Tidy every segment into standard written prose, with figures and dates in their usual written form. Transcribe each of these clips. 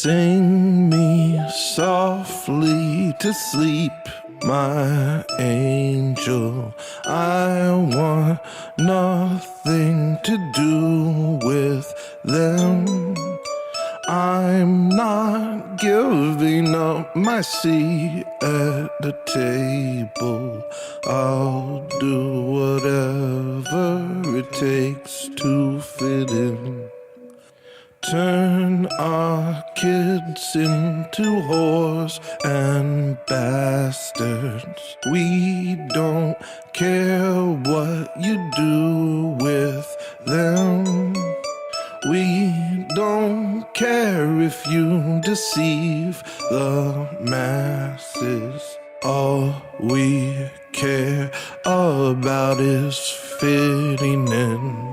Sing me softly to sleep, my angel. I want nothing to do with them. I'm not giving up my seat at the table. I'll do whatever it takes to fit in. Turn our kids into whores and bastards. We don't care what you do with them. We don't care if you deceive the masses. All we care about is fitting in.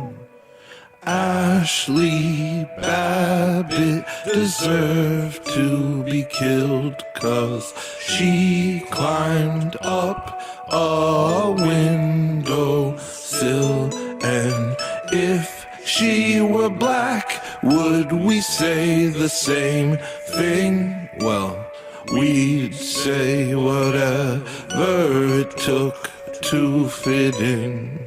Ashley Babbitt deserved to be killed 'cause she climbed up a windowsill. And if she were black, would we say the same thing? Well, we'd say whatever it took to fit in.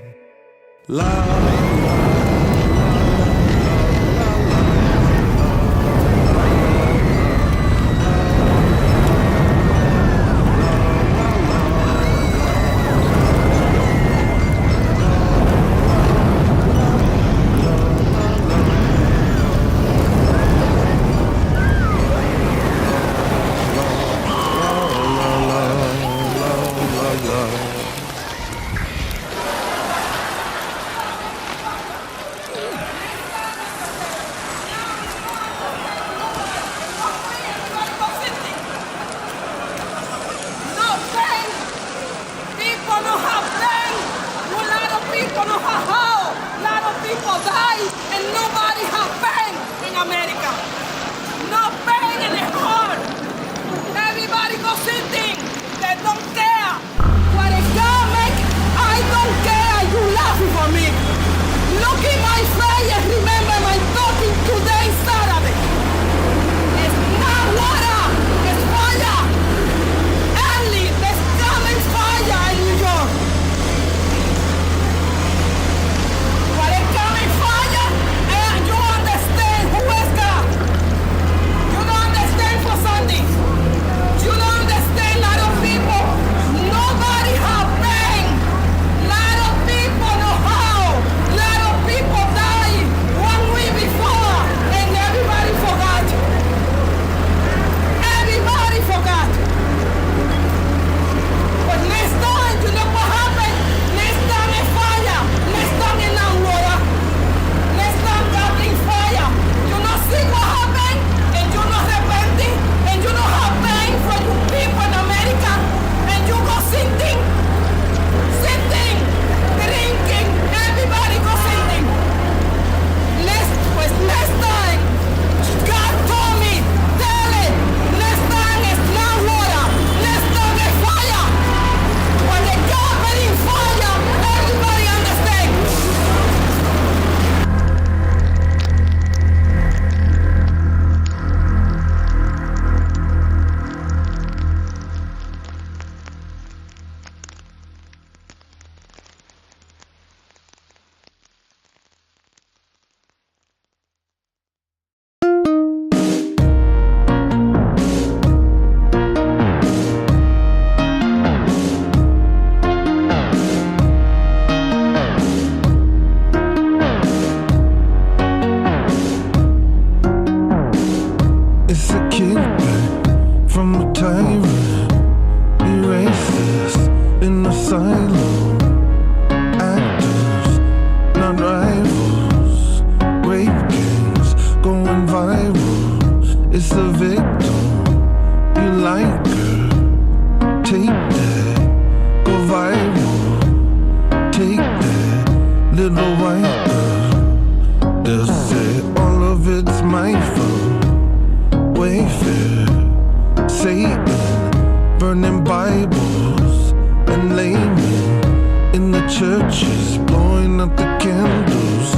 Churches blowing up the candles.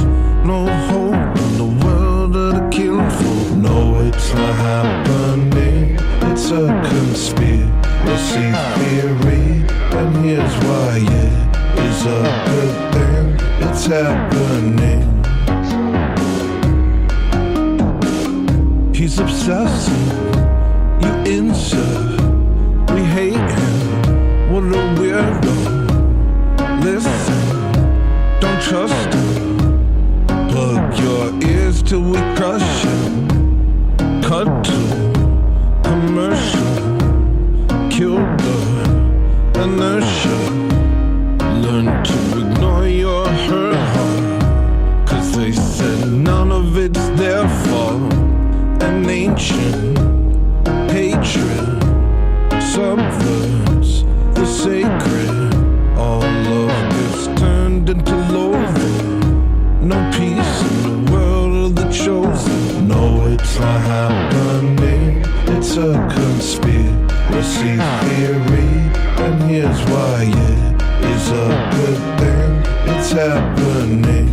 No hope in the world of the kinfolk. No No, it's not happening. It's a conspiracy theory, and here's why it is a good thing. It's happening. He's obsessive, you insert. We hate him, what a weirdo. Listen, don't trust him. Plug your ears till we crush him. Cut to commercial. Kill the inertia. Learn to ignore your hurt heart, 'cause they said none of it's their fault. An ancient hatred subverts the sacred. All love gets turned into loathing. No peace in the world of the chosen. No, it's not happening. It's a conspiracy theory, and here's why it is a good thing. It's happening.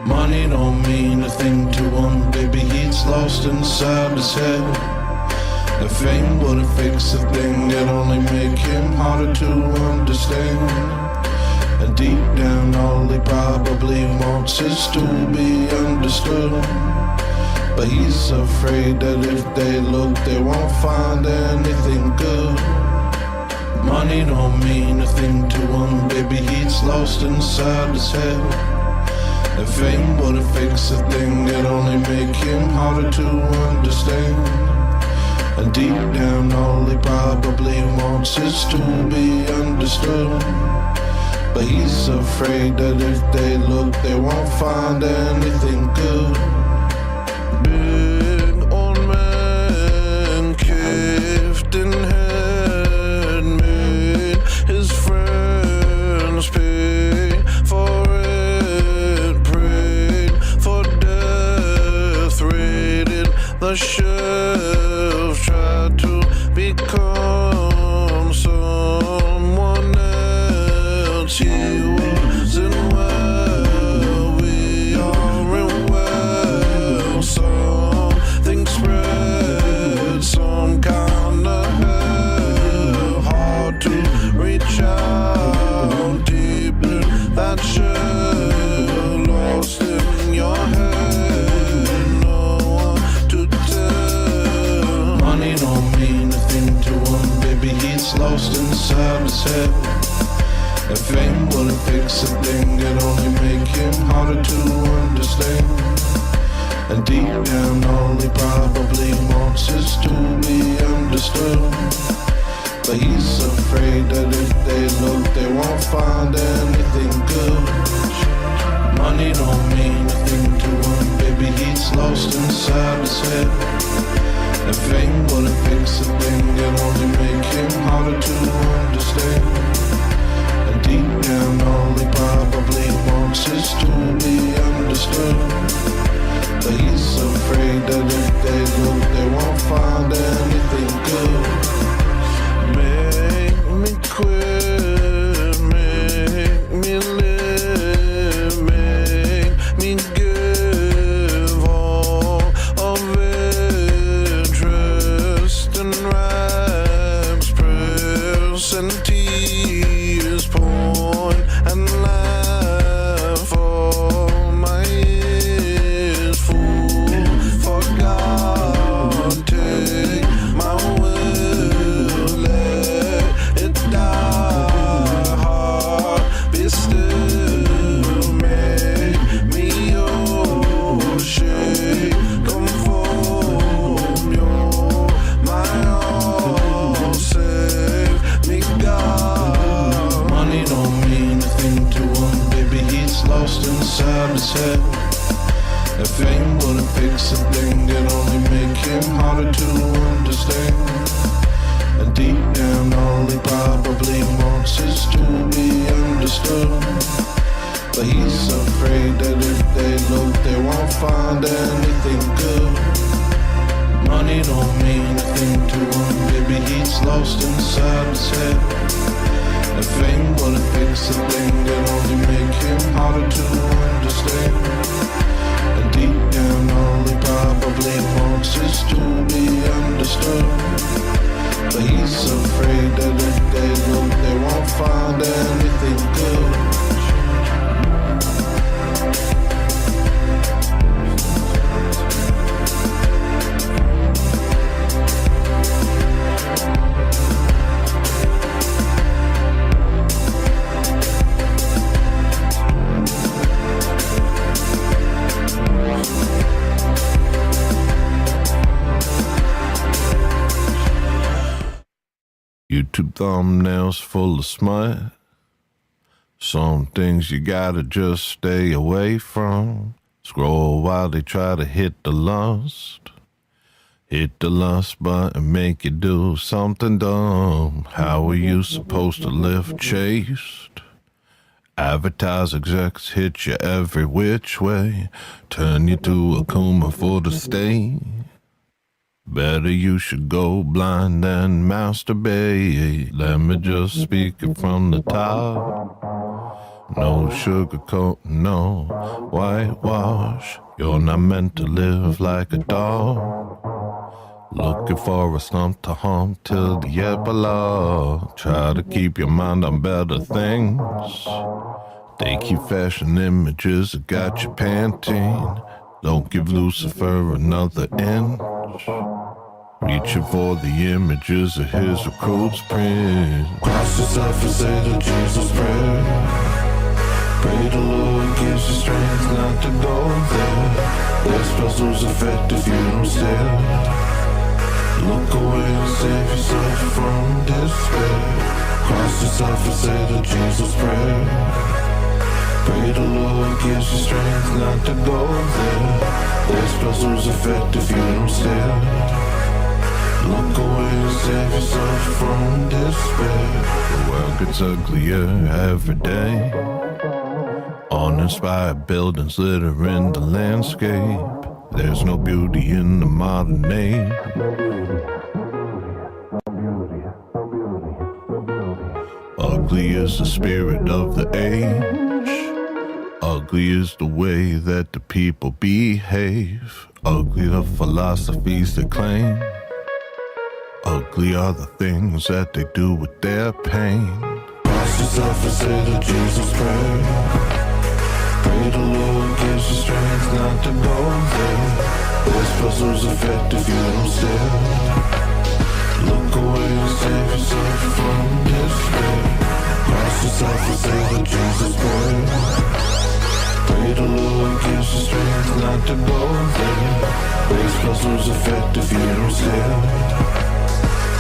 Money don't mean a thing to him, baby, he's lost inside his head. The fame wouldn't fix a thing, it only make him harder to understand. And deep down all he probably wants is to be understood. But he's afraid that if they look they won't find anything good. Money don't mean a thing to him, baby, he's lost inside his head. The fame wouldn't fix a thing, it only make him harder to understand. And deep down all he probably wants is to be understood. But he's afraid that if they look they won't find anything good. Big old man caved in head, made his friends pay for it, prayed for death, raided the shelf, tried to become someone else. He wasn't well, we are in well. Something spread, some kind of hell, hard to reach out, deep in that shell, lost in your head, no one to tell. Money don't mean a thing to him, baby, he's lost inside his head. The fame wouldn't fix a thing, it only make him harder to understand. And deep down all he probably wants is to be understood. But he's afraid that if they look they won't find anything good. Money don't mean a thing to him, baby, he's lost inside his head. The fame wouldn't fix a thing, it only make him harder to understand. And deep down all he probably wants is to be understood. But he's afraid that if they look they won't find anything good. Make me quit, make me live, make me give all of it. Trust and raps, prayers and tears, point and laugh. lost inside his head. If fame wouldn't fix a thing, it'd only make him harder to understand. And deep down, all he probably wants is to be understood. But he's afraid that if they look, they won't find anything good. Money don't mean a thing to him, maybe he's lost inside his head. If fame wouldn't fix a thing, it'd only make him harder to understand. And deep down, all he probably wants is to be understood. But he's afraid that if they look, they won't find anything good. YouTube thumbnails full of smut. Some things you gotta just stay away from. Scroll while they try to hit the lust. Hit the lust button, make you do something dumb. How are you supposed to live chaste? Advertise execs hit you every which way. Turn you to a coomer for the state. Better you should go blind than masturbate. Let me just speak it from the top. No sugarcoat, no whitewash. You're not meant to live like a dog. Looking for a stump to hump till the epilogue. Try to keep your mind on better things. They keep fashion images that got you panting. Don't give Lucifer another inch. Reaching for the images of his recruit's print. Cross yourself and say the Jesus prayer. Pray the Lord gives you strength not to go there. Their spells lose effect if you don't stare. Look away and save yourself from despair. Cross yourself and say the Jesus prayer. Pray the Lord gives you strength not to go there. Their spells lose effect if you don't stare. Look away and save yourself from despair. The world gets uglier every day. Uninspired buildings littering the landscape. There's no beauty in the modern age. Ugly is the spirit of the age. Ugly is the way that the people behave. Ugly the philosophies they claim. Ugly are the things that they do with their pain. Cross yourself and say the Jesus prayer. Pray the Lord gives you strength not to go there. There's puzzles effect if you don't stare. Look away and save yourself from despair. Cross yourself and say the Jesus prayer. Pray the Lord gives you strength not to go there. There's puzzles effect if you don't stare.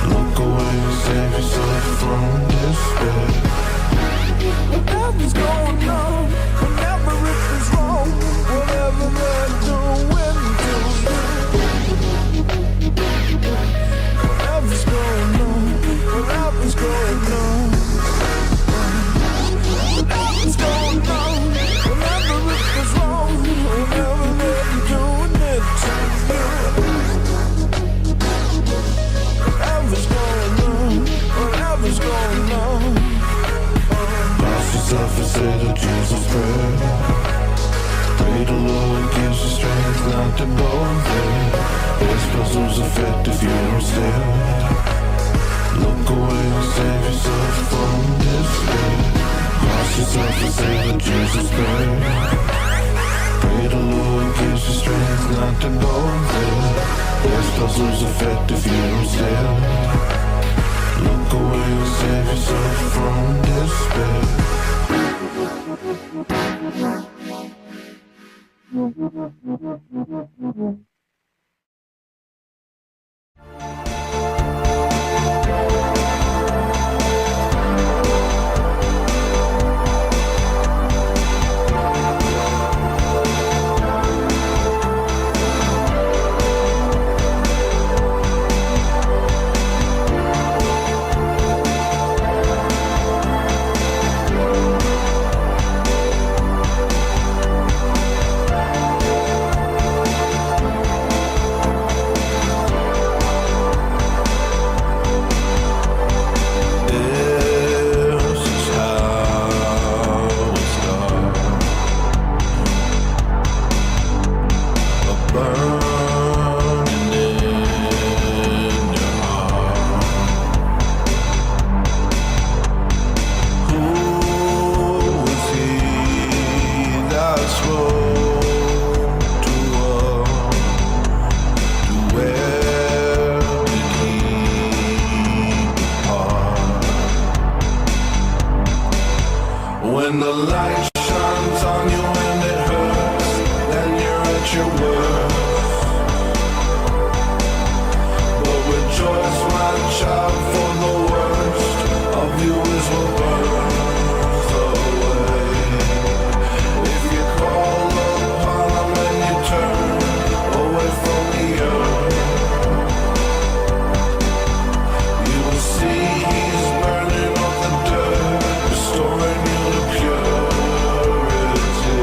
Look away and save yourself from despair. Whatever's going on, whenever it is wrong, whatever they're doing to you. Whatever's going on, whatever's going on. Whatever's going on, whenever it is wrong, whatever they're doing it to you. Whatever's going on, whatever's going on. Cross yourself and say the Jesus prayer. Pray the Lord gives you strength not to go there. There's puzzles effect if you don't stare. Look away and save yourself from despair. Cross yourself and say the Jesus prayer. Pray the Lord gives you strength not to go there. There's puzzles effect if you don't stare. Look away and save yourself from despair. on you and it hurts, then you're at your worst. But rejoice, my child, for the worst of you is what burns away. If you call upon him when you turn away from the earth, you will see he's burning off the dirt, restoring you to purity.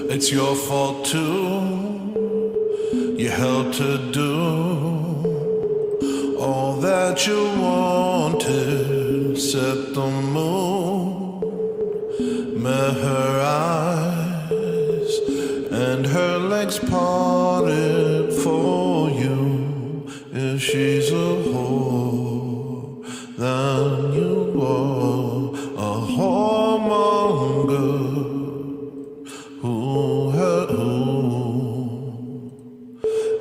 It's your fault too. You helped her do all that you wanted. Set the moon, met her eyes, and her legs parted for you. If she's a whore, then you are a whoremonger. Who hurt who?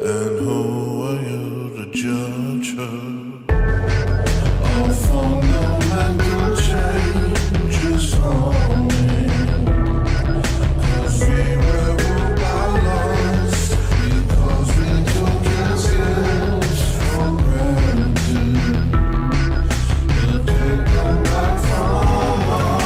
And who are you to judge her? All fundamental changes only, 'cause we were ruled by lust, because we took his gifts for granted. You take them back from us.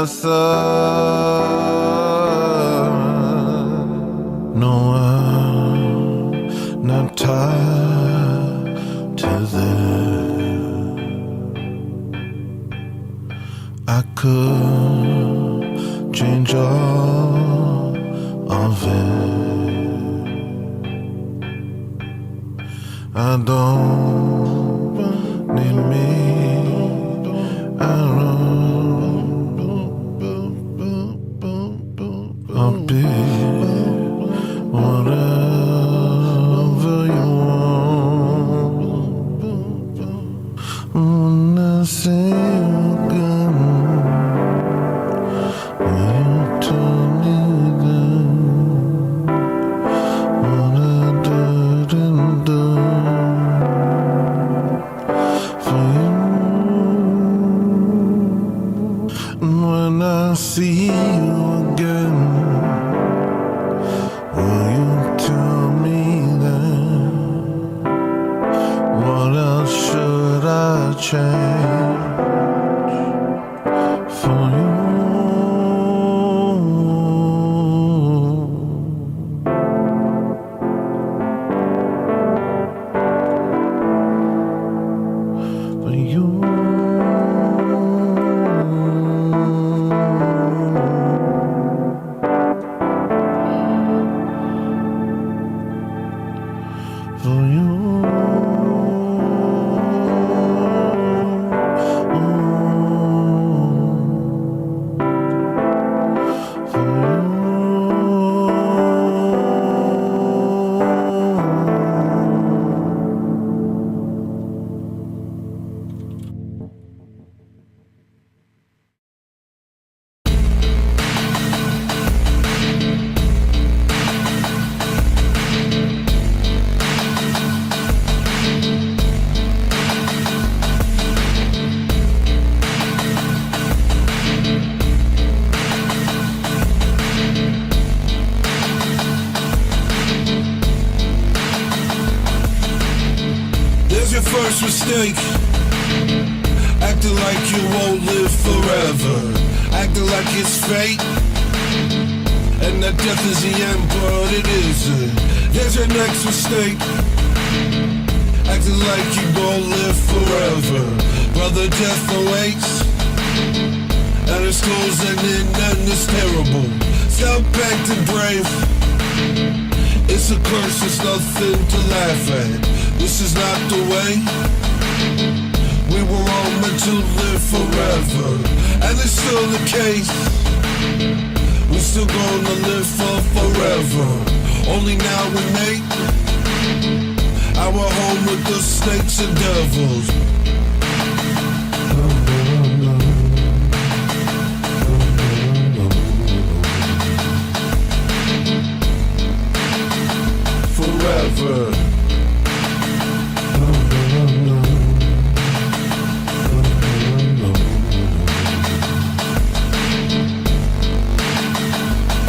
thought, no, I'm not tied to this. I could change all of it. I don't need me. I'll be whatever you want. When I see you again, will you tell me then what I didn't do for you? And when I see you again, will you tell me then what else should I change for you? For you. For you. Your first mistake, acting like you won't live forever, acting like it's fate, and that death is the end, but it isn't. There's your next mistake, acting like you gon' live forever. Brother, death awaits, and it's closing in and it's terrible. Stop acting brave, it's a curse, it's nothing to laugh at. This is not the way. We were all meant to live forever, and it's still the case. We're still gonna live for forever. Only now we make our home with the snakes and devils. Forever.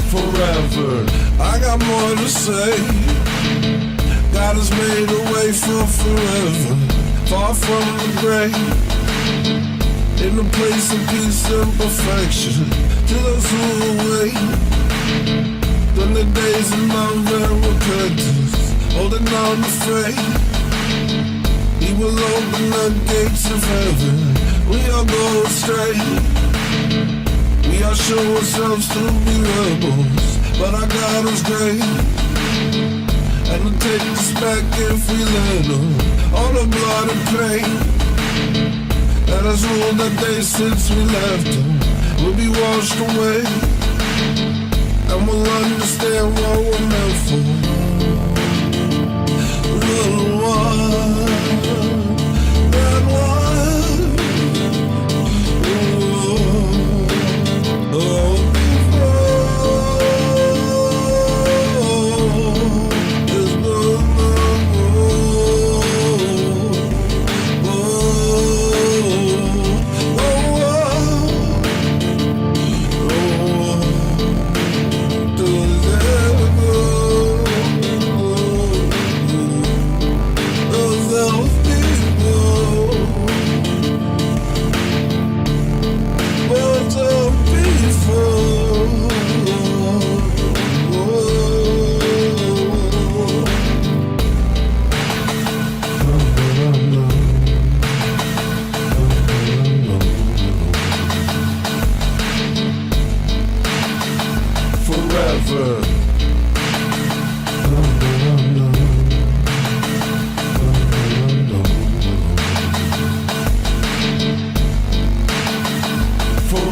Forever. I got more to say. God has made a way for forever, far from the grave, in a place of peace and perfection. To those who await, then the days of love and repentance, holding on to faith. He will open the gates of heaven. We all go astray. We all show ourselves to be rebels, but our God is great, and will take us back if we let him. All the blood and pain that has ruled that day since we left him will be washed away, and we'll understand what we're meant for. Little one, that one, oh,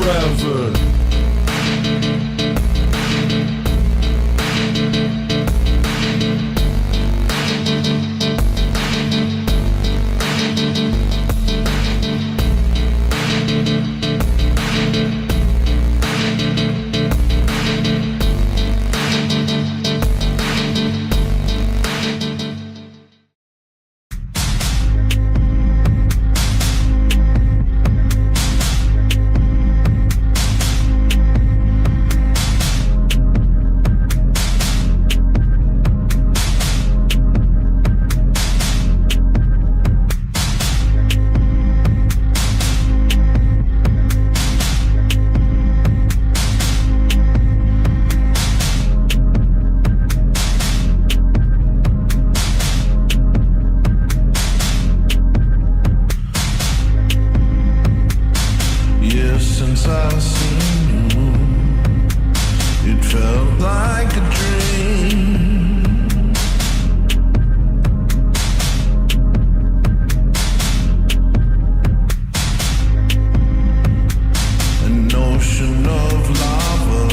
forever. Since I seen you, it felt like a dream. An ocean of lava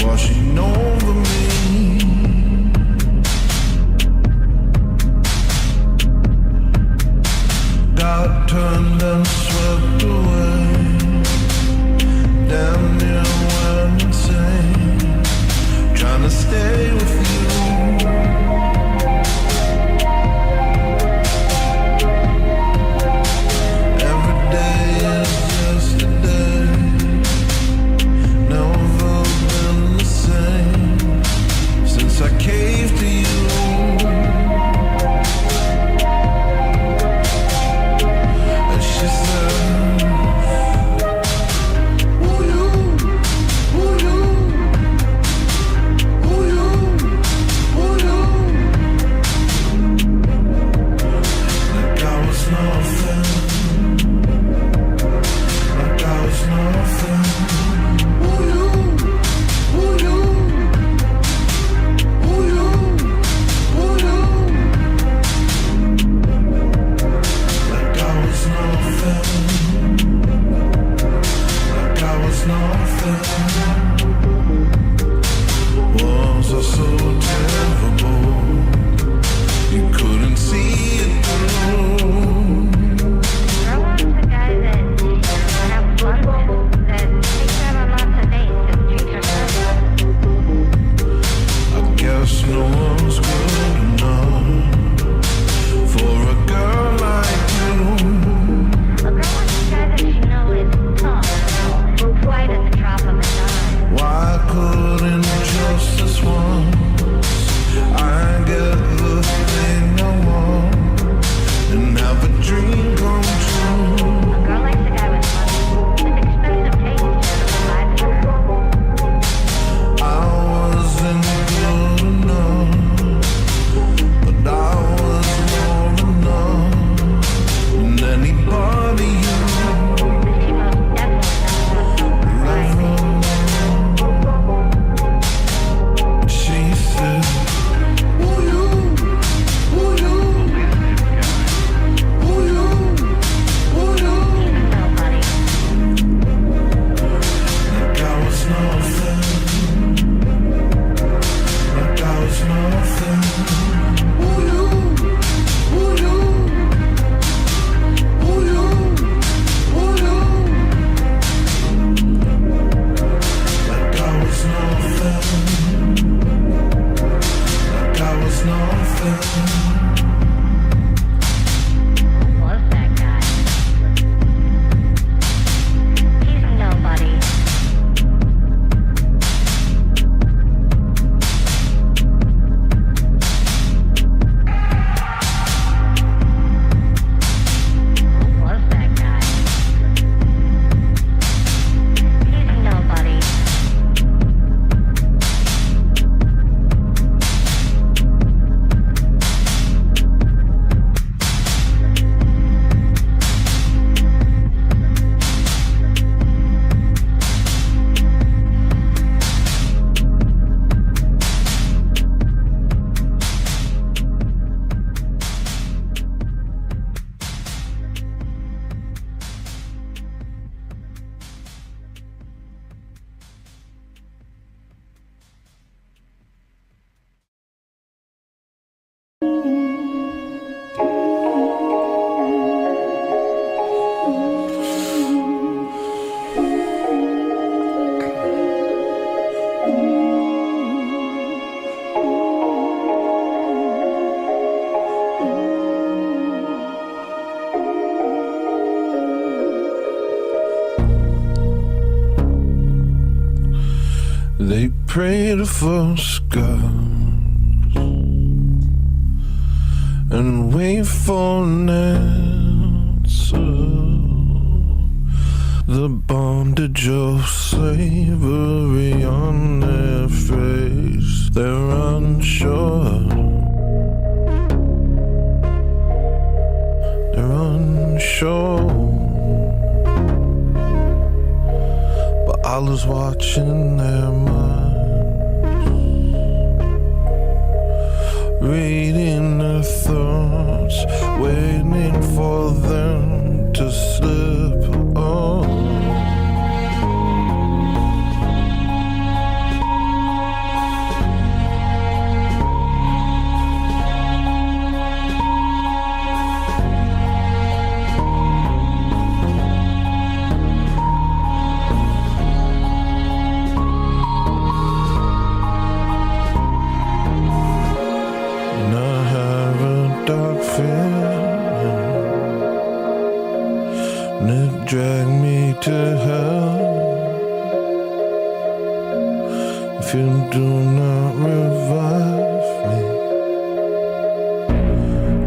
washing over me. Got turned and swept away. Damn near went insane. They pray to false gods and wait for an answer. The bondage of slavery on their face, they're unsure. They're unsure. But Allah's watching their minds, reading their thoughts, waiting for them to slip on. Drag me to hell if you do not revive me.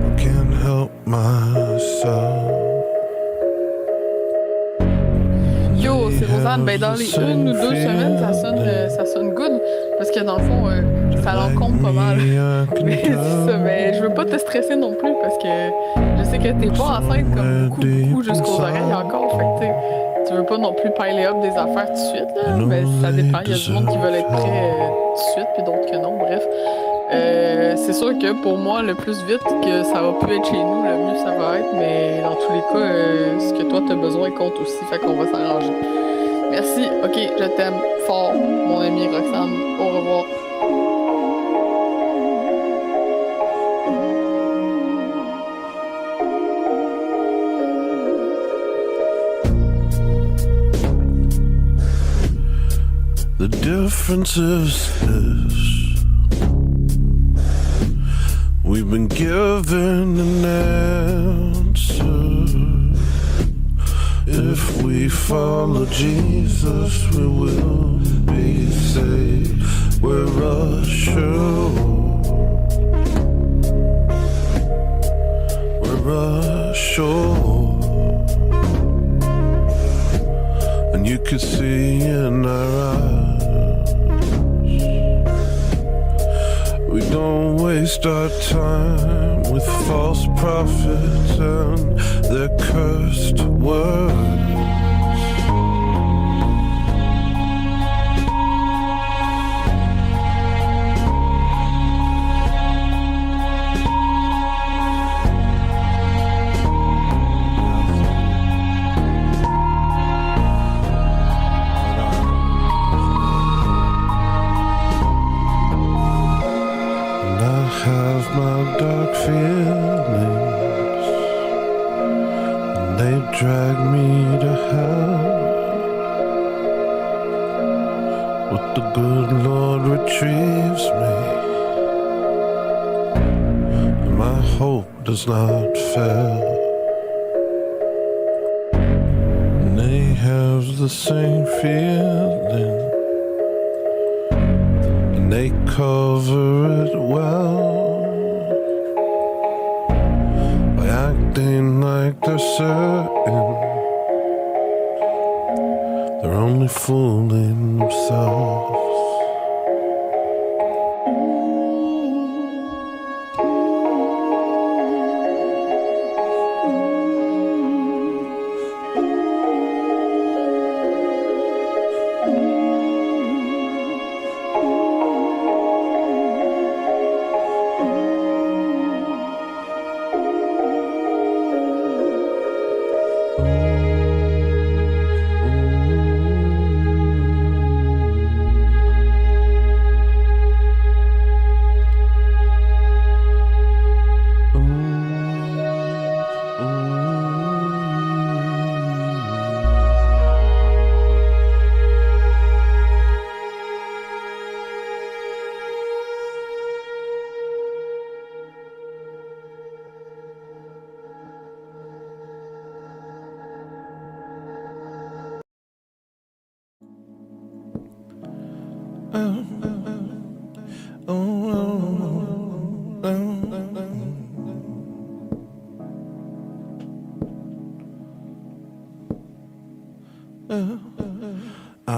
I can't help myself. Yo, c'est Rosanne. Ben dans les 1 ou 2 semaines, ça sonne good parce que dans le fond, ça l'encombre pas mal. Mais c'est ça. Mais je veux pas te stresser non plus parce que je sais que t'es pas enceinte comme beaucoup jusqu'aux oreilles encore. Fait que tu veux pas non plus piler up des affaires tout de suite, là. Mais ça dépend. Il y a du monde qui veulent être prêt tout de suite, puis d'autres que non. Bref. C'est sûr que pour moi, le plus vite que ça va pu être chez nous, le mieux ça va être. Mais dans tous les cas, ce que toi t'as besoin compte aussi. Fait qu'on va s'arranger. Merci. OK, je t'aime fort, mon ami Roxane. Au revoir. The difference is this: we've been given an answer. If we follow Jesus, we will be saved. We're assured. We're assured. And you could see in our eyes, we don't waste our time with false prophets and their cursed words. Have my dark feelings, and they drag me to hell. But the good Lord retrieves me, and my hope does not fail. And they have the same feeling, and they cover it well, acting like they're certain. They're only fooling themselves. I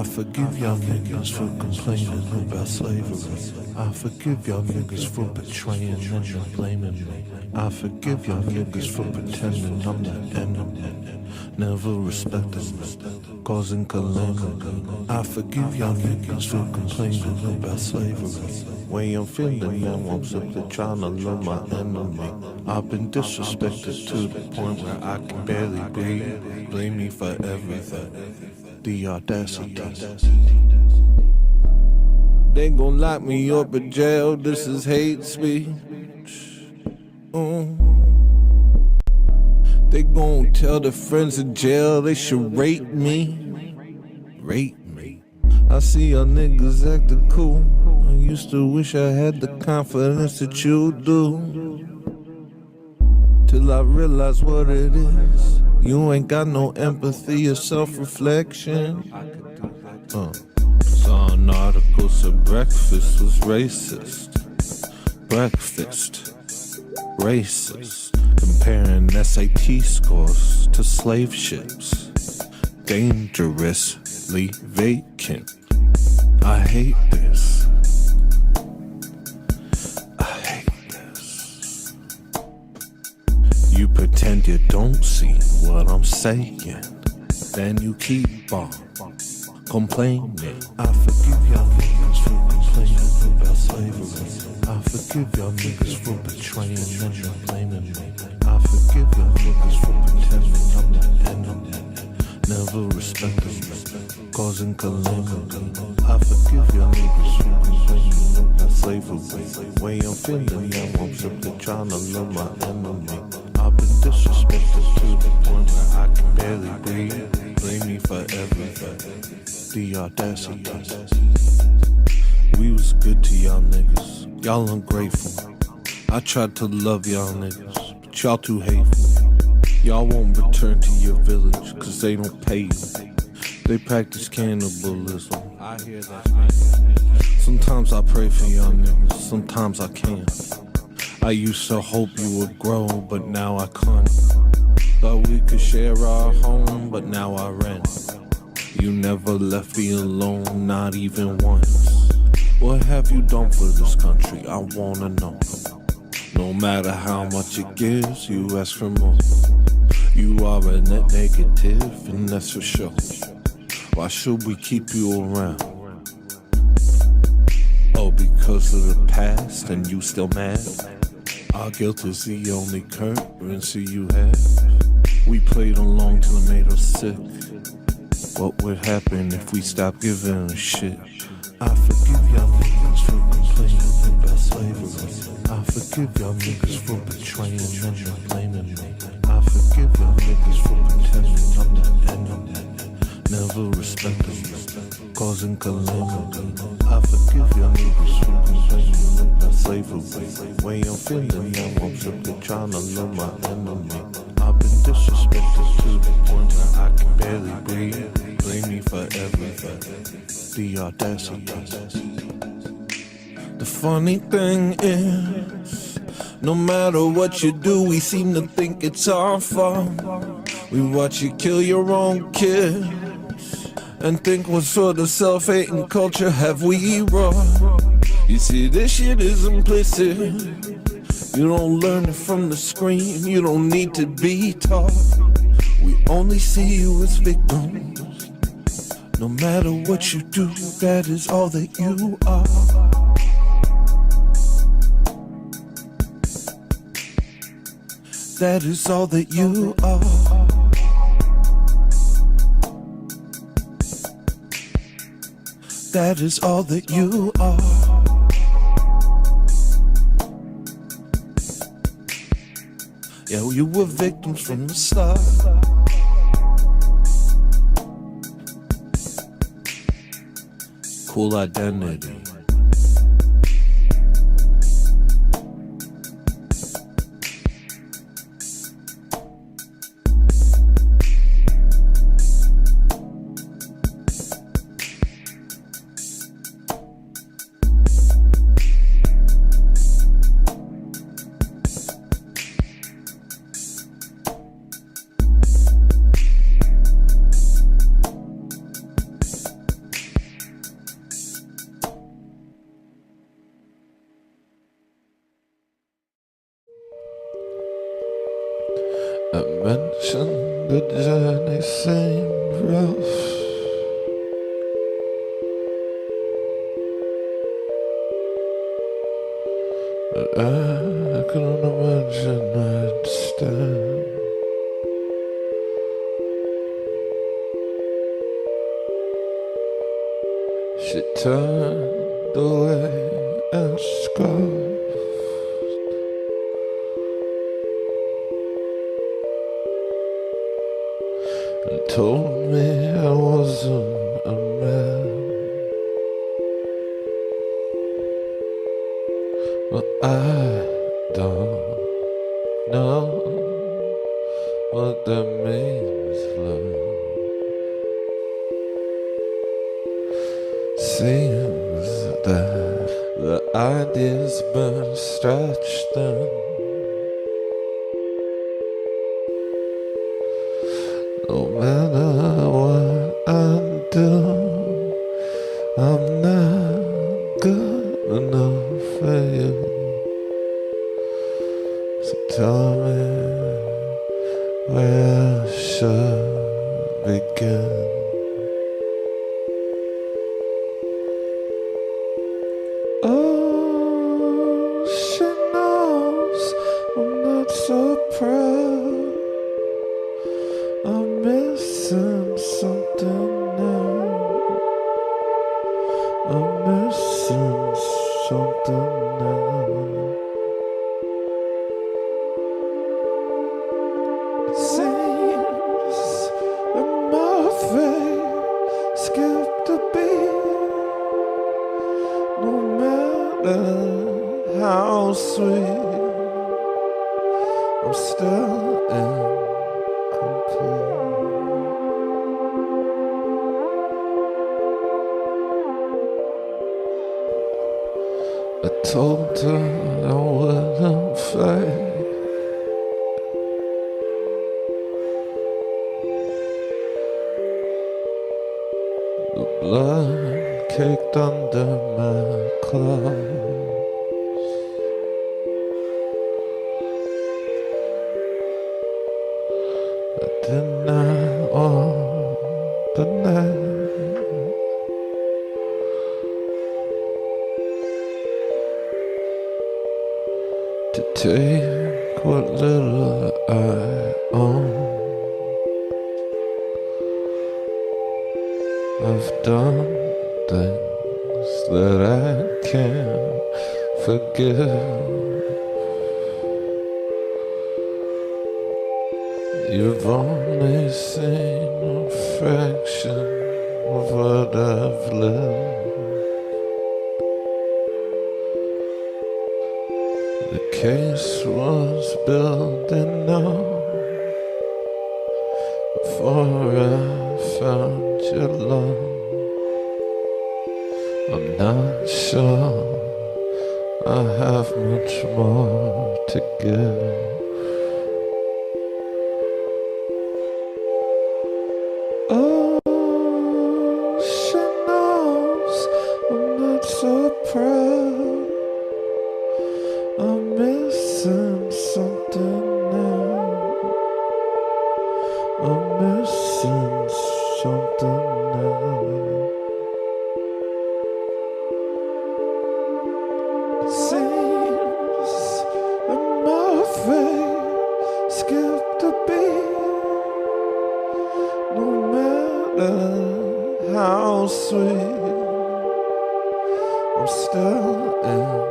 forgive y'all niggas for complaining about slavery. I forgive y'all niggas for betraying and then blaming me. I forgive y'all niggas for pretending I'm the enemy, never respecting me, causing calamity. I forgive y'all niggas for complaining about slavery. When I'm feeling now, I'm simply trying to love my enemy. I've been disrespected to the point where I can barely breathe. Blame me for everything. The audacity. They gon' lock me up in jail, this is hate speech. They gon' tell their friends in jail they should rate me. Rate me. I see y'all niggas acting cool. I used to wish I had the confidence that you do. Till I realize what it is. You ain't got no empathy or self-reflection. Saw an article said breakfast was racist. Breakfast, racist. Comparing SAT scores to slave ships. Dangerously vacant. I hate this. I hate this. You pretend you don't see what I'm saying, then you keep on complaining. I forgive y'all niggas for complaining about slavery. I forgive y'all niggas for betraying and then blaming me. I forgive y'all niggas for pretending I'm the enemy, never respecting me, causing calamity. I forgive y'all niggas for complaining about slavery. Way I'm feeling now, I'm simply trying to love my enemy. I've been disrespected to the point where I can barely breathe. Blame me for everything. The audacity. We was good to y'all niggas. Y'all ungrateful. I tried to love y'all niggas, but y'all too hateful. Y'all won't return to your village, cause they don't pay you. They practice cannibalism. I hear that. Sometimes I pray for y'all niggas, sometimes I can't. I used to hope you would grow, but now I can't. Thought we could share our home, but now I rent. You never left me alone, not even once. What have you done for this country? I wanna know. No matter how much it gives, you ask for more. You are a net negative, and that's for sure. Why should we keep you around? Oh, because of the past, and you still mad? Our guilt is the only currency you have. We played along till it made us sick. What would happen if we stopped giving a shit? I forgive y'all niggas for complaining about slavery. I forgive y'all niggas for betraying and then blaming me. I forgive y'all niggas for pretending I'm the enemy, never respecting me, causing calamity. I forgive y'all niggas for complaining about slavery. Way I'm feeling now, I'm simply trying to love my enemy. I've been disrespected to the point where I can barely breathe. Blame me for everything. The audacity. The funny thing is, no matter what you do, we seem to think it's our fault. We watch you kill your own kids and think what sort of self-hating culture have we brought? You see, this shit is implicit. You don't learn it from the screen. You don't need to be taught. We only see you as victims. No matter what you do, that is all that you are. That is all that you are. That is all that you are. Yeah, you were victims from the start. Cool identity. myself. But I couldn't imagine I'd stand. She turned away and scoffed and told me I wasn't a man. Well, I don't know what that means, love. Seems that the idea's been stretched and no matter what I do, I'm not good enough for you. So tell me where I should begin. Oh, she knows I'm not so proud. I'm missing something now. I'm missing something now. It seems that my fate skipped a beat. No matter how sweet, I'm still incomplete. I told her I wouldn't fight. The blood caked under my clothes. I did not want the night to take what little I own. I've done things that I can't forgive. You've only seen a fraction of what I've lived. The case was building up before I found your love. I'm not sure I have much more to give. Oh, she knows I'm not so proud. I'm missing something now. I'm missing something now. It seems that my fate skipped a beat. No matter how sweet, I'm still incomplete.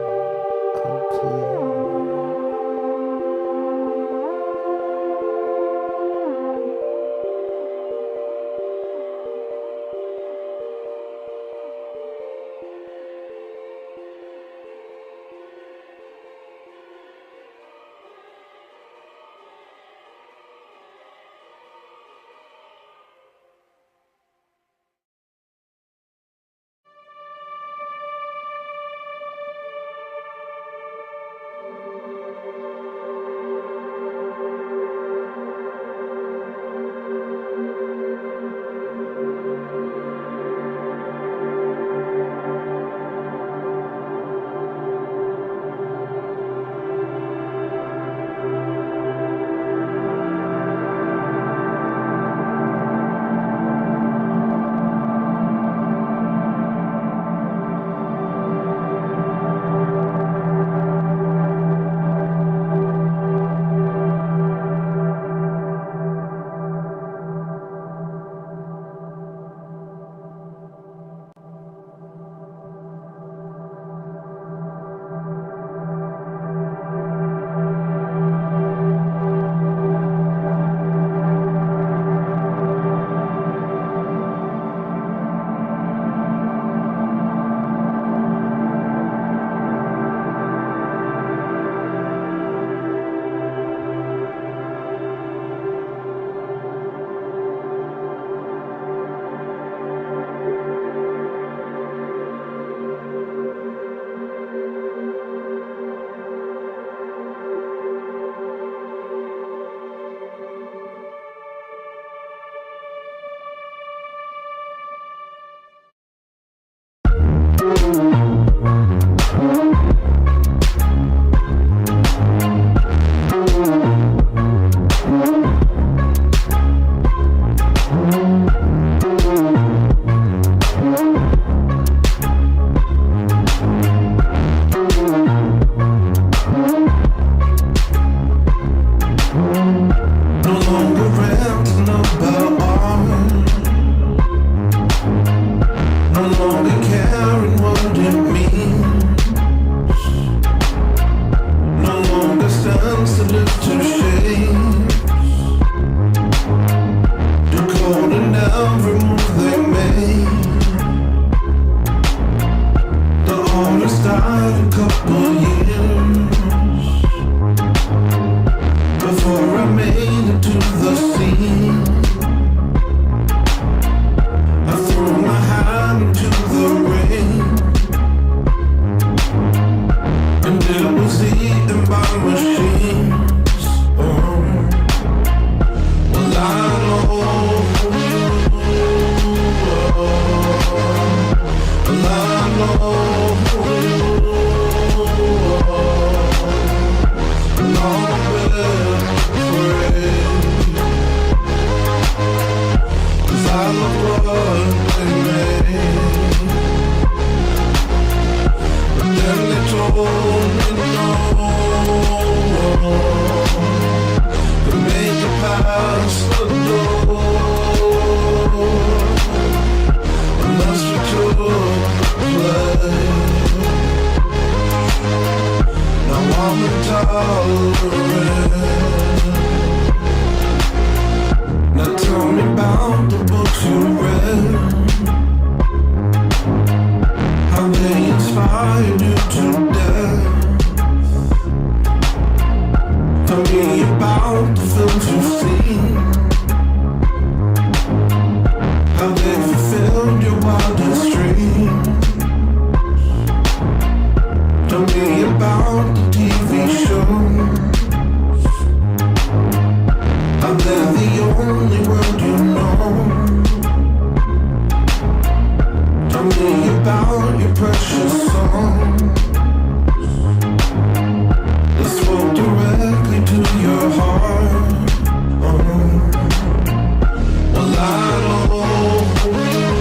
they fulfilled your wildest dreams. Tell me about the TV shows. Are they the only world you know? Tell me about your precious songs that spoke directly to your heart. Well, I know who you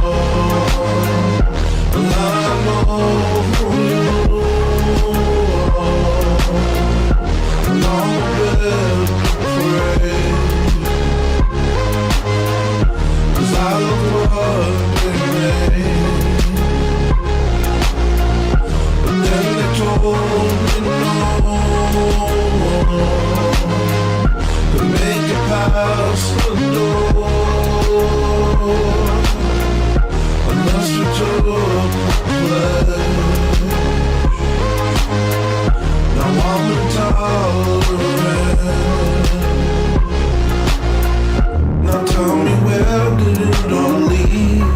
are. Well, I know who you are. And I'll live to pray, 'cause I love what they made. But then they told me no to make it past the door unless you took a pledge. Now I'm intolerant. Now tell me, where did it all lead?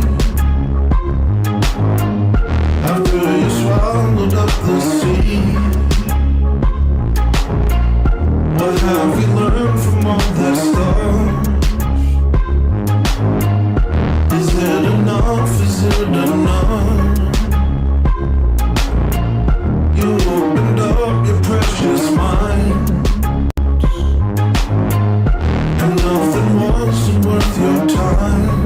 After you swallowed up the sea, what have we learned from all that stuff? Is it enough? Is it enough? You opened up your precious mind, and nothing wasn't worth your time.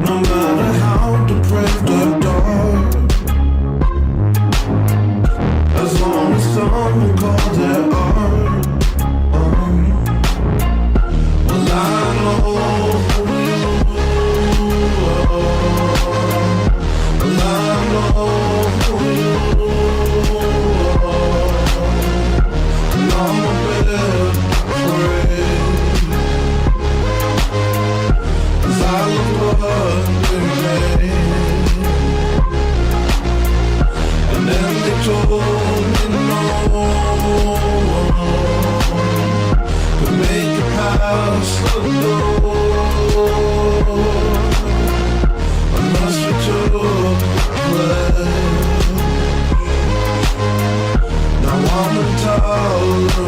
No matter how depraved or dark, as long as someone called it art. Well, I know who you are. Well, I know who you are. And I'm a bit afraid, 'cause I love what they made. And then they told me no to make it past the door unless you took a pledge. Now I'm intolerant.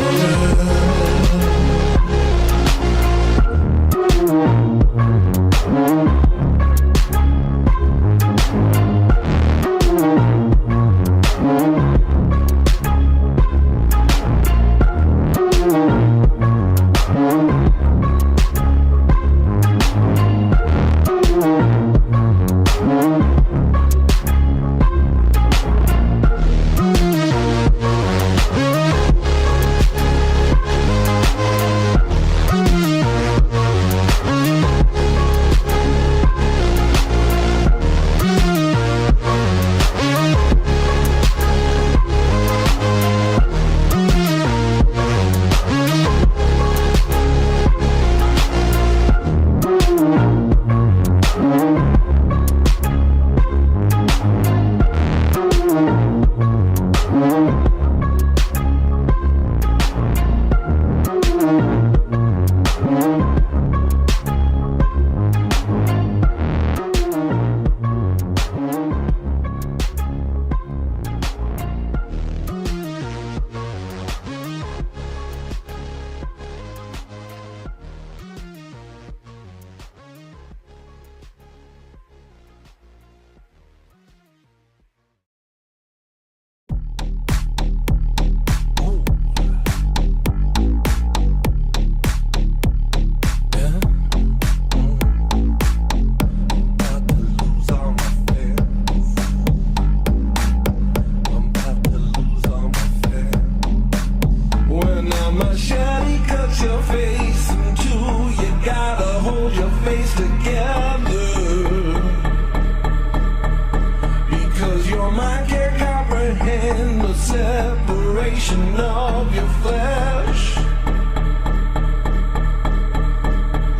Separation of your flesh.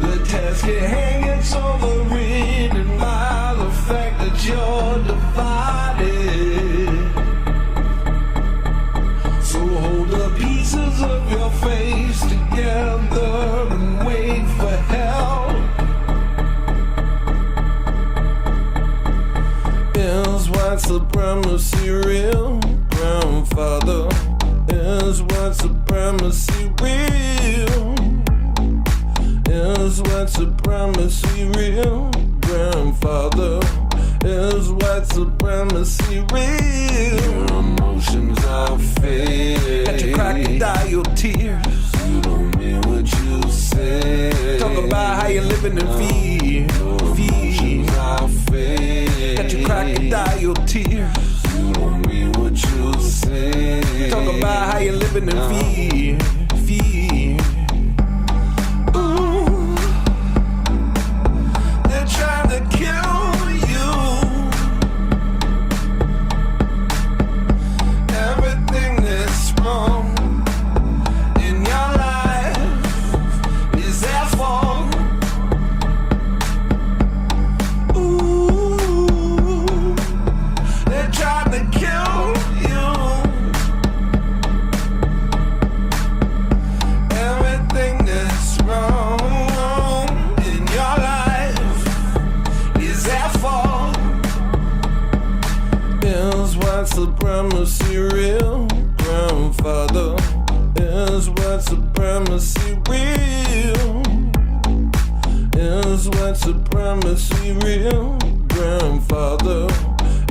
The task at hand gets overridden by the fact that you're divided. So hold the pieces of your face together and wait for supremacy real? Grandfather, is white supremacy real? Is white supremacy real? Grandfather, is white supremacy real? Your emotions are fake. Got your crocodile tears. You don't mean what you say. Talk about how you're living in fear. Emotions are fake. Got your crocodile tears. You don't mean what you say. Talk about how you're living in fear. Ooh, they're trying to kill you. Everything that's wrong in your life is their fault. Ooh, they're trying to kill you. Everything that's wrong in your life is their fault. Is white supremacy real? Grandfather, is white supremacy real? Is white supremacy real? Grandfather,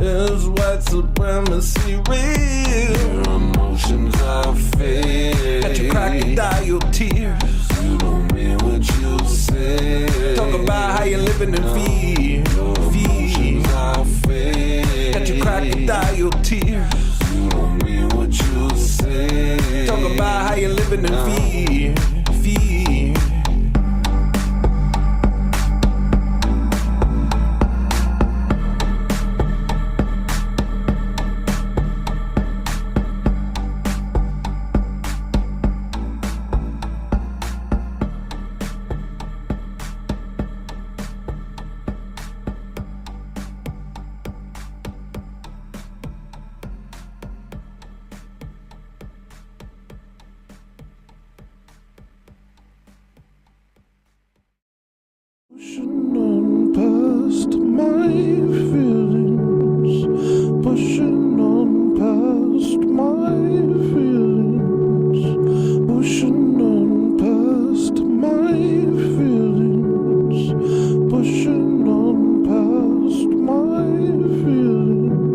is white supremacy real? Your emotions are fake. Got your crocodile tears. You don't mean what you say. Talk about how you're living in fear. Your emotions are fake. Got your crocodile tears. You don't mean what you say. Talk about how you're living in fear. Pushing on past my feelings, pushing on past my feelings, pushing on past my feelings, pushing on past my feelings,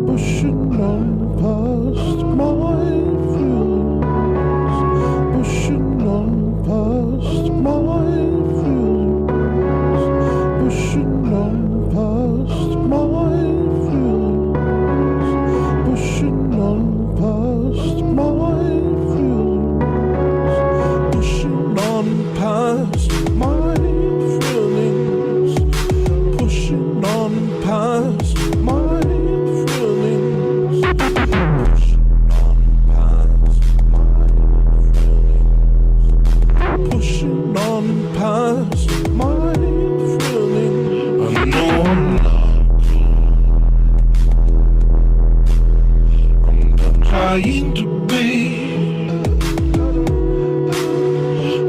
pushing on past my feelings, pushing on past my pushing on past my feelings, pushing on past my feelings, pushing on past my feelings, pushing on past my feelings, pushing on past my feelings. I know I'm not cool. I'm not trying to be.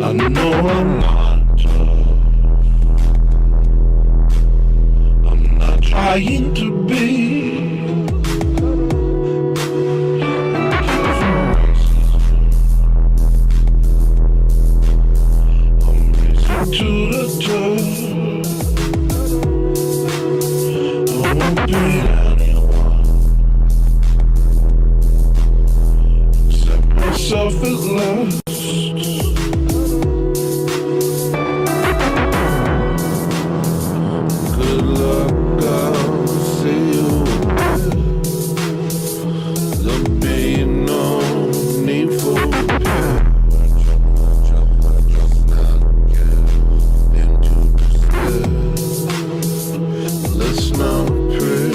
I know I'm not tough. I'm not trying to be. I'm racing to the top. I won't be anyone except myself at last. Good luck, I'll see you. There'll be no need for repair. Not get into despair. Let's not pray.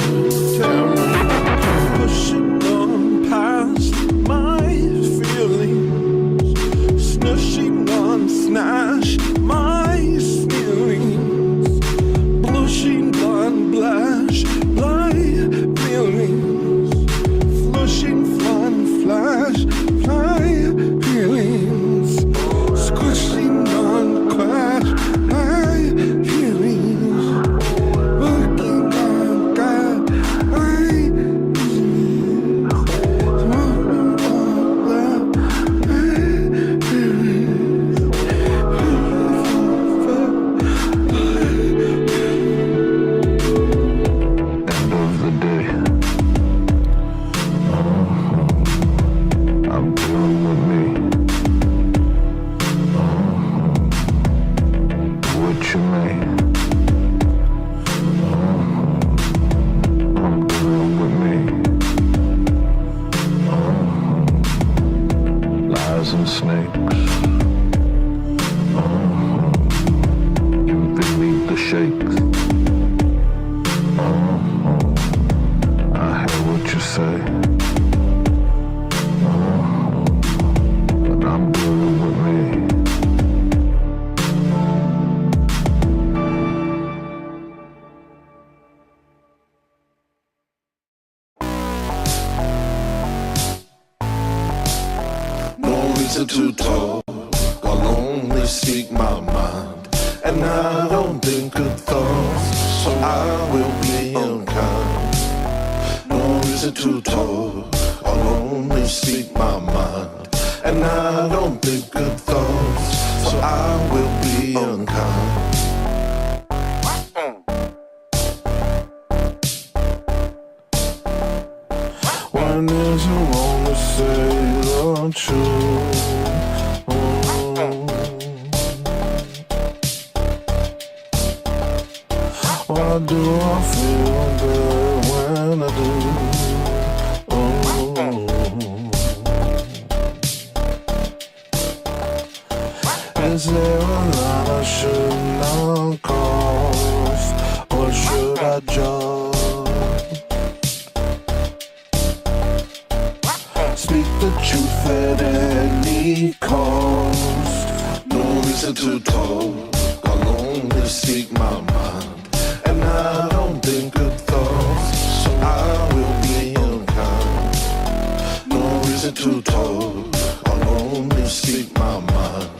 what you mean. I'm doing with me. Lies and snakes. You beneath the shakes. I hear what you say. But I'm doing with me. To talk, I'll only speak my mind, and I don't think good thoughts, so I will be unkind. No reason to talk, I'll only speak my mind, and I don't think good thoughts, so I will be unkind. When is it wrong to say the truth? Why do I feel good when I do? Is there a line I should not cross, or should I just speak the truth at any cost? No reason to talk, I'll only speak my mind, and I don't think good thoughts, so I will be unkind. No reason to talk, I'll only speak my mind,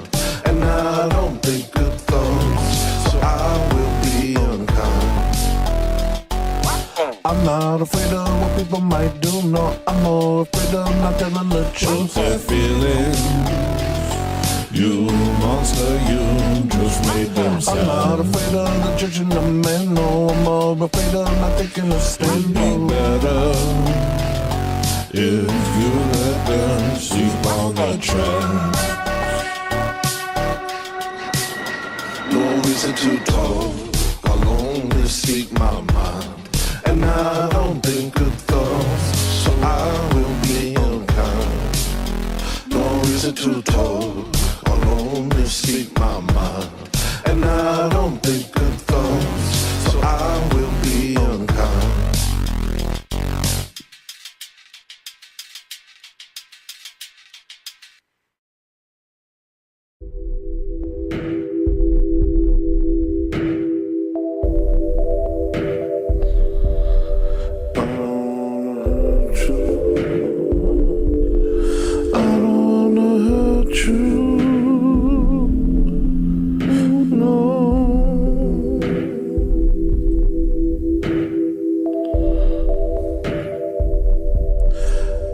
and I don't think good thoughts, so I will be unkind. I'm not afraid of what people might do, no, I'm more afraid of not telling the truth. That feeling, you monster, you just made them sound. I'm not afraid of the church and the man, no, I'm more afraid of not taking a stand. Would be better if you let them sleep on the track. No reason to talk, I'll only speak my mind, and I don't think good thoughts, so I will be unkind. No reason to talk, I'll only speak my mind, and I don't think good thoughts, so I will be unkind.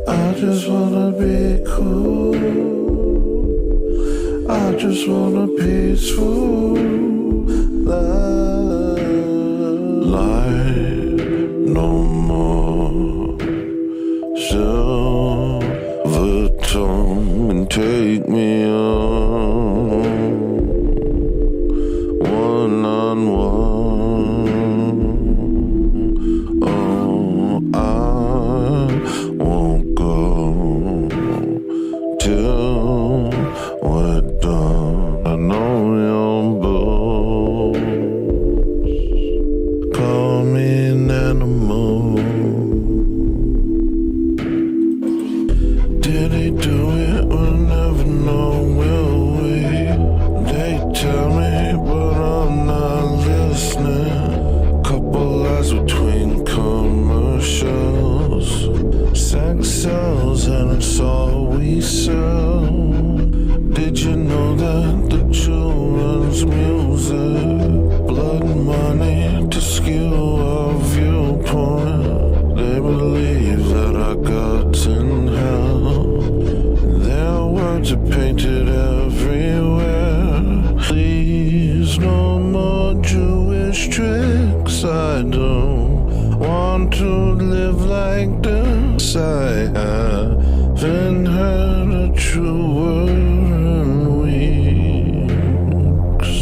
I just wanna be cool. I just want a peaceful life. No more silver tongue and take me on one-on-one. Oh, I won't go till we're done. I know your boss call me an animal. Did he do it? We'll never know, will we? They tell me, but I'm not listening. Couple lies between commercials. Sex sells and it's all we sell. Did you know that the children's music, blood money to skew our viewpoint? They believe that our God's in hell. Their words are painted everywhere. Please, no more Jewish tricks. I don't want to live like this. I haven't heard a true word in weeks.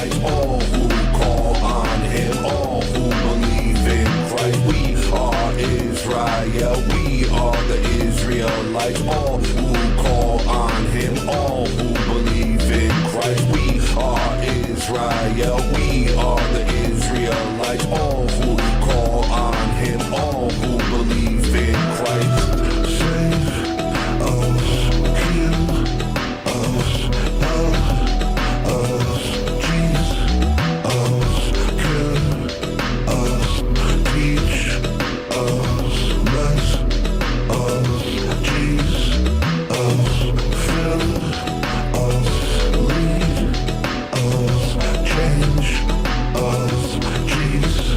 Israelites, all who call on him, all who believe in Christ. We are Israel, we are the Israelites, all who call on him, all who believe in Christ. We are Israel, we are the Israelites, all who call on him, all who believe in Christ. Save us, heal us, love us, Jesus us, cure us, teach us, bless us, Jesus us, fill us, lead us, change us, Jesus.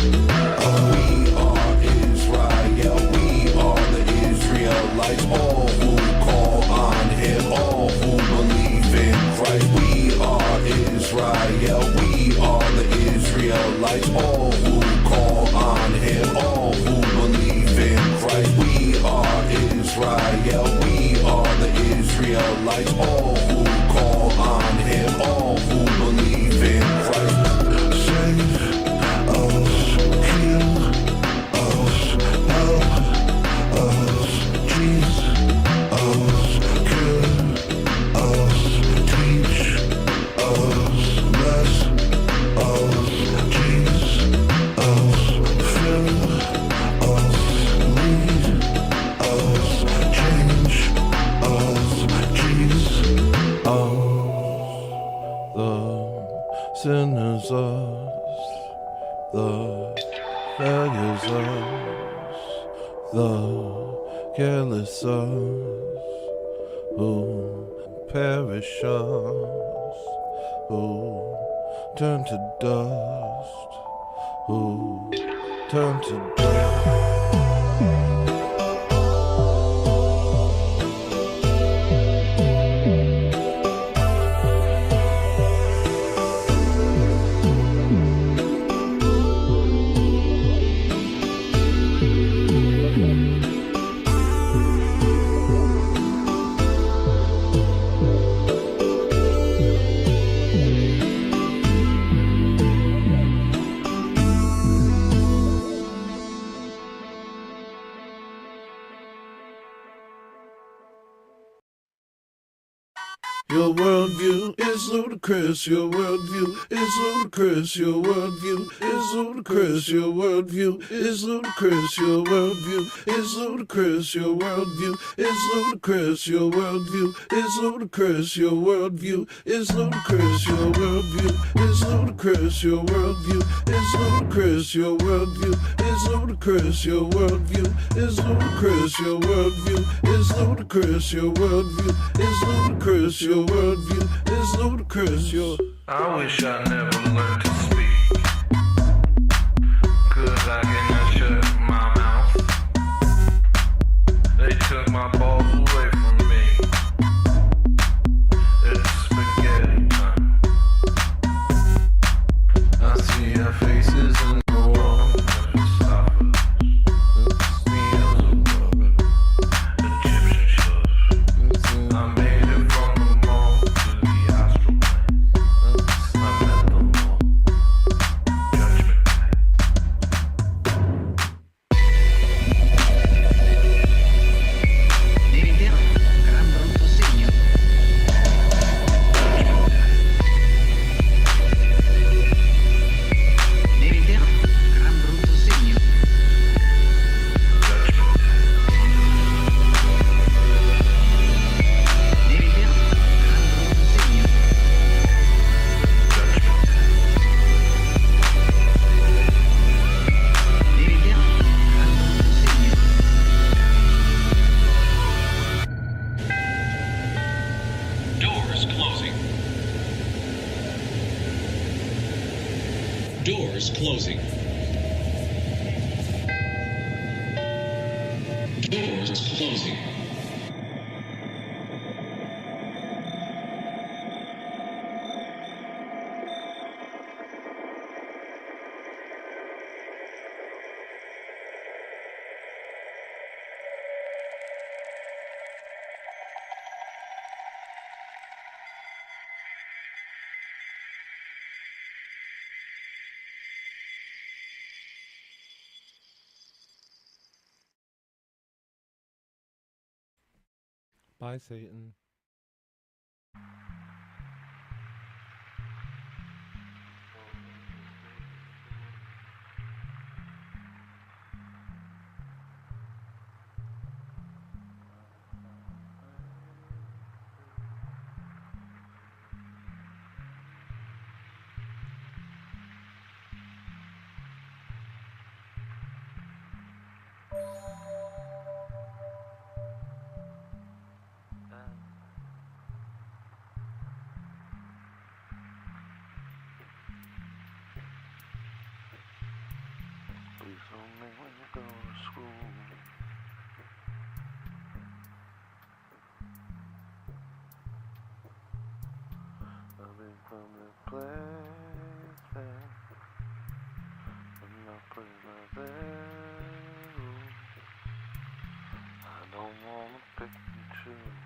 We are Israel, we are the Israelites, all who call on him, all who believe in Christ. We are Israel, we are the Israelites, all who call on him, all who believe in Christ. We are Israel, we are the Israelites, all who call on him, all who believe in Christ. Save us, heal us, love us, Jesus us, cure us, teach us, bless us, Jesus us, fill us, lead us, change us, Jesus us. The sinners us, the failures us, the careless us, who perish us, who turn to dust, who turn to dust. Your worldview is ludicrous, your worldview is ludicrous, your worldview is ludicrous, your worldview is ludicrous, your worldview is ludicrous, your worldview is ludicrous, your worldview is ludicrous, your worldview is ludicrous, your worldview is ludicrous, your worldview is ludicrous, your worldview is ludicrous, your worldview is ludicrous, your worldview is ludicrous, your worldview is ludicrous, your worldview is ludicrous, your... I wish I never learned to speak, 'cause I cannot shut my mouth. They took my balls away from me. It's spaghetti time. I see your faces in the wall. Never stop us. It's meals of love. Egyptian shows. I made it from the mall to the astral plane. I met them all. Judgment Day. Devi dire, gran brutto segno. Devi dire, gran brutto segno. Devi dire, gran brutto segno. Devi dire, gran brutto segno. Doors closing. Doors closing. Doors closing. Bye, Satan. Please don't me when you go to school. I've been from the place there, and I put my bedroom. I don't wanna pick and choose.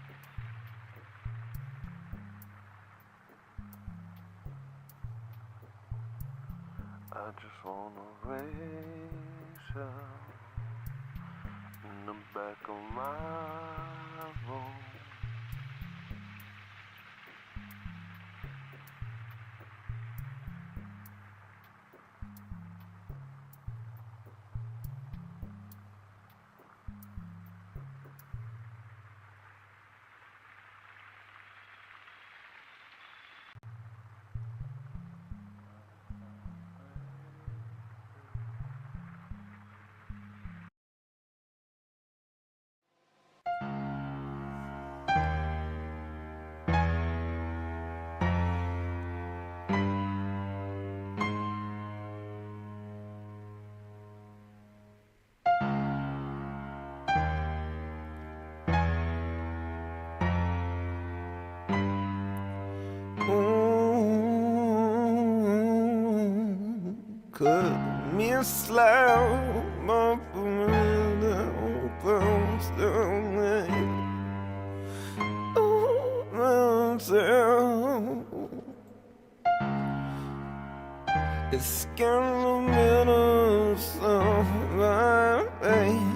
I just wanna raise you in the back of my room. Cut me a slab up in the open stone. It's got the minutes of my pain.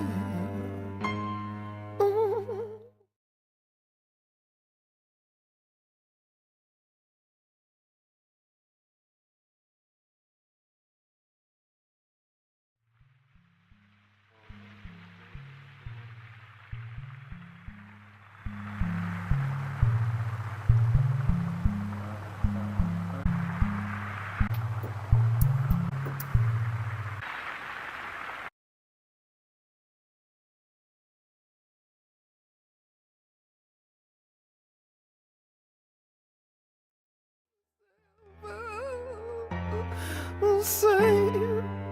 Say,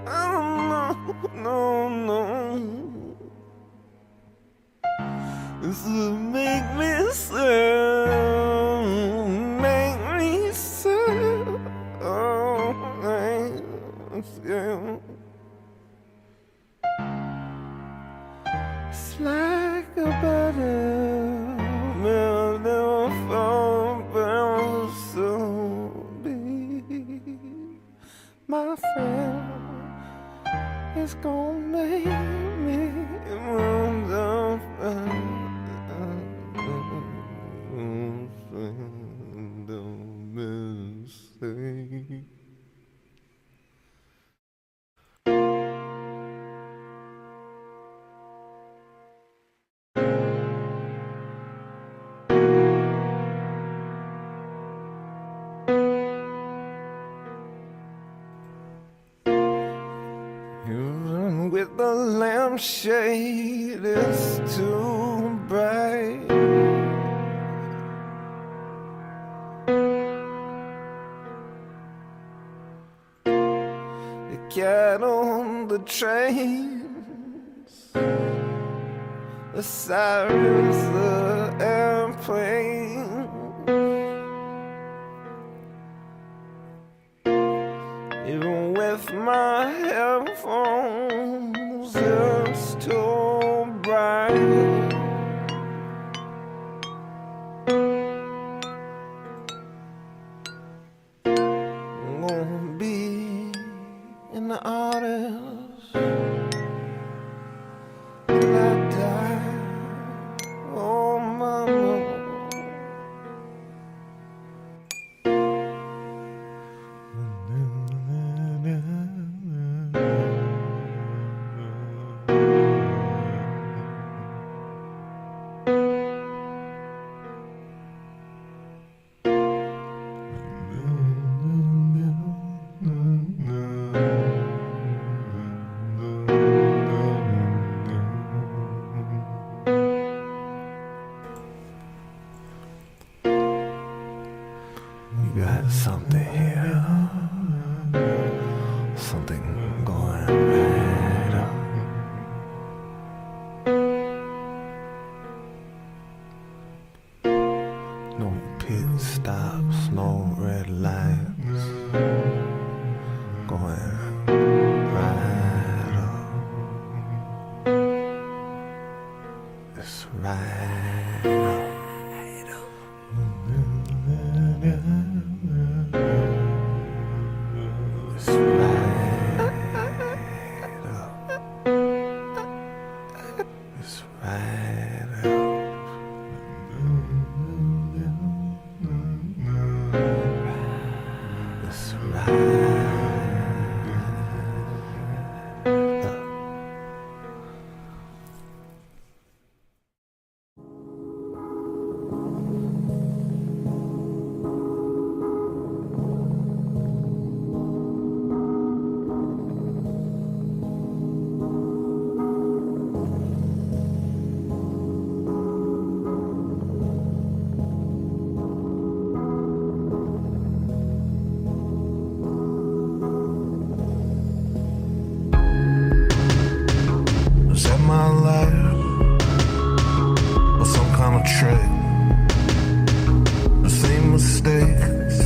I don't know, no. This will make me sad, make me sad. Oh, yeah. It's like a butter, never fall, but so be. My friend is gonna make me mistake. With the lampshade, it's too bright. The cat on the trains, the sirens, the airplane. Even with my headphones, it's too bright. I'm gonna be an artist till I die. Oh, my right up. It's right up. It's right up. It's right. Is that my life? Or some kind of trick? The same mistakes,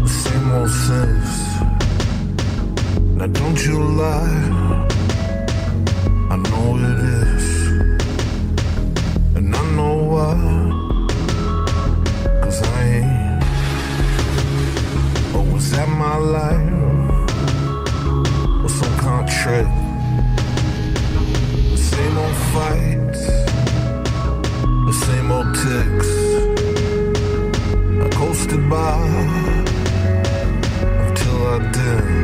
the same old sins. Now don't you lie, I know it is. And I know why, 'cause I ain't. Or was that my life? Or some kind of trick? Same old fights, the same old ticks. I coasted by until I didn't.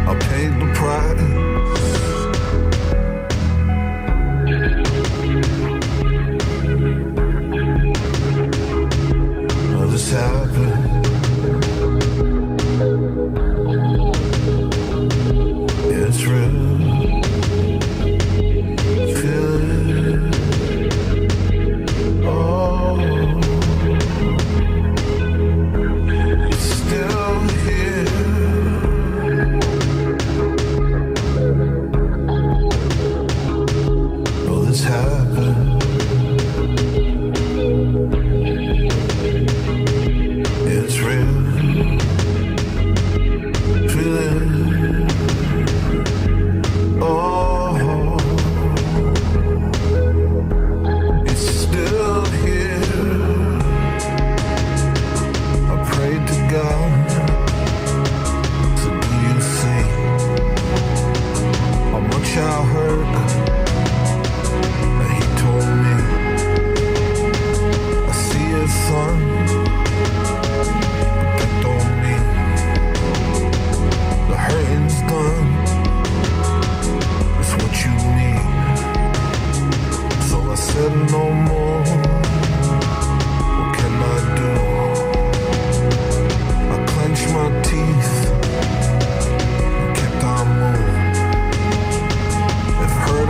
I paid the price. Well, this happened. Yeah, it's real. No more. What can I do? I clenched my teeth and kept on moving. If hurt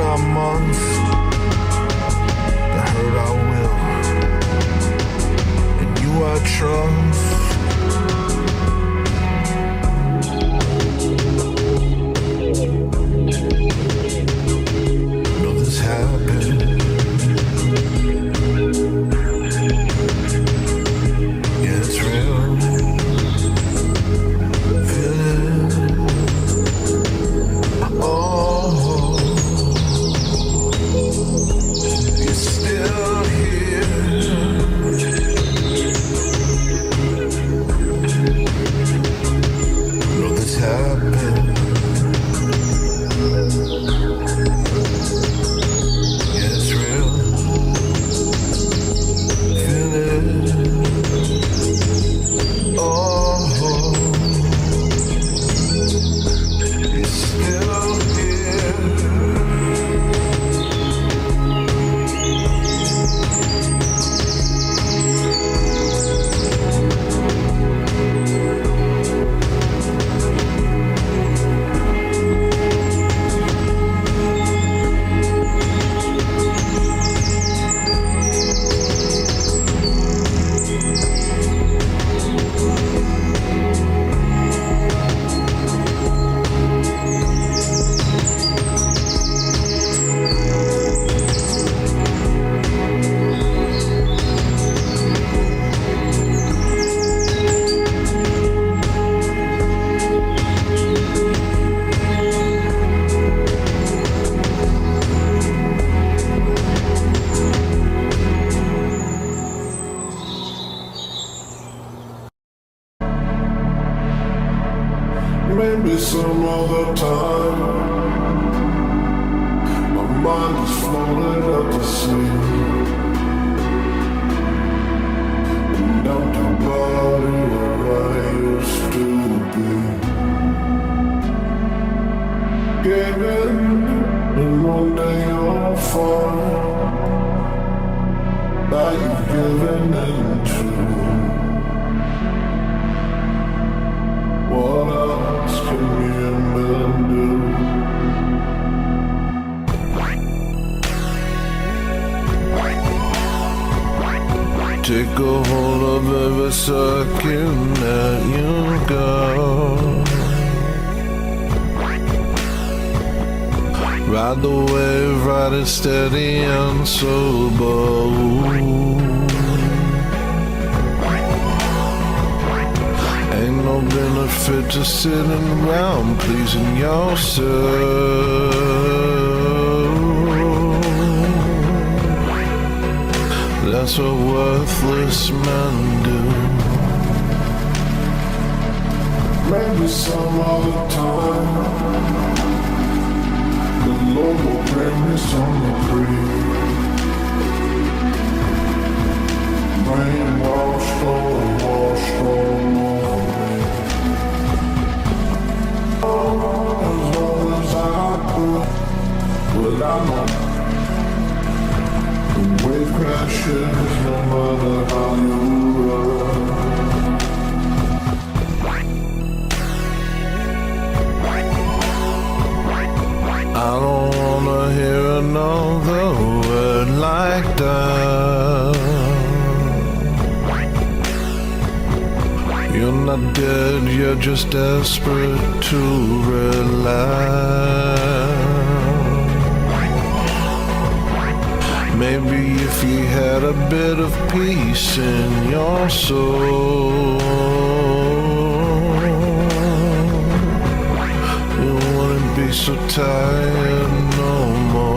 some other time. My mind is floating out to sea. An empty body where I used to be. Gave in, and one day I'll fall. Now you've given in too. What else can you men do? Take a hold of every second that you go. Ride the wave, ride it steady and sober. Ain't no benefit to sitting around pleasing yourself. That's what worthless men do. Maybe some other time the Lord will bring me some reprieve. Brainwashed or washed over me. As long as I could, well I know the wave crashes no matter how you run. I don't wanna hear another word like that. You're not dead, you're just desperate to relax. Maybe if you had a bit of peace in your soul, you wouldn't be so tired no more.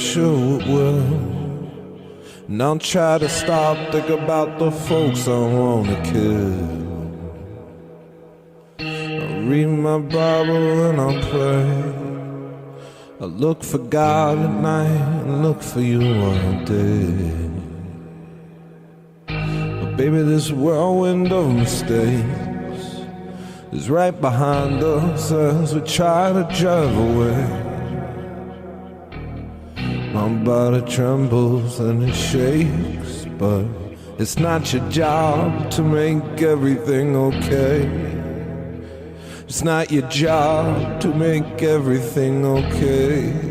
sure it will. And I'll try to stop, think about the folks I wanna kill. I'll read my Bible and I'll pray. I look for God at night and look for you all day. But baby, this whirlwind of mistakes is right behind us as we try to drive away. My body trembles and it shakes, but it's not your job to make everything okay. It's not your job to make everything okay.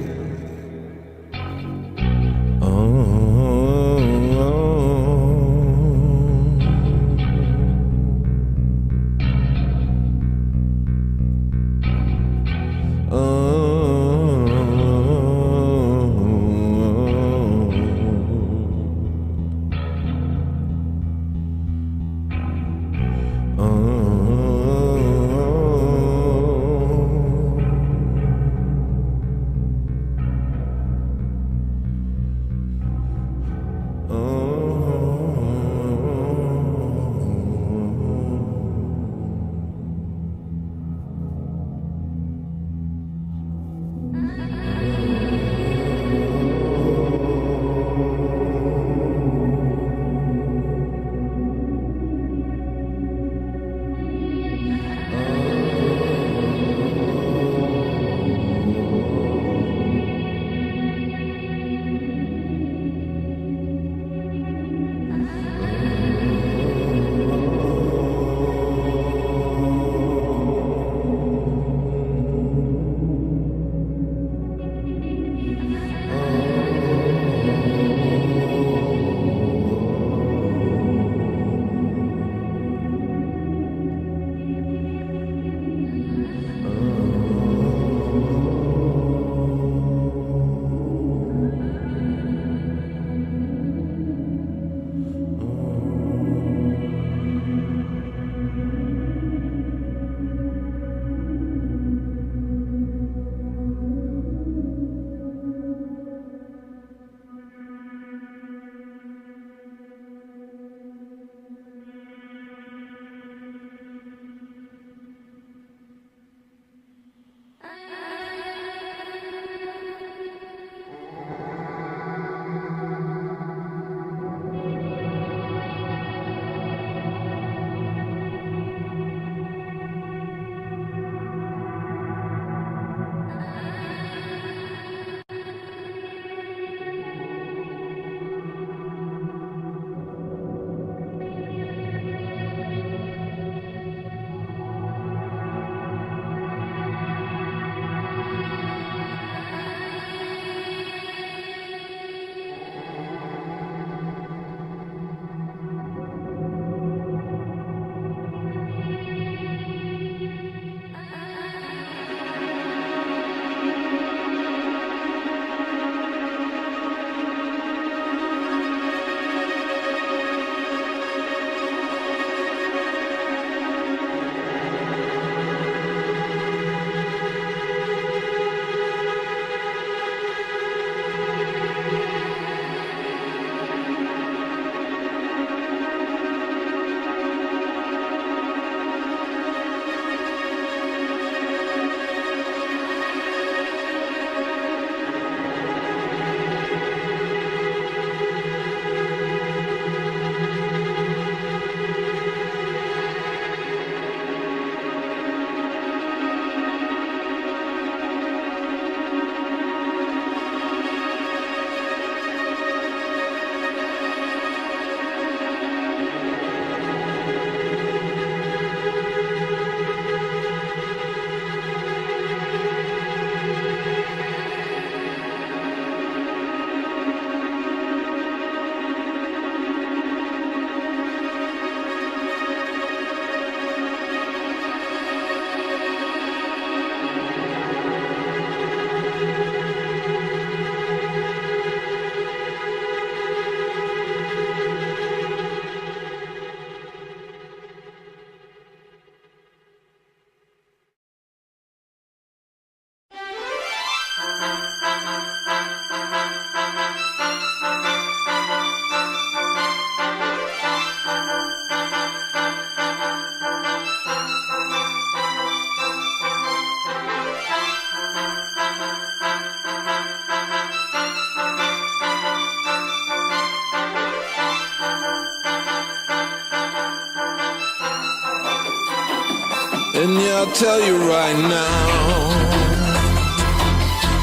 And yeah, I'll tell you right now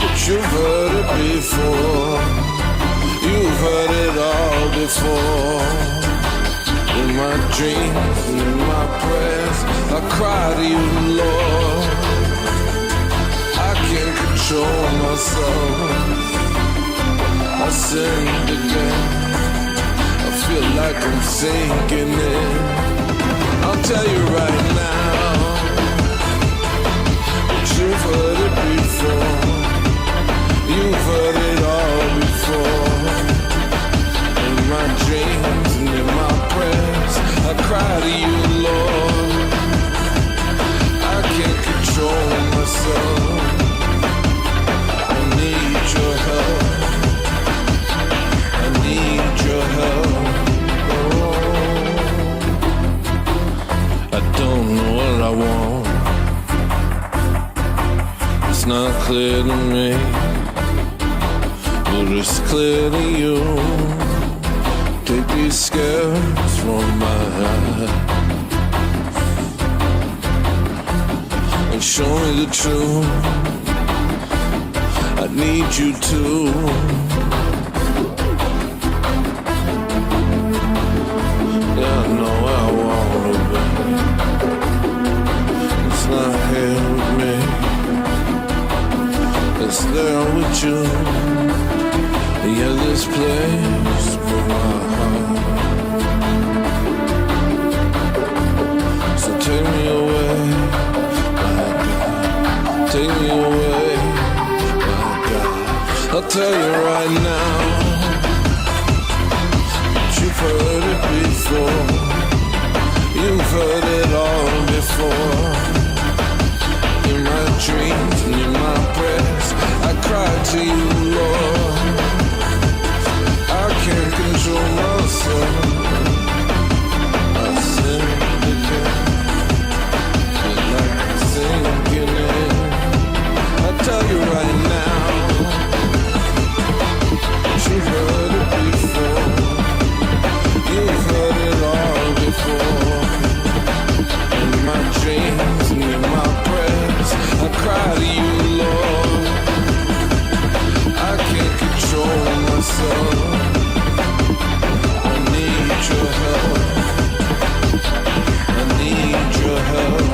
that you've heard it before. You've heard it all before. In my dreams and in my prayers, I cry to you, Lord. I can't control myself. I sinned again. I feel like I'm sinking in. I'll tell you right now that you've heard it before. You've heard it all before. In my dreams and in my prayers, I cry to you, Lord. I can't control myself. I need your help. I need your help. I don't know what I want. It's not clear to me, but it's clear to you. Take these scales from my eyes and show me the truth. I need you to. Yeah, I know where I wanna be. It's not here with me. It's there with you. Yeah, this place for my heart. So take me away, my God. Take me away, my God. I'll tell you right now, you've heard it before. You've heard it all before. In my dreams and in my prayers, I cry to you, Lord. I can't control myself. I sin again. Feel like I'm sinking in. I tell you right now, you've heard it before. You've heard it all before. In my dreams and in my prayers, I cry to you, Lord. I can't control myself. I need your help. I need your help.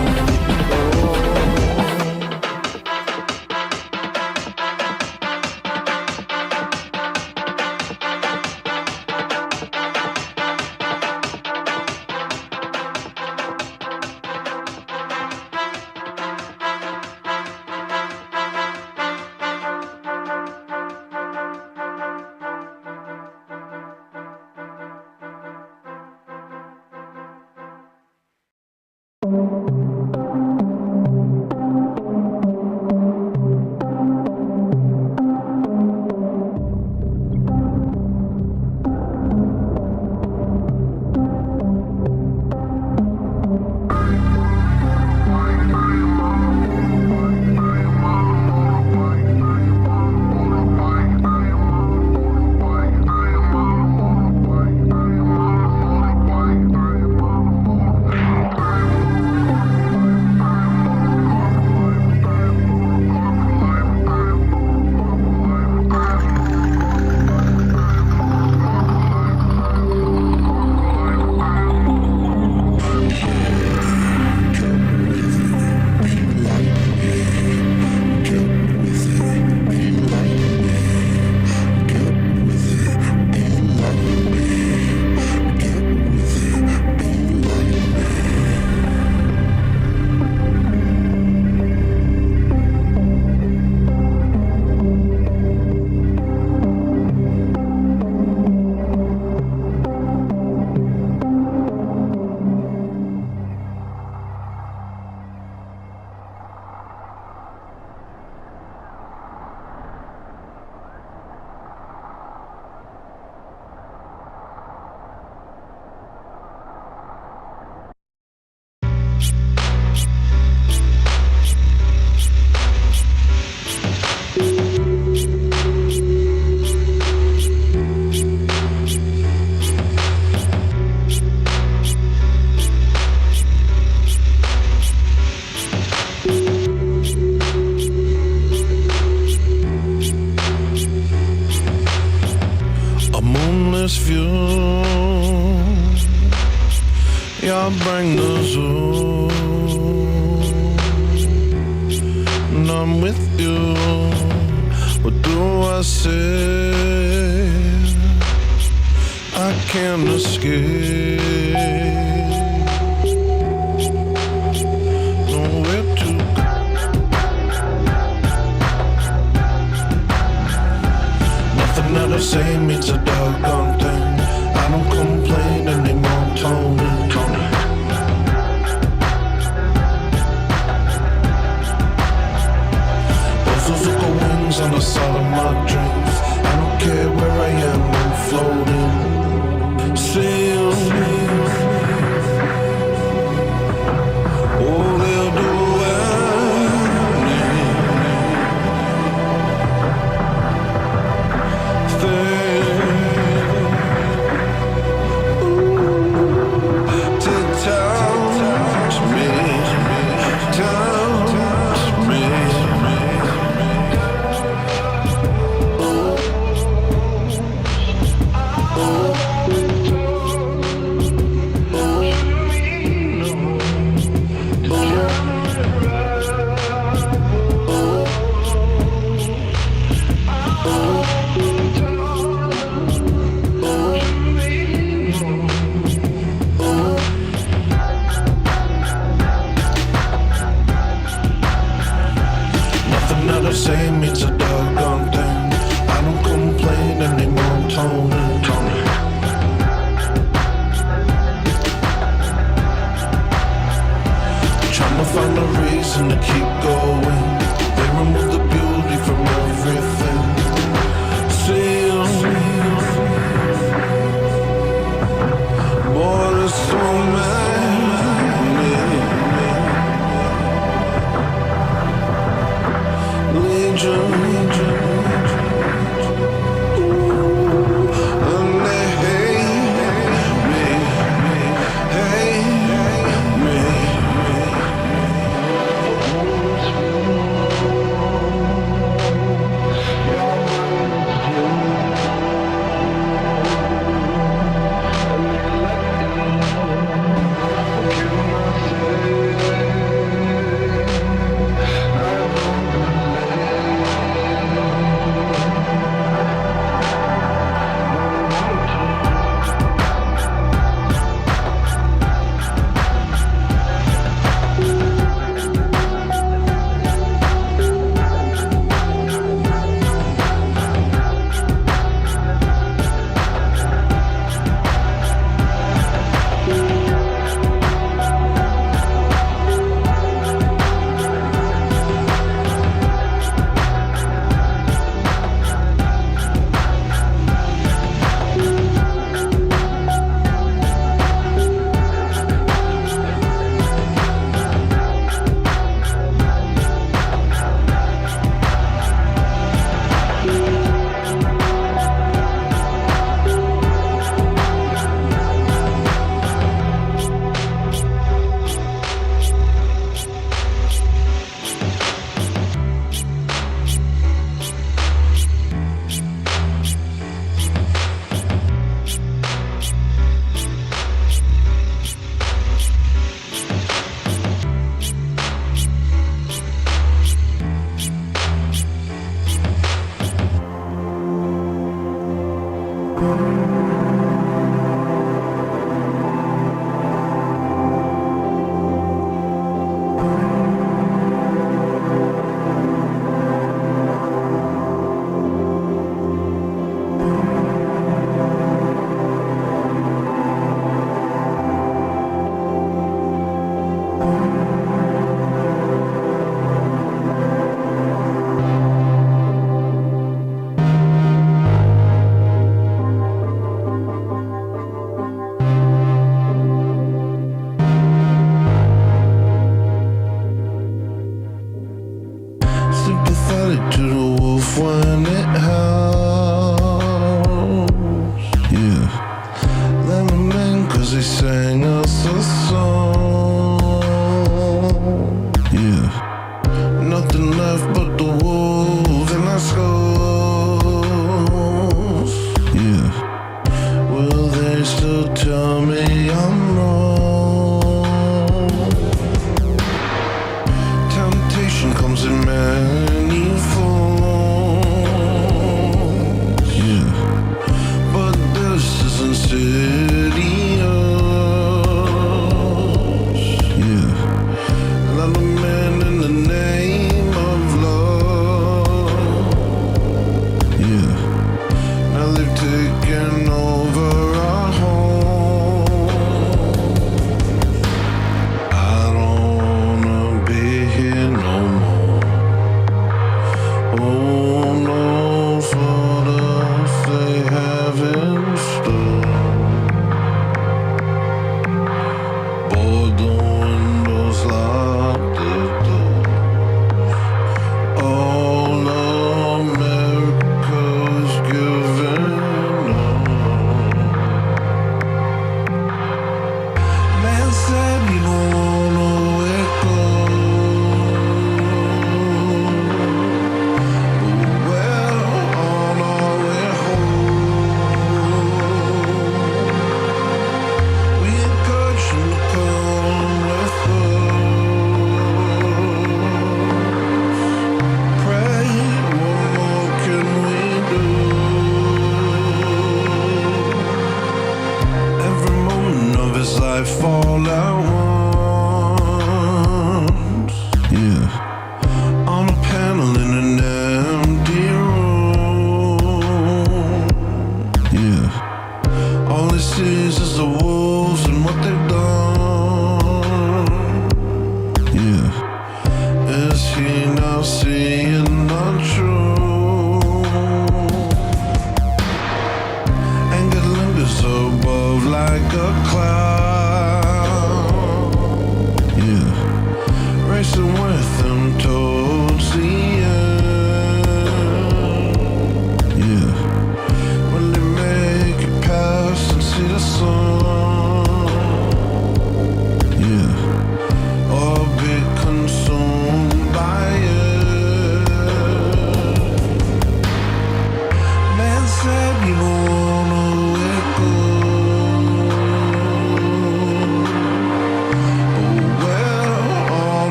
I'm with you. What do I say? I can't escape. Nowhere to go. Nothing that I say means a doggone thing. I don't complain anymore, Tony. Those are the wings on the side of my dreams. I don't care where I am, I'm floating. Sail me. Oh, they'll do anything to touch me, touch me. Nothing that I say means a doggone thing. I don't complain anymore, Tony. Trying to find a reason to keep going. They remove the beauty from everything. Seal me. Boy, there's so many. Legion. Ooh, and they hate me, hate me.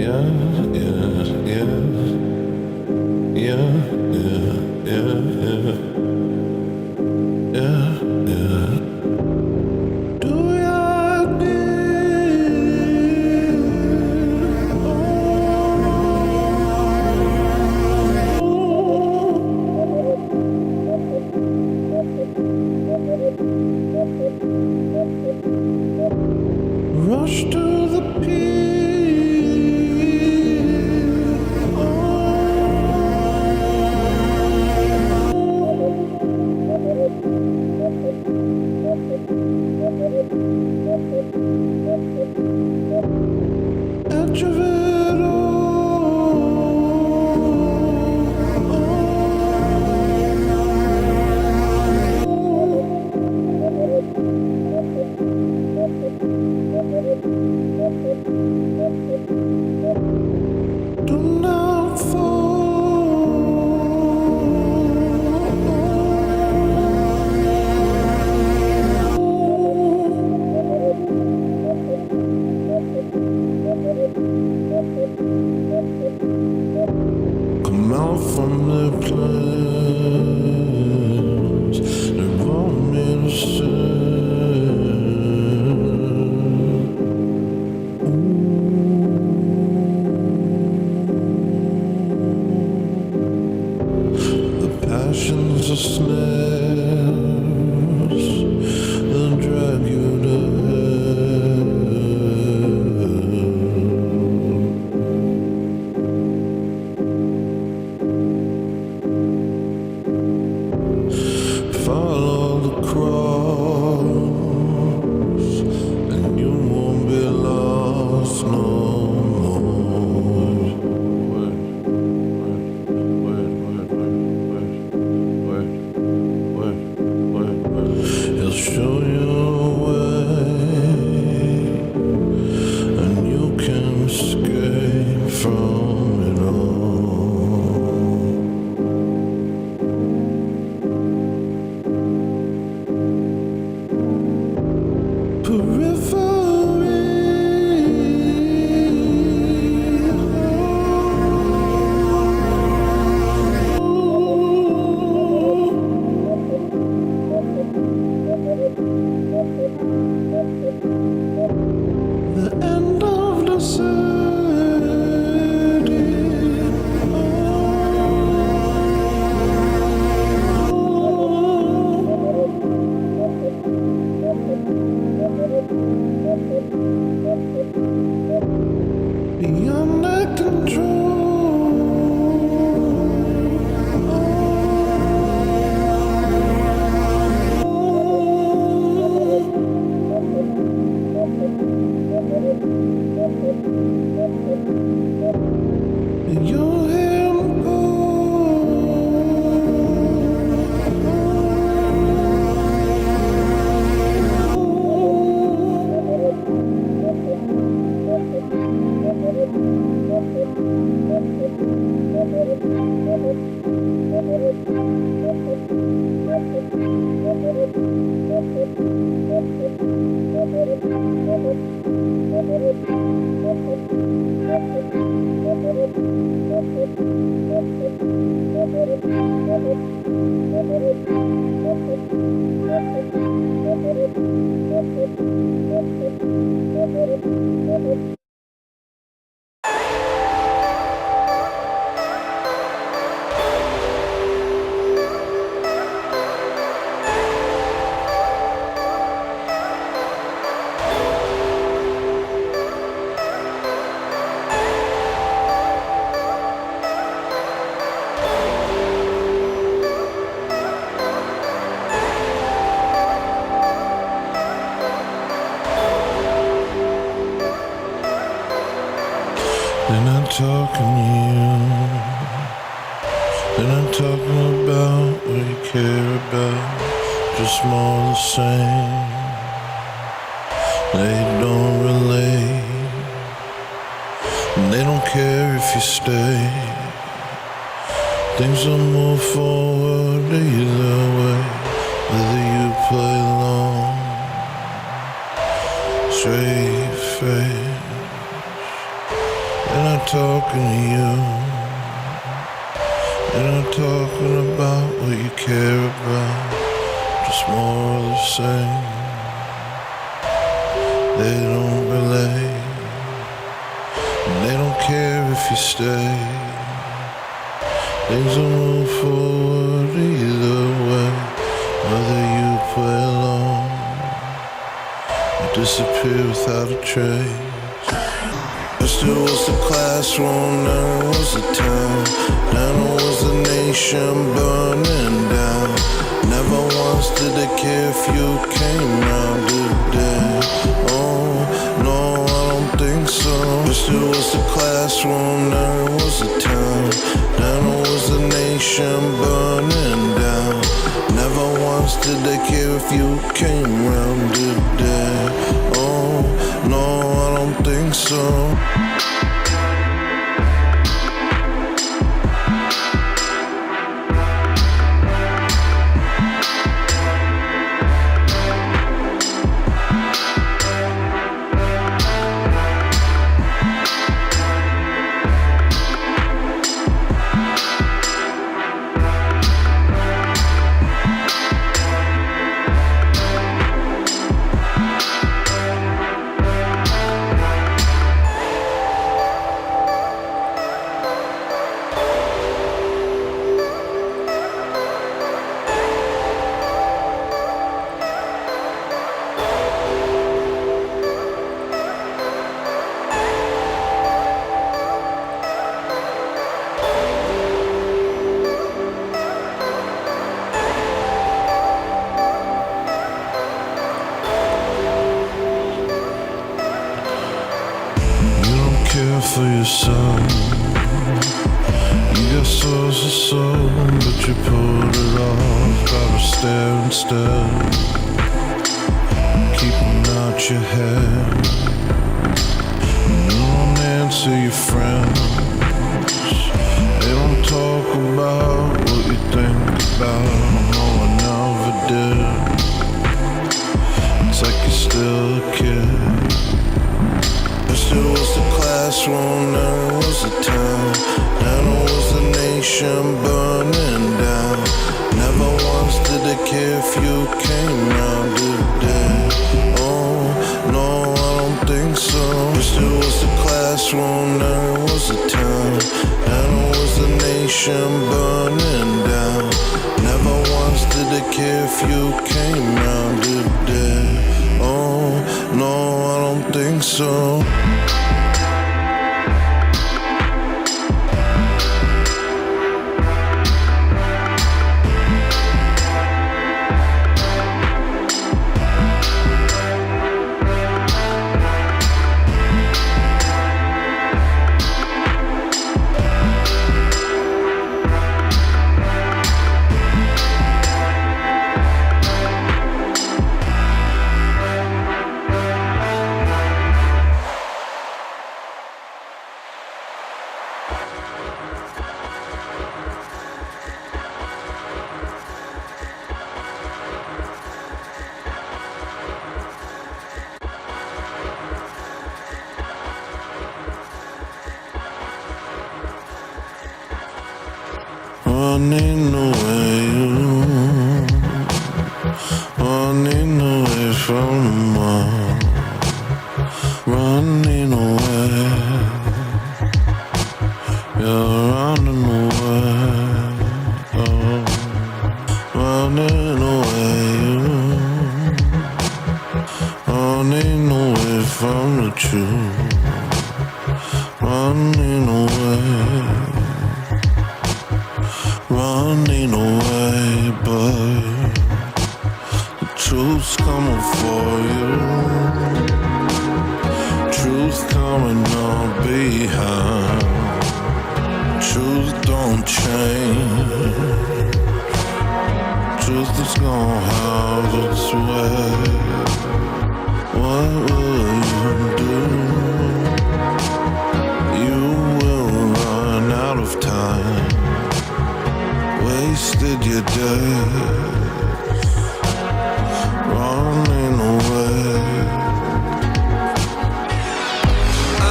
yeah, yeah, yeah, yeah, yeah, yeah, yeah. Do I rush to the edge of it do not come out from the place they want me to the passions are snares that drag you to follow the cross, and you won't be lost no more. He'll show you a way, and you can escape from it all. The end of the city. Beyond the control. Your hand They're not talking to you. They're not talking about what you care about. Just more the same. They don't relate. And they don't care if you stay. Things will move forward either way. Whether you play long, straight face. They're not talking to you. They're not talking about what you care about. Just more of the same. They don't relate. And they don't care if you stay. Things will move forward either way. Whether you play along or disappear without a trace. First it was the classroom, then it was the town, then it was the nation burning down. Never once did they care if you came round, did they? Oh, no, I don't think so. First it was the classroom, then it was the town, then it was the nation burning down. Never once did they care if you came round, did they? Oh, no, I don't think so. Care for yourself. You got source of soul, but you pulled it off by a stare instead. Keeping out your head. You don't answer your friends. They don't talk about what you think about. No, I never did. It's like you're still a kid. First it was the classroom, then it was the town, then it was the nation burning down. Never once did they care if you came round, did they? Oh, no, I don't think so. First it was the classroom, then it was the town, then it was the nation burning down. Never once did they care if you came round, did they? Oh, no, I don't think so. Running away, running away from mom, running away, you're running away, oh, running away, running away from the truth, running away. Running away, but the truth's coming for you. Truth coming on behind. Truth don't change. Truth is gonna have its way. What will you do? You will run out of time. Wasted your days running away.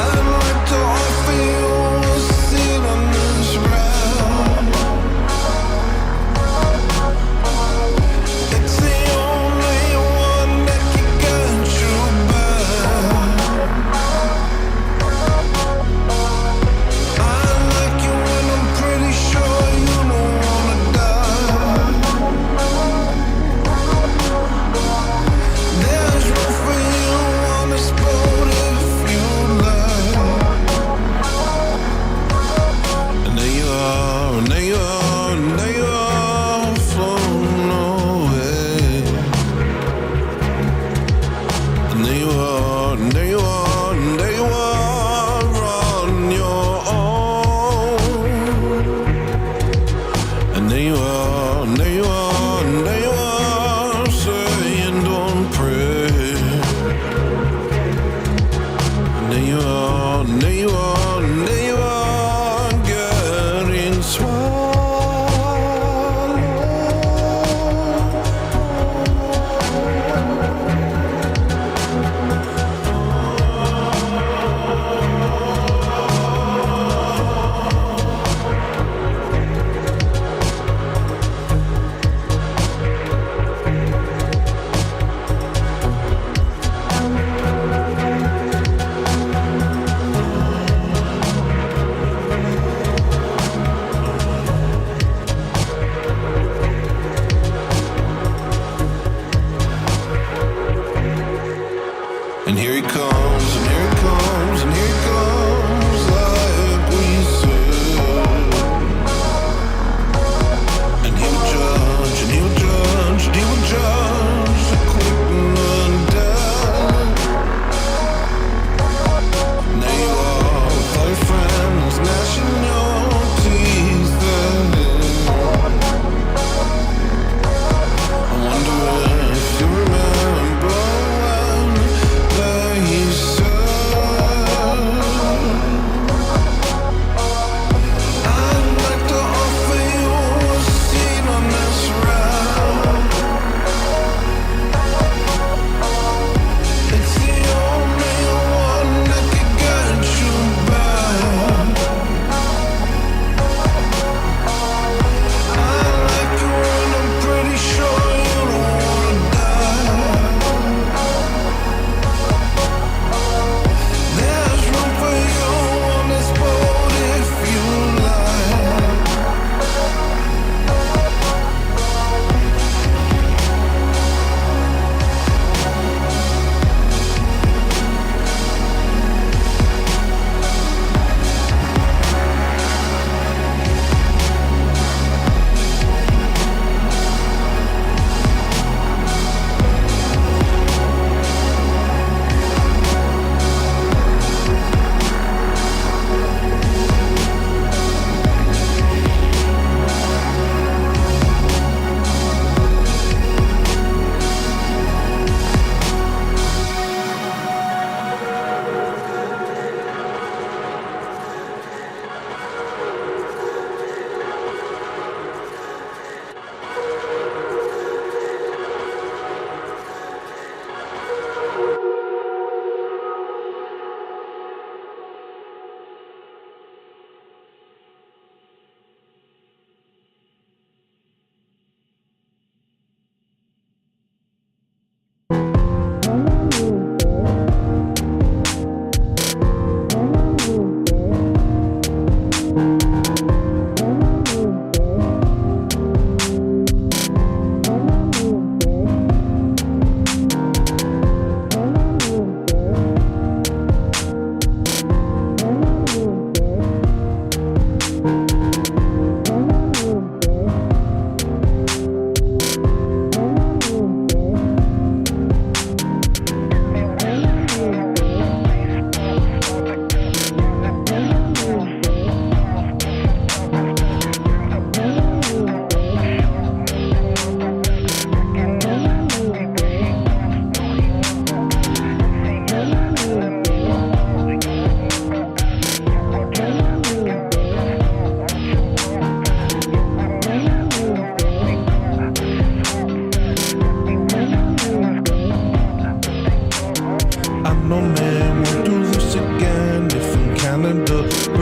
I'd like to offer you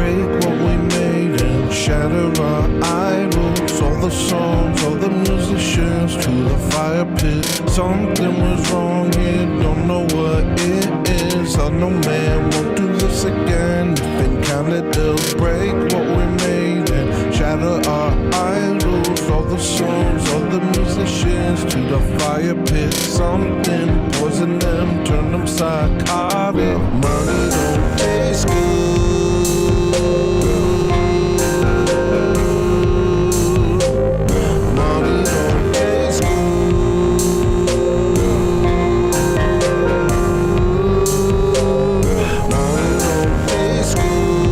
break what we made and shatter our idols. All the songs, all the musicians to the fire pit. Something was wrong here, don't know what it is. I know man won't do this again. Think counted, they'll break what we made and shatter our idols. All the songs, all the musicians to the fire pit. Something poison them, turn them psychotic. Money don't taste good. Money don't taste good. Money don't taste good.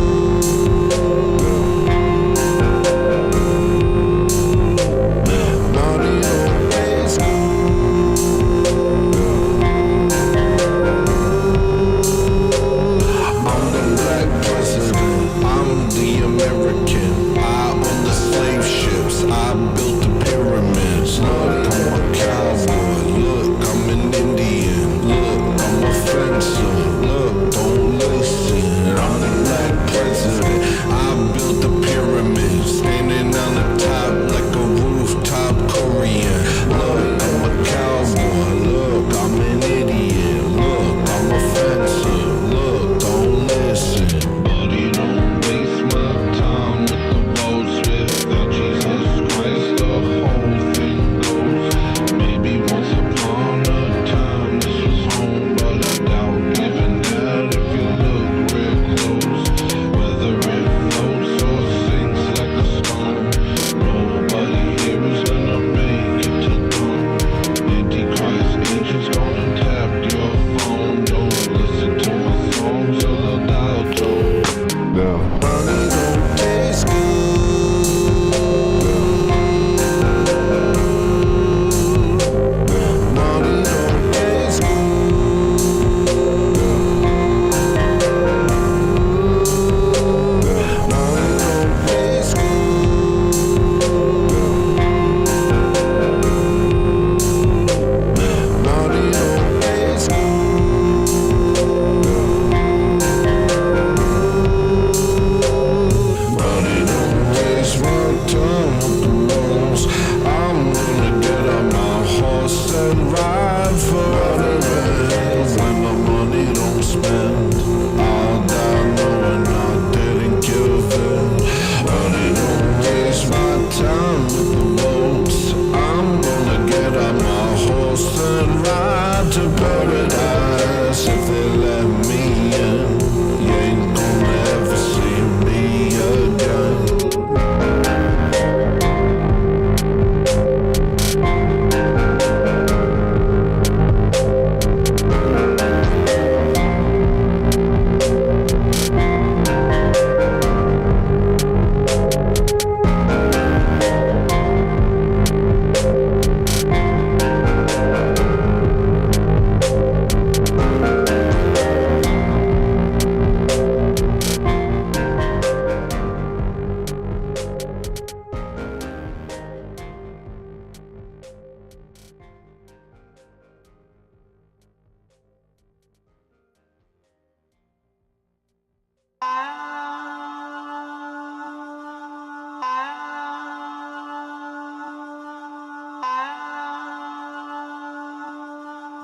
Money don't taste good. I'm the black president, I'm the American. I own the slave ships, I built the pyramids. Look, I'm a cowboy, look, I'm an Indian. Look, I'm a fencer, look, don't listen. I'm the black president, I built the pyramids. Standing on the top like a rooftop Korean. Look, I'm a cowboy, look, I'm an idiot. Look, I'm a fencer, look, don't listen. Buddy, don't waste my time with the votes. Without Jesus Christ, the whole thing goes. Maybe once upon a time this was home, but I doubt given that if you look real close, whether it floats or sinks like a stone, nobody here is gonna make it to dawn. Antichrist agents gonna tap your phone. Don't listen to my songs or they'll dial tone. Money don't taste good. Money don't taste good. Money don't taste good. Money don't taste Money don't taste my tongue up the most. I'm gonna get on my horse and ride forever. When the money don't spend, I'll die knowing I didn't give in. Money don't taste my time with the most. I'm gonna get on my horse and ride to paradise if they let me in. You ain't gonna ever see me again.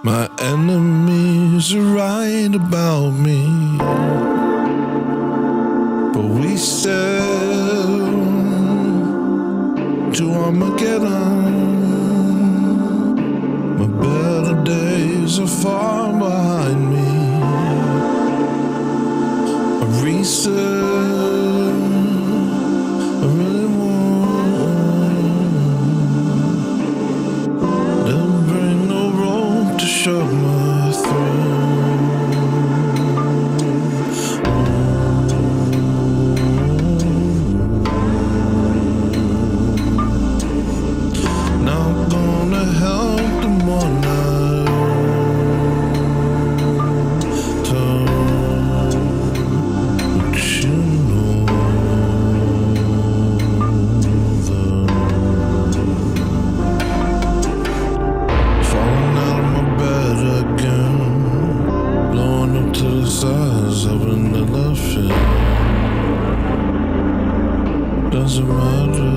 My enemies are right about me, but we sail to Armageddon. My better days are far behind me. I reset, I really want. They'll bring no rope to shut my throat. Not gonna help them one night. doesn't matter.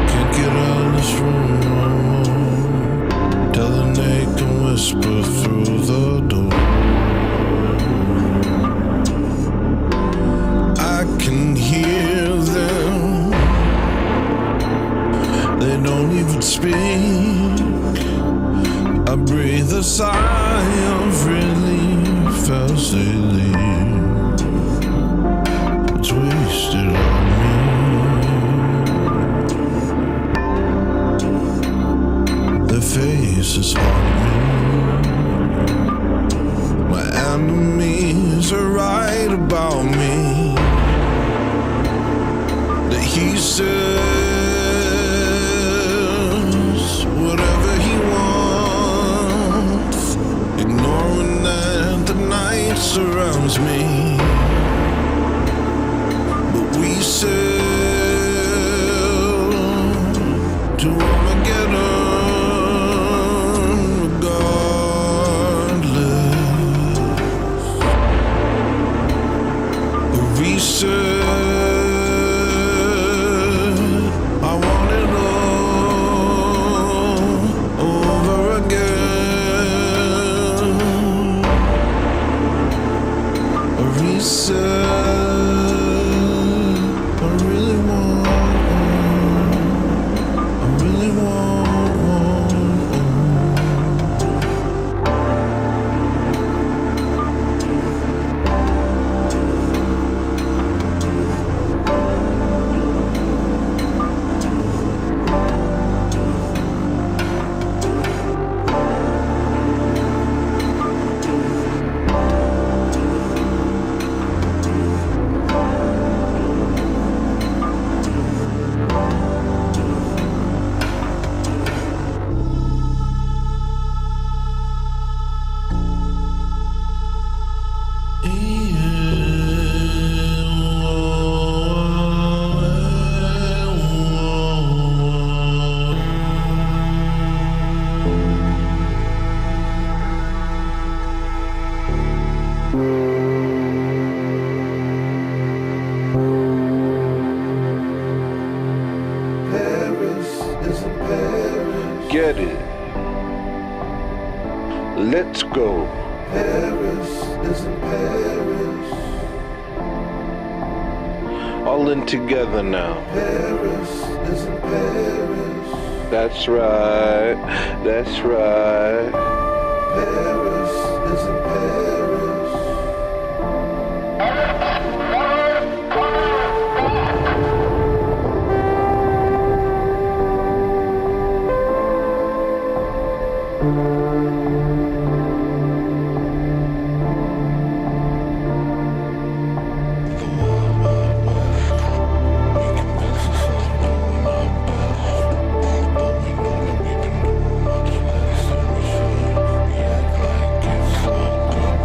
Can't get out of this room no more. Tell the they can whisper through the door. I can hear them. They don't even speak. I breathe a sigh of relief as they leave. It's wasted on me. Their faces haunt me. My enemies are right about me. That he says whatever he wants, ignoring that the night surrounds me. But we sail to Armageddon regardless. But we said I want it all over again. A reset. I really want. I really want. Get it. Let's go. Paris isn't Paris. All in together now. Paris isn't Paris. That's right. That's right. Paris isn't Paris. Like it's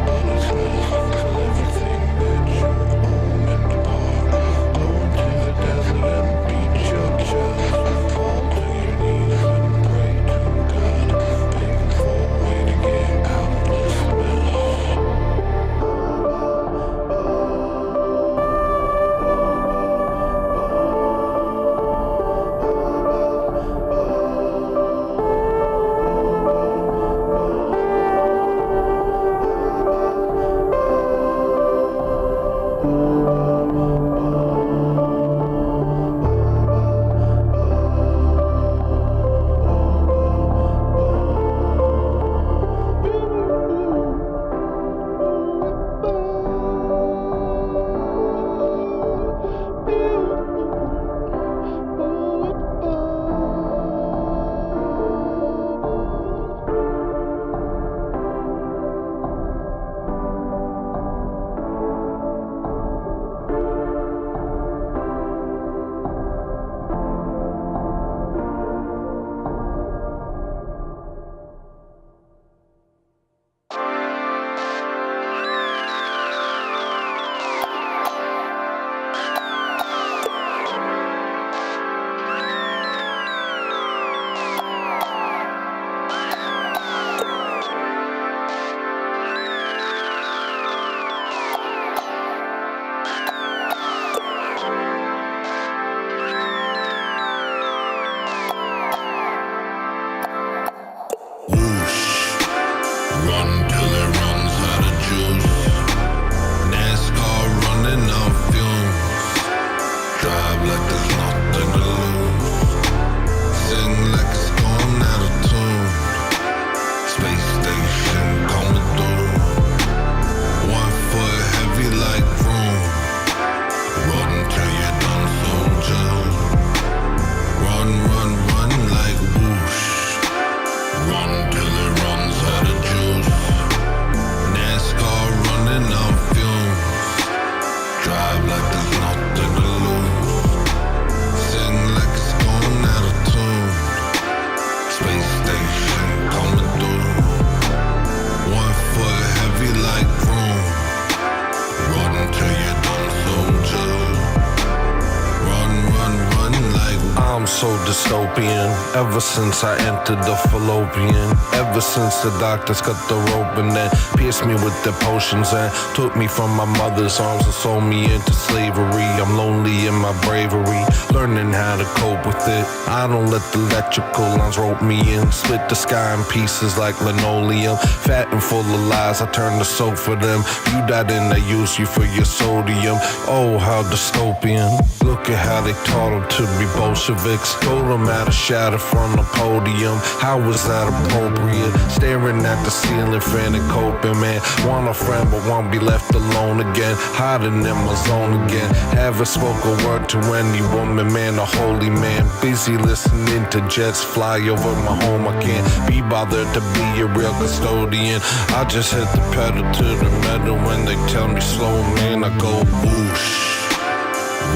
I'm so dystopian. Ever since I entered the fallopian. Ever since the doctors cut the rope and then pierced me with their potions and took me from my mother's arms and sold me into slavery. I'm lonely in my bravery, learning how to cope with it. I don't let the electrical lines rope me in. Split the sky in pieces like linoleum. Fat and full of lies, I turn to soap for them. You died and they use you for your sodium. Oh, how dystopian. Look at how they taught them to be Bolsheviks. Told them how to shatter from the podium. How was that appropriate? Staring at the ceiling, fan and coping, man. Want a friend but won't be left alone again. Hiding in my zone again. Haven't spoke a word to any woman, man, a holy man. Busy listening to jets fly over my home. I can't be bothered to be a real custodian. I just hit the pedal to the metal. When they tell me slow, man, I go whoosh.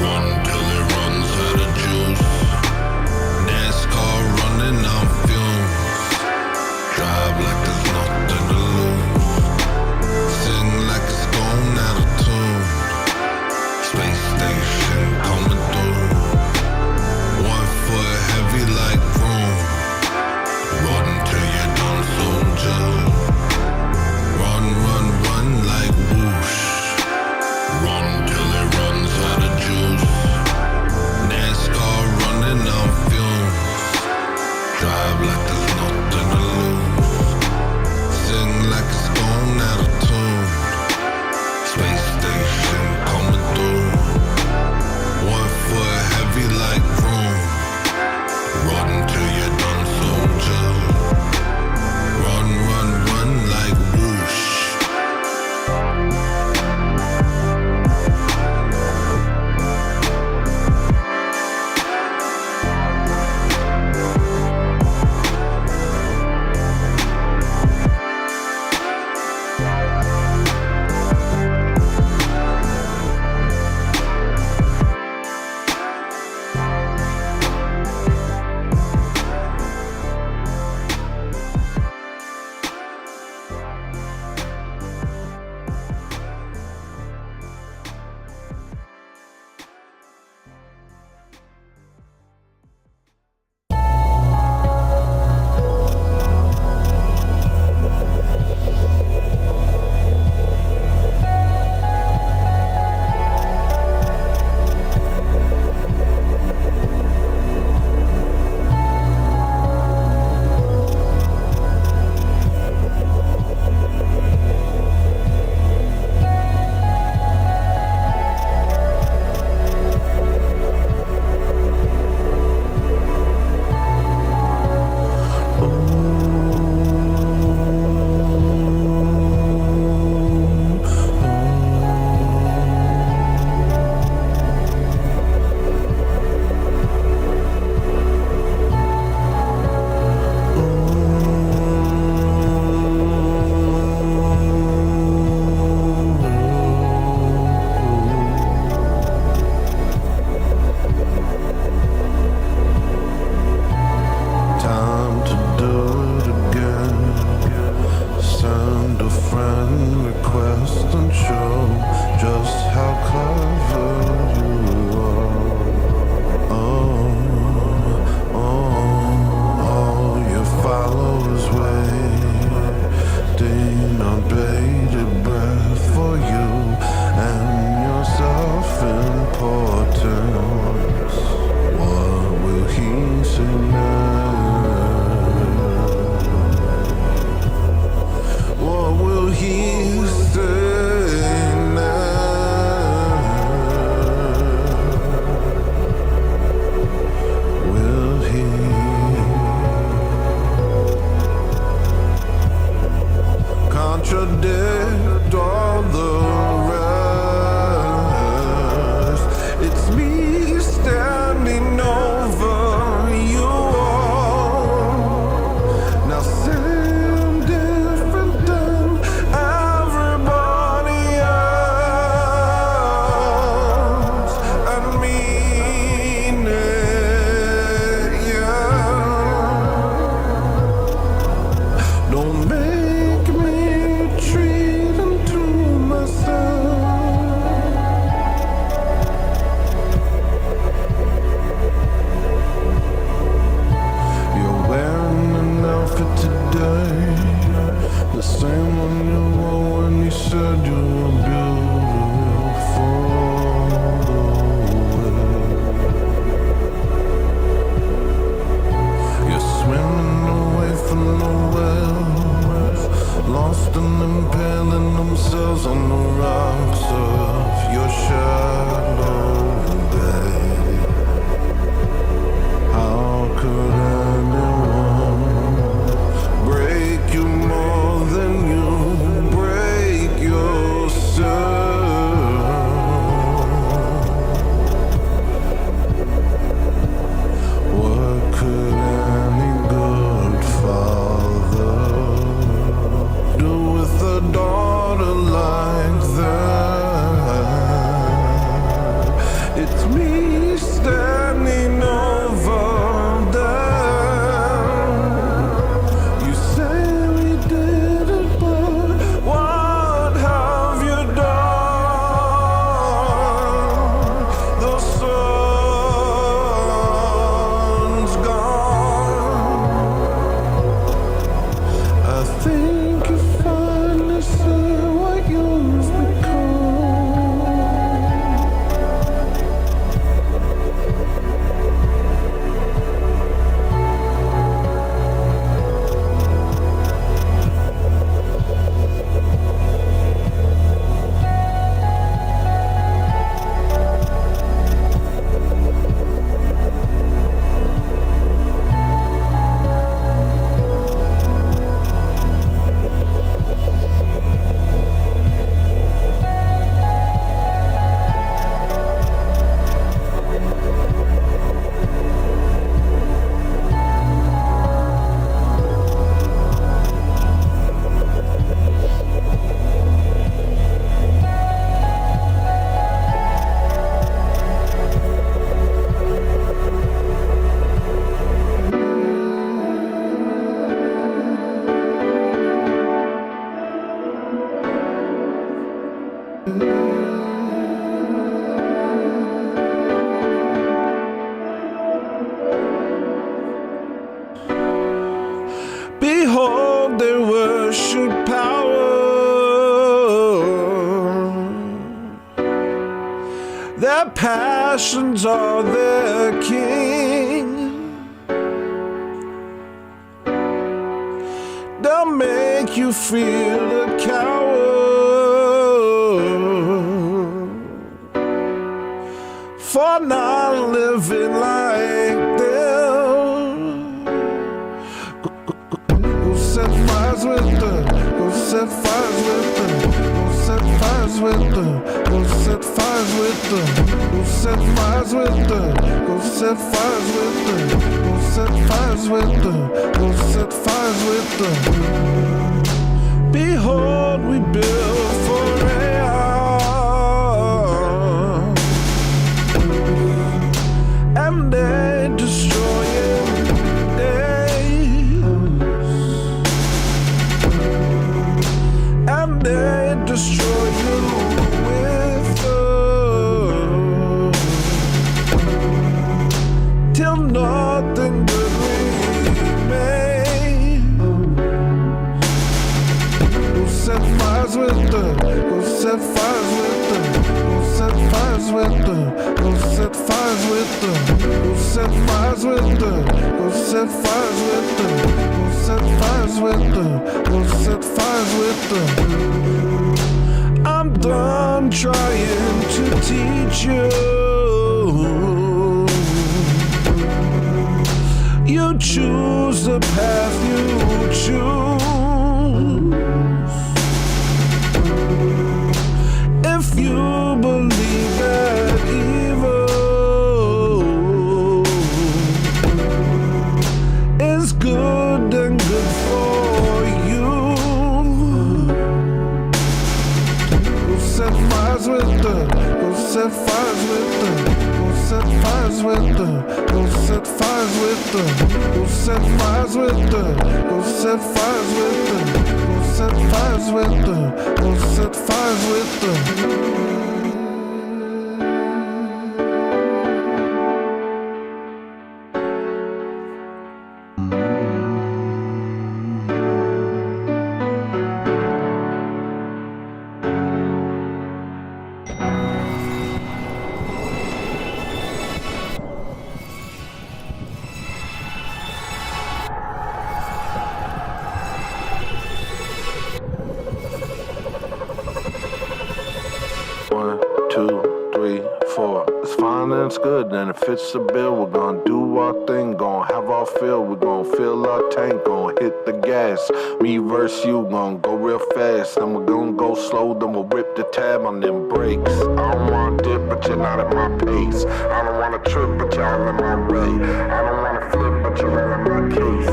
Run till it runs out of juice. NASCAR running on fumes. Drive like there's nothing to lose. Sing like it's gone out of tune. Space station coming through. 1 foot heavy like broom. Run till you're done, soldier. Run, run, run like whoosh. Run till it runs out of juice. NASCAR running on fumes. Drive like there's nothing to lose. Sing like it's gone out of tune. Space station coming through. 1 foot heavy like broom. Run till you're done, soldier. Run, run, run like whoosh. It's me standing It's me standing over them. You say we did it, but what have you done? The sun's gone. I think you finally see what you've become. Behold, they worship power. Their passions are their king. They'll make you feel a coward for not living like them. Go set fires with them. Go set fires with them. Go set fires with them. Go set fires with them. Go set fires with them. Go set fires with them. Go set fires with them. Go set fires with them. Behold, we build for AI, and they destroy it. And they destroy you with love till nothing good remains. Go set fires with them. Go set fires with them. Go set fires with them. Go set fires with them. Go set fires with them. Go set fires with them. Go set fires with them. Go set fires with them. I'm done trying to teach you. You choose the path you choose. If you believe that evil is good and good for you, go set fires with them. Go set fires with them. Go set fires with them. Go set fires with them. Go set fires with them. Go set fires with them. Go set fires with them. Go set fires with them. One, two, three, four. It's fine and it's good, and it fits the bill. We're gonna do our thing, gonna have our fill. We're gonna fill our tank, gonna hit the gas. Me versus you, gonna go real fast. Then we're gonna go slow, then we'll rip the tab on them brakes. I don't wanna dip, but you're not at my pace. I don't wanna trip, but y'all in my way. I don't wanna flip, but you're all in my case.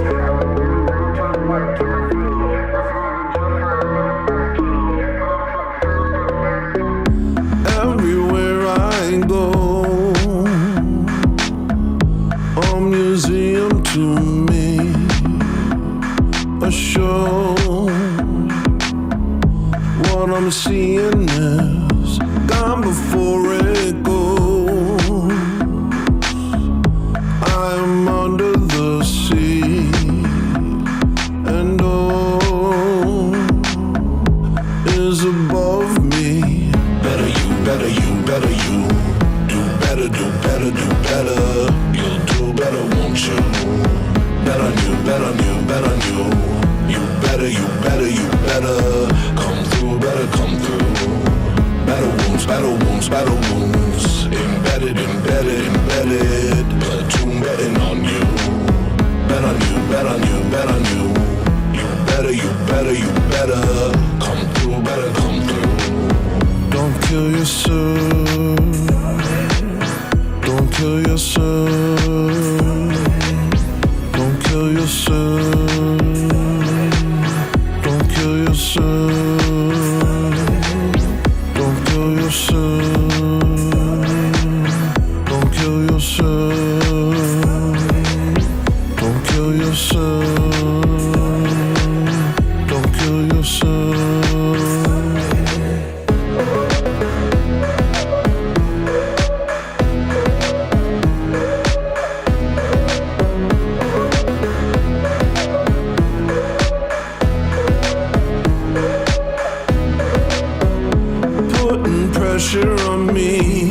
Everywhere I go, I'm seeing this gone before it goes. I'm under the sea, and all is above me. Better you, better you, better you. Do better, do better, do better. You'll do better, won't you? Better you, better you, better you. You better, you better, you better. Come through, better come through. Better wounds, better wounds, better wounds. Embedded, embedded, embedded. Platoon betting on you. Bet on you, bet on you, bet on you. You better, you better, you better. Come through, better come through. Don't kill yourself. Don't kill yourself. Don't kill yourself. Don't kill yourself. Don't kill yourself. Don't kill yourself. Don't kill yourself. Don't kill yourself. Putting pressure on me.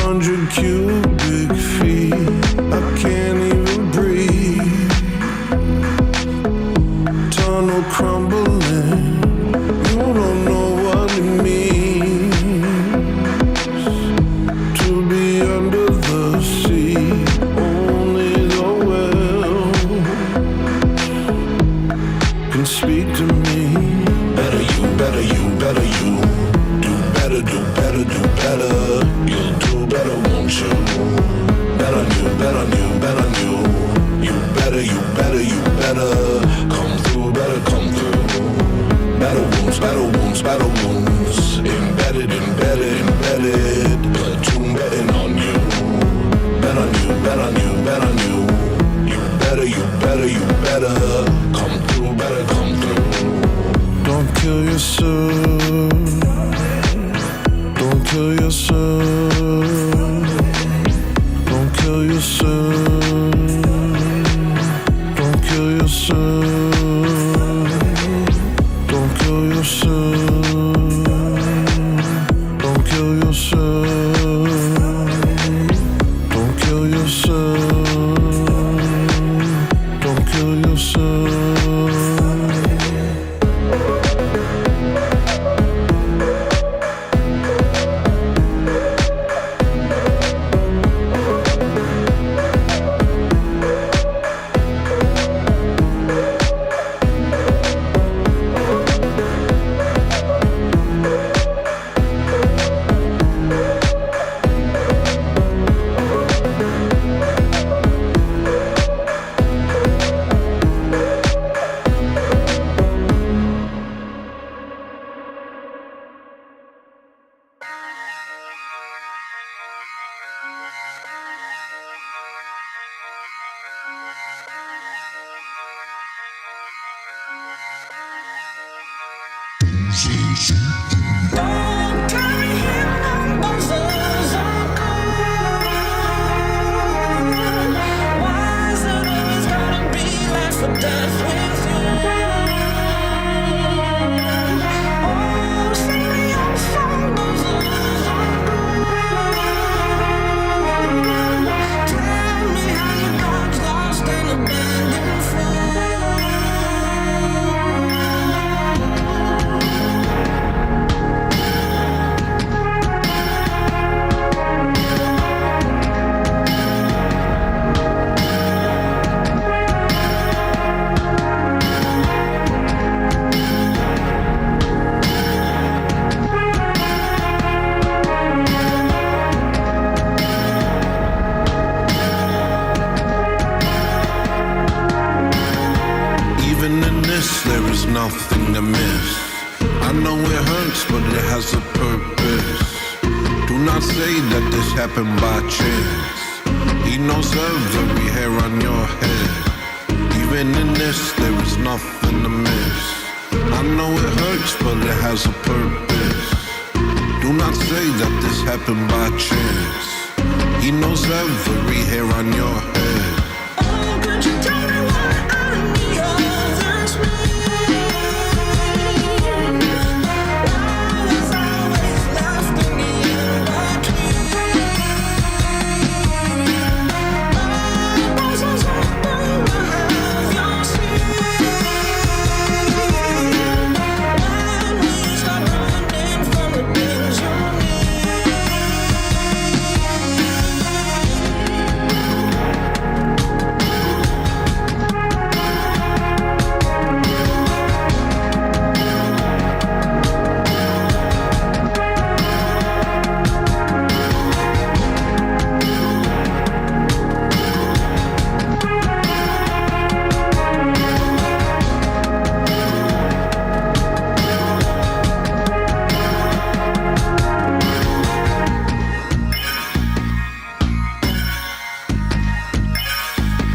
100 cubic feet. I can't even breathe. Tunnel crumbling. You don't know what it means to be under the sea. Only the well can speak to me. Better you, better you, better you. Do better, do better, do better. You'll do better, won't you? Bet on you, bet on you, bet on you. You better, you better, you better. Come through, better come through. Better wounds, better wounds, better wounds. Embedded, embedded, embedded. Platoon betting on you. Bet on you, bet on you, bet on you. You better, you better, you better. Come through, better come through. Don't kill yourself. Don't kill yourself. Don't kill yourself. Don't kill yourself. Don't kill yourself. Don't kill yourself. Don't kill yourself. Don't kill yourself. Nothing to miss. I know it hurts, but it has a purpose. Do not say that this happened by chance. He knows every hair on your head. Even in this, there is nothing to miss. I know it hurts, but it has a purpose. Do not say that this happened by chance. He knows every hair on your head. Oh, could you tell me what I need others mean? Love is always left in the in-between. Oh, so something to have your skin. When we start running from the things you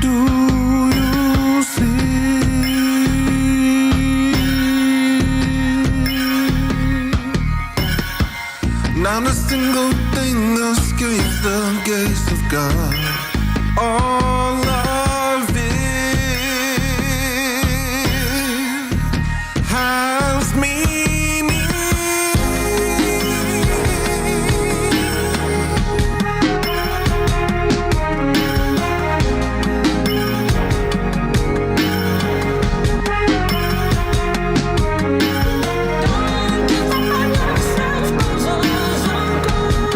Do you see? Not a single thing escapes the gaze of God. All of it has meaning. don't give up on yourself, 'cause others are gone.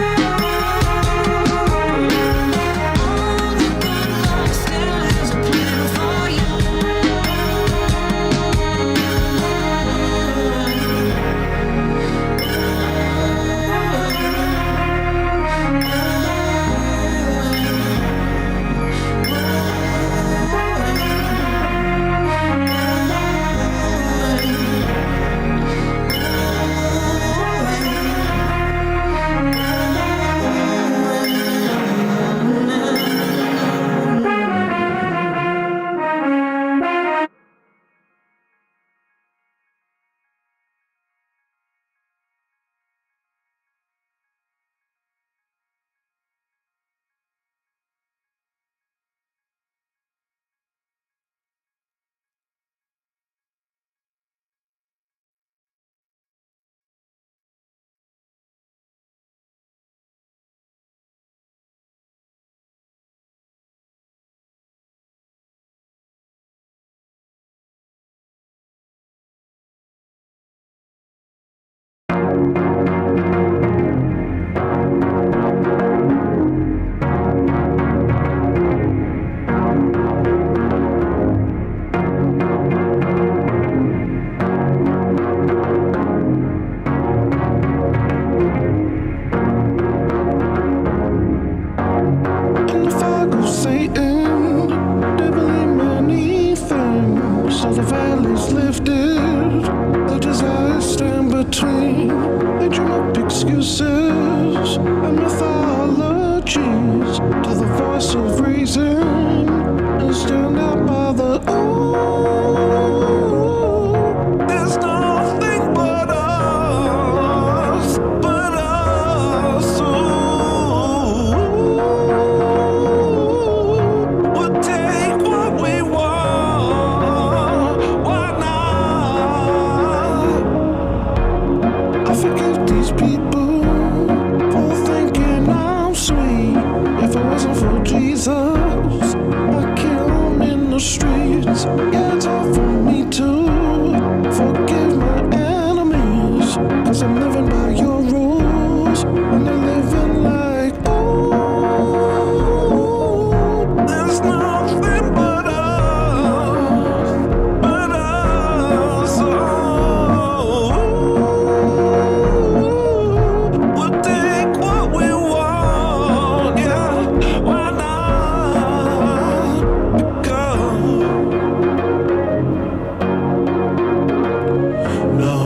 All the good luck still has a plan for you. In the fog of Satan, devil in many things. So the valley's lifted, the desires stand between. They dream up excuses and mythologies to the voice of reason and stand out by the there's nothing but us, but us. We'll take what we want. Why not? I forgive these people for thinking I'm sweet. If it wasn't for Jesus, I'd kill him in the streets. Yeah, it's hard for me to forgive my enemies, 'cause I'm living by your rules, and they're living like, there's nothing but us, but us. We'll take what we want, yeah. Why not? Because no.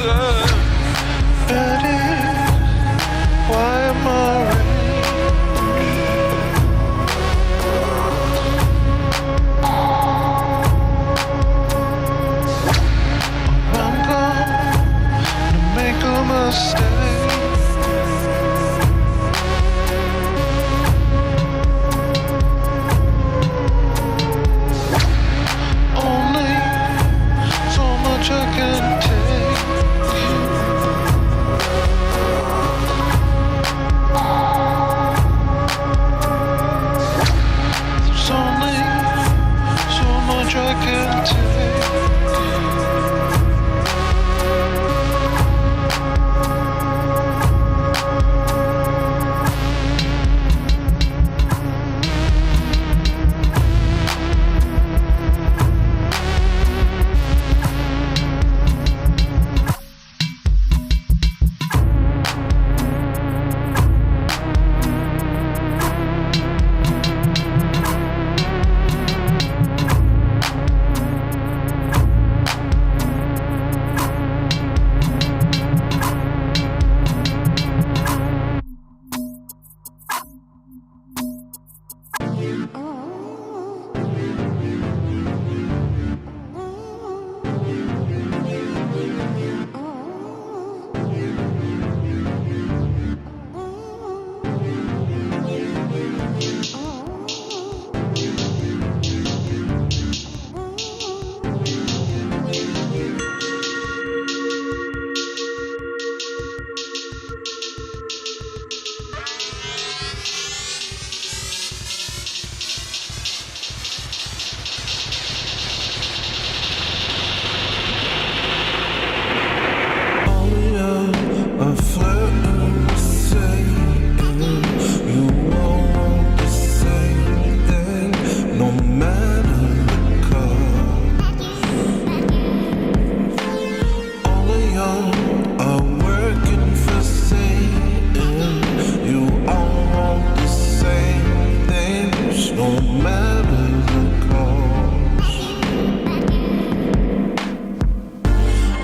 said, Betty, why am I I'm gonna make a mistake. Only so much I can take. There's only so much I can take.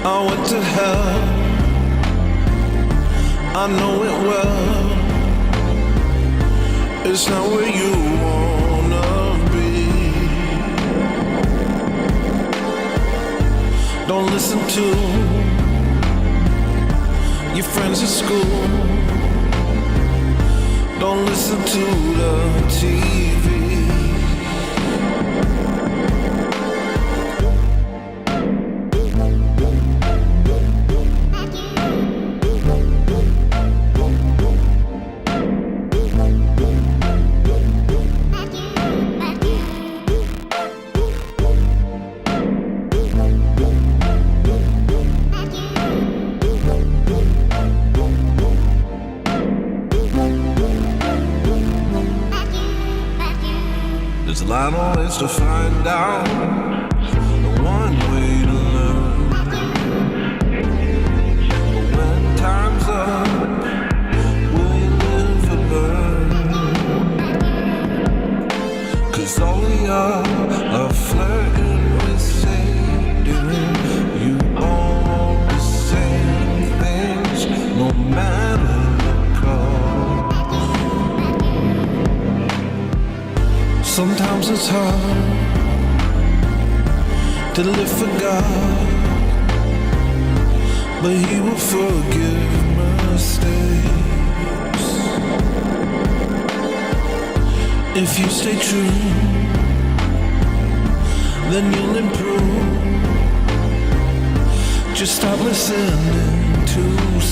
I went to hell, I know it well. It's not where you wanna be. Don't listen to your friends at school. Don't listen to the TV. There's a lot of ways to find out, the one way to learn. But when time's up, will you live or learn? 'Cause all we are flirting with Satan. You all want the same things, no matter the cost. Sometimes it's hard to live for God, but He will forgive mistakes if you stay true. Then you'll improve. Just stop listening to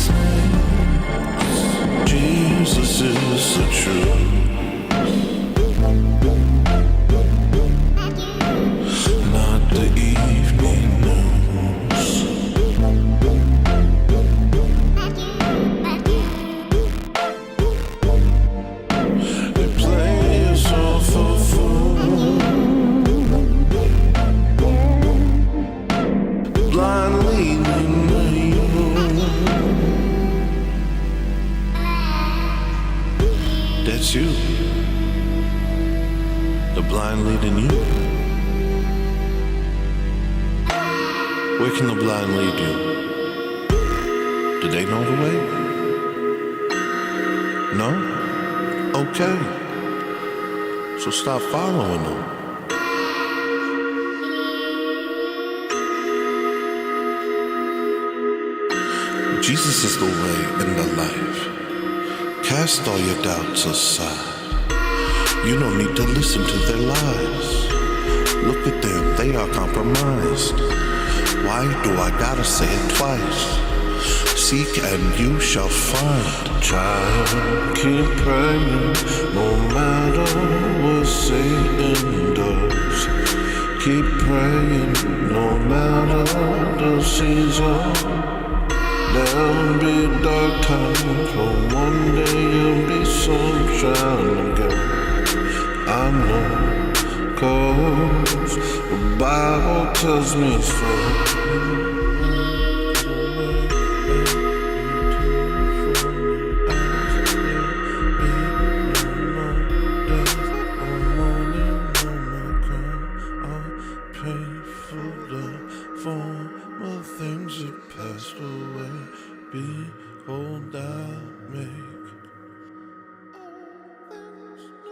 saints. Jesus is the truth. The evening news. They play yourself a fool, blind leading you. That's you, the blind leading you. Where can the blind lead you? Do they know the way? No? Okay. So stop following them. Jesus is the way and the life. Cast all your doubts aside. You don't need to listen to their lies. Look at them, they are compromised. Why do I gotta say it twice? Seek and you shall find. Child, keep praying, no matter what Satan does. Keep praying, no matter the season. There'll be dark times, but one day you'll be sunshine again. I know, 'cause the Bible tells me so. Things that passed away, behold, I make all things new.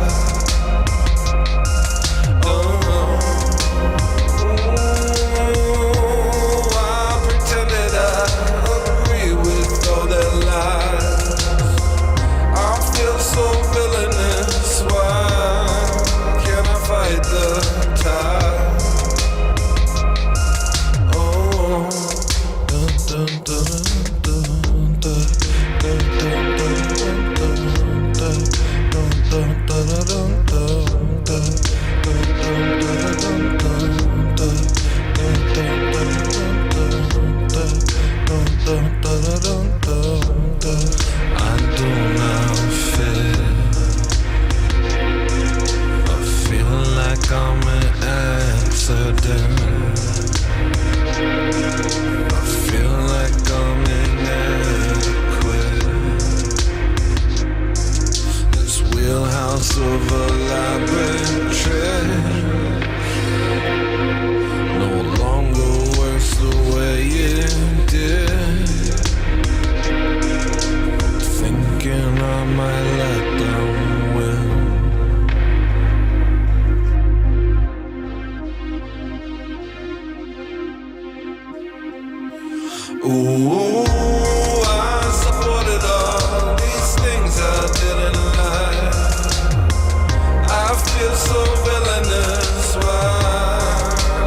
I do not feel. I feel like I'm an accident. I feel like I'm inadequate. This wheelhouse of a laboratory no longer works the way it did. Thinking I might let them win. Ooh, I supported all these things I didn't like. I feel so villainous. Why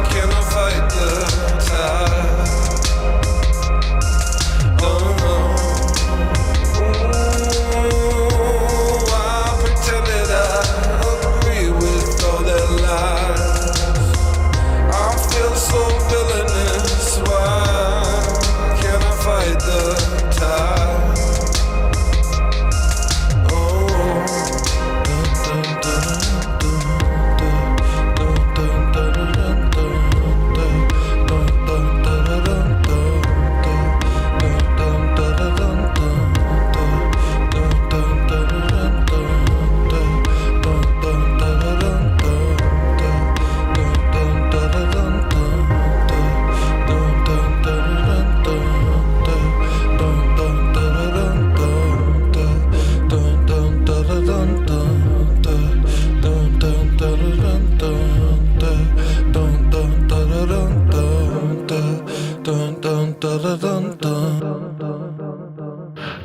can't I fight the tide? Oh, ooh, I pretended I agree with all their lies. I feel so villainous. Why can't I fight the tide?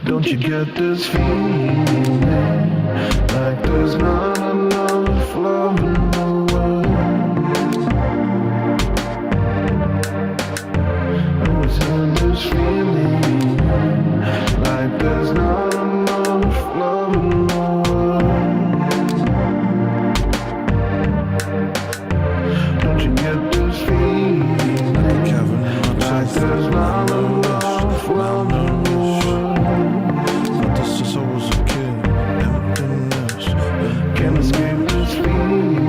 Don't you get this feeling like there's not enough love in the world? Always had this feeling like there's not enough love in the world. Don't you get this feeling like there's not enough love in the world? Since I was a kid, emptiness. Can't escape this feeling.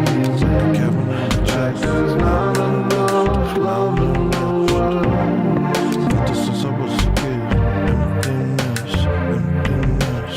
Like there's not enough love in the world. Felt this since I was a kid, emptiness, emptiness.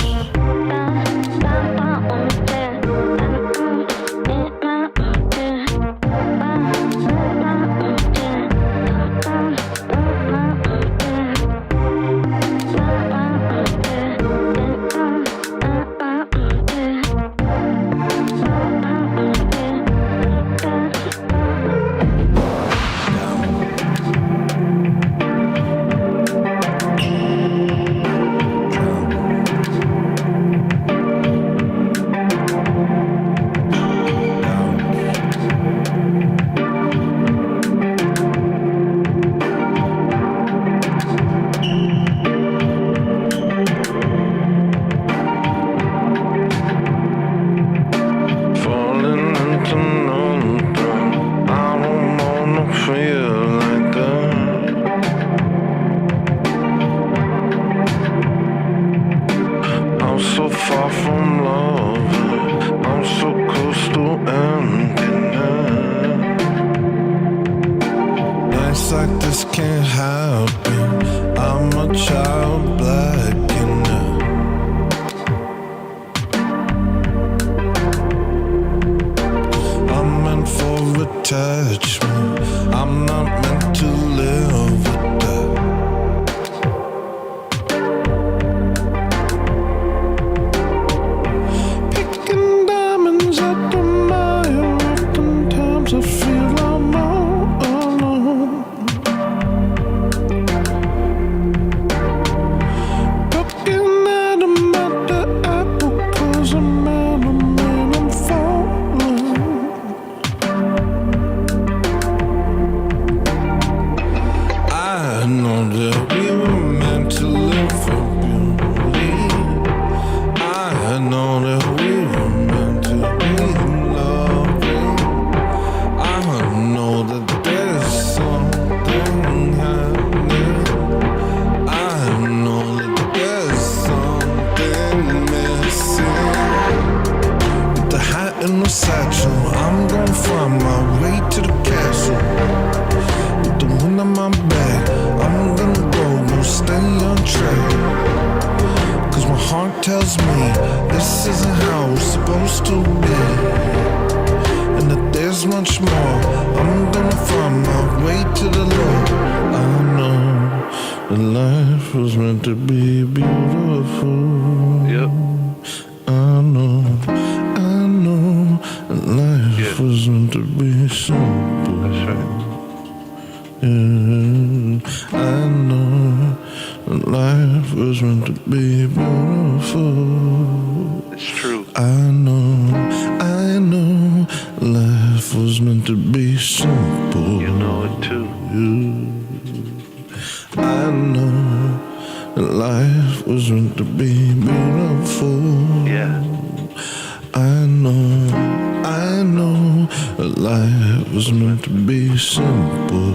Like this can't happen. I'm a child black enough. I'm meant for attachment. I'm not meant to live with that. Picking diamonds at the mile. Oftentimes I feel I'm all alone. tells me this isn't how it's supposed to be, and that there's much more. I'm gonna find my way to the Lord. I know that life was meant to be beautiful. Yep. I know that life was meant to be simple. That's right. Yeah, I know that life was meant to be beautiful. It's true. I know life was meant to be simple. You know it too. I know that life was meant to be beautiful. Yeah. I know that life was meant to be simple.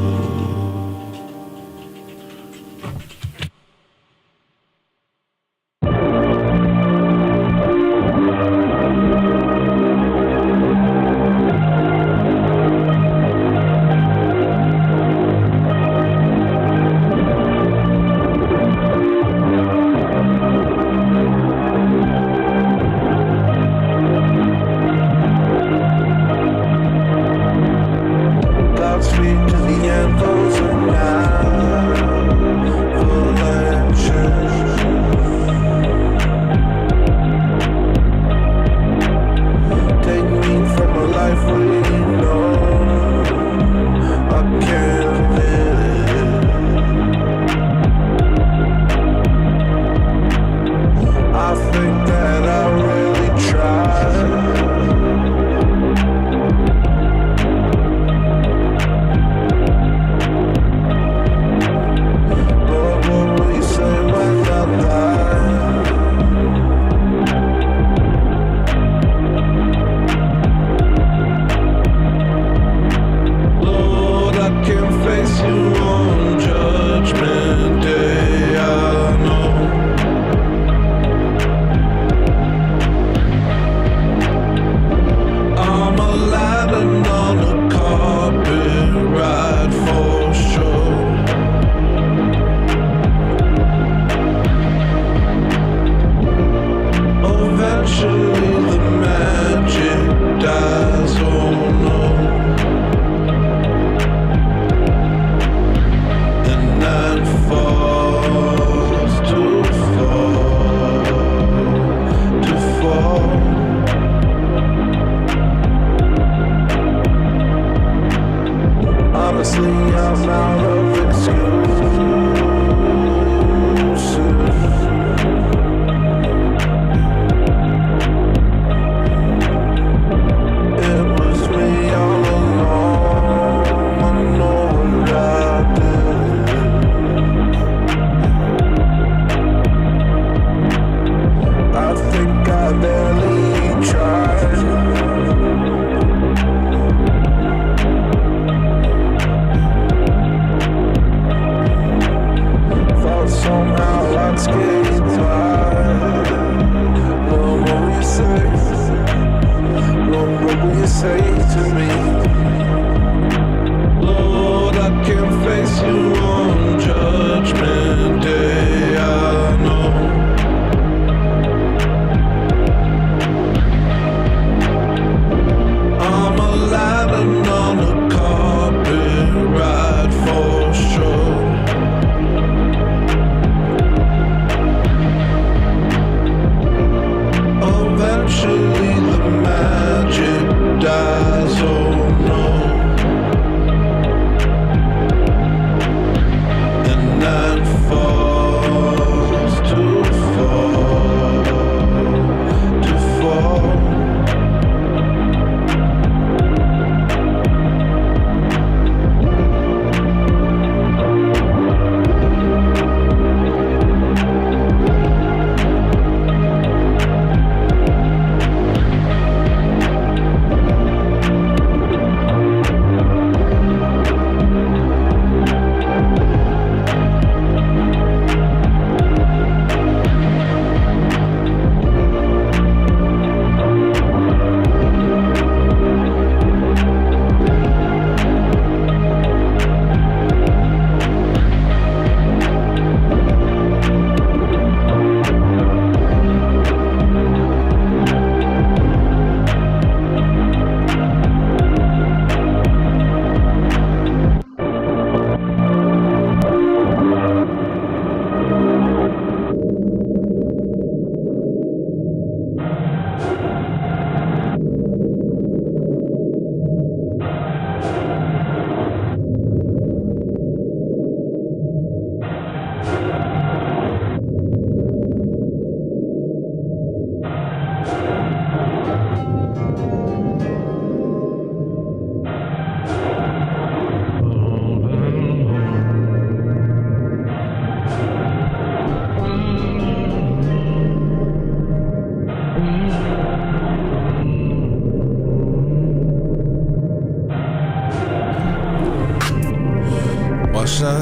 Godspeed to the anthem.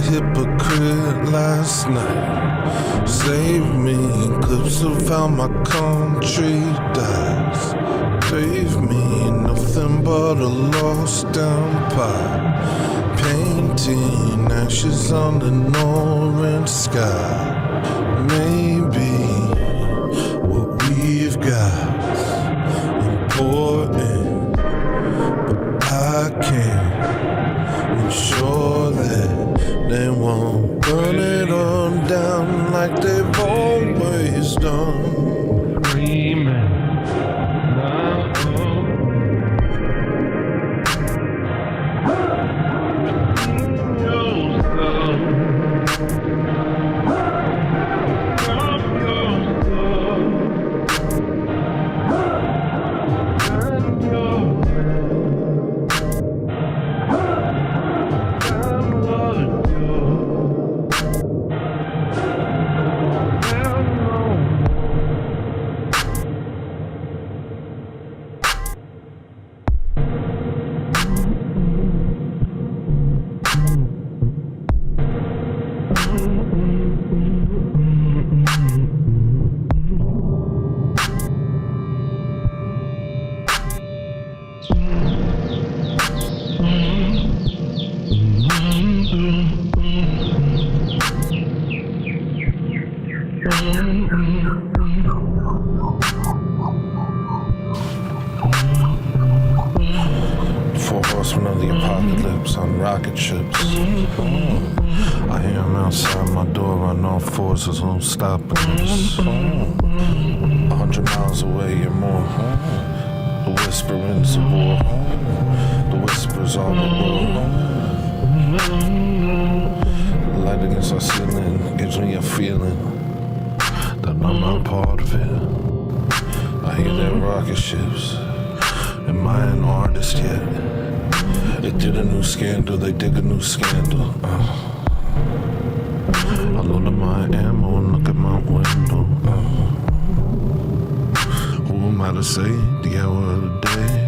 hypocrite last night. Save me, clips of how my country dies. Save me, nothing but a lost empire. Painting ashes on an orange sky. Maybe what we've got's important, but I can't ensure that they won't burn it on down like they've always done. Four horsemen of the apocalypse on rocket ships. I hear them outside my door on all fours, there's no stopping us. 100 miles away or more. The whisperings of war. The whispers all the world. The light against our ceiling gives me a feeling that I'm not part of it. I hear their rocket ships. Am I an artist yet? They did a new scandal, they dig a new scandal. I load up my ammo and look at my window. Who am I to say the hour of the day?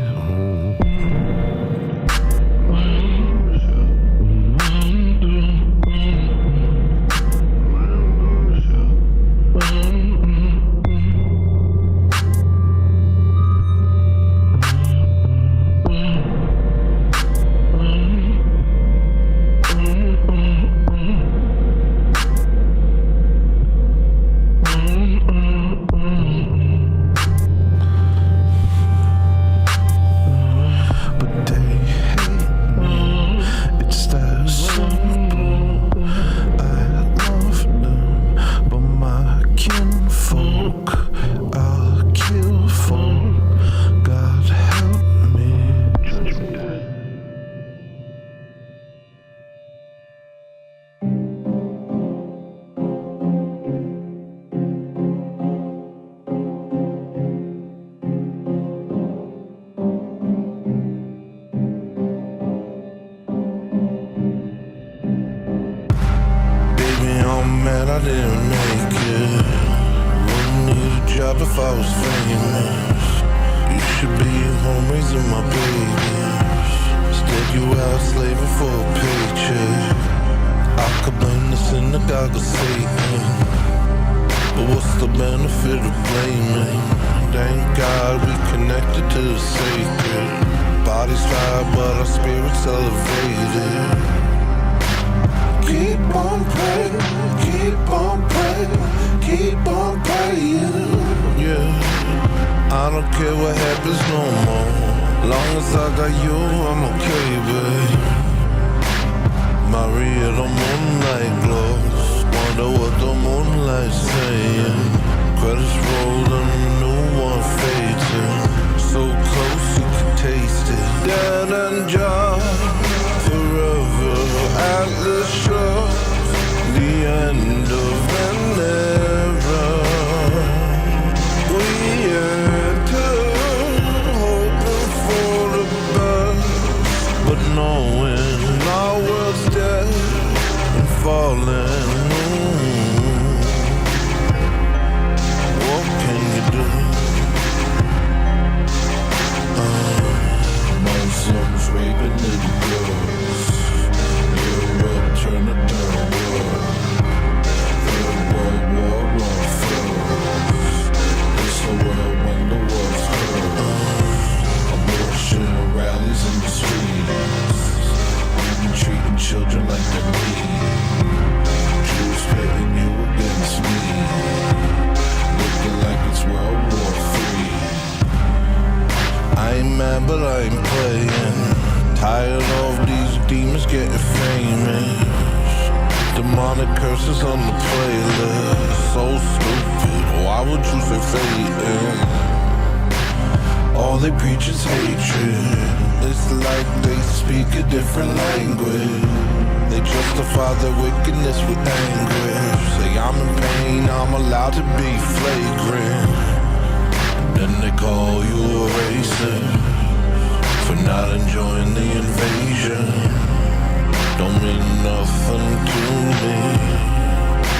I didn't make it. Wouldn't need a job if I was famous. You should be home raising my babies. Instead you out slaving for a paycheck. I could blame the synagogue of Satan, but what's the benefit of blaming? Thank God we connected to the sacred. Bodies fly but our spirits elevated. Keep on praying, keep on praying, keep on praying. Yeah, I don't care what happens no more. Long as I got you, I'm okay, babe. Maria, the moonlight glows. Wonder what the moonlight's saying. Credits roll and the new one fades in. So close you can taste it. Dead and John, forever. Atlas shows the end of an era. We enter hoping for the best, but knowing our world's dead and falling. What can mad, but I ain't playing. Tired of these demons getting famous. Demonic curses on the playlist. So stupid, why would you say Satan? All they preach is hatred. It's like they speak a different language. They justify their wickedness with anguish. Say I'm in pain, I'm allowed to be flagrant. Then they call you a racist for not enjoying the invasion. Don't mean nothing to me.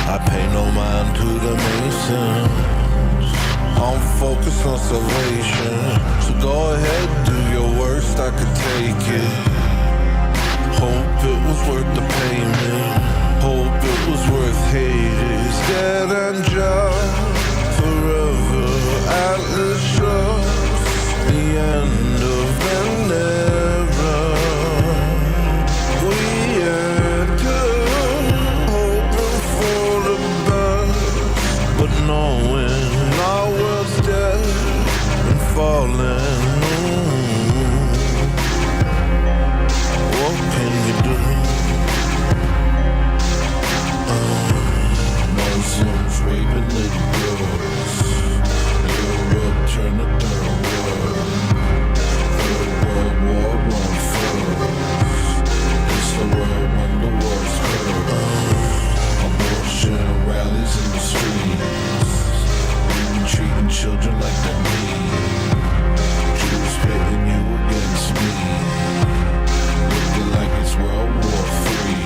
I pay no mind to the Masons. I'm focused on salvation. So go ahead, do your worst, I could take it. Hope it was worth the payment. Hope it was worth Hades. Dead and just forever. Atlas shows the end of an era. We enter hoping for the best, but knowing our world's dead and falling. What can you do? Muslims raping little girls. Europe turn to third world. Third World War run first. It's the world when the war's hurt. Abortion rallies in the streets. Women treating children like they're mean. Jews pitting you against me. Looking like it's World War III.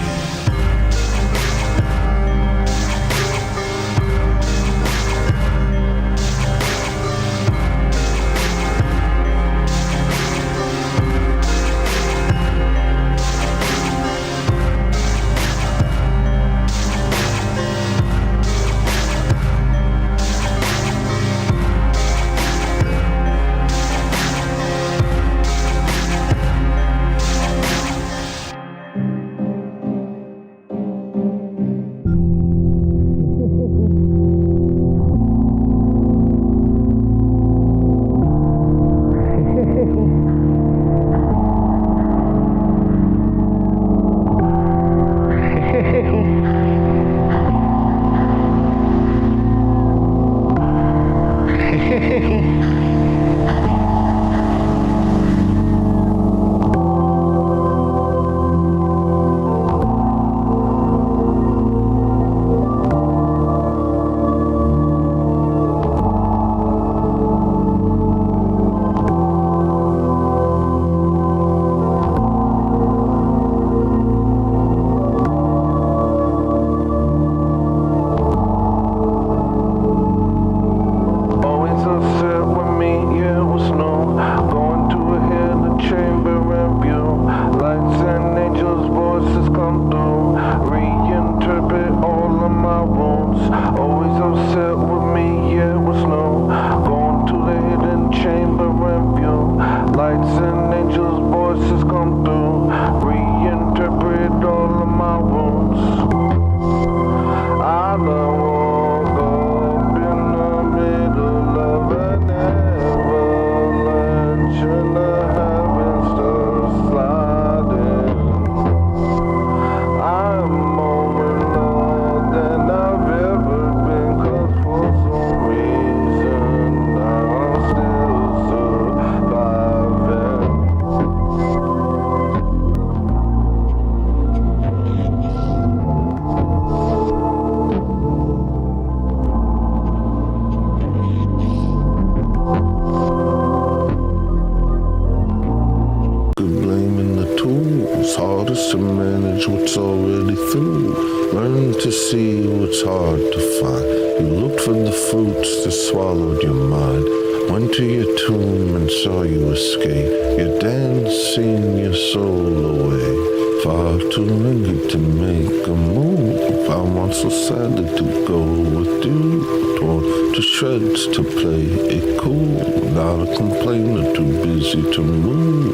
To manage what's already through. Learn to see what's hard to find. You looked for the fruits that swallowed your mind. Went to your tomb and saw you escape. You're dancing your soul away. Far too lingered to make a move. I want so sadly to go with you. Torn to shreds to play it cool. Not a complainer, too busy to move.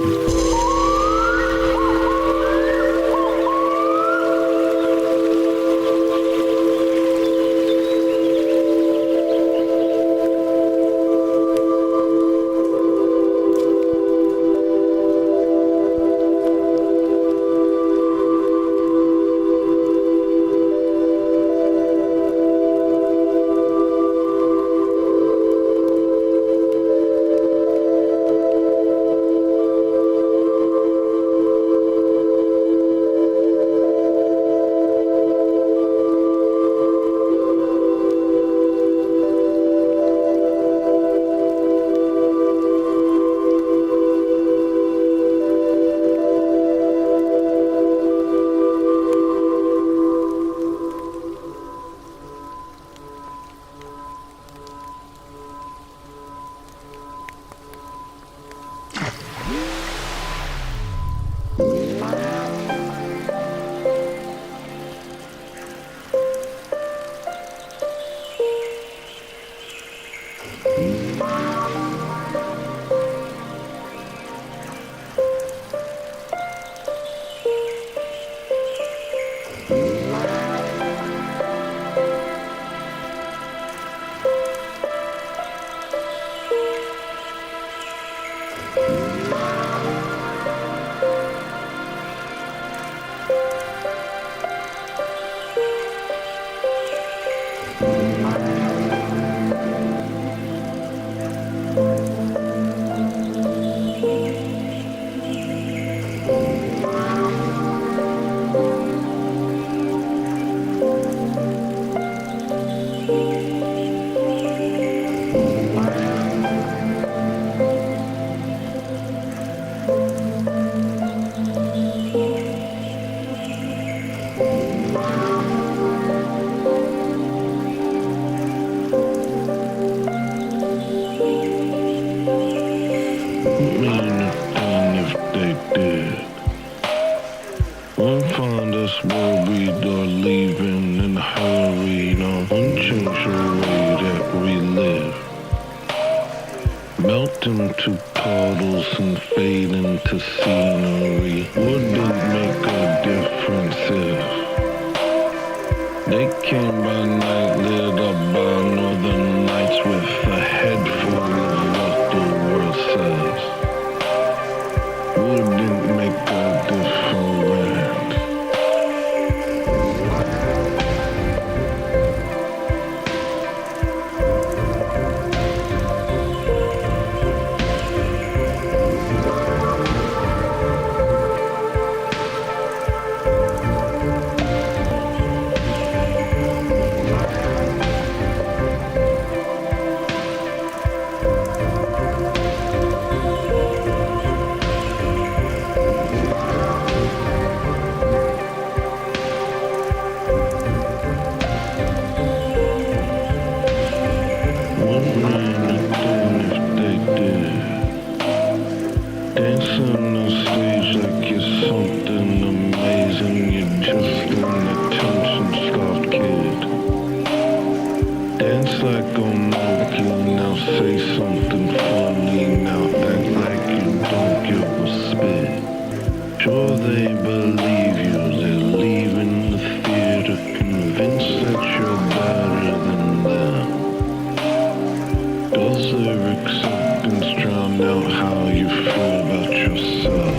Mean a thing if they did. Won't find us where we are leaving in a hurry. Don't change the way that we live. Melt into puddles and fade into scenery. Would it make a difference if they came by night, lit up by northern lights with a head full of what the world says? Would it make a difference? Dancing on stage like you're something amazing. You're just an attention-starved kid. Dance like a monkey, now say something funny. Now act like you don't give a spit. Sure they believe you, they're leaving the theater convinced that you're better than them. Does their acceptance drown out how you feel about yourself?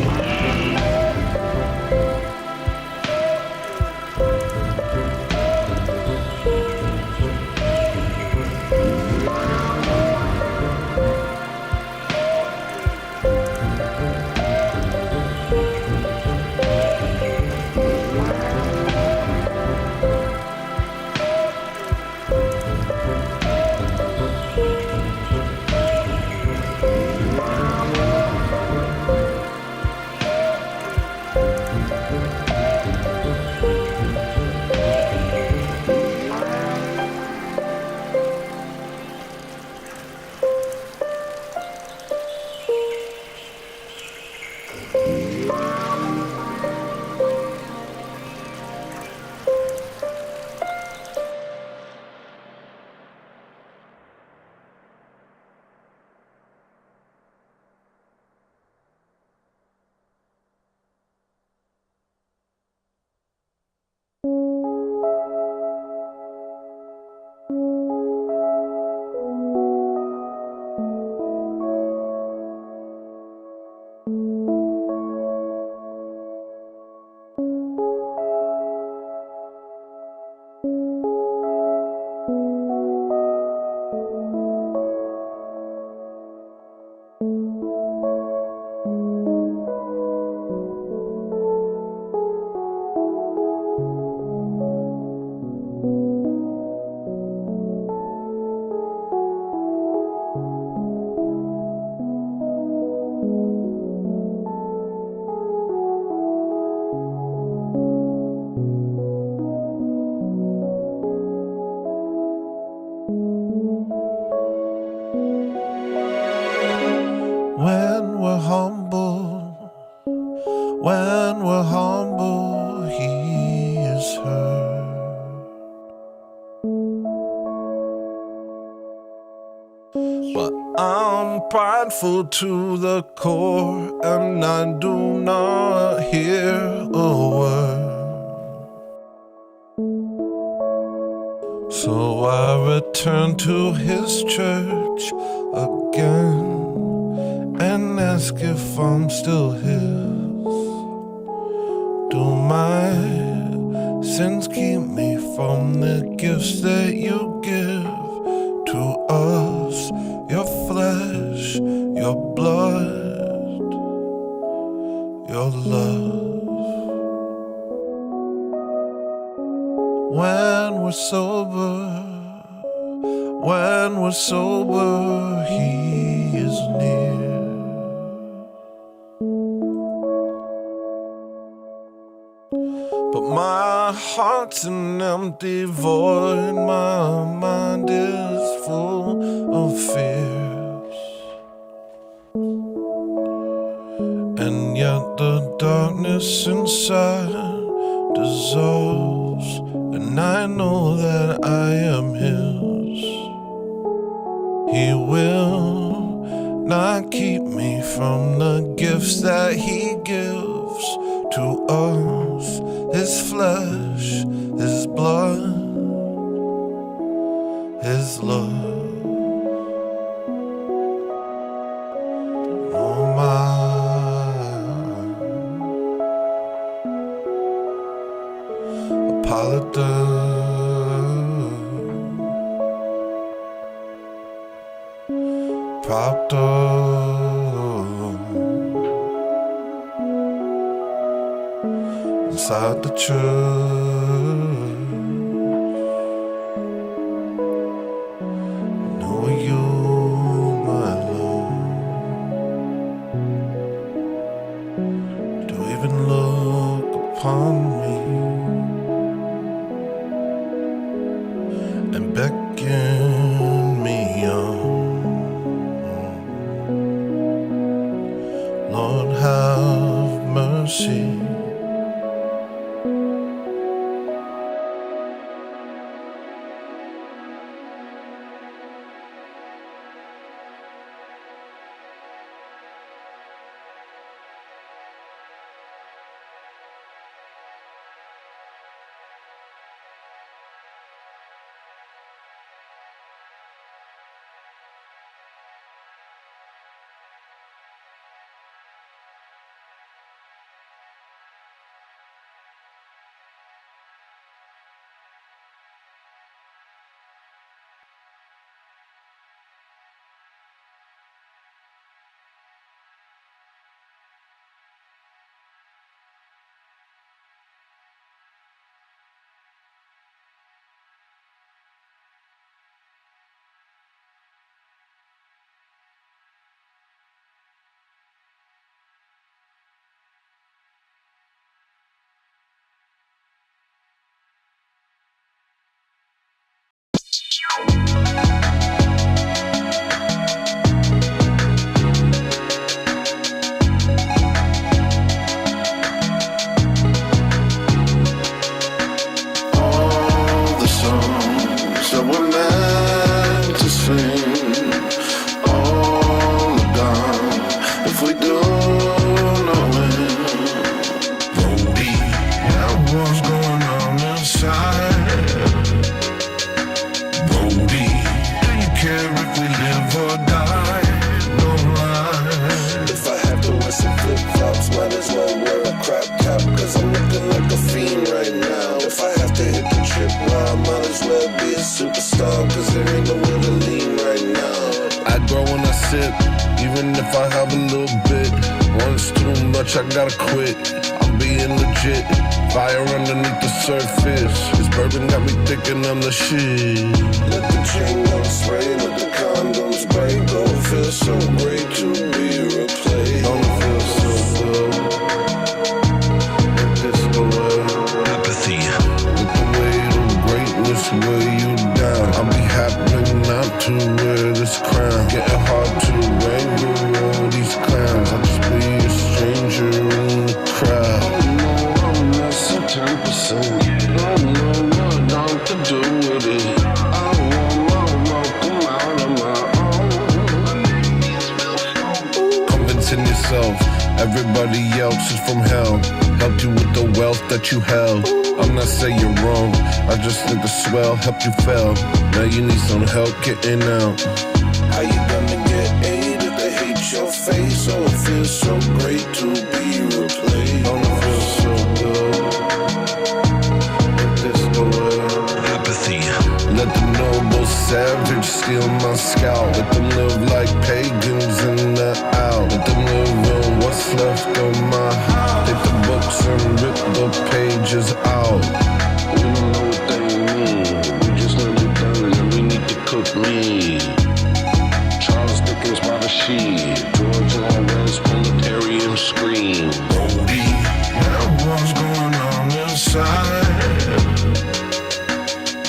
When we're humble, he is heard. But I'm prideful to the core, and I do not hear a word. So I return to his church again and ask if I'm still his. Do my sins keep me from the gifts that you give to us? Your flesh, your blood, your love. When we're sober, he is near. But my heart's an empty void, my mind is full of fears. And yet the darkness inside dissolves, and I know that I am his. He will not keep me from the gifts that he gives to us. His flesh, his blood, his love. Oh my apologize. Propped up inside the church. Know you, my love, do even look upon me and beckon me on. Lord, have mercy. All the songs that we're meant to sing, all are gone if we do know it. Brody, what's going on inside? Brody, do you care if we live or die? No lie. If I have to wear some flip-flops, might as well wear a crop top, cause I'm looking like a fiend right now. If I have to hit the trip, well, I might as well be a superstar, cause there ain't nowhere to lean right now. I grow when I sip, even if I have a little bit. Once too much, I gotta quit. I'm being legit, fire underneath the surface. This bourbon got me thinking I'm the shit. Let the chain go spray, let the condoms break. Don't feel so great to be replaced. Don't feel so good. Let this go away. Apathy. With the weight of greatness weigh you down. I'll be happy not to wear this crown. Getting hard to wrangle all these clowns. I'll just be a stranger in the crowd. I'm less than 10%. Don't know what I'm to do with it. I want my welcome out of my own myself. Everybody else is from hell. Helped you with the wealth that you held. I'm not saying you're wrong, I just think the swell helped you fail. Now you need some help getting out. How you gonna get aid if they hate your face? Oh, it feels so great to be replaced. Oh, it feels so good. Ain't this the way? Apathy. Let the noble savage steal my scalp. Let them live like pagans in the out. Let them live on what's left of my house. Take the books and rip the pages out. We don't know what they mean. We just know they're done and we need to cook meat. Charles Dickens by the sheet. George Orwell's proletarian scream. Brody, now what's going on inside?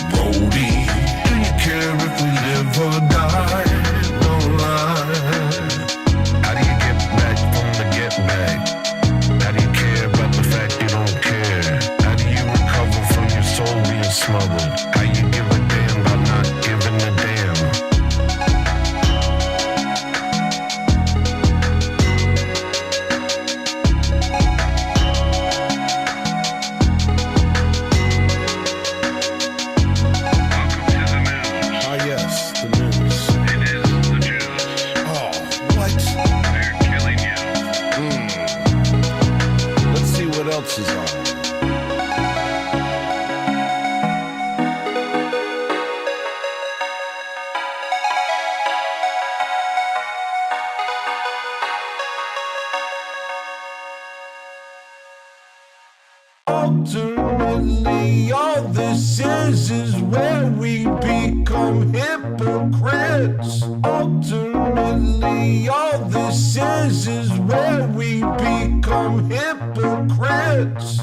Brody, do you care if we live or die? Don't lie. How do you get back from the get back? How do you care about the fact you don't care? How do you recover from your soul being smothered? How you give a damn about not giving a damn? Ah, yes, the news. It is the Jews. Oh, what? They're killing you. Let's see what else is on. Ultimately, all this is where we become hypocrites. Ultimately, all this is where we become hypocrites.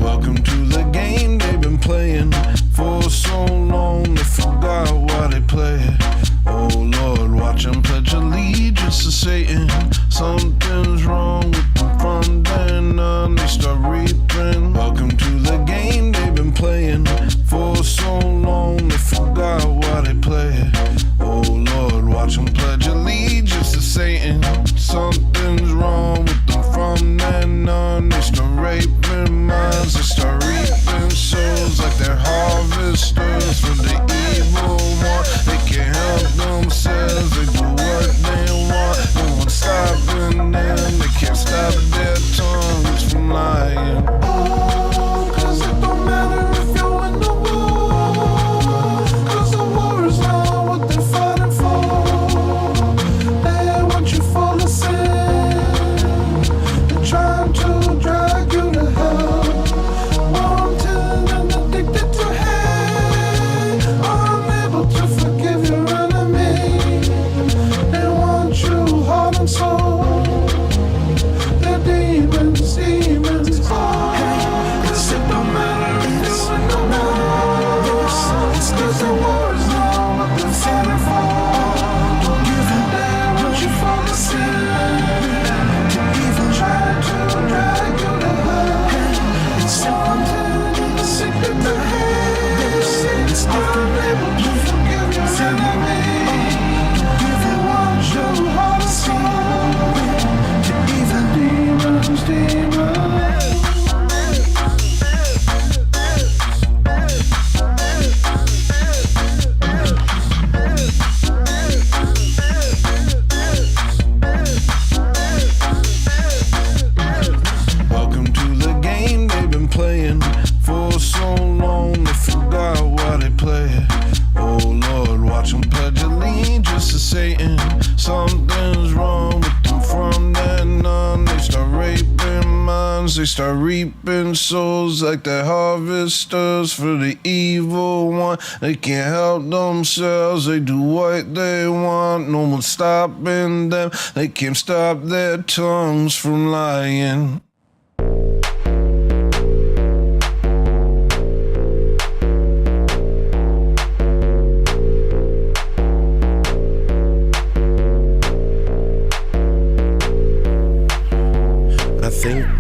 Welcome to the game they've been playing for so long they forgot why they play it. Oh Lord, watch them pledge allegiance to Satan. Something's wrong with them from then on, they start reaping. Welcome to the game they've been playing for so long they forgot why they play it. Oh Lord, watch them pledge allegiance to Satan. Something's wrong with them from then on, they start raping minds, they start reaping souls like they're harvesters for the evil one. They can't help themselves, they do what they want. No one's stopping them, they can't stop their tongues from lying. Oh, 'cause it don't matter if you win the war, 'cause the war is not what they're fighting for. They want you full of sin, they're trying to drag you to hell. Wanted and addicted to hate, unable to forgive your enemy. They want you heart and soul. They're demons, demons. Oh, 'cause it don't matter if you win the war. It's 'cause the war is not what they're fighting for. Don't give a damn what you fall asleep. Even trying to drag you to hell. It's wanted, secret to hate. It's unable to forgive your enemy. They want your heart and soul. Even demons, demons. Welcome to the game they've been playing for so long they forgot why they play it. Oh Lord, watch them pledge allegiance to Satan. Something's wrong with them from then on. They start raping minds, they start reaping souls like they're harvesters for the evil one. They can't help themselves, they do what they want. No one's stopping them, they can't stop their tongues from lying.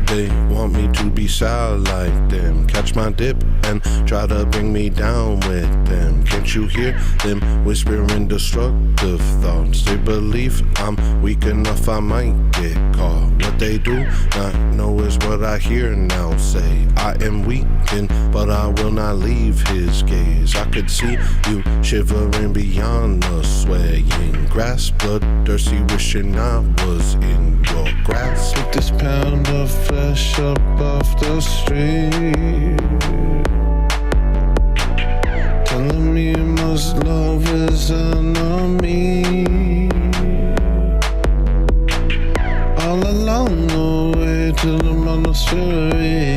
They want me to be sad like them, catch my dip and try to bring me down with them. Can't you hear them whispering destructive thoughts? They believe I'm weak enough I might get caught. What they do not know is what I hear now say. I am weakened, but I will not leave his gaze. I could see you shivering beyond the swaying grass, bloodthirsty, wishing I was in your grasp. Pick this pound of flesh up off the street, telling me you must love his enemy. All along the way to the monastery,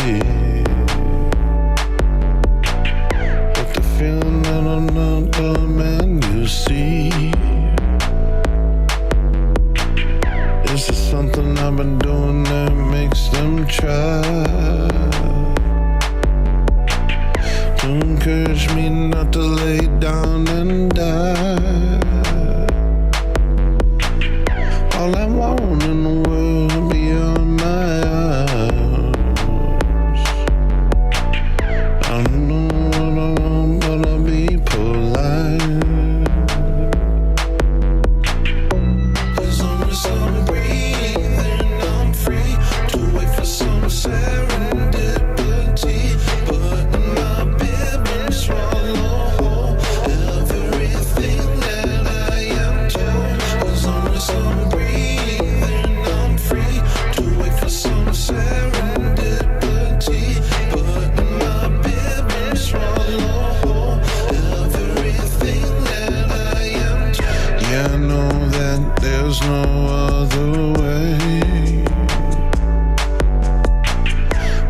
but the feeling that I'm not the man you see. Is there something I've been doing that makes them try to encourage me not to lay down and die? All I want in the world beyond my eyes. I don't know what I want, but I'll be polite. There's only some breathing, I'm free to wait for some serendipity. But in my bib and swallow whole everything that I am told. There's only some breathing, I'm free to wait for some serendipity. But in my bib and swallow whole everything that I am told. Yeah, I know that there's no other way,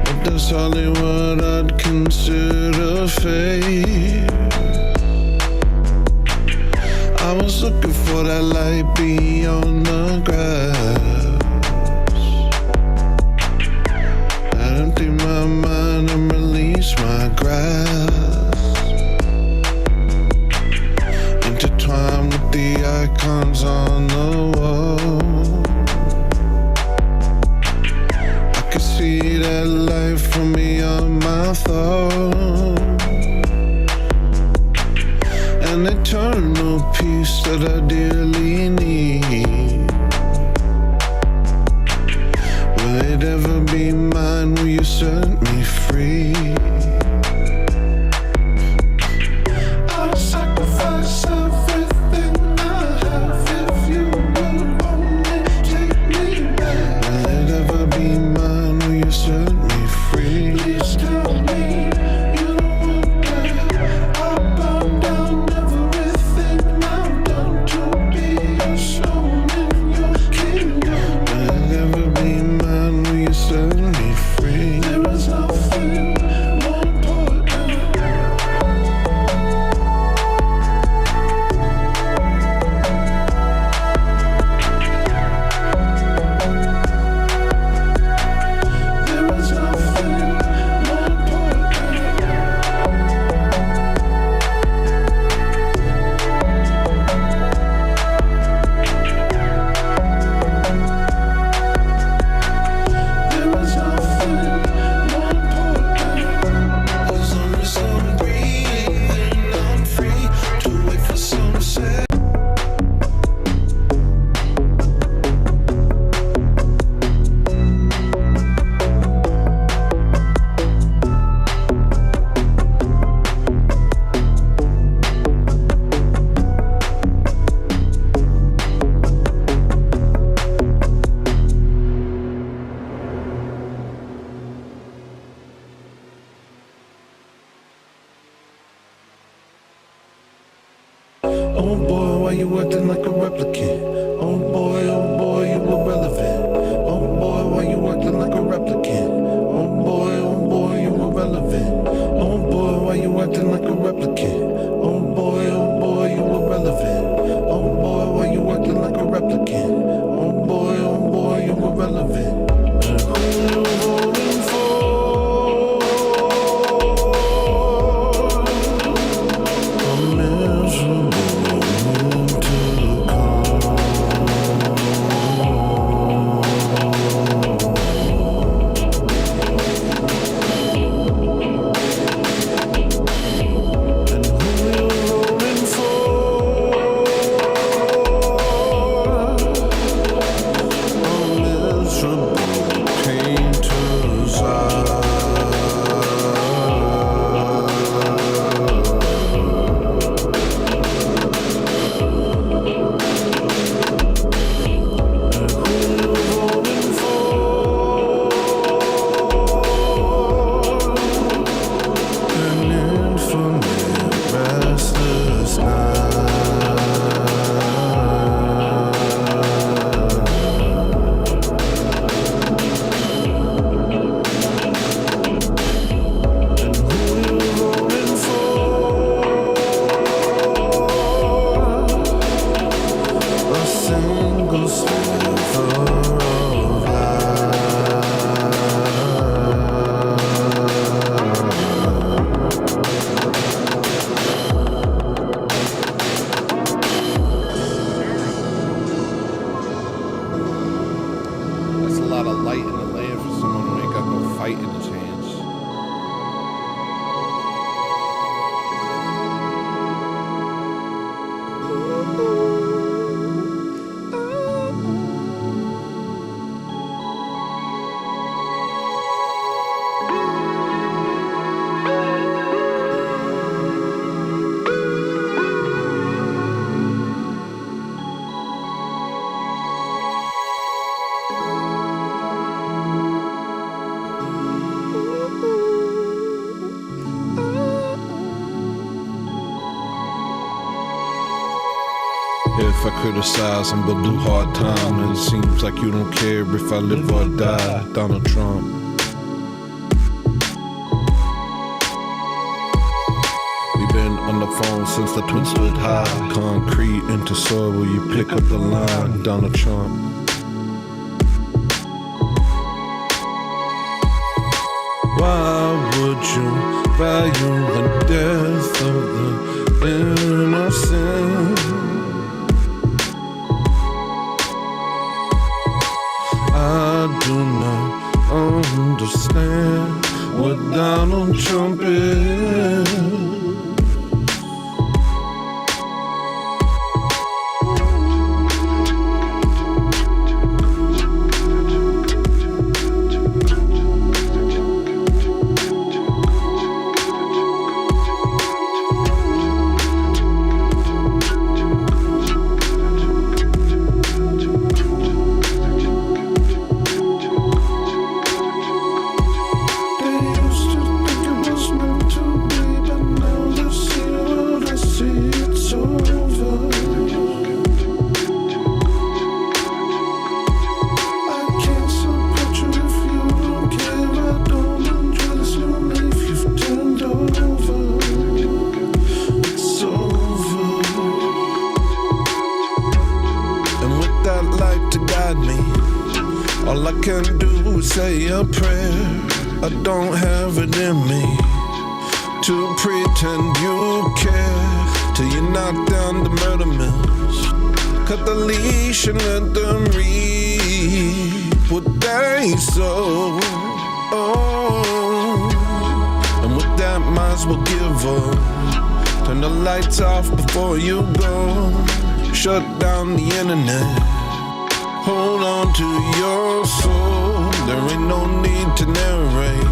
but that's hardly what I'd consider fate. I was looking for that light beyond the grass. I'd empty my mind and release my grasp, intertwined with the icons on the wall. I could see that light from beyond my thought, an eternal peace that I dearly need. Will it ever be mine? Will you set me free? I'll sacrifice everything I have if you will only take me back. Will it ever be mine? Will you set me free? Please tell me you don't want that. I'll bow down everything I've done to be a soul in your kingdom. Will it ever be mine? Will you set me free? There is nothing more important. There is nothing more important. There is nothing more important. There's only some breathing, I'm free to wait for sunset. Oh boy, why you acting like a replicant? Oh boy, you irrelevant. Oh boy, why you acting like a replicant? Oh boy, you irrelevant. Oh boy, why you acting like a replicant? Oh boy, you irrelevant. Oh boy, why you acting like a replicant? Oh boy, you irrelevant. Who you voting for? A miserable to come. single sliver of light. That's a lot of light in the land for someone who ain't got no fight in his hands. If I criticize and will do hard time, then it seems like you don't care if I live or die. Donald Trump. We've been on the phone since the twins stood high. Concrete into soil where you pick up the line. Donald Trump. Why would you value the death of the innocent? I do not understand what Donald Trump is. All I can do is say a prayer. I don't have it in me to pretend you care. Till you knock down the murder mills, cut the leash and let them reap what they sow. Oh, and with that might as well give up. Turn the lights off before you go. Shut down the internet. Hold on to your soul. There ain't no need to narrate.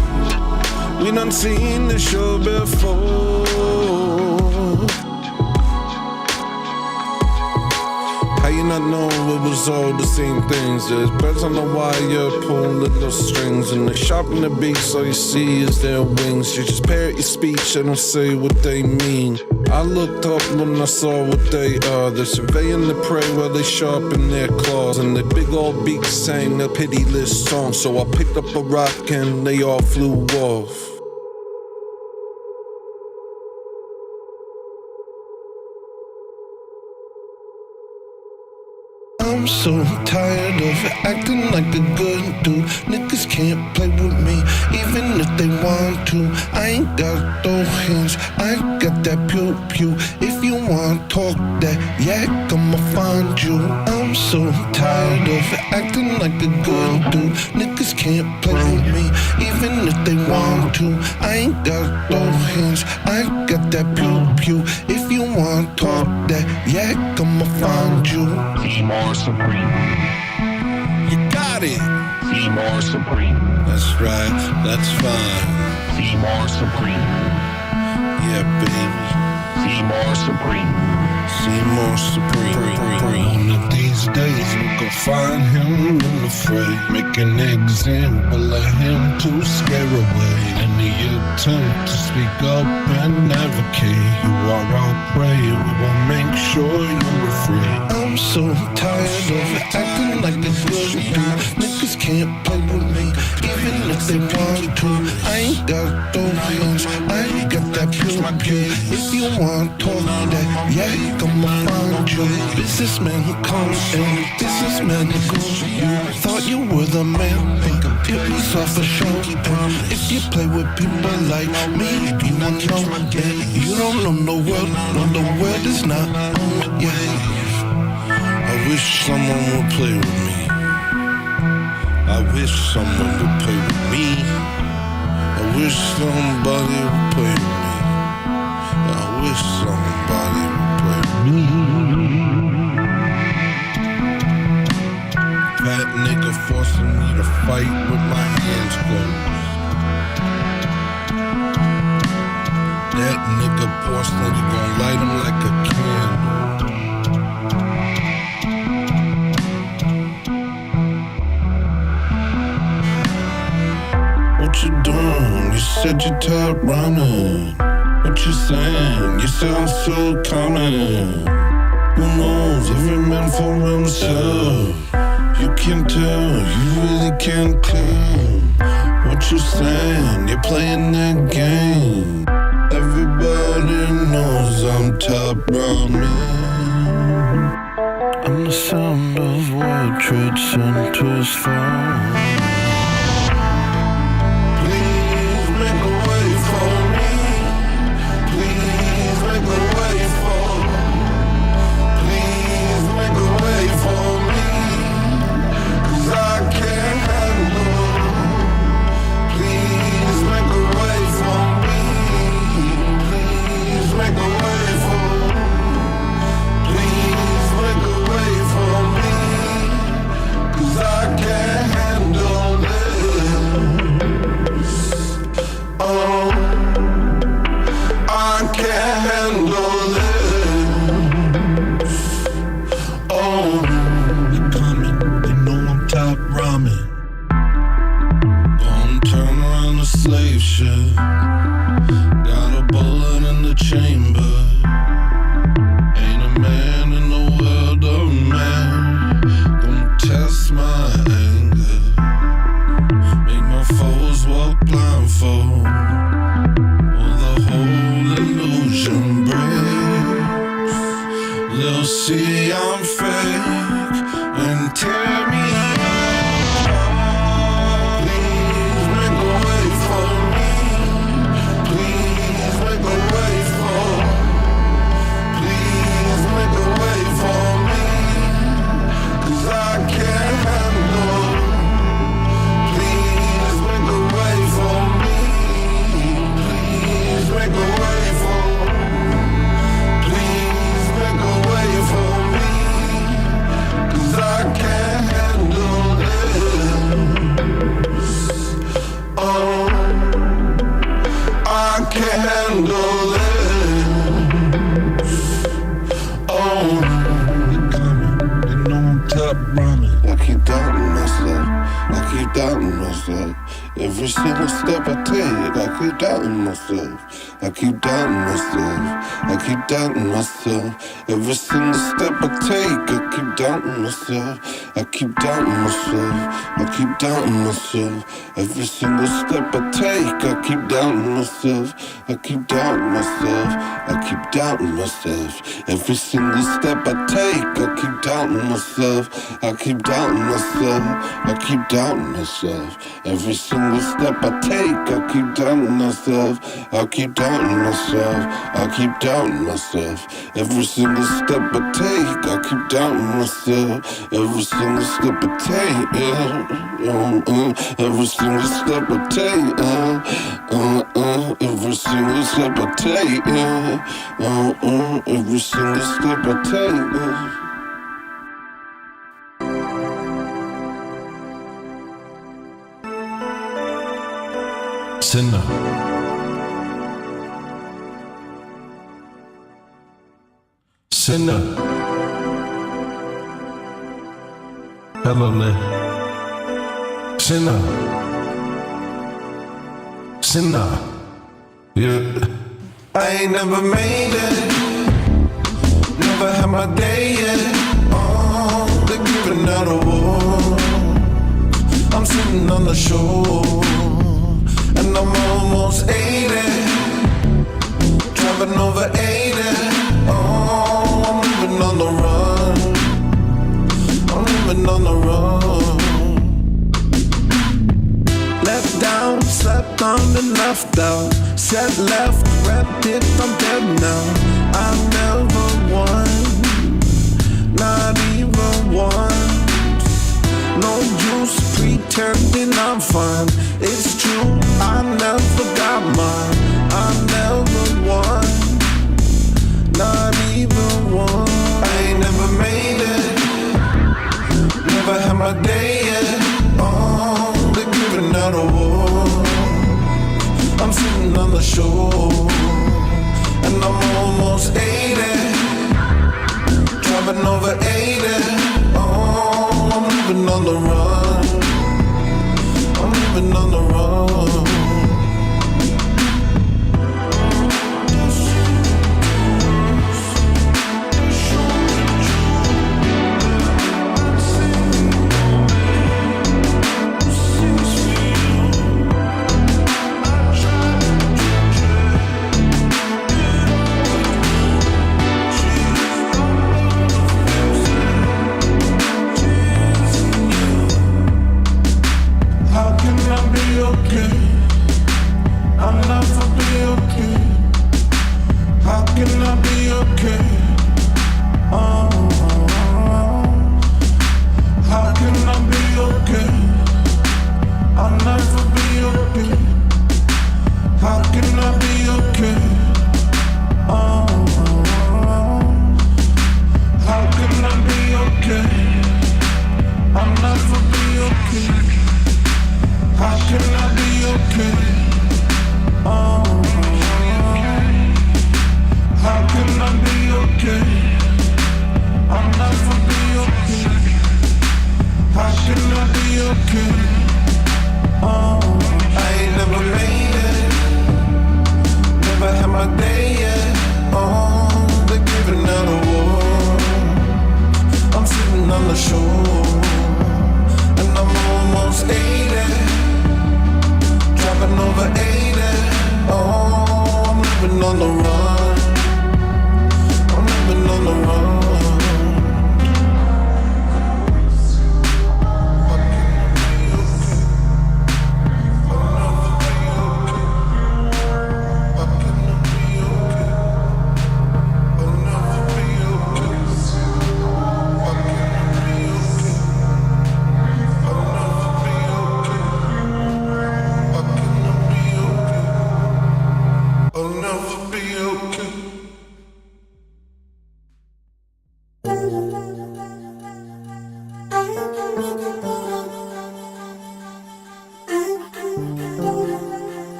We done seen this show before. How you not know it was all the same things? There's birds on the wire pulling the strings, and they sharpen the beaks, all you see is their wings. You just parrot your speech and don't say what they mean. I looked up when I saw what they are. They're surveying the prey while they sharpen their claws, and their big old beaks sang their pitiless song. So I picked up a rock and they all flew off. I'm so tired of acting like a good dude. Niggas can't play with me, even if they want to. I ain't got those hands, I got that pew-pew. If you want talk that yak, I'ma find you. I'm so tired of acting like a good dude. Niggas can't play with me, even if they want to. I ain't got those hands, I got that pew-pew. If you want talk that yak, I'ma find you. Be more supreme. You got it. Be more supreme. That's right, that's fine. Be more supreme. Yeah, baby. Be more supreme. See more supreme. One of these days we're gonna find him in the fray. Make an example of him to scare away any attempt to speak up and advocate. You are our prey, we will make sure you're afraid. I'm so tired of acting like the good dude. Niggas can't play with me, even if they want to. I ain't got those guns, I ain't got that pure game. If you want talk that, yeah, come on, find you. Businessmen who come in, businessmen who go. You thought you were the man, think it was off a show. If you play with people like me, you won't know that. You don't know the world, no, the world is not on, yeah. I wish someone would play with me. I wish someone would play with me. I wish somebody would play with me. I wish somebody would play with me. That nigga forcing me to fight with my hands closed. That nigga porcelain, he gon' light him like a candle. What you doing? You said you tired running. What you saying? You sound so common. Who knows? Every man for himself. You can tell, you really can't tell. What you saying? You're playing that game. Everybody knows I'm top ramen. I'm the sound of World Trade Center's fall. Please make a way for me. Please make a way for me. Please make a way for me. 'Cause I can't handle. Please make a way for me. Please make a way for me. Please make a way for me. 'Cause I can't handle this. Oh, I can't handle this. Oh, they're coming, they know I'm top ramen. Gonna turn around the slave ship. Got a bullet in the chamber. Ain't a man in the world of man. Gonna test my anger. Make my foes walk blindfold. Will the whole illusion breaks? They'll see I'm fake and tear me apart. Please make a way for me. Please make a way for me. Please make a way for me. 'Cause I can't handle. Please make a way for me. Please make a way for me. Please make a way for me. 'Cause I can't handle this. Oh, I can't handle this. Oh, they're coming, they know I'm top ramen. I keep doubting myself, I keep doubting myself. Every single step I take, I keep doubting myself. I keep doubting myself, I keep doubting myself. Every single step I take, I keep doubting myself. I keep doubting myself, I keep doubting myself. Every single step I take, I keep doubting myself. I keep doubting myself, I keep doubting myself. Every single step I take, I keep doubting myself. I keep doubting myself, I keep doubting myself. Every single step I take, I keep doubting myself. I keep doubting myself, I keep doubting myself. Every single step I take, I keep doubting myself. Every single step I take, every single step I take, every single step I take, every single step I take. Sinner. Sinner. HelloListener. Sinner. Yeah. I ain't never made it. Never had my day yet. Oh, they're giving out awards. I'm sitting on the shore, and I'm almost 80. Driving over 80. Oh, I'm living on the run. I'm living on the run. Left down, slept on and left out. Said left, repped it, I'm dead now. I never won, not even once. No use pretending I'm fine. It's true, I never got mine. I never won, not even one. I ain't never made it, never had my day yet. Oh, they're giving out awards. I'm sitting on the shore, and I'm almost 80. Driving over 80. Oh, I'm living on the run. I'm living on the run.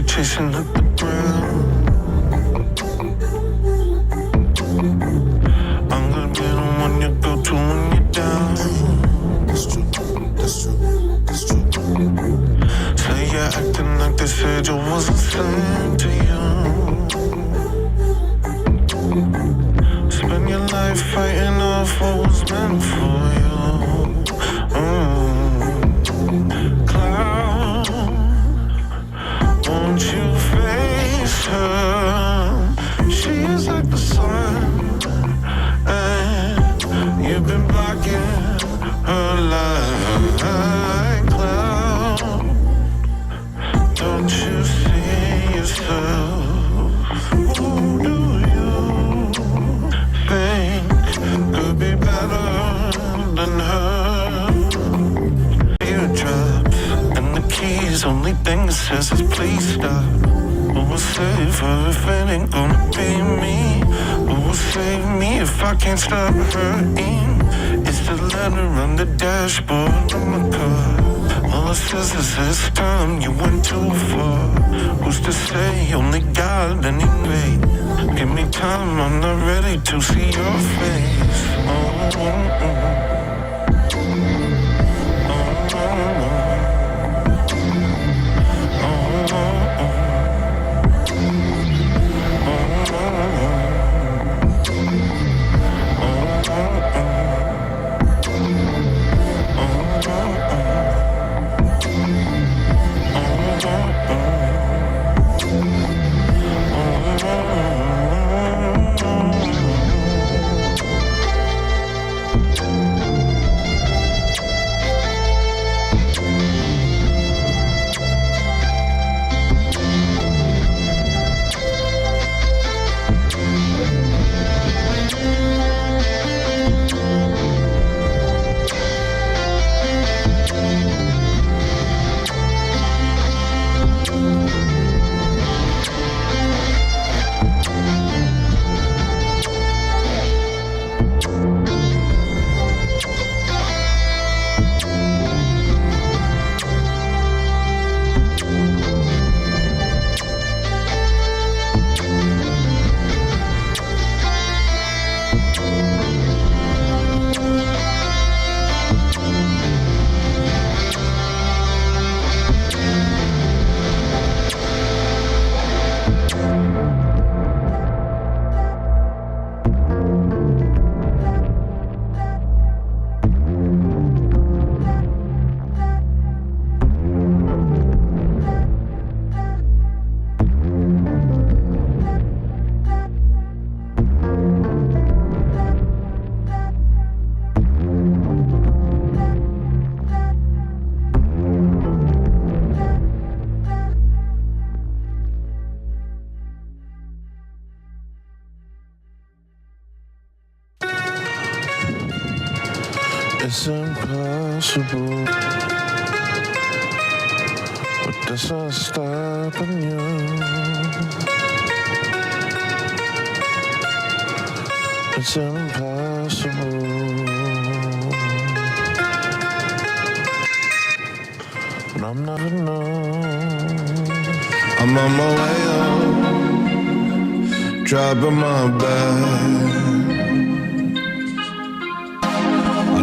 Chasing up the ground. I'm gonna be the one you go to when you're down. That's true, that's true, that's true. So you're acting like they said you wasn't sent to you. Spend your life fighting off what was meant for you. Cloud, won't you face her? She is like the sun, and you've been blocking her light. Cloud, don't you see yourself? Who do you think could be better than her? Eardrops and the keys, only thing that says is please stop. When we're safe for if it ain't gonna be me. Who will save me if I can't stop hurting? It's the letter on the dashboard of my car. All it says is this time you went too far. Who's to say? Only God anyway. Give me time, I'm not ready to see your face. It's impossible, but that's not stopping you. It's impossible, but I'm not enough. I'm on my way up, dropping my bag.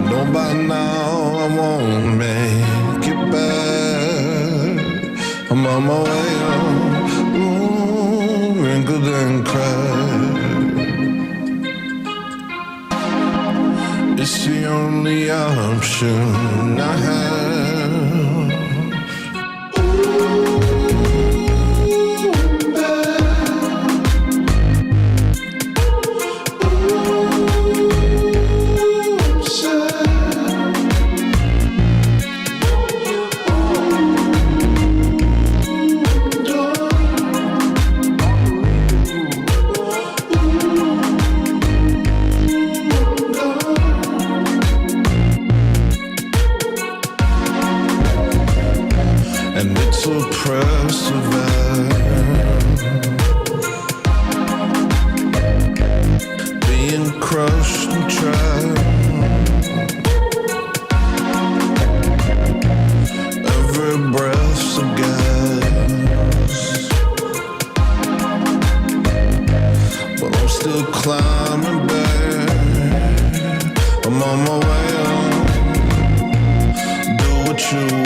Know by now I won't make it back. I'm on my way up, ooh, wrinkled and cracked. It's the only option I have. And it's oppressive. Being crushed and trapped. Every breath's a gas. But I'm still climbing back. I'm on my way up. Do what you will.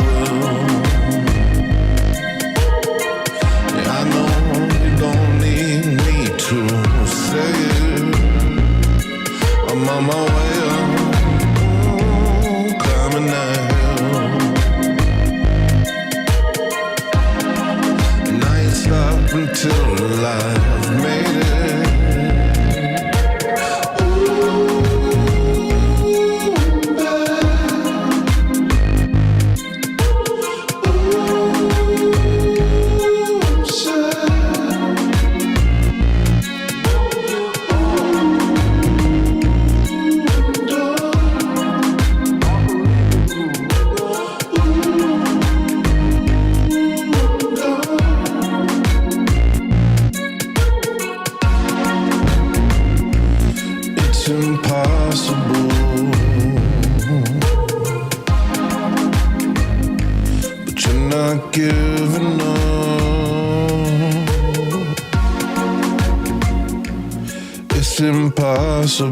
I'm on my way up, climbing that hill. And I ain't stopped until I've made it. impossible. But you're not giving up. It's impossible.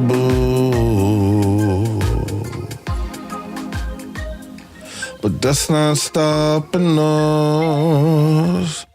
But that's not stopping us.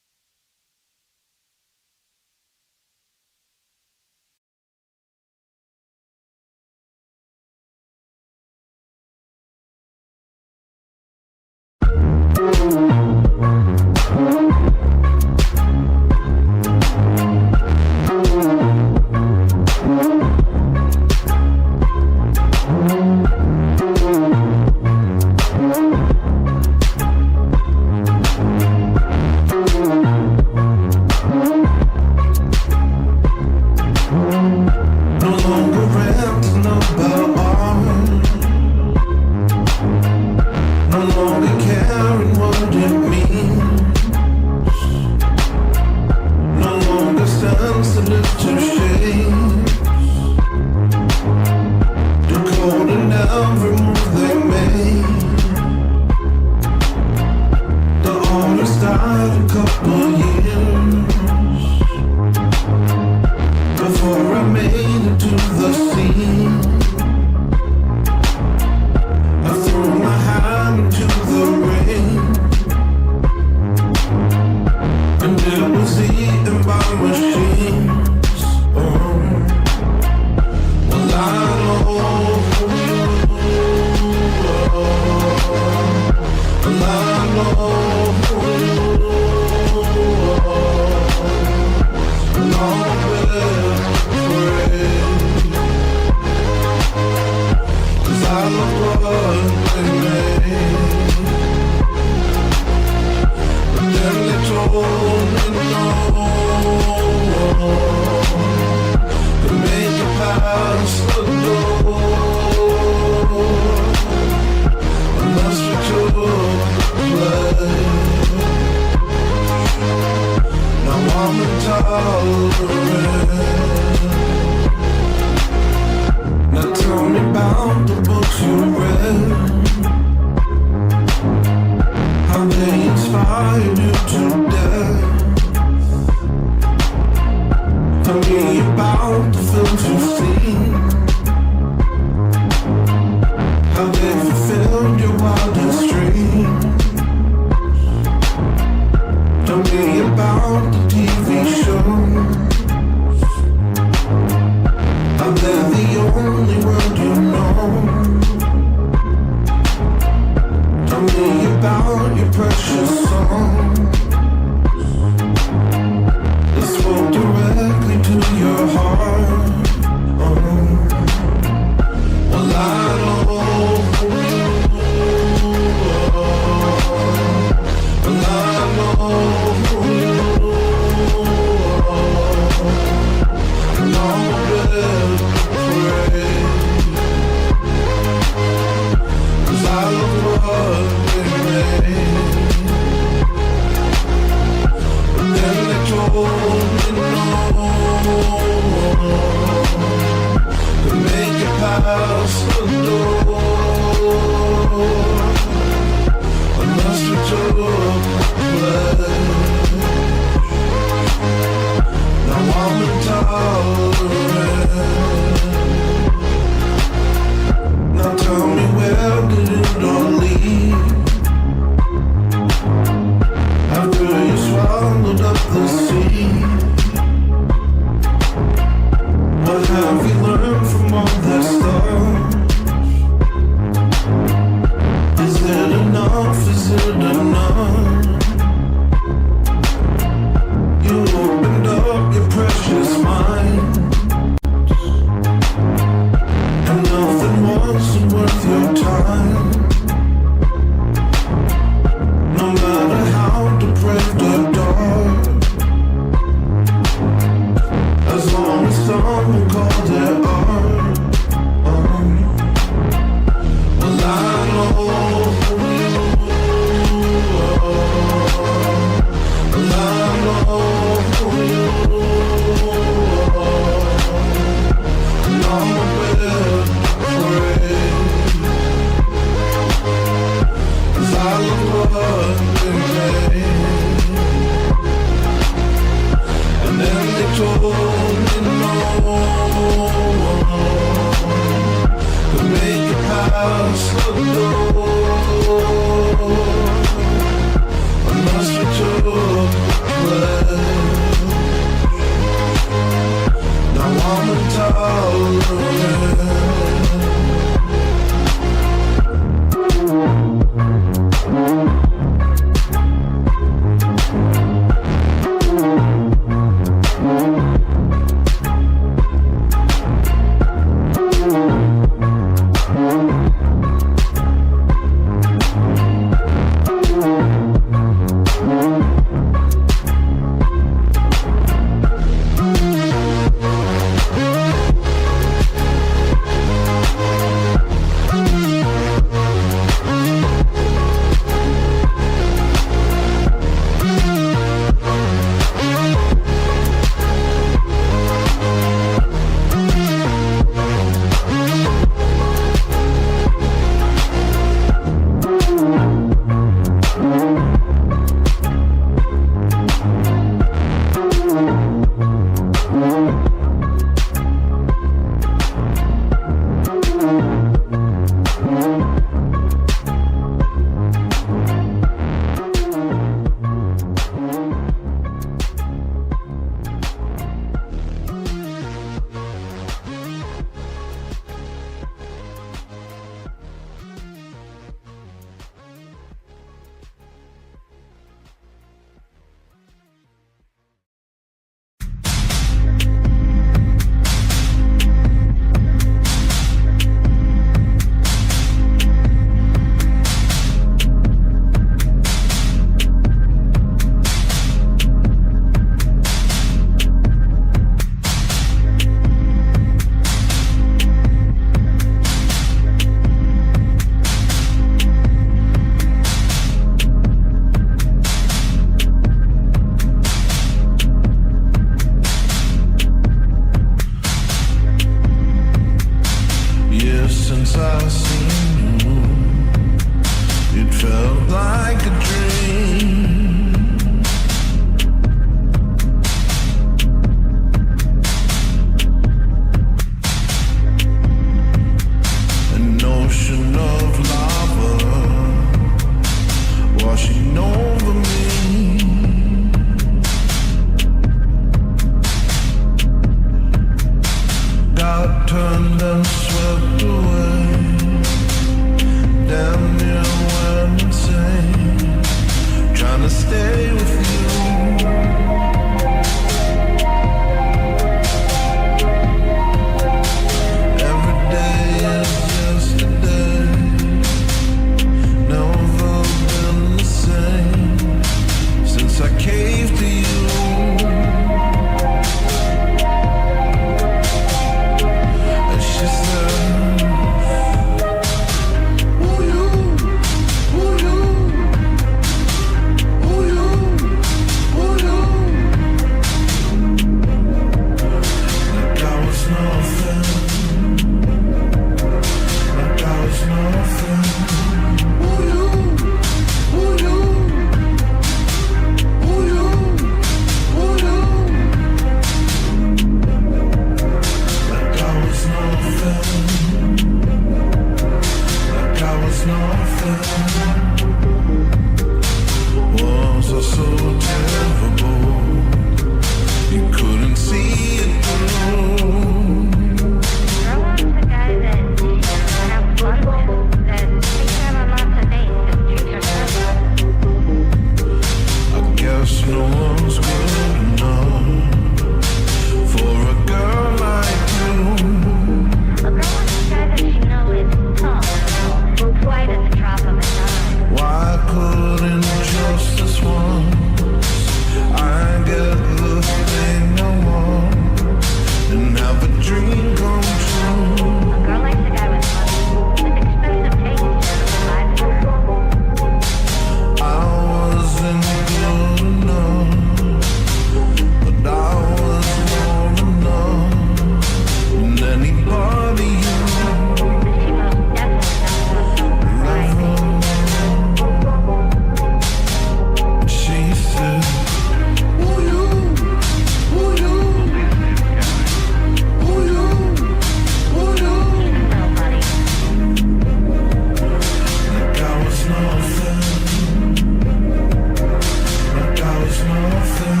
nothing.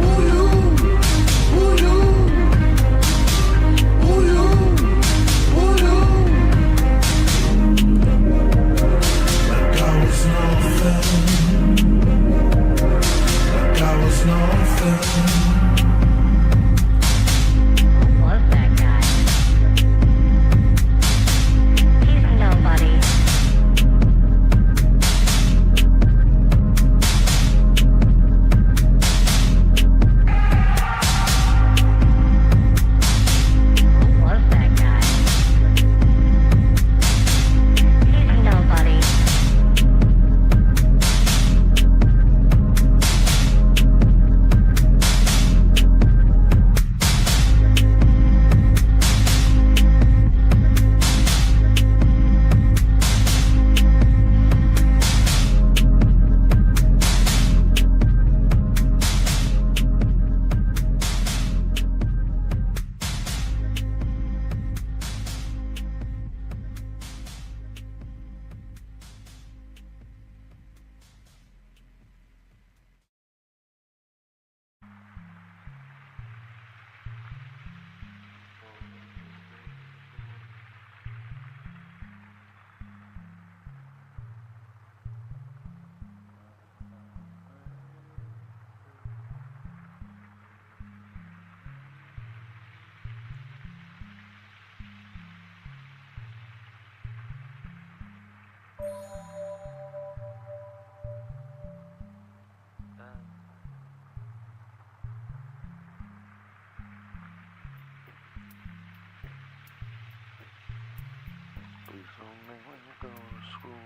Ooh, you, ooh, you, ooh, you, ooh, you. Like I was nothing. Like I was nothing. Was that guy? He's nobody. Was that guy? He's nobody. Please only when you go to school.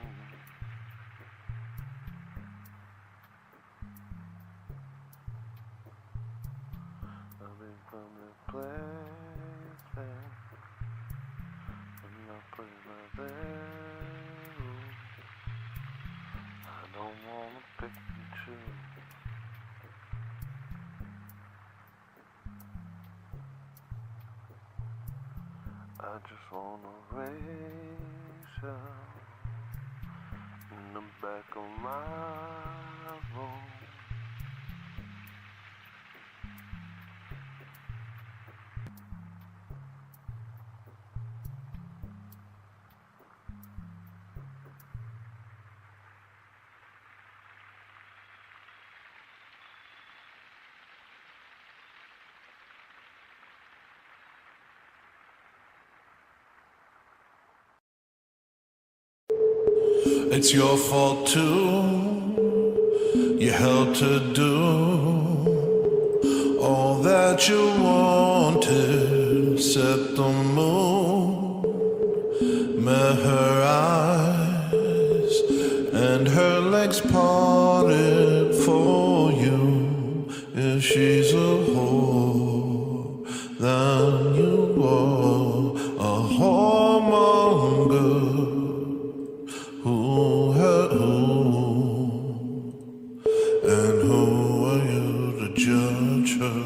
I'll be from the place there. I'm not putting my there. I don't wanna pick and choose. I just wanna race out in the back of my room. It's your fault too. You helped to do all that you wanted. Set the mood, met her eyes, and her legs parted for you. If she's a whore, then you are a whoremonger. Who hurt who? And who are you to judge her?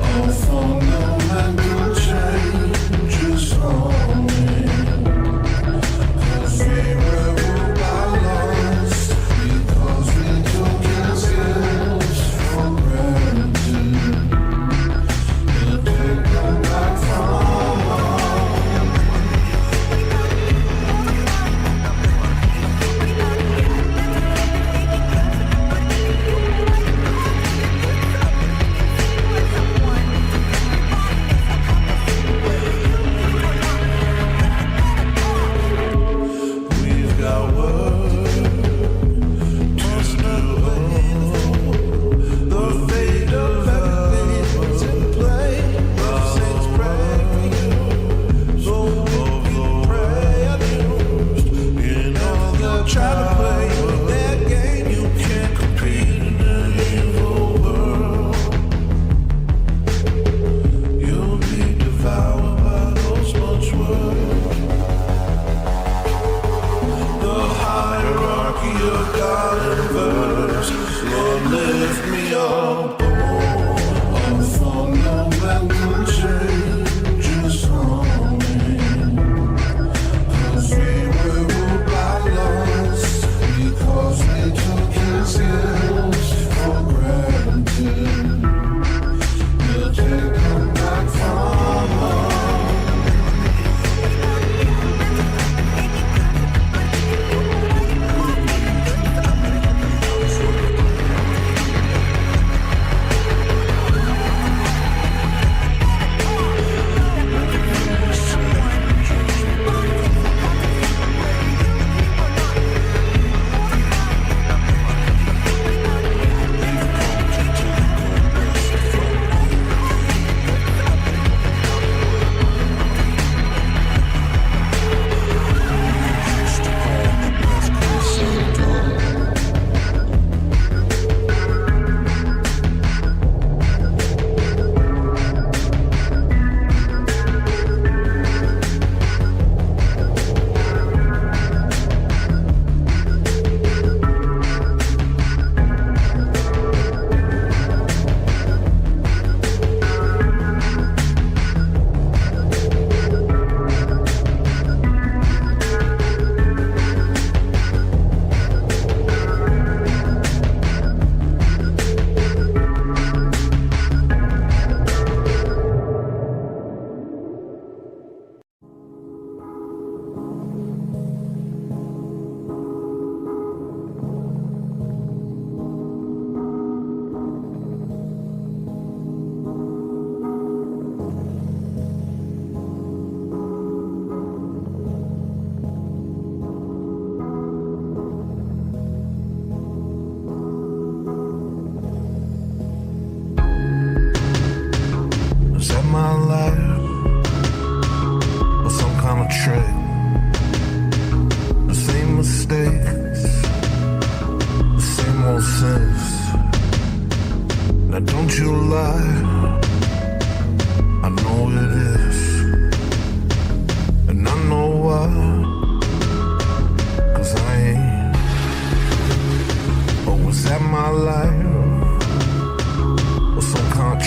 All for no mental changes on me. 'Cause we were lost, because we took his gifts for granted. You take them back from us.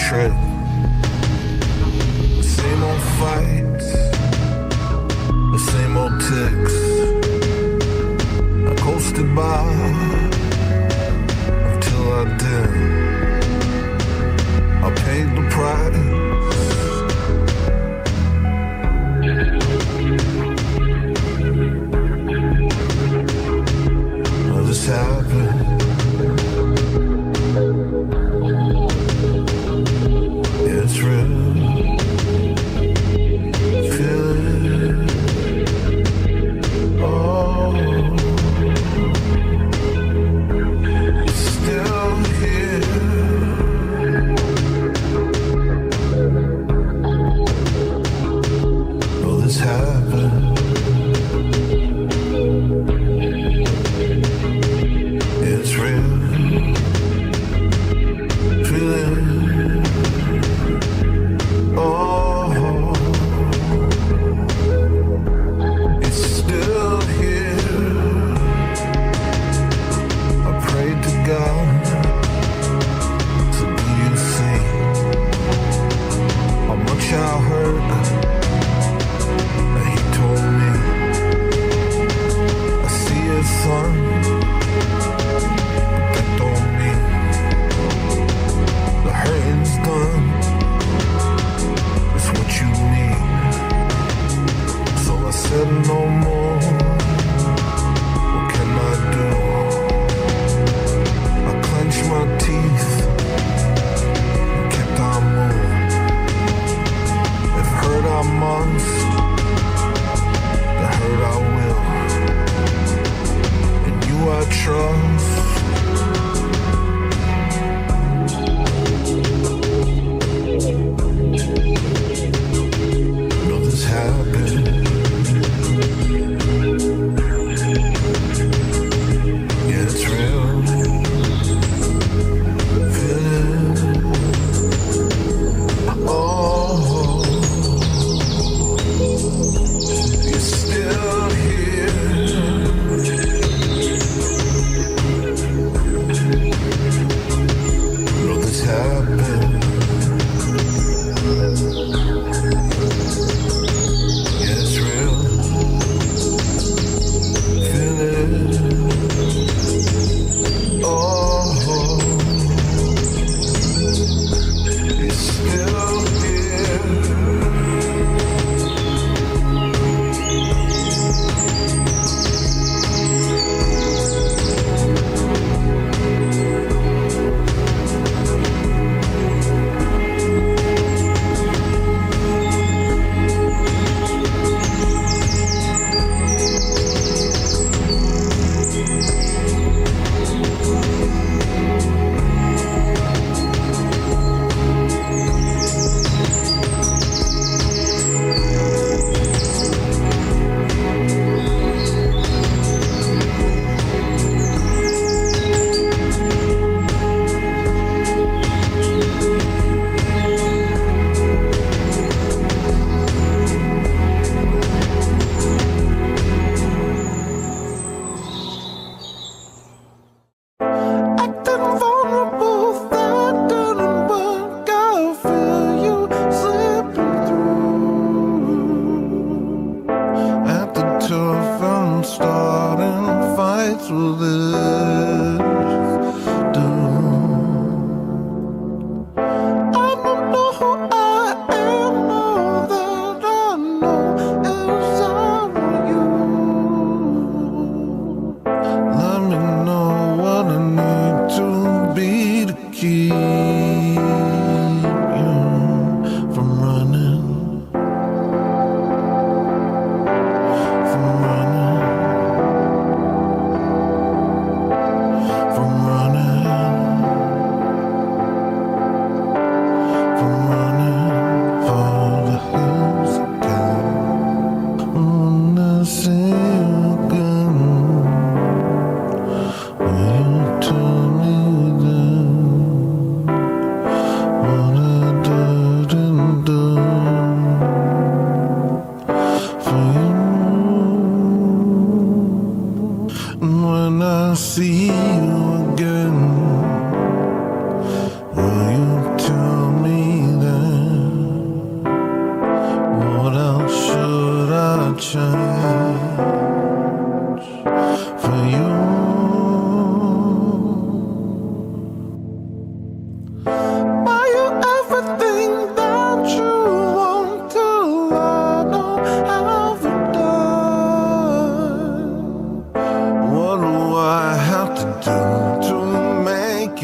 trip. The same old fights, the same old ticks. I coasted by until I didn't. I paid the price. This happened. It's real. Feel it. Oh.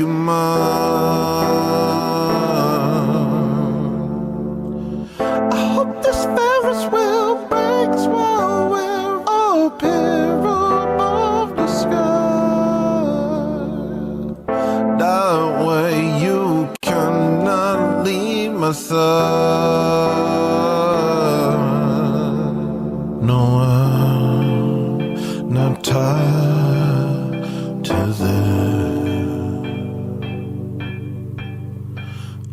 you mine. I hope this Ferris wheel breaks while we're up here above the sky. That way you cannot leave my side. No, I'm not tied to this.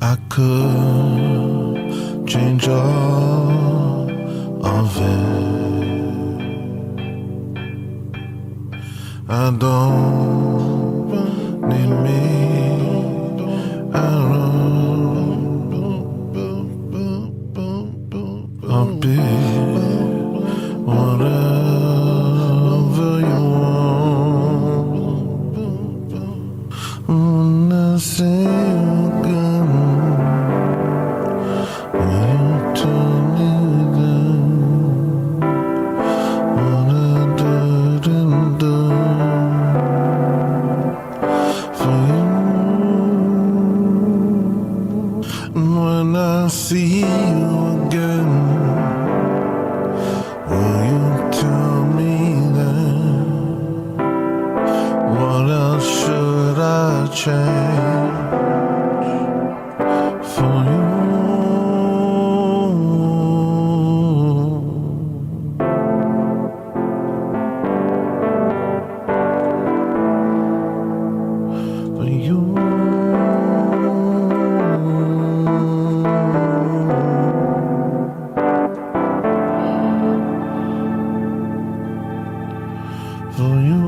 I could change all of it. I don't need me. I don't. I'll be whatever you want. When I see you again, will you tell me then what I didn't do for you? And when I see you again, will you tell me then what else should I change for you? For you. For you. For you.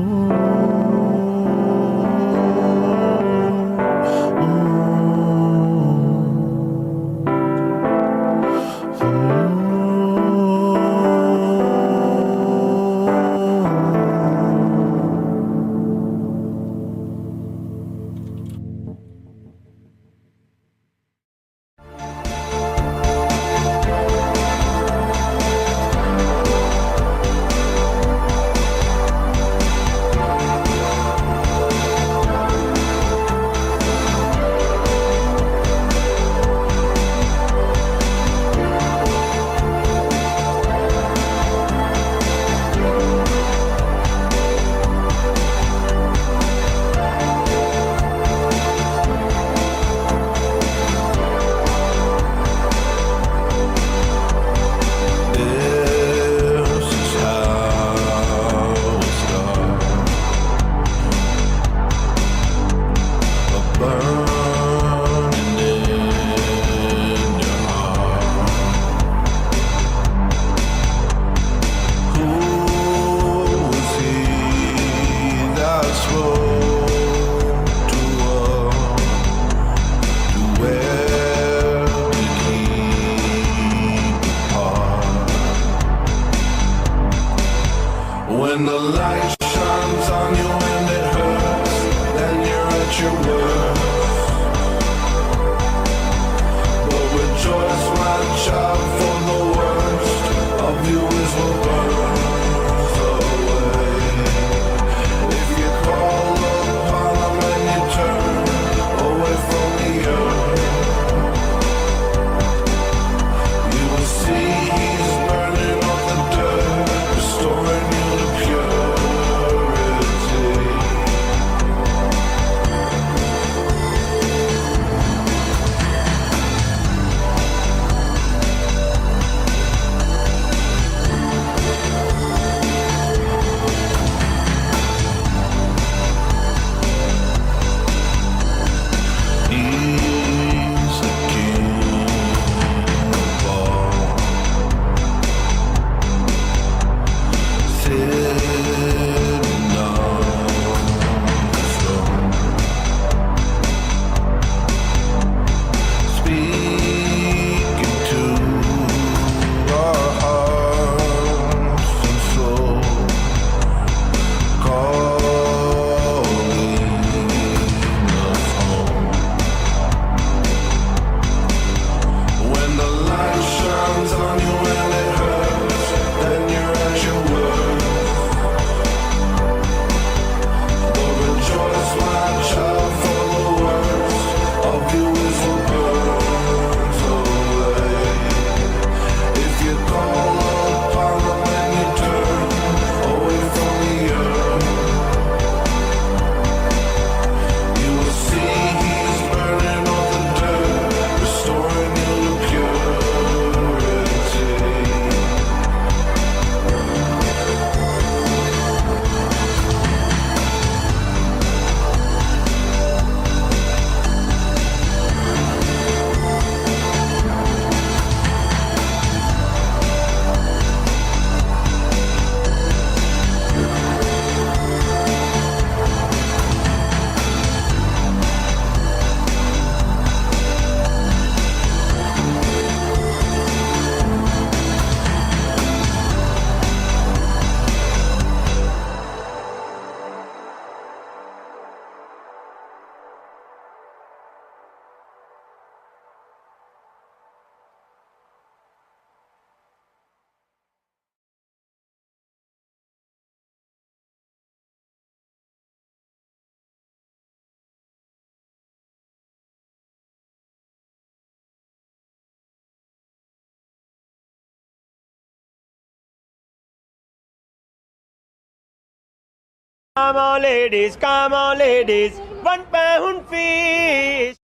Come on ladies, £1 fish.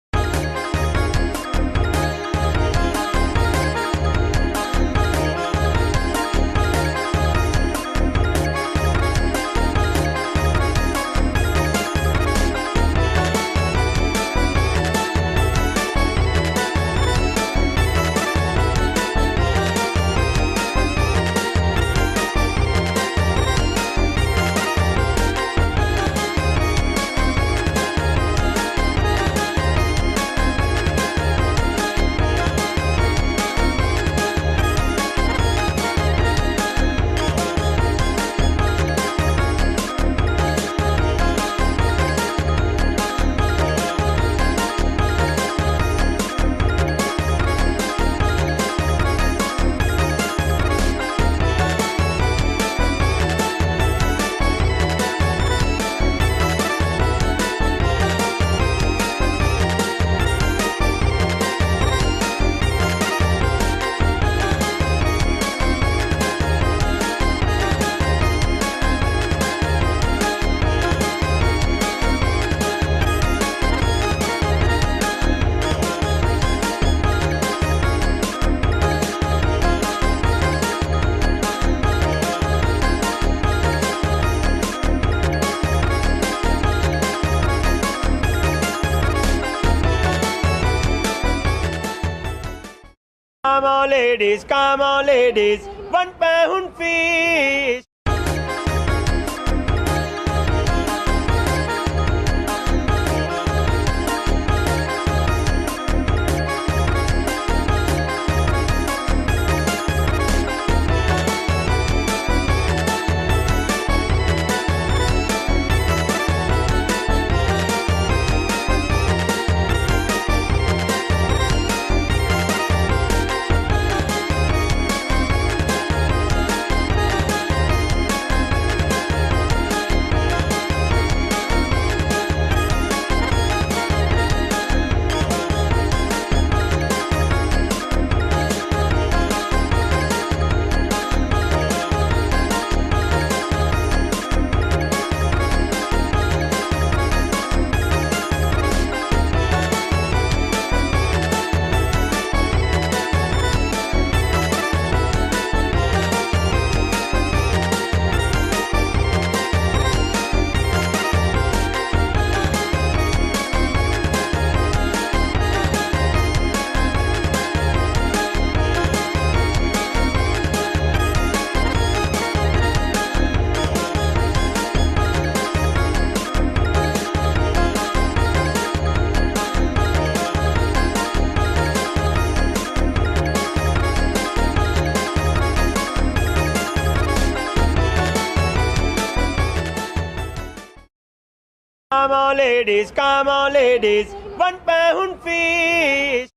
Come on ladies, £1 fish. Come on ladies, £1 fish.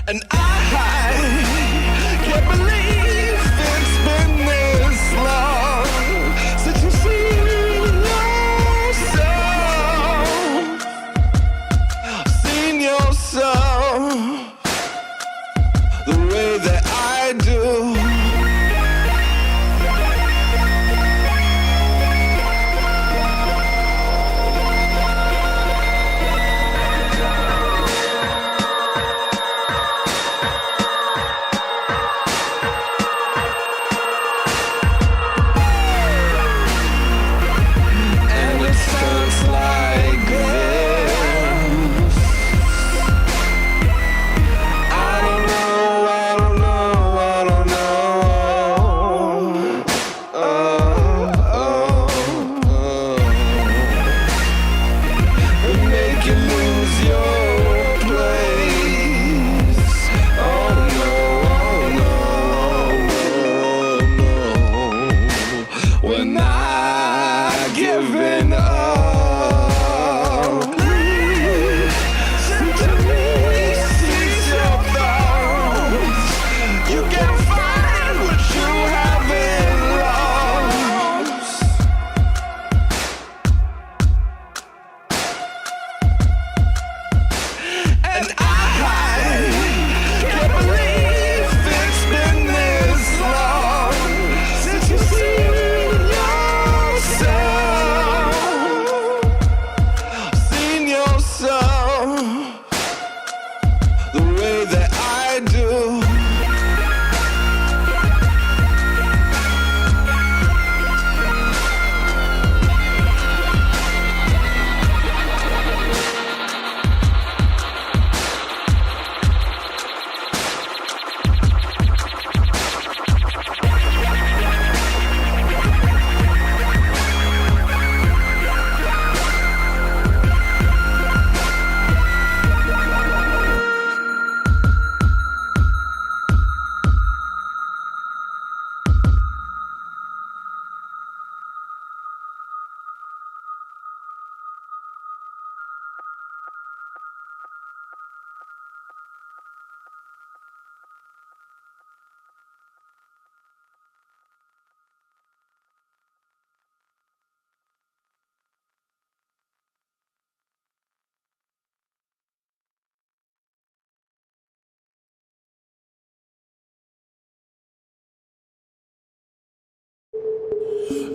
And I can't believe it's been this long since you've seen yourself the way that I do.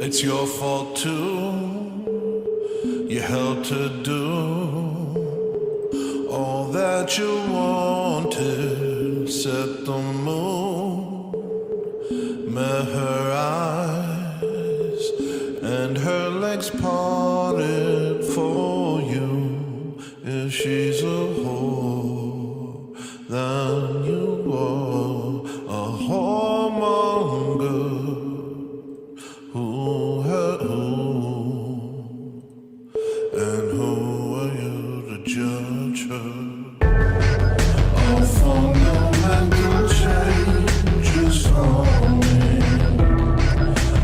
It's your fault too. You helped her do all that you wanted. Set the mood, met her eyes, and her legs parted for you. If she's a whore, then you are a whoremonger. Who hurt who? And who are you to judge her? All fundamental changes coming,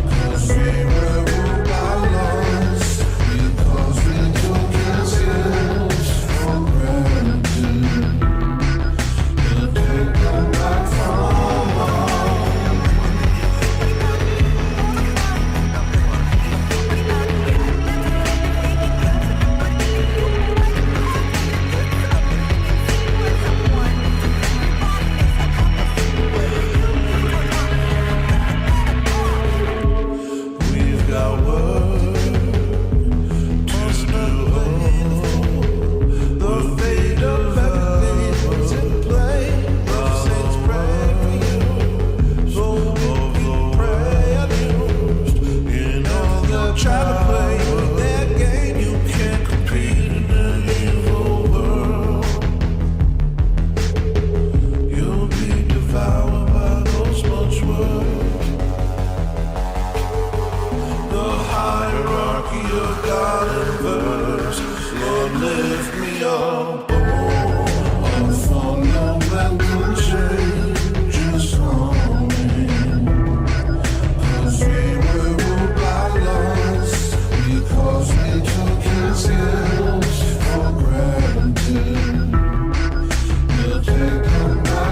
'cause we were ruled by lust, because we took ourselves for granted. The day come back from home. We've got work to do. The fate of everything's in play. The saints pray for you, so we pray abused. In all that try to play their game, you can't compete in an evil world. You'll be devoured by those much words. The hierarchy of God and verse, Lord, lift me up. All fundamental changes coming, 'cause we were ruled by lust, because we took His gifts for granted. We'll take them back.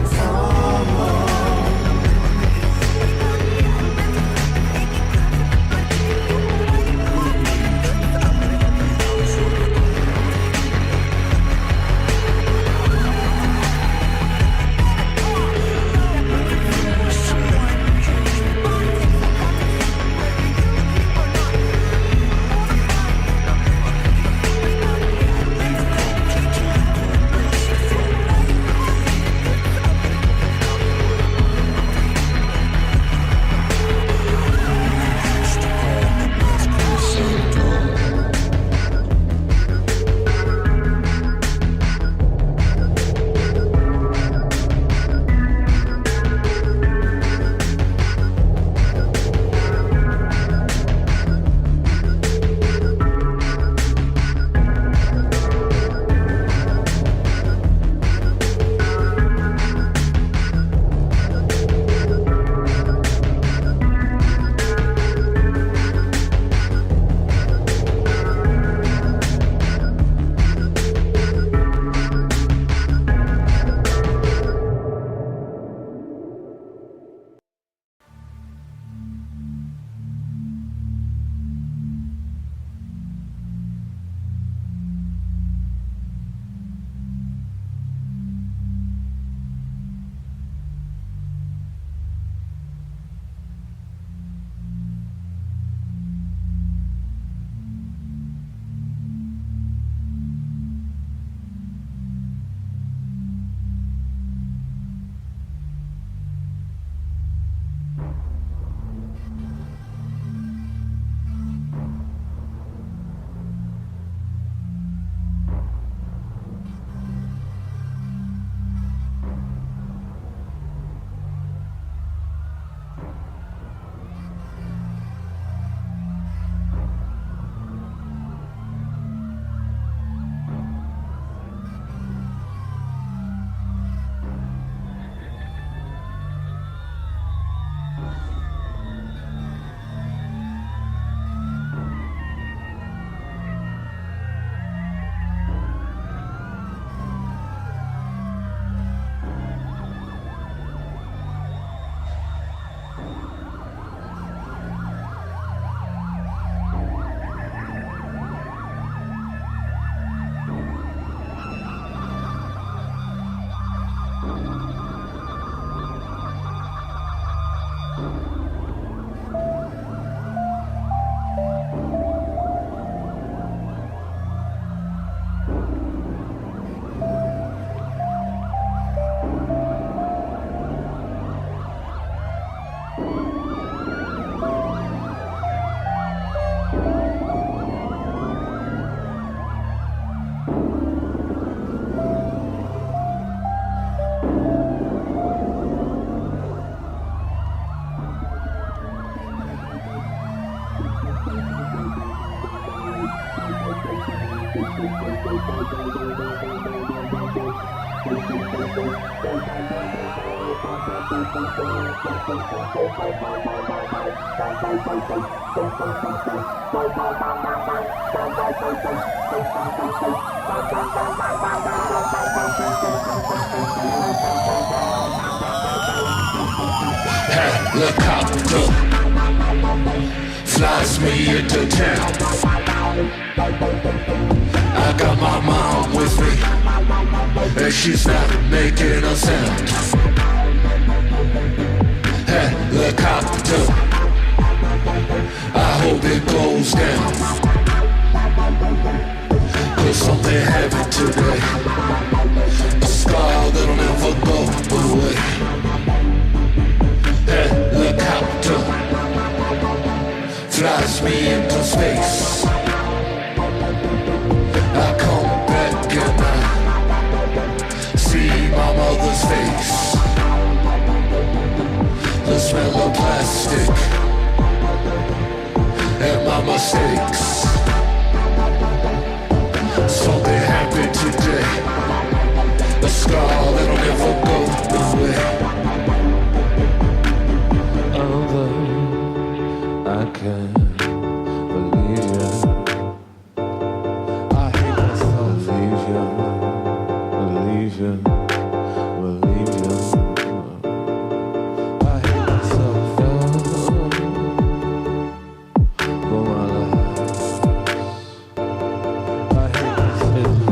Helicopter flies me into town. I got my mom with me, and she's not making a sound. Helicopter, I hope it goes down, 'cause something happened today, a scar that'll never go away. Helicopter flies me into space. I come back and I see my mother's face. The smell of plastic and my mistakes. Something happened today, a scar that'll never go away. I can't believe you. I hate myself, leave you, believe you, believe you. I hate myself for my life. I hate this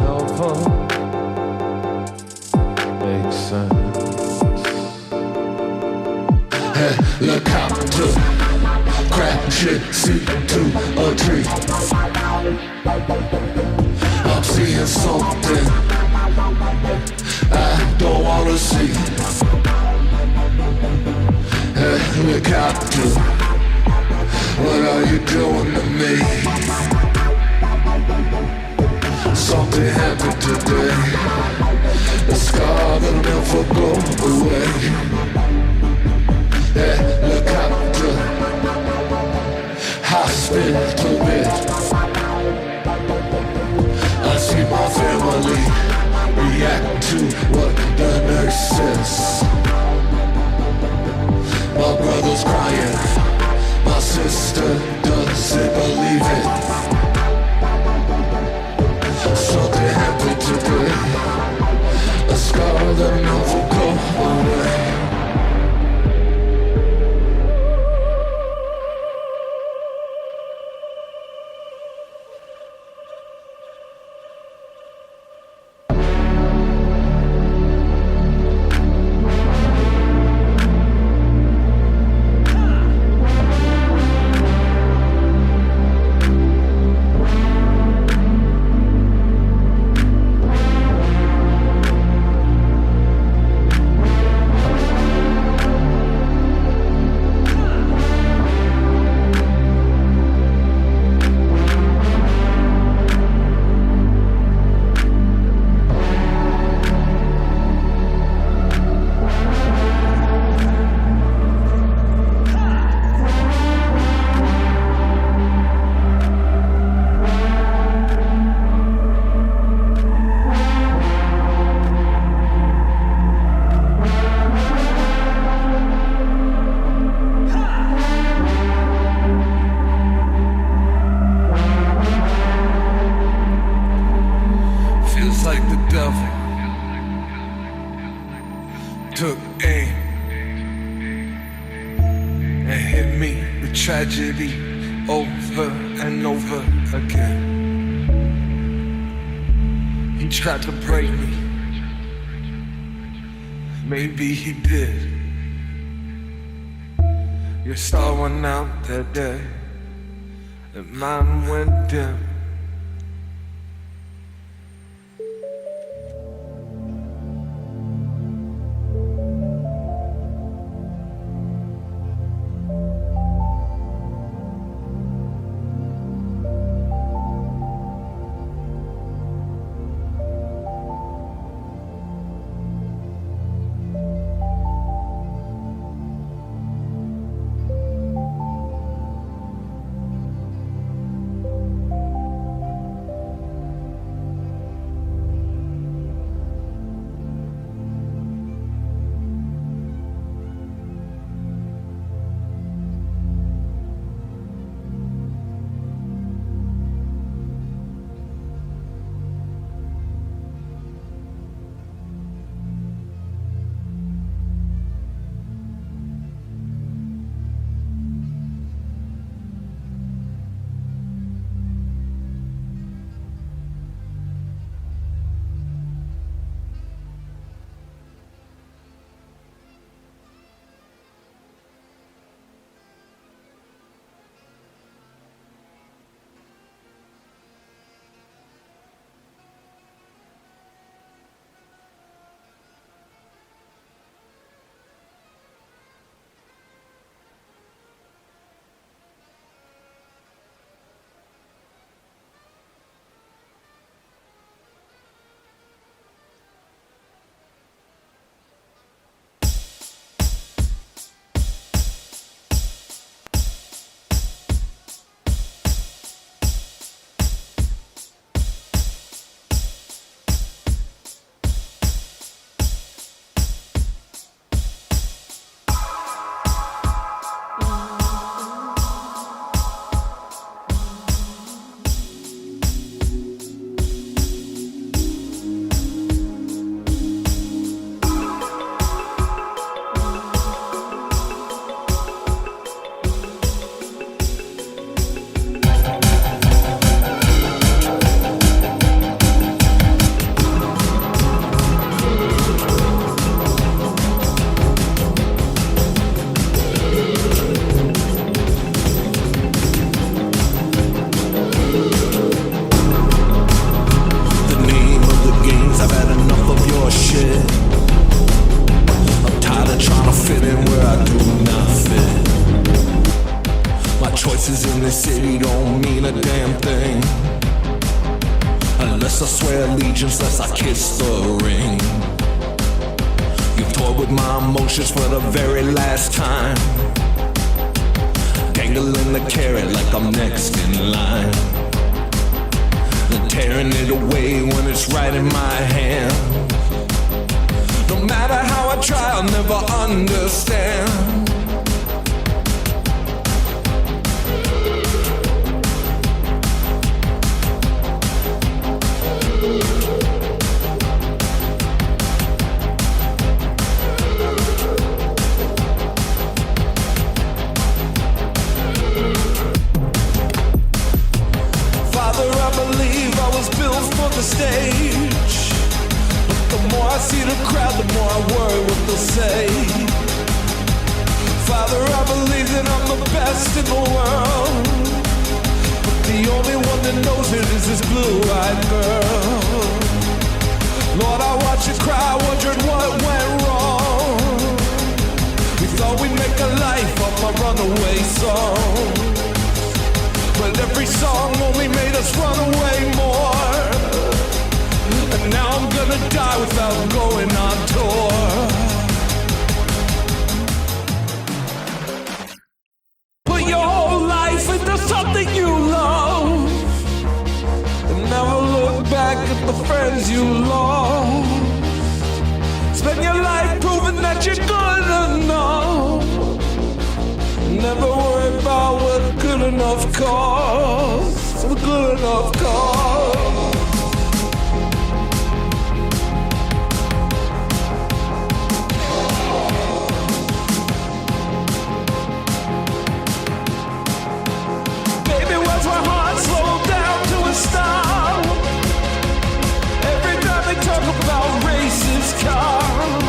helper. Makes sense. Helicopter crashes into a tree. I'm seeing something I don't wanna see. Helicopter, what are you doing to me? Something happened today, a scar that'll never go away. Helicopter, hospital bed. I see my family react to what the nurse says. My brother's crying, my sister doesn't believe it. Something happened today, a scar that'll never go away. Took aim and hit me with tragedy over and over again. He tried to break me, maybe he did. Your star went out that day, and mine went dim. city don't mean a damn thing. Unless I swear allegiance, unless I kiss the ring. You've toyed with my emotions for the very last time. Dangling the carrot like I'm next in line. And tearing it away when it's right in my hand. No matter how I try, I'll never understand. Father, I believe I was built for the stage. But the more I see the crowd, the more I worry what they'll say. Father, I believe that I'm the best in the world. But the only one that knows it is this blue-eyed girl. Lord, I watch you cry, wondering what went wrong. We thought we'd make a life of my runaway song. But every song only made us run away more. And now I'm gonna die without going on tour. Put your whole life into something you love. And never look back at the friends you lost. Spend your life proving that you're good enough. Never worry about what good enough costs. What good enough costs. Baby, where's my heart slowed down to a stop? Every time they talk about racist cars.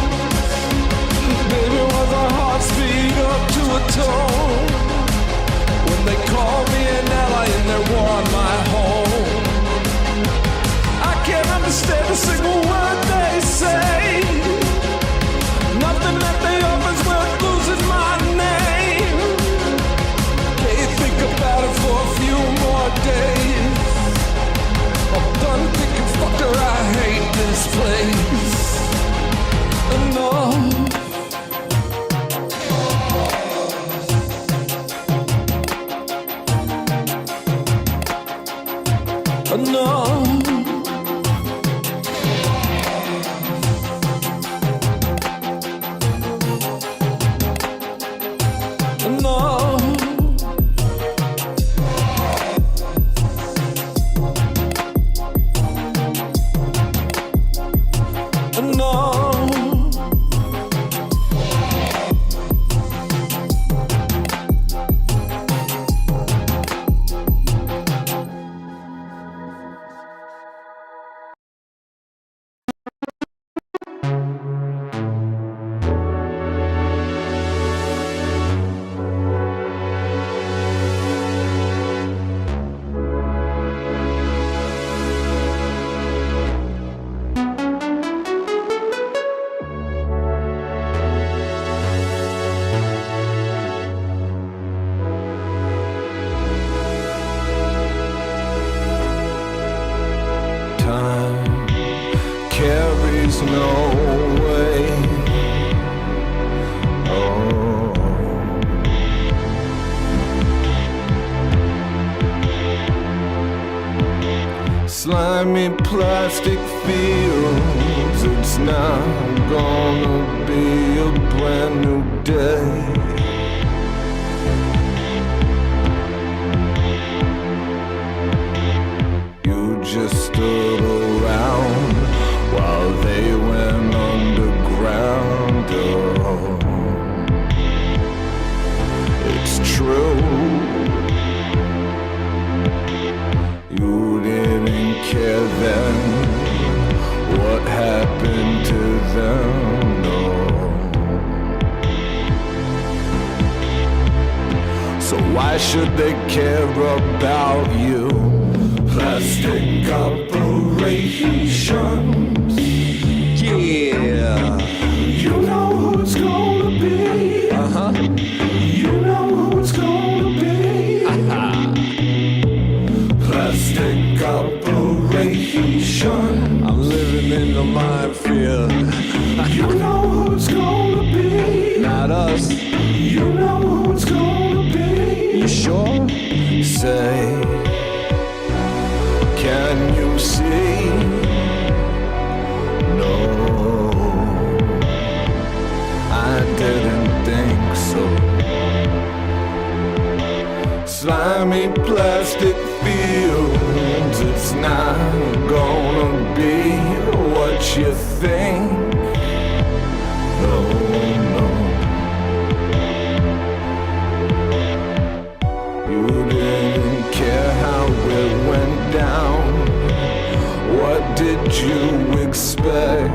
Baby, where's my heart speed up to a tone? When they call me an ally in their war on my home. I can't understand a single word they say. Nothing that they offer's worth losing my name. Can you think about it for a few more days? I'm done thinking, fucker, I hate this place. Enough. Enough. Carries no way. Oh, slimy plastic fields. It's now gonna be a brand new day. You just stood around while they went underground. Oh, it's true. You didn't care then what happened to them. No. So why should they care about you? Plastic operations. Yeah. You know who it's gonna be. Uh-huh. You know who it's gonna be. in the minefield. You know who it's gonna be. Not us. You know who it's gonna be. You sure? Say, can you see? No, I didn't think so. Slimy plastic fields, it's not gonna be what you think. No, no. You didn't care how it went down. What did you expect?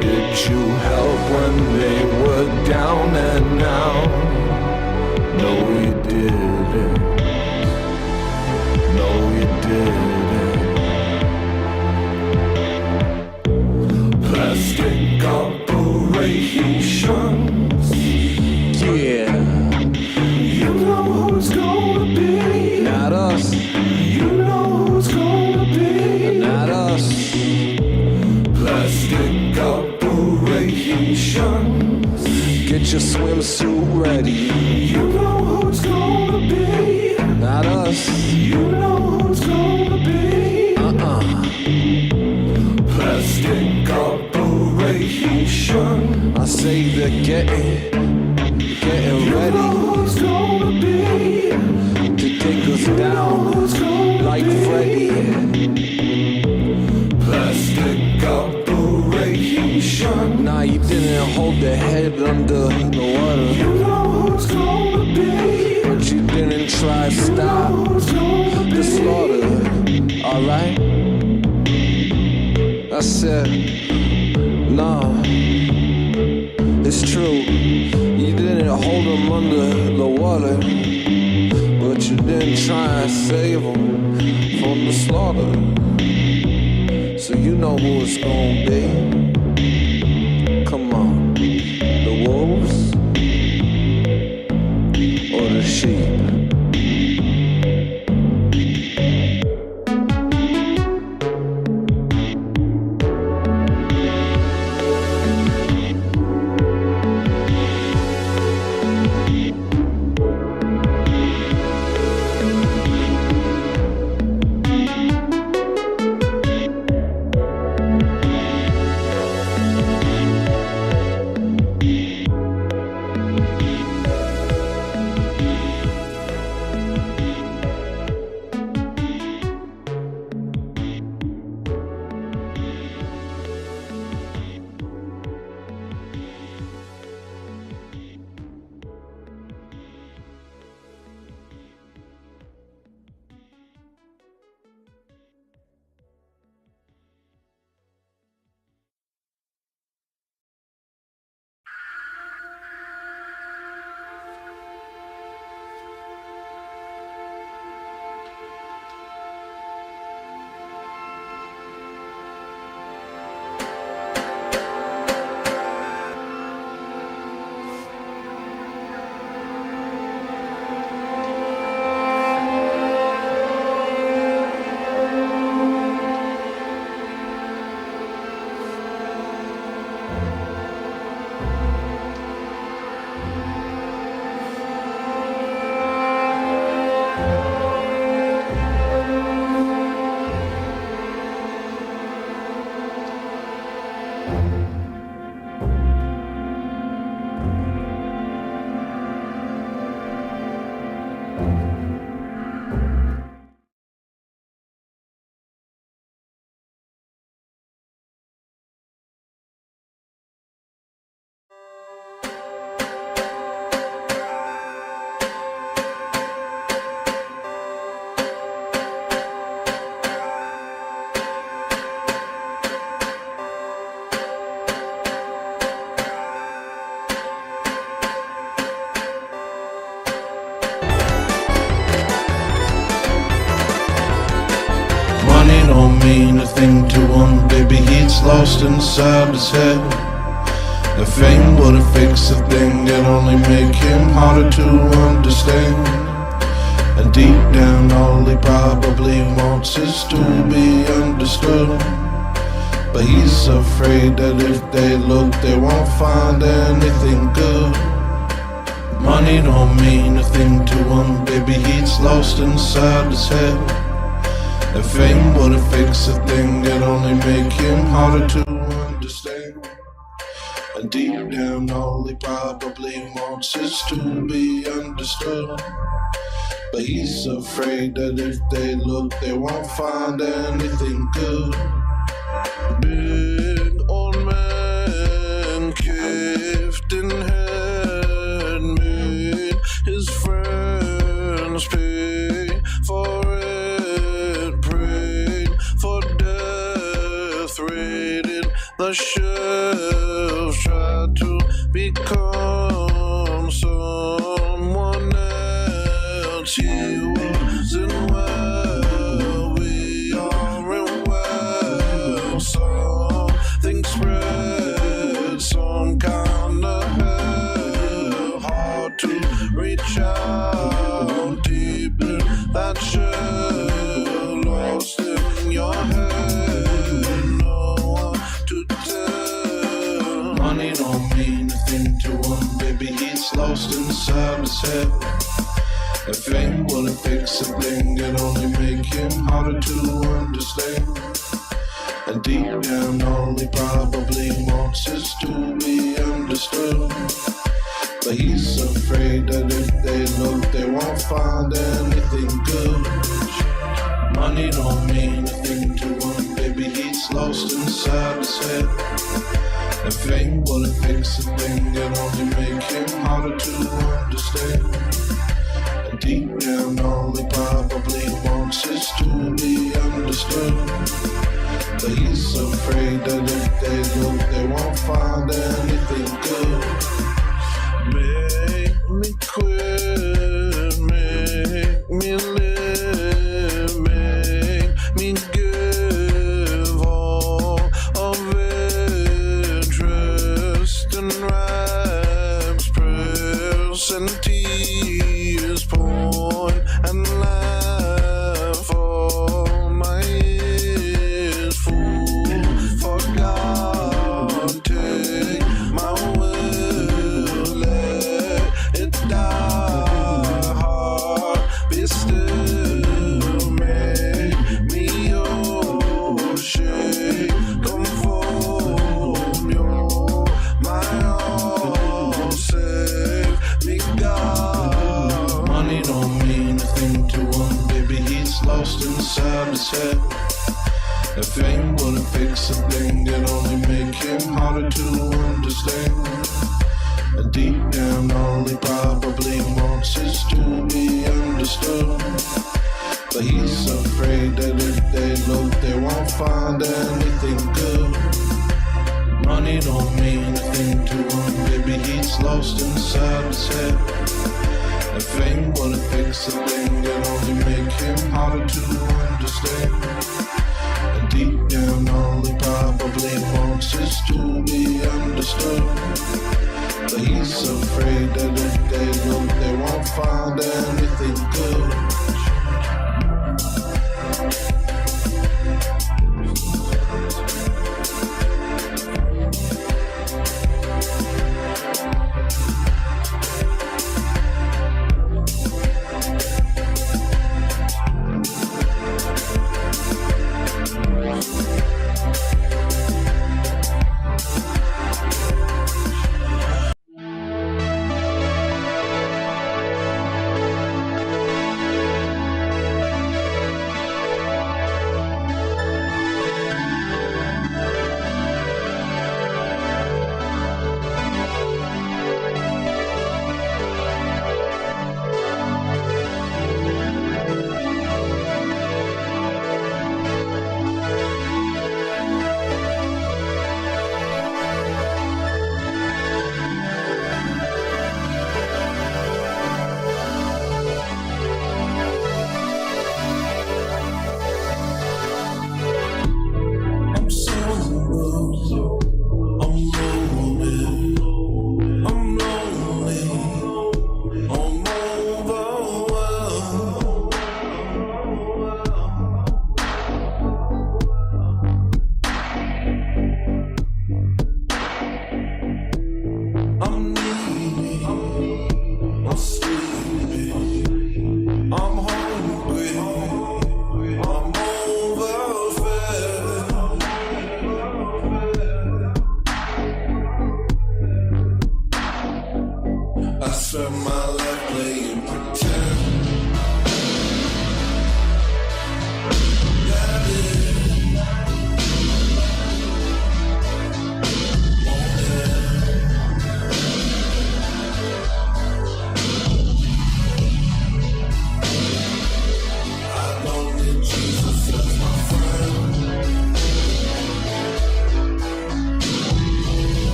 Did you help when they were down and out? No, you didn't. No, you didn't. Plastic operations. Yeah. You know who it's gonna be. Not us. You know who it's gonna be. Not us. Plastic operations. Get your swimsuit ready. You know who it's gonna be. Not us. You know who it's gonna be. Plastic operation. I say they're getting ready. You know who it's gonna be. To take us down like Freddy. Plastic operation. Nah, you didn't hold the head under the water. You know who it's gonna be. But you didn't try to stop the slaughter. Alright? I said, nah, it's true. You didn't hold them under the water, but you didn't try and save them from the slaughter. So you know who it's gonna be. Come on, the wolves or the sheep? Don't mean a thing to him, baby, he's lost inside his head. The fame wouldn't fix a thing, it only make him harder to understand. And deep down all he probably wants is to be understood. But he's afraid that if they look they won't find anything good. Money don't mean a thing to him, baby, he's lost inside his head. And fame wouldn't fix a thing, it only make him harder to understand. And deep down all he probably wants is to be understood. But he's afraid that if they look they won't find anything good. Big old man caved in head, made his friends pay for it, prayed for death, raided the shelves, tried to become someone else. He wasn't well, we are in well. Something spread, some kind of hell, hard to reach out, deep in that shell, lost in your head, no one to tell. Money don't mean a thing to him, baby, he's lost inside his head. And fame wouldn't fix a thing, it only make him harder to understand. And deep down all he probably wants is to be understood. But he's afraid that if they look they won't find anything good. Money don't mean a thing to him, baby, he's lost inside his head. And fame wouldn't fix a thing, it only make him harder to understand. And deep down all he probably wants is to be understood. But he's afraid that if they look they won't find anything good. Make me quit, make me live, make me give all of it, dressed in rags, prayers and tears, point and laugh, all my years, fool for God, take my will, let it die, heart be still, make me your shade, conform, you're my all, save me God. Money don't mean a thing to him, baby, he's lost inside his head. And fame wouldn't fix a thing, it only make him harder to understand. And deep down all he probably wants is to be understood. But he's afraid that if they look they won't find anything good. Money don't mean a thing to him, baby, he's lost inside his head. And fame wouldn't fix a thing, it only make him harder to understand. And deep down all he probably wants is to be understood. But he's afraid that if they look they won't find anything good.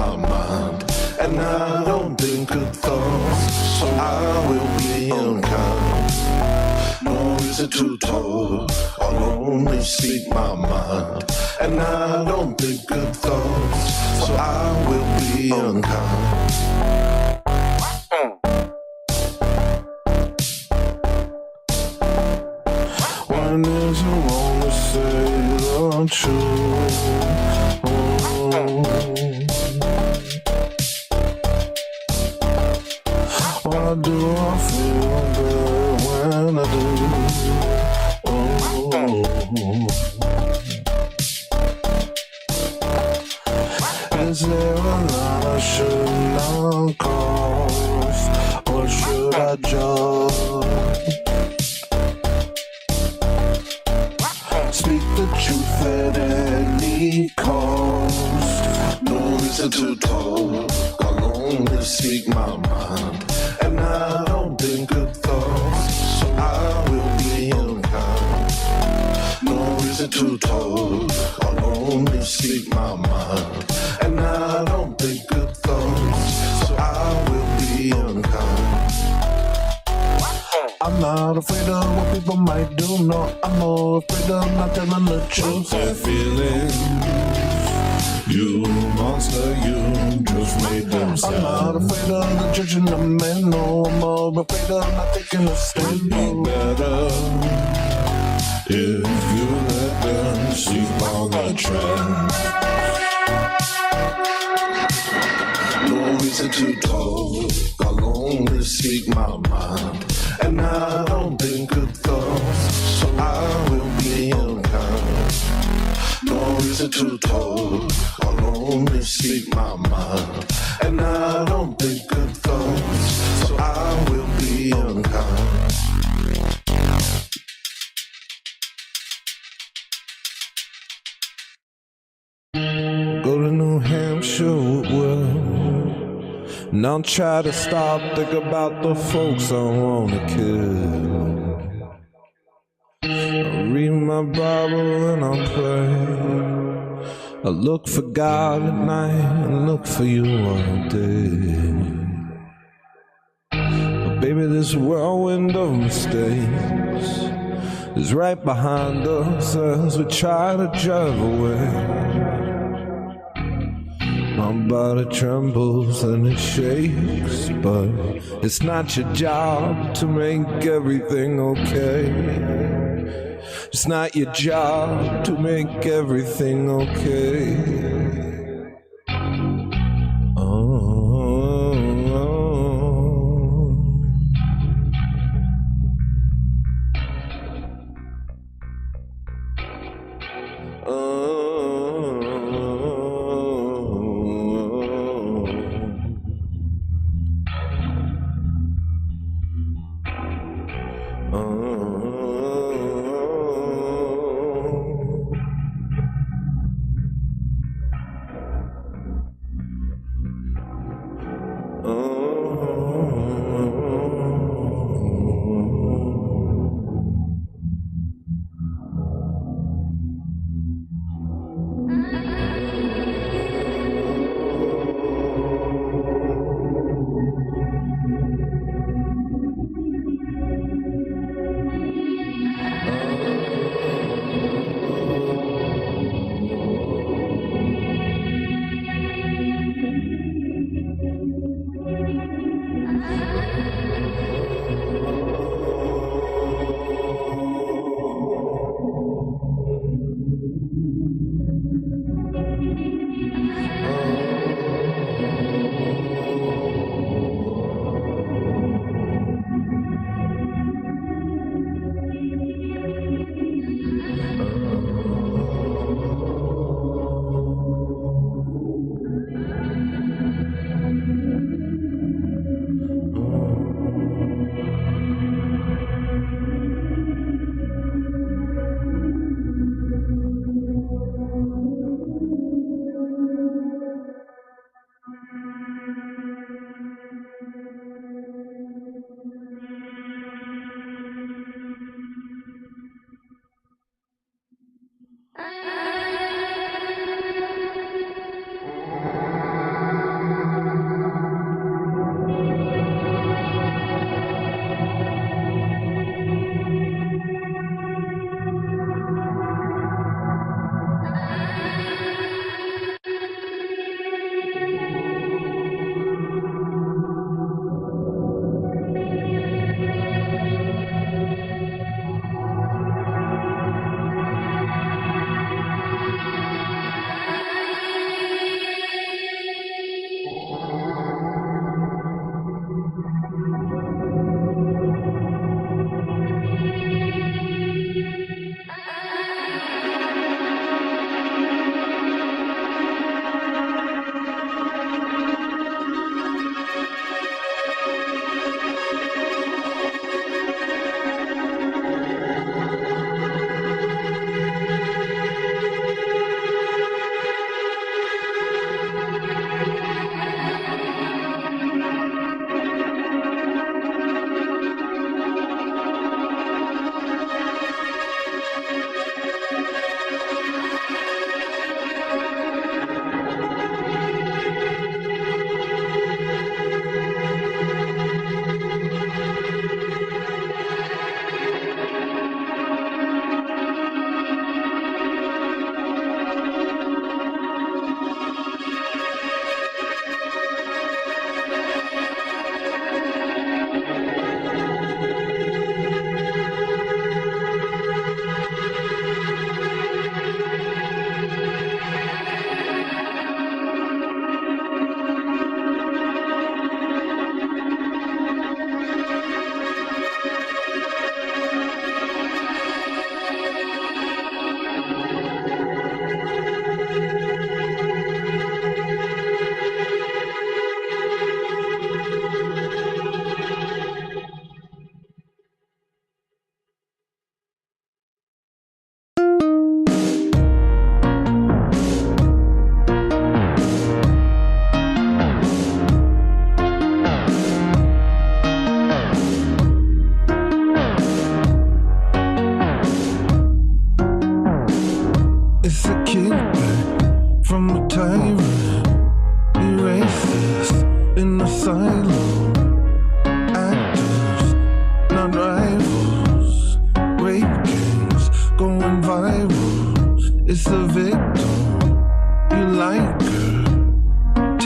my mind, and I don't think good thoughts, so I will be unkind. No reason to talk, I'll only speak my mind, and I don't think good thoughts, so I will be unkind. When is it wrong to say the truth? Why do I feel good when I do? Is there a line I should not cross, or should I just speak the truth at any cost? No reason to talk, I'll only speak my mind, and I don't think good thoughts, so I will be unkind. No reason to talk, I'll only speak my mind, and I don't think good thoughts, so I will be unkind. I'm not afraid of what people might do, no, I'm more afraid of not telling the truth. That feeling, you monster, you just made them sound. I'm not afraid of the judging the man, no, I'm more afraid of not taking a stand. It'd be better if you let them sleep on the track. No reason to talk, I'll only speak my mind, and I don't think good thoughts, so I will be unkind. No reason to talk, I'll only speak my mind, and I don't think good thoughts, so I will be unkind. Go to New Hampshire with Will, and I'll try to stop, think about the folks I wanna kill. I'll read my Bible and I'll pray. I'll look for God at night and look for you all day. But baby, this whirlwind of mistakes is right behind us as we try to drive away. My body trembles and it shakes, but it's not your job to make everything okay. It's not your job to make everything okay.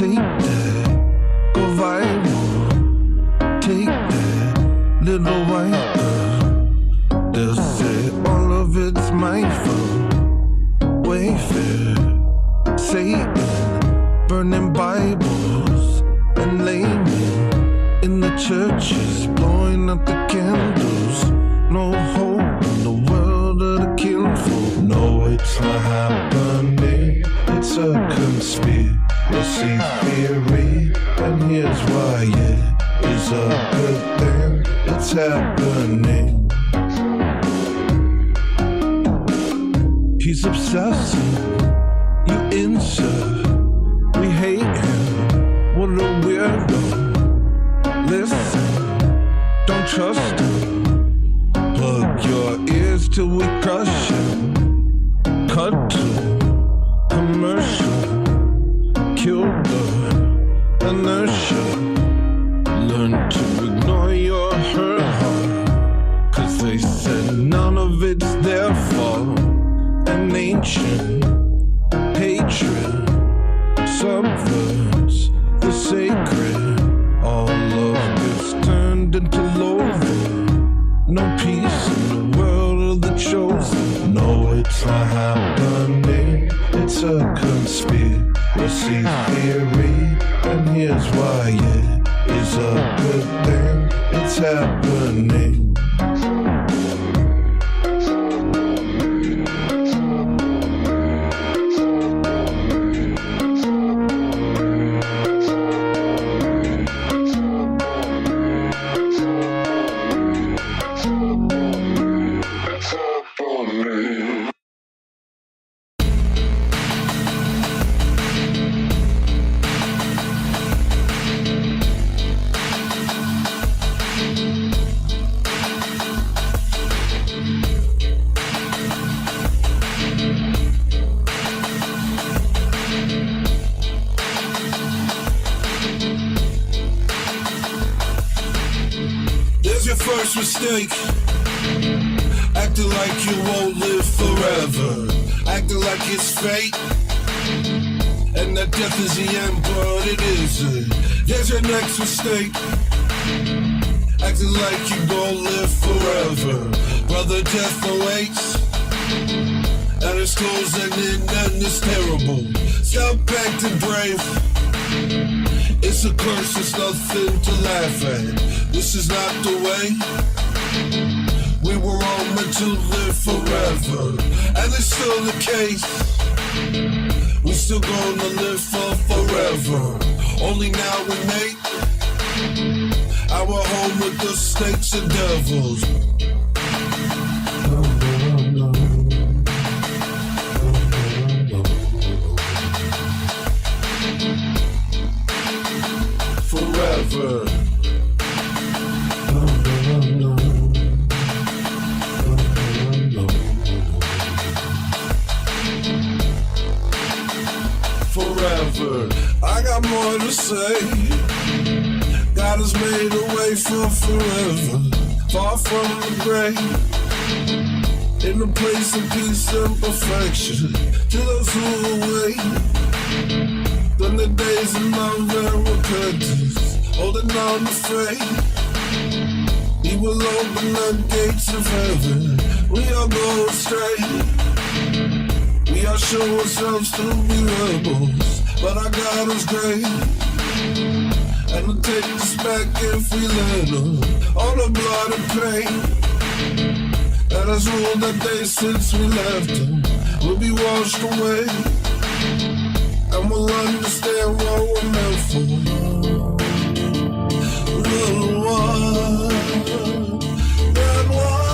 take that, go viral. Take that, little white girl. They'll say all of it's my fault. Wayfair, Satan, burning Bibles and laymen in the churches, blowing out the candles. No hope in the world of the kinfolk. No, it's not happening. It's a conspiracy theory, and here's why it is a good thing. It's happening. He's obsessing, you insert. We hate him, what a weirdo. Listen, don't trust him. Plug your ears till we crush him. Cut to commercial. Kill the inertia. Learn to ignore your hurt heart. Cause they said none of it's their fault. An ancient hatred subverts the sacred. All love gets turned into loathing. No peace in the world of the chosen. No, it's not happening. It's a conspiracy theory, and here's why it is a good thing. It's happening. First mistake, acting like you won't live forever, acting like it's fate, and that death is the end, but it isn't. There's your next mistake, acting like you gon' live forever. Brother, death awaits, and it's closing in and it's terrible. Stop acting brave. It's a curse, it's nothing to laugh at. This is not the way. We were all meant to live forever, and it's still the case. We still gonna live for forever. Only now we make our home with the snakes and devils. Forever. Forever. I got more to say. God has made a way for forever, far from the grave, in a place of peace and perfection. To those who await, then the days of love and repentance, holding on to faith. He will open the gates of heaven. We all go astray. We all show ourselves to be rebels, but our God is great, and will take us back if we let him. All the blood and pain that has ruled that day since we left him will be washed away, and we'll understand what we're meant for. Little one, that one.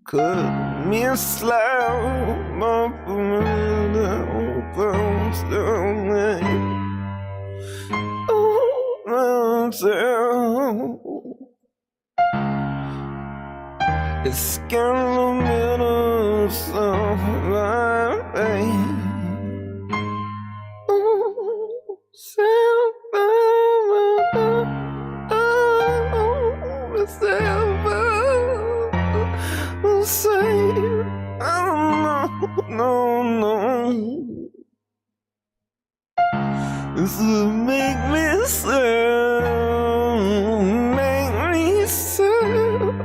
cut me slow, my bones down it's got the middle of my vein. No. This will make me sad, make me sad.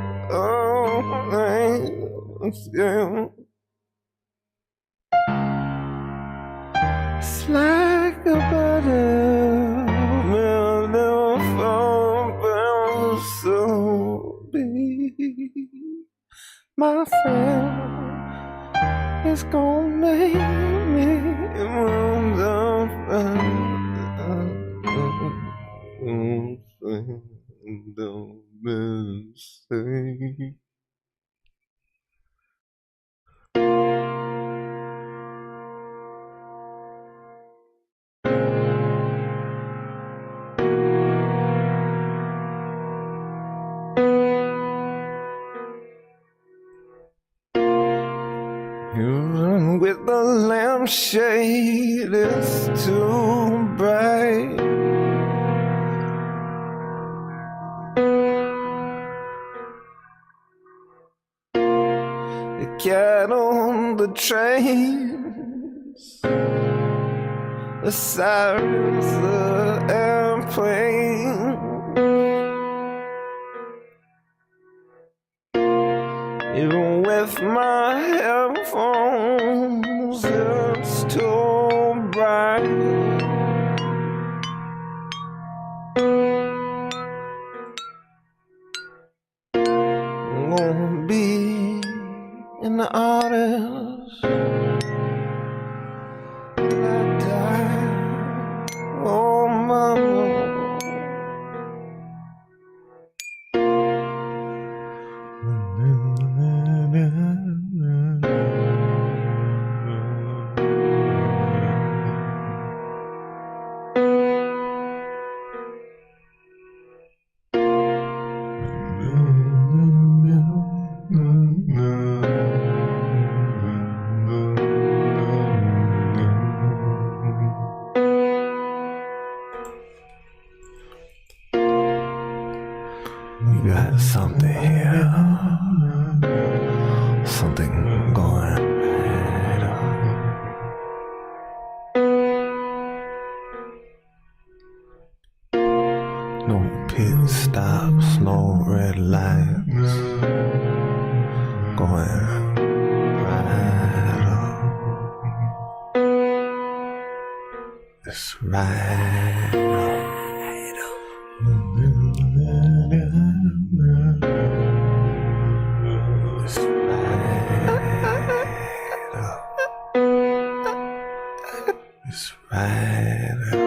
Yeah. It's like a buttermilk never fall so deep. My friend is gonna make me move the say. Even with the lampshade, it's too bright. The cat on the trains, the sirens, the airplane. Even with my headphones, it's too bright. I'm gonna be an artist when I die. Oh, mama. You got something here, something going right on. No pit stops, no red lights, going right on. It's right on. It's right up. It's right up.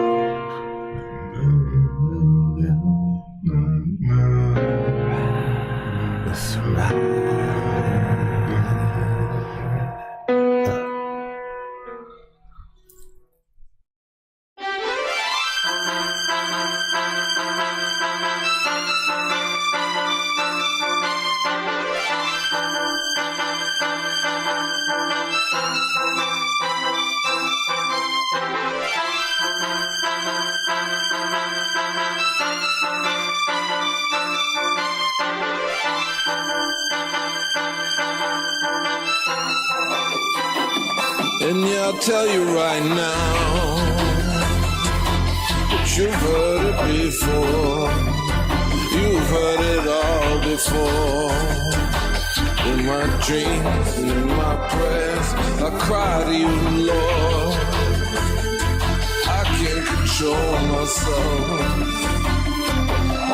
And yeah, I'll tell you right now that you've heard it before. You've heard it all before. In my dreams and in my prayers, I cry to you, Lord. I can't control myself.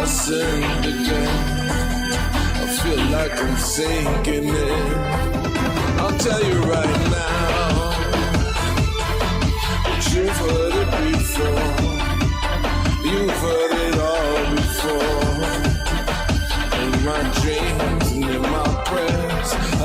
I sinned again. I feel like I'm sinking in. I'll tell you right now, you've heard it before. You've heard it all before. In my dreams and in my prayers, I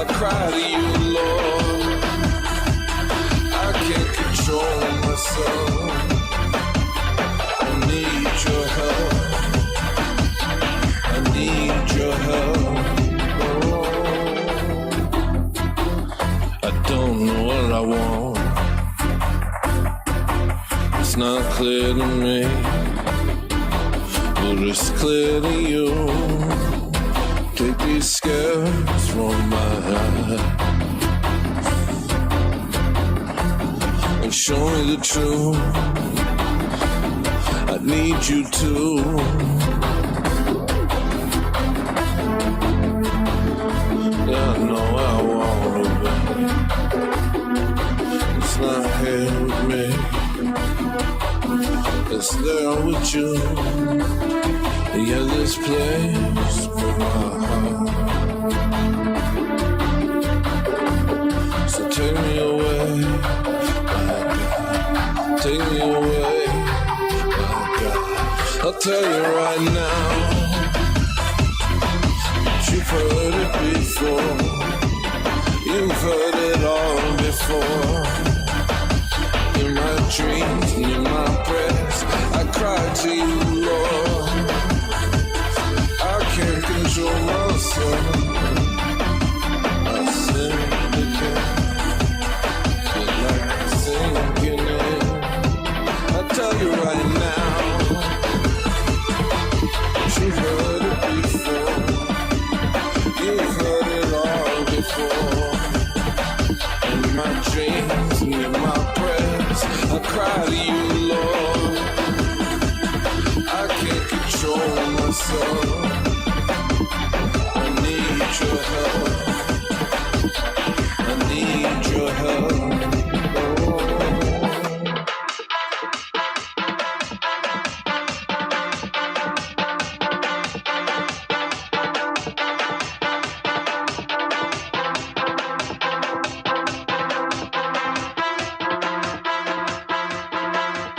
It's not clear to me, but it's clear to you. Take these scales from my eyes and show me the truth. I need you to. Yeah, I know I wanna be. It's not here with me. It's there with you. Yeah, this place for my heart. So take me away, my God. Take me away, my God. I'll tell you right now, you've heard it before. You've heard it all before. In my dreams and in my prayers, I cry to you, Lord. I can't control myself. I sin again, feel like I'm sinking in. I tell you right now, you've heard it before. You've heard it all before. In my dreams and in my prayers, I cry to you, Lord. I can't control myself. I need your help. I need your help. Oh.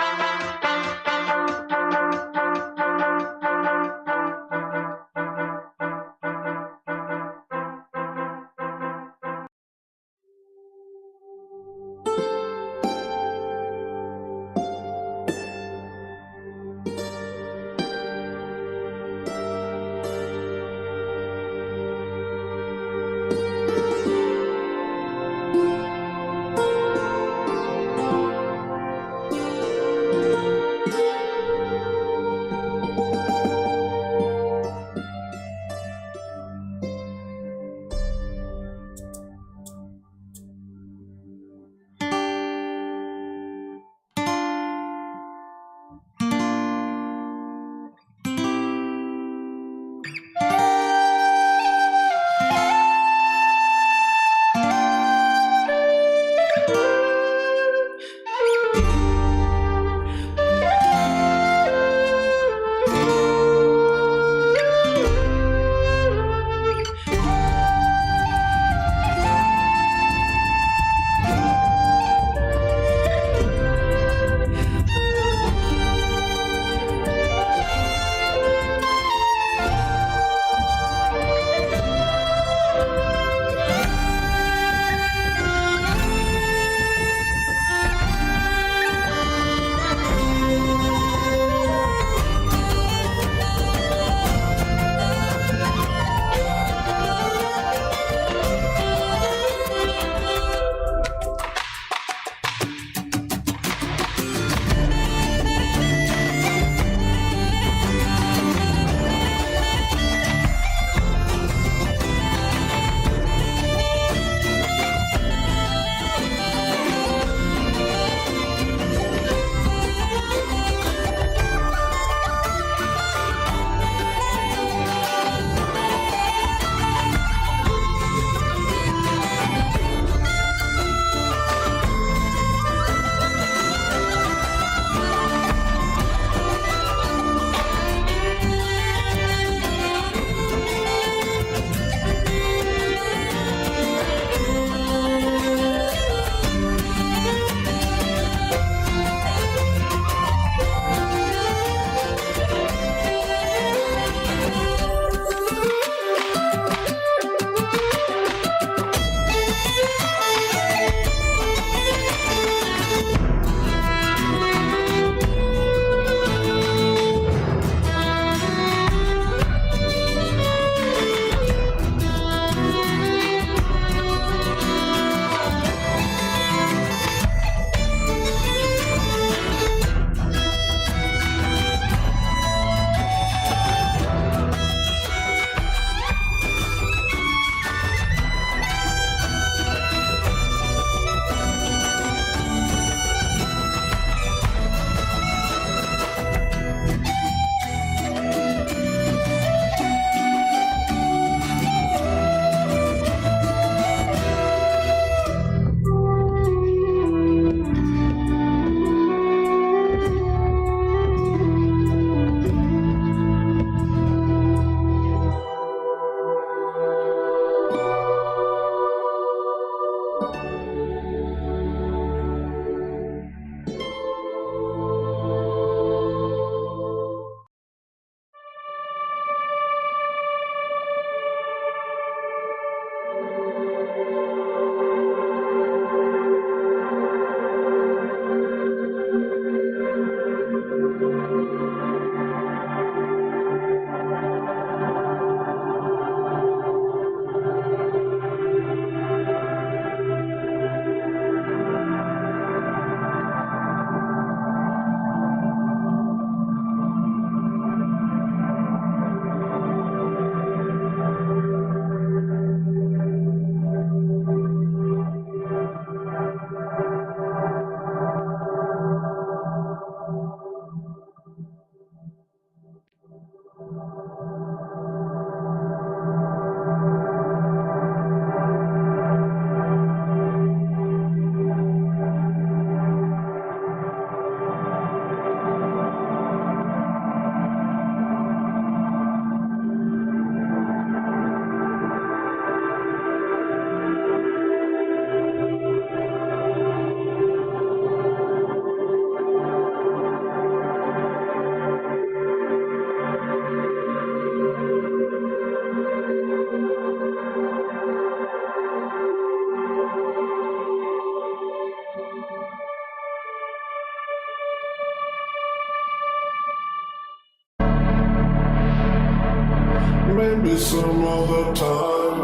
Maybe some other time.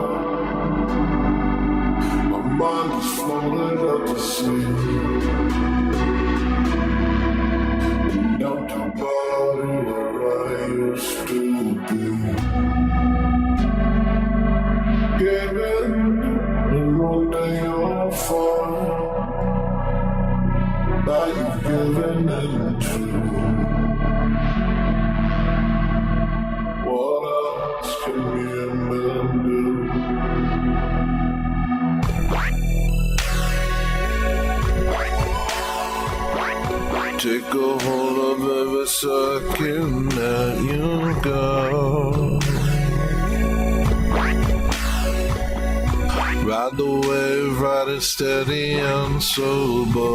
My mind is floating out to sea. Not the body where I used to be. Gave in, and one day I'll fall. Now you've given in too. What else can me and men do? Take a hold of every second that you go. Ride the wave, ride it steady and sober.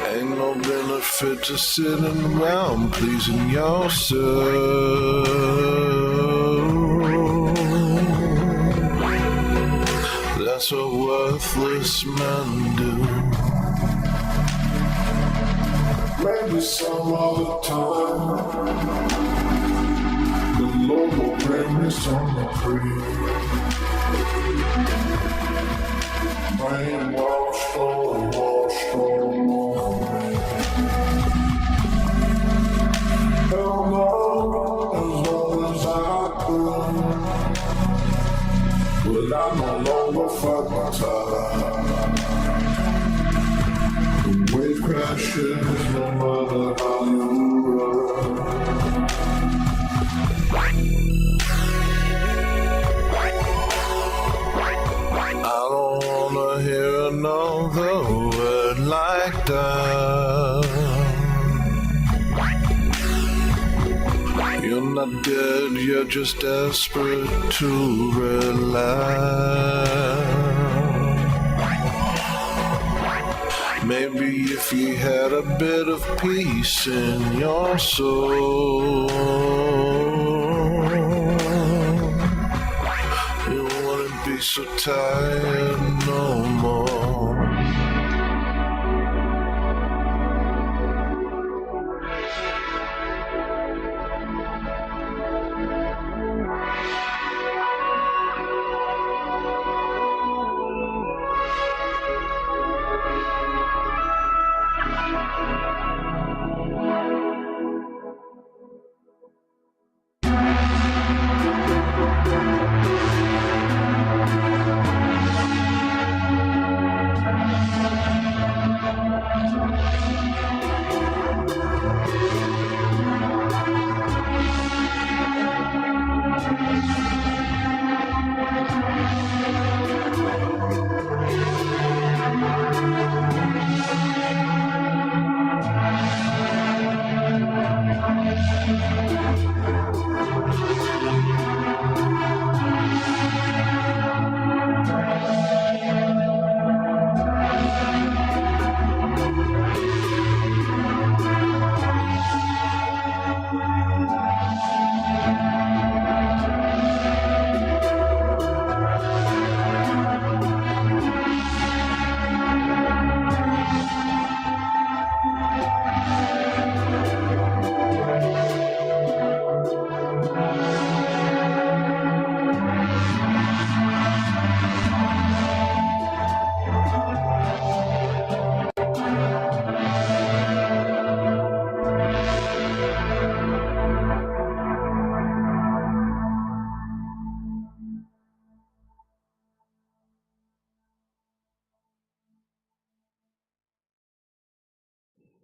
Ain't no benefit to sitting around pleasing yourself. That's what worthless men do. Maybe some other time the Lord will bring me some reprieve. Brainwashed or washed over me. Hell no, as long as I could. But I no longer fight my time. The wave crashes no matter how you run. I don't wanna hear another word like that. You're not dead, you're just desperate to relax. Maybe if you had a bit of peace in your soul, you wouldn't be so tired no more.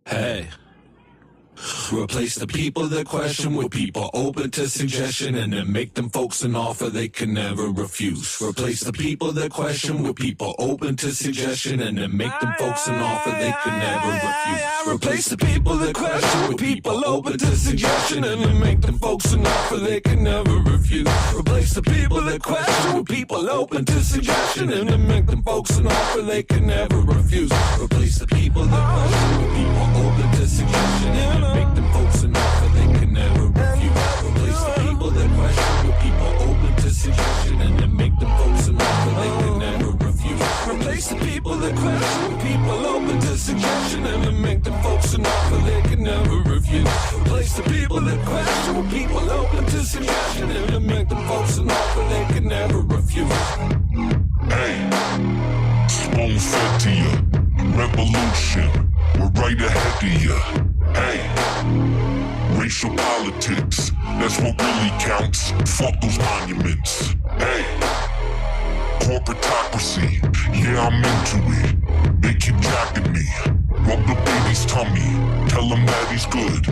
Hey. Replace the people that question with people open to suggestion, and then make them folks an offer they can never refuse. Replace the people that question with people open to suggestion, and then make them folks an offer they can never refuse. Replace the people that question with people open to suggestion, and then make them folks an offer they can never refuse. Replace the people that question with people open to suggestion, and then make them folks an offer they can never refuse. Replace the people that question with people open to suggestion, and then make them folks an offer they can never refuse. Replace the people that question with people open to suggestion, and then make them folks an offer they can never refuse. Replace the people that question with people open to suggestion, and then make them folks an offer they can never refuse. that's what really counts. Fuck those monuments. Hey, corporatocracy, yeah, I'm into it. They keep jacking me. Rub the baby's tummy, tell him that he's good.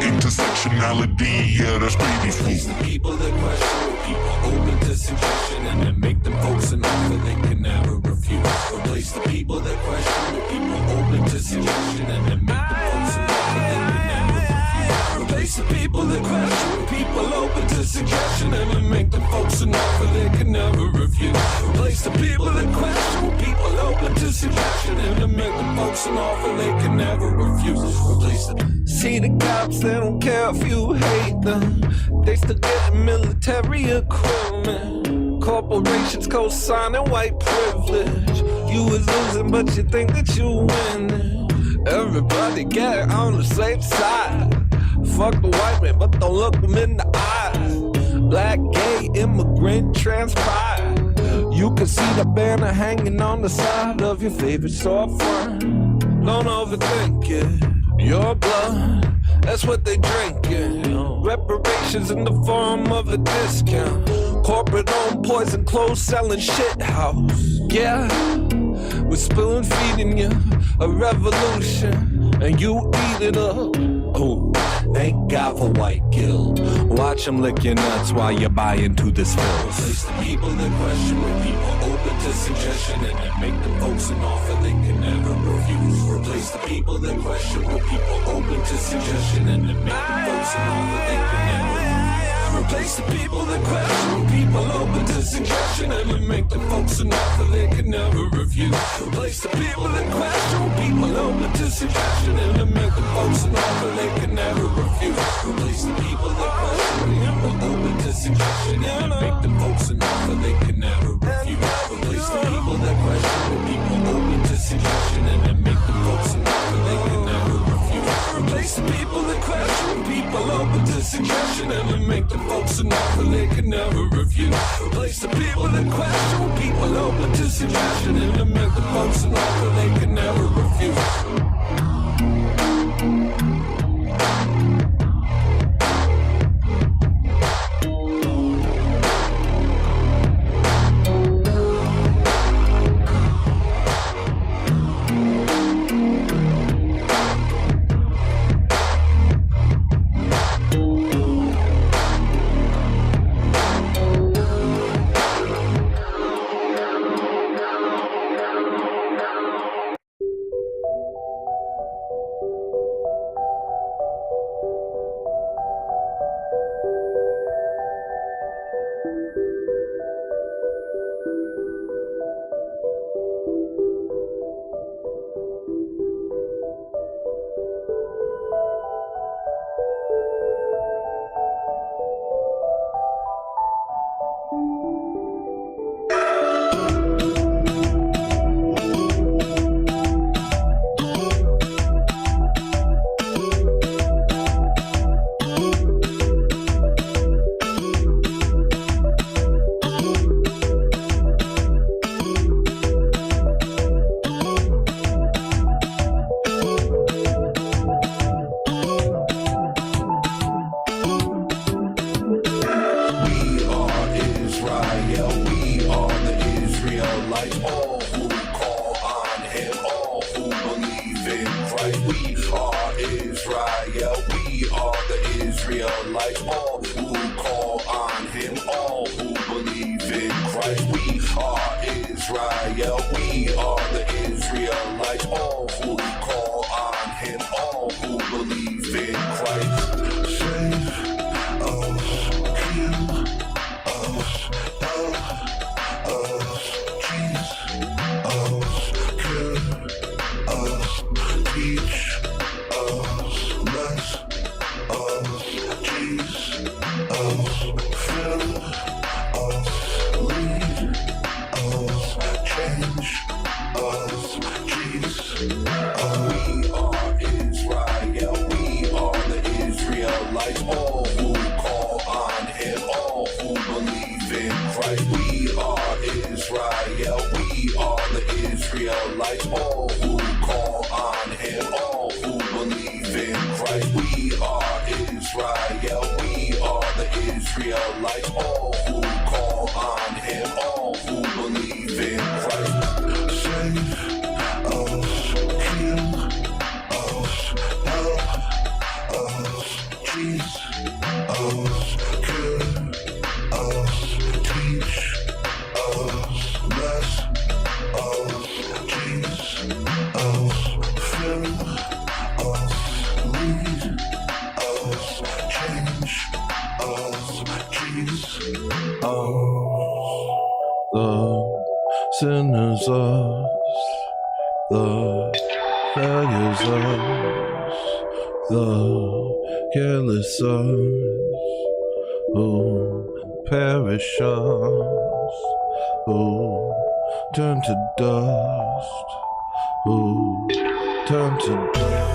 Intersectionality, yeah, that's baby Replace food. the people that question with people open to suggestion and then make them folks an offer they can never refuse. Replace the people that question with people open to suggestion and then make them folks an offer they can never refuse. Replace the people that question with people open to suggestion and then make them folks an offer they can never refuse. Replace the people that question with people open to suggestion and then make them folks an offer they can never refuse. Replace the See the cops, they don't care if you hate them. They still getting military equipment. Corporations co-signing white privilege. You was losing, but you think that you winning. Everybody get on the safe side. Fuck the white man, but don't look them in the eyes. Black, gay, immigrant, trans pride. You can see the banner hanging on the side of your favorite storefront. Don't overthink it. Your blood, that's what they drinking. Reparations in the form of a discount. Corporate owned poison clothes selling shit house. Yeah, we're spoon feeding you a revolution, and you eat it up. Oh, thank God for white guilt. Watch them lick your nuts while you buy into this film. Replace the people that question with people open to suggestion and then make them folks an offer they can never refuse. Replace the people that question with people open to suggestion and then make them folks an offer they can never refuse. Replace the people that question with people open to suggestion and then make them folks an offer they can never refuse. Replace the people that question with people open to suggestion and then make them folks an offer they can never refuse. Replace the people that question with people open to suggestion and then make them folks an offer they can never refuse. Replace the people that question with people open to suggestion and then make them folks an offer they can never refuse. Replace the people that question with people open to suggestion and then make them folks an offer they can never refuse. Replace the people that question with people open to suggestion and then make them folks an offer they can never refuse. We are Israel, we are the sinners us, the failures us, the careless us, who perish us, who turn to dust, who turn to dust.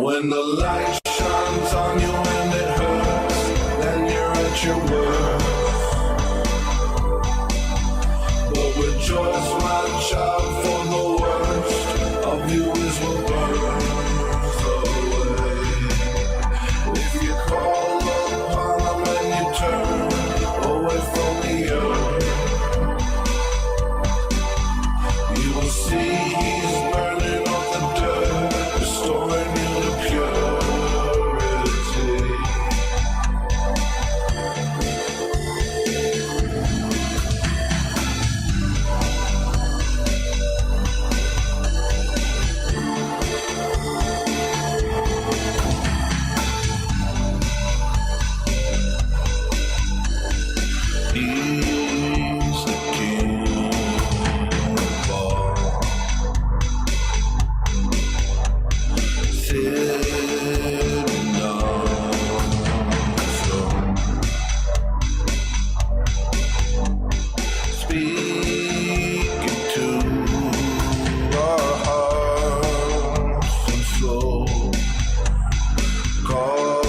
When the light shines on you and it hurts, then you're at your worst. But rejoice, my child, for the worst of you is what burns away. If you call upon him and you turn away from the earth, you will see he's burning off the dirt, restoring you to purity. He's the king of all. Sitting on the throne, speaking to our hearts and soul, calling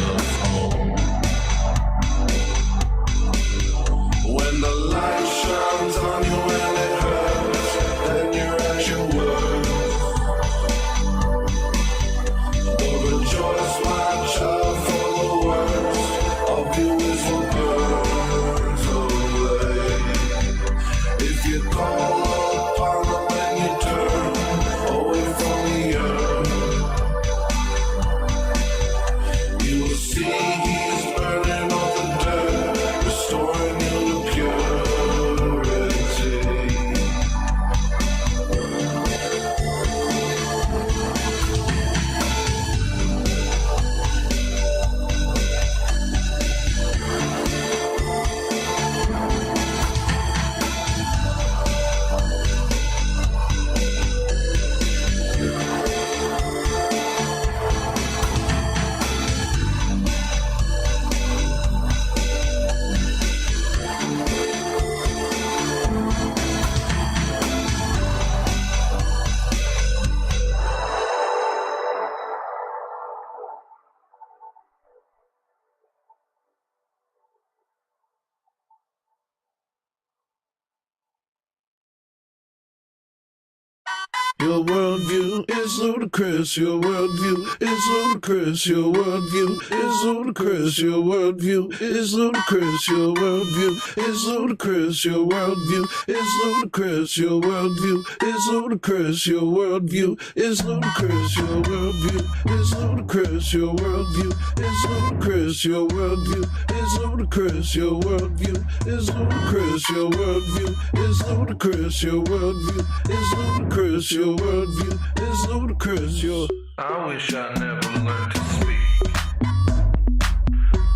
us home. When the light shines on you and it hurts, then you're at your worst. But rejoice, my child, for the worst of you is what burns away. If you call upon him and you turn away from the earth, you will see he's burning off the dirt, restoring you to purity. Your worldview is ludicrous. Your worldview is ludicrous. Your worldview is ludicrous. Your worldview is ludicrous. Your worldview is ludicrous. Your worldview is ludicrous. Your worldview is ludicrous. Your worldview is ludicrous. Your worldview is ludicrous. Your worldview is ludicrous. Your worldview is ludicrous. Your worldview is ludicrous. Your worldview is ludicrous. Your worldview is ludicrous. Your worldview is ludicrous. Your I wish I never learned to speak,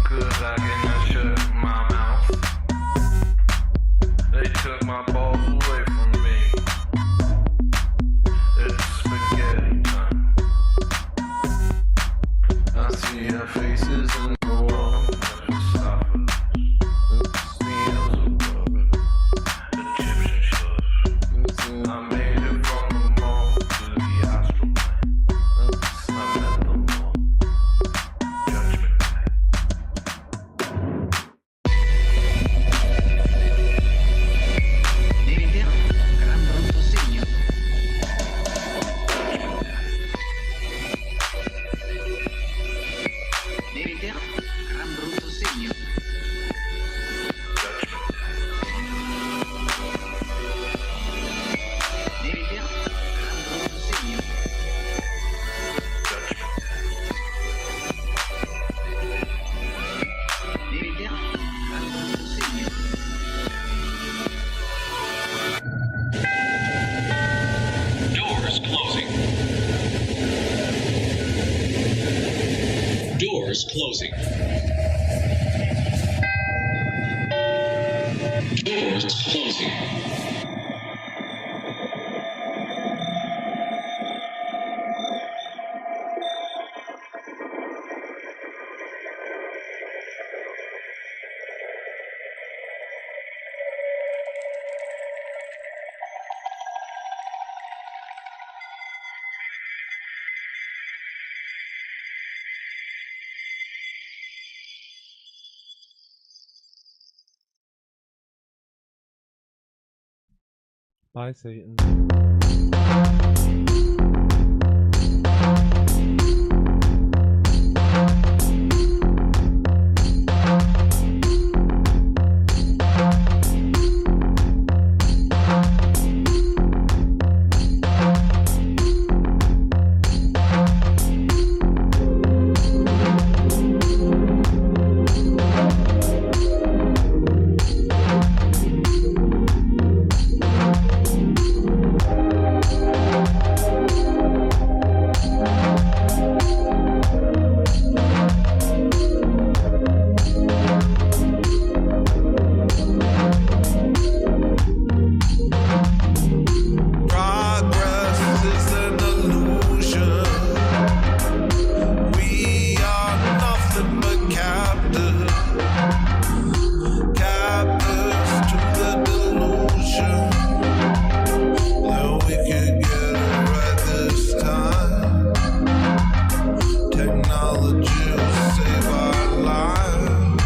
'cause I cannot shut my mouth. They took my balls away from me. It's spaghetti time. I see your faces in the wall. Stop it. It's the Elizabeth, Egyptian shells. I made it from the mall to the astral plane. I met the law. Judgment Day. Devi dire, gran brutto segno. Devi dire, gran brutto segno. Devi dire, gran brutto segno. Devi dire, gran brutto segno. Doors closing. Doors closing. Doors closing. Bye, Satan. Progress is an illusion. We are nothing but captives, captives to the delusion that we could get it right this time. Technology will save our lives.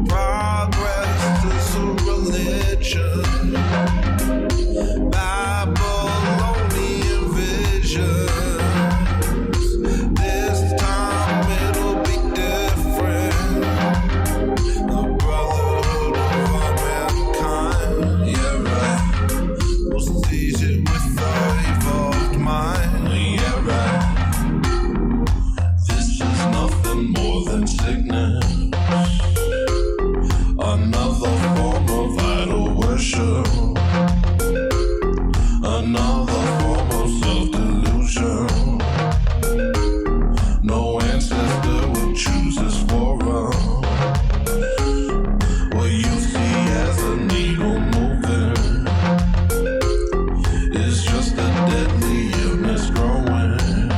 Progress is a religion. Babylonian visions. This time it'll be different. The brotherhood of all mankind. Yeah, right. We'll seize it with our evolved mind. Yeah, right. This is nothing more than sickness. Another form of idol worship. Another form of self-delusion. No ancestor would choose this forum. What you see as a needle moving is just a deadly illness growing.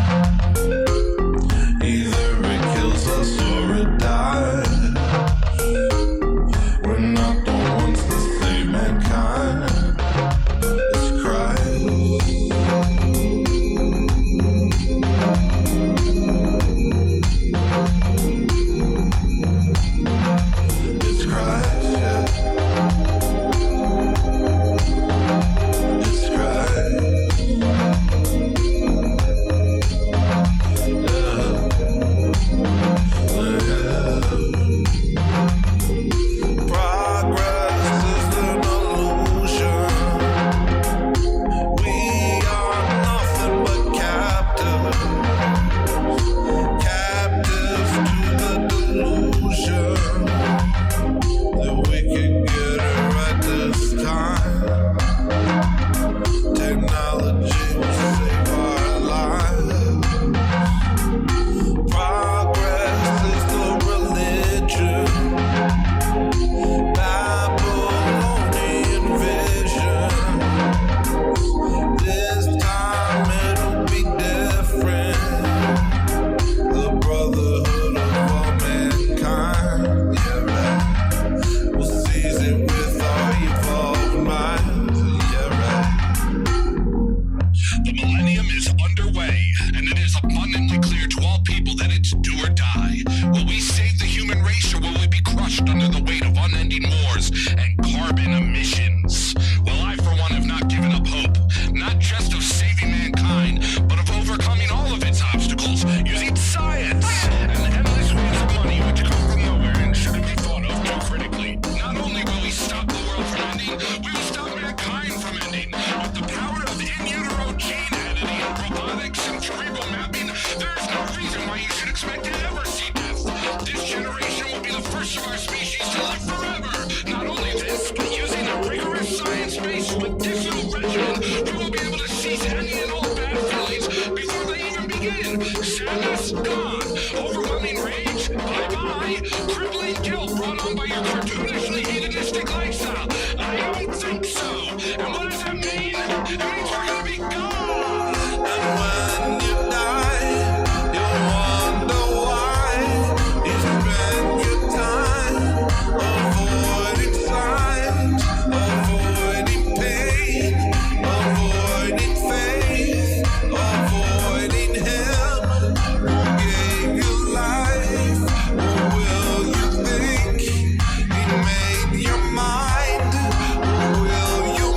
Either it kills us or it dies. We're not the ones to save mankind. It's Christ. It's Christ, yeah. It's Christ. Progress is an illusion. We are nothing but captives, captives to the delusion that we could get it right this time. Technology will save our lives. Progress is the religion. Babylonian vision. This time it'll be different. The brotherhood of all mankind. Yeah, right. We'll seize it with our evolved minds. Yeah, right. The millennium is underway, and it is abundantly clear to all people that it's do or die. Will we save the human race, or will we be crushed under the weight of unending wars and carbon emissions? Well, I, for one, have not given up hope, not just of saving mankind, but of overcoming all of its obstacles using science and endless waves of money which come from nowhere and shouldn't be thought of too critically. Not only will we stop the world from ending, we will stop mankind from ending. With the power of in utero gene editing, robotics, and cerebral mapping, there is no reason why you should expect to ever see death. This generation will be the first of our species to live forever. Not only this, but using a rigorous science-based medicinal regimen, we will be able to cease any and all bad feelings before they even begin. Sadness, gone. Overwhelming rage, bye-bye. Crippling guilt brought on by your cartoonishly hedonistic lifestyle. I don't think so. And what does that mean? It means we're gonna be gone. And when you die, you'll wonder why you spend your time avoiding signs, avoiding pain, avoiding faith, avoiding him who gave you life. Or will you think he made your mind? Or will you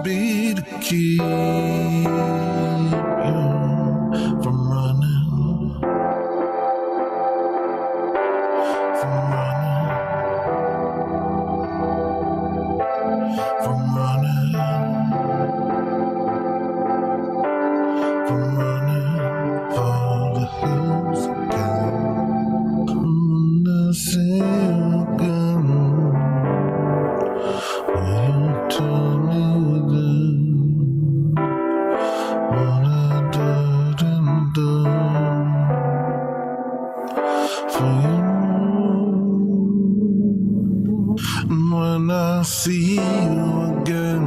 be to keep you from running, from running, from running, from running for the hills again. When I see you again, will you tell me then what I didn't do for you? And when I see you again,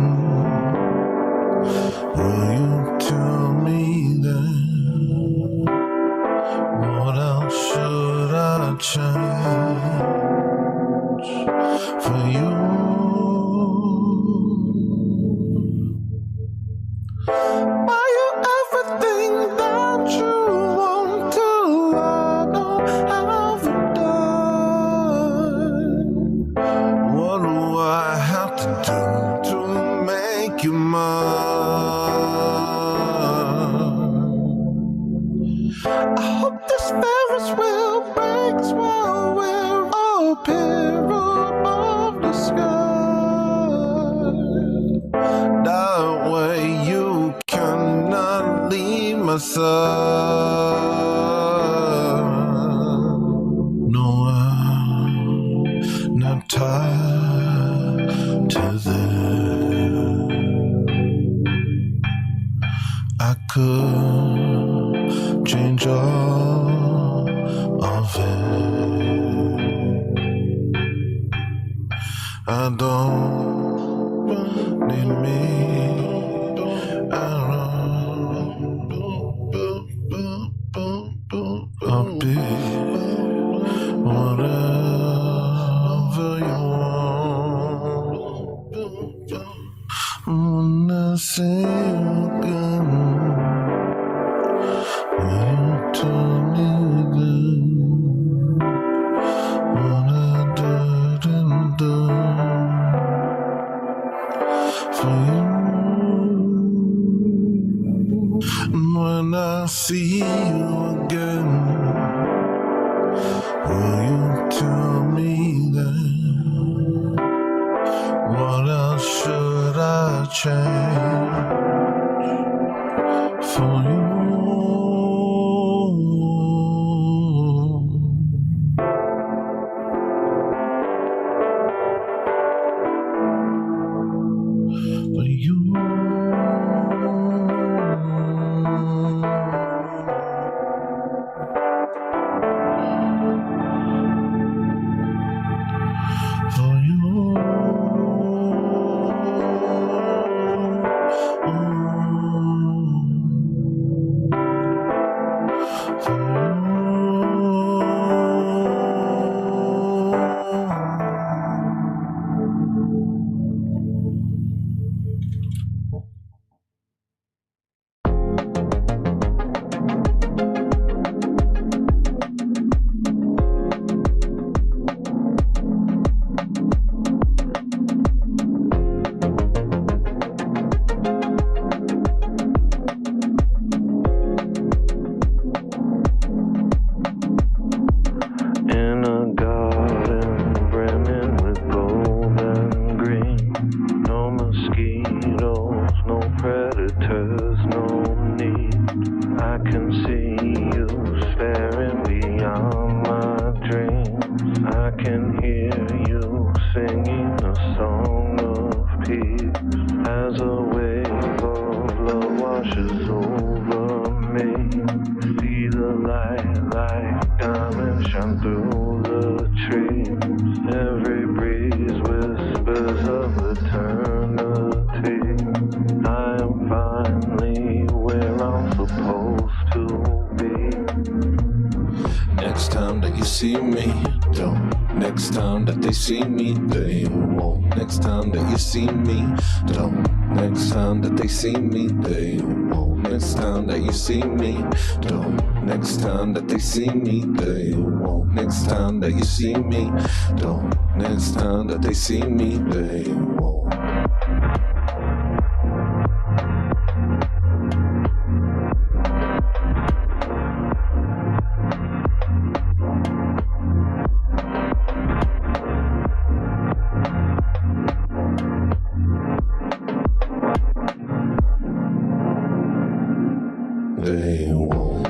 will you tell me then what else should I change for you? Are you everything that you want to? I know I've done. What do I have to do to make you mine? I hope this Ferris wheel breaks while we're up here above the sky. That way you cannot leave my side. No, I'm not tied to this. I could change all of it. I don't need me. I'll be whatever you want. When I see you again, will you tell me then what I didn't do for you? And when I see you again, will you tell me then what else should I change for you? For you. For you. For in a garden brimming with gold and green. No mosquitoes, no predators, no need. I can see you staring beyond my dreams. I can hear you singing a song of peace as a wave of love washes over me. See the light like diamonds shine through the trees. Every breeze whispers of eternity. I am finally where I'm supposed to be. Next time that you see me, don't. Next time that they see me, they won't. Next time that you see me, don't. Next time that they see me, they won't. Next time that you see me, don't. Next time that they see me, they won't. Next time that you see me, don't. Next time that they see me, they won't. They won't.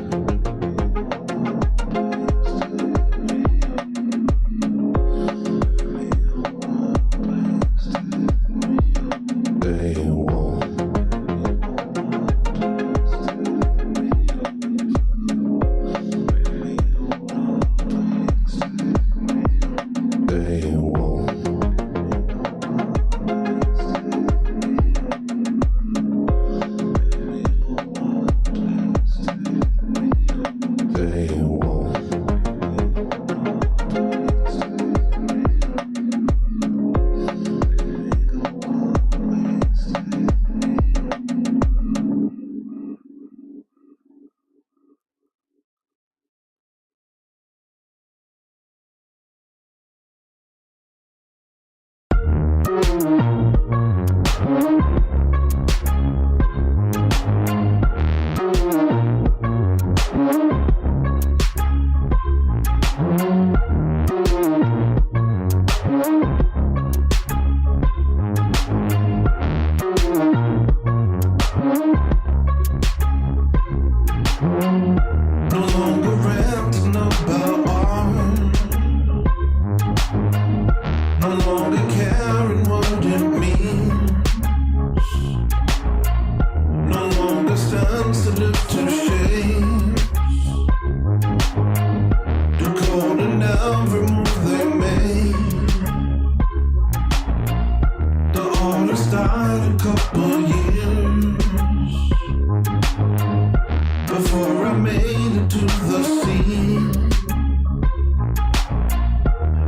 They won't. They won't. They won't. No longer ranting about art. No longer caring what it means. No longer sensitive to shame. Decoding every move they made. The artist died a couple years before I made it to the scene.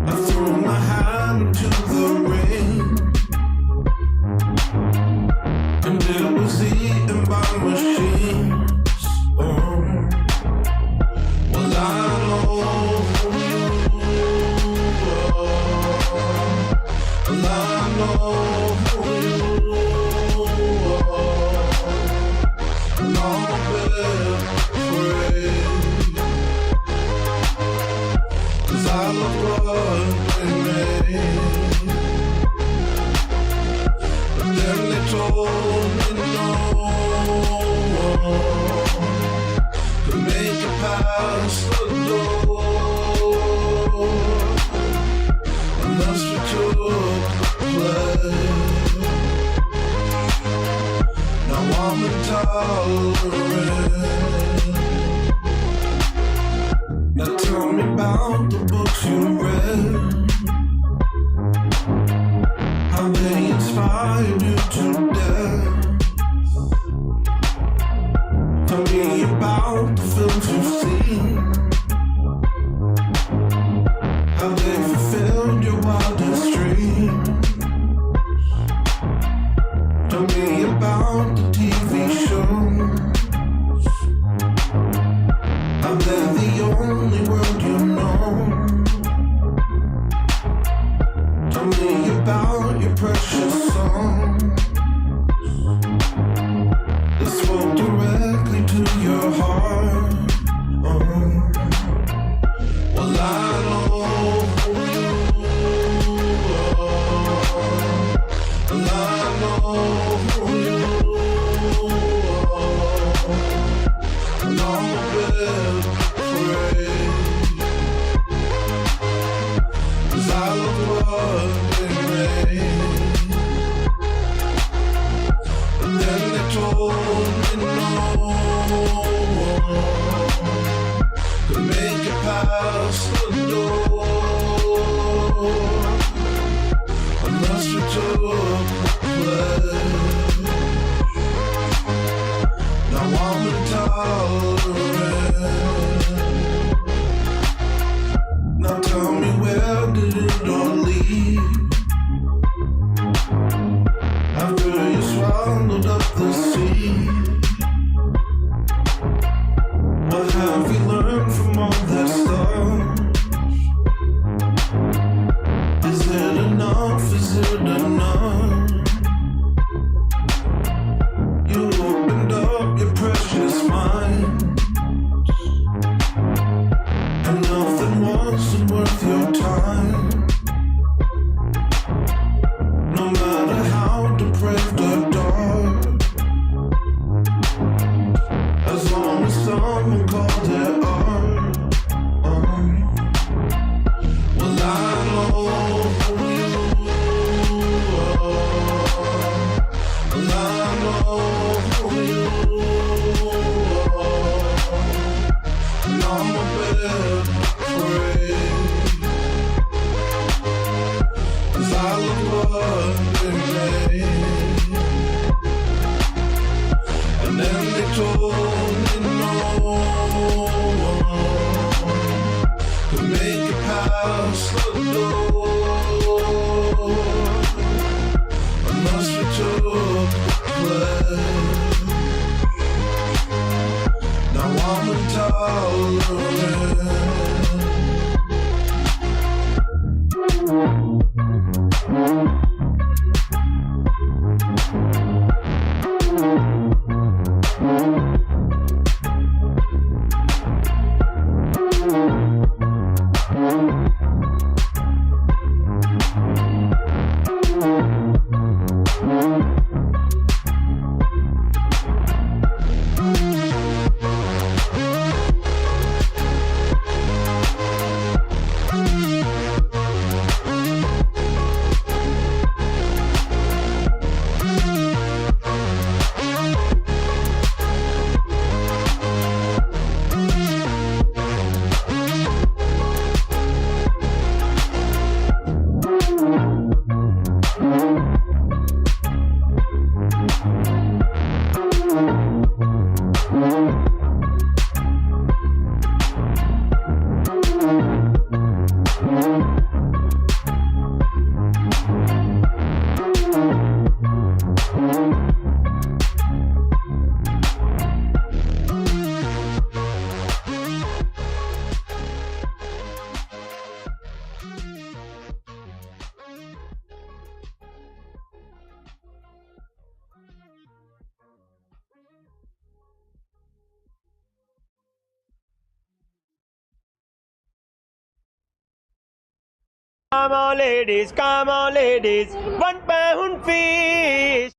I threw my hat into the ring, and it was eaten by machines. Oh, well, I know you are. Well, I know you are. And all been afraid, 'cause I love what they made. But then they told me no one could make it past the door unless we took the play. Now I'm intolerant. Now tell me about the books you read, how they inspired you to death. Tell me about the films you've seen, how they fulfilled your wildest dreams. Tell me about the TV shows, how they're the only world you know. Tell me about your precious songs that spoke directly to your heart. Well, I know you are. Well, I know you are. And I'm a bit afraid, 'cause I love what they made. But then they told me no one could make it past the door unless we took the play. Now I'm intolerant. Now tell me, where did it all lead? After you swallowed up the sea, what have you learned from all that stuff? Is it enough? Is it enough? You opened up your precious mind, and nothing wasn't worth your time. No matter how depraved or dark, door. Unless we took the play. Now I'm intolerant. Come on, ladies, £1 fish.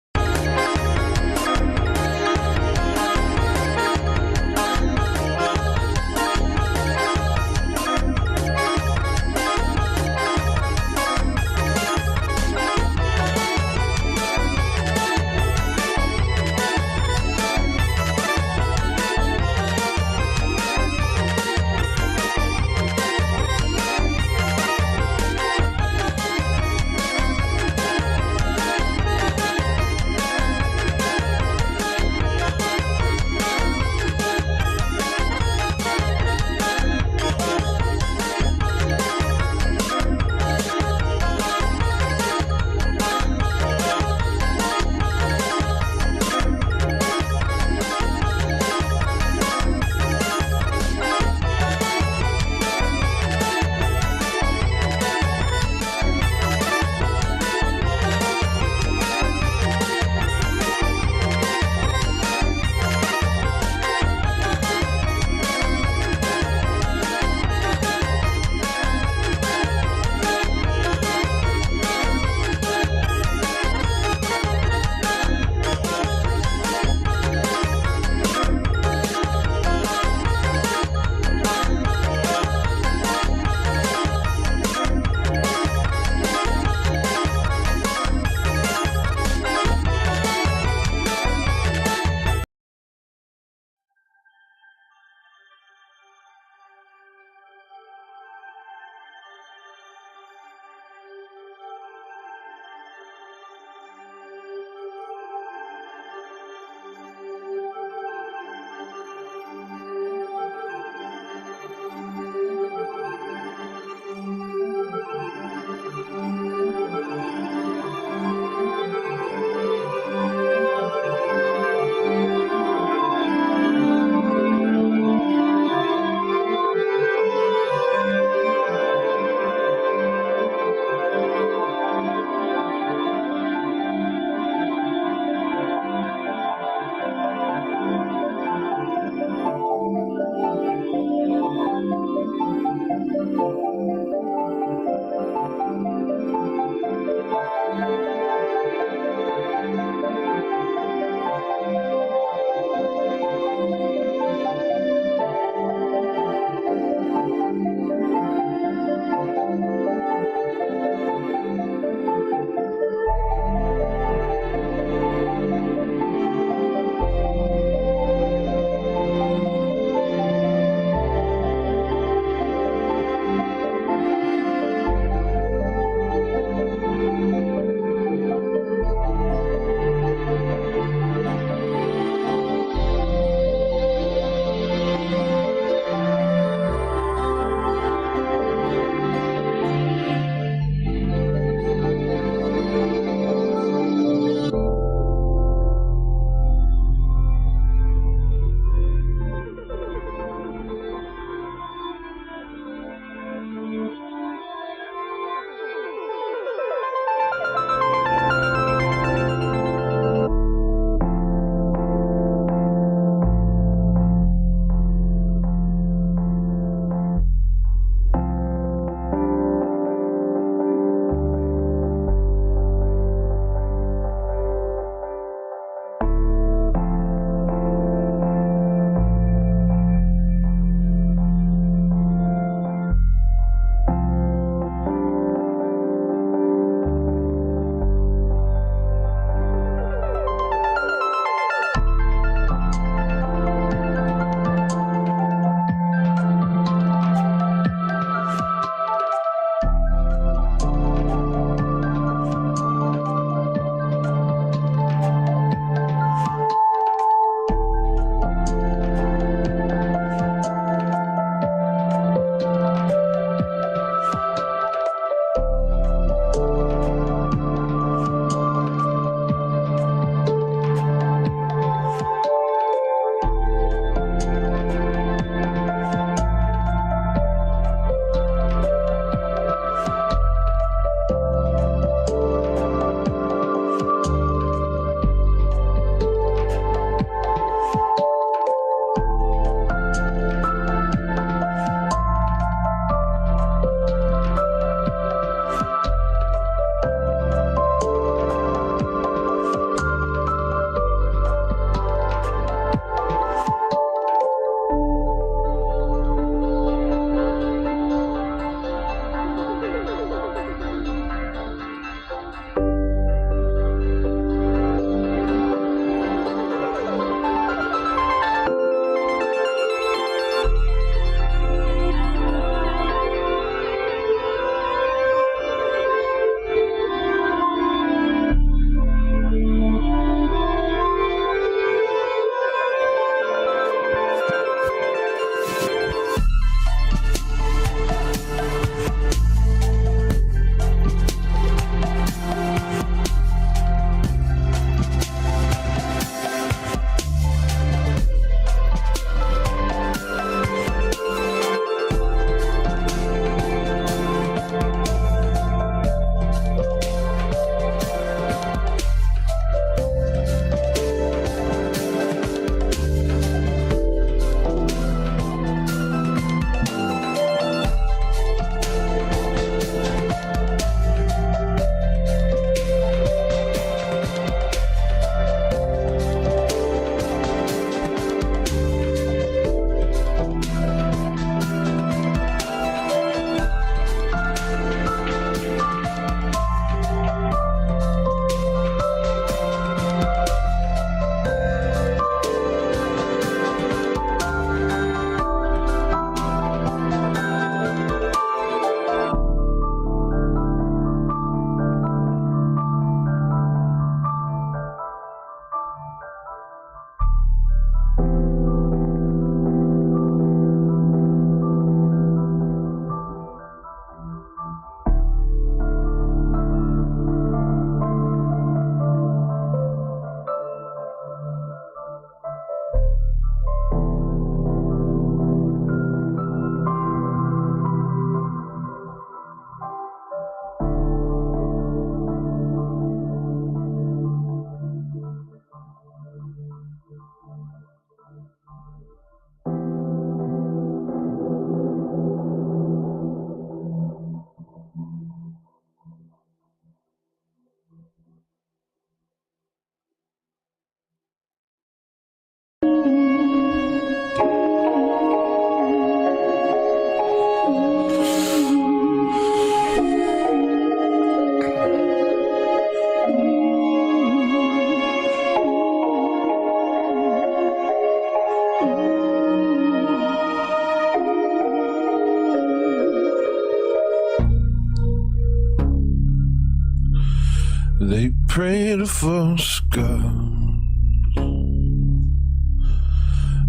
pray to false gods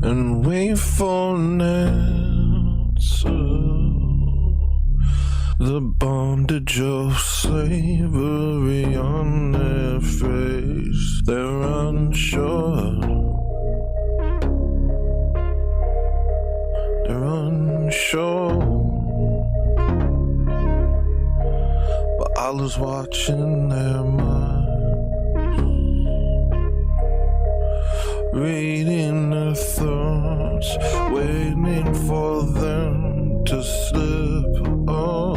and wait for an answer. The bondage of slavery on their face, they're unsure. They're unsure. But Allah's watching their minds, reading their thoughts, waiting for them to slip on.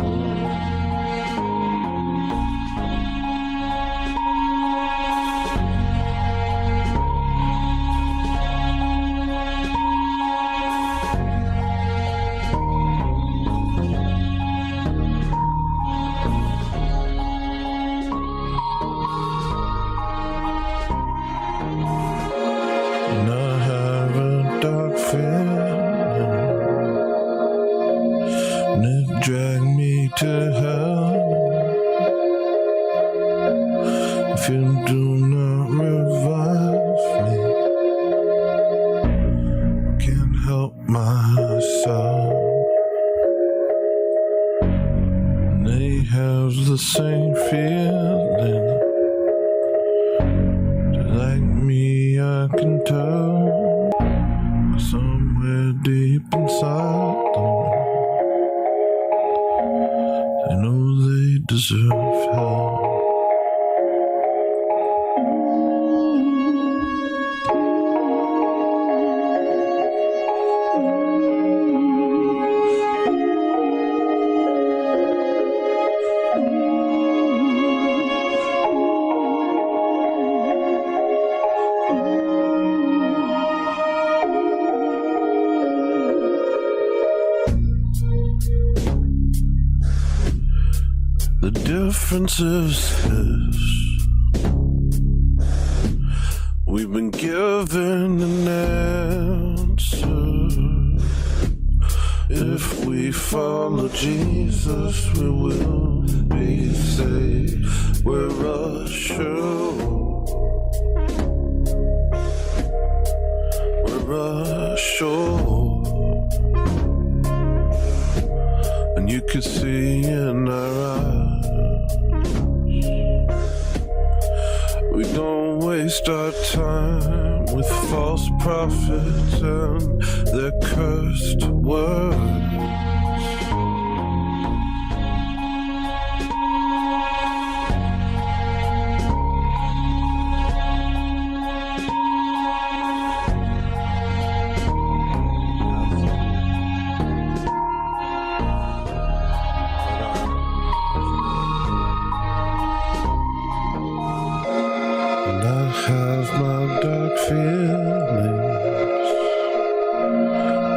And I have a dark feeling, and it dragged me to hell. If you do not revive me, I can't help myself. And they have the same feeling. Like me, I can tell, somewhere deep inside them, they know they deserve hell. The difference is this: we've been given an answer. If we follow Jesus, we will be saved. We're assured. We're assured. And you can see in our eyes, we don't waste our time with false prophets and their cursed words. And I have my dark feelings,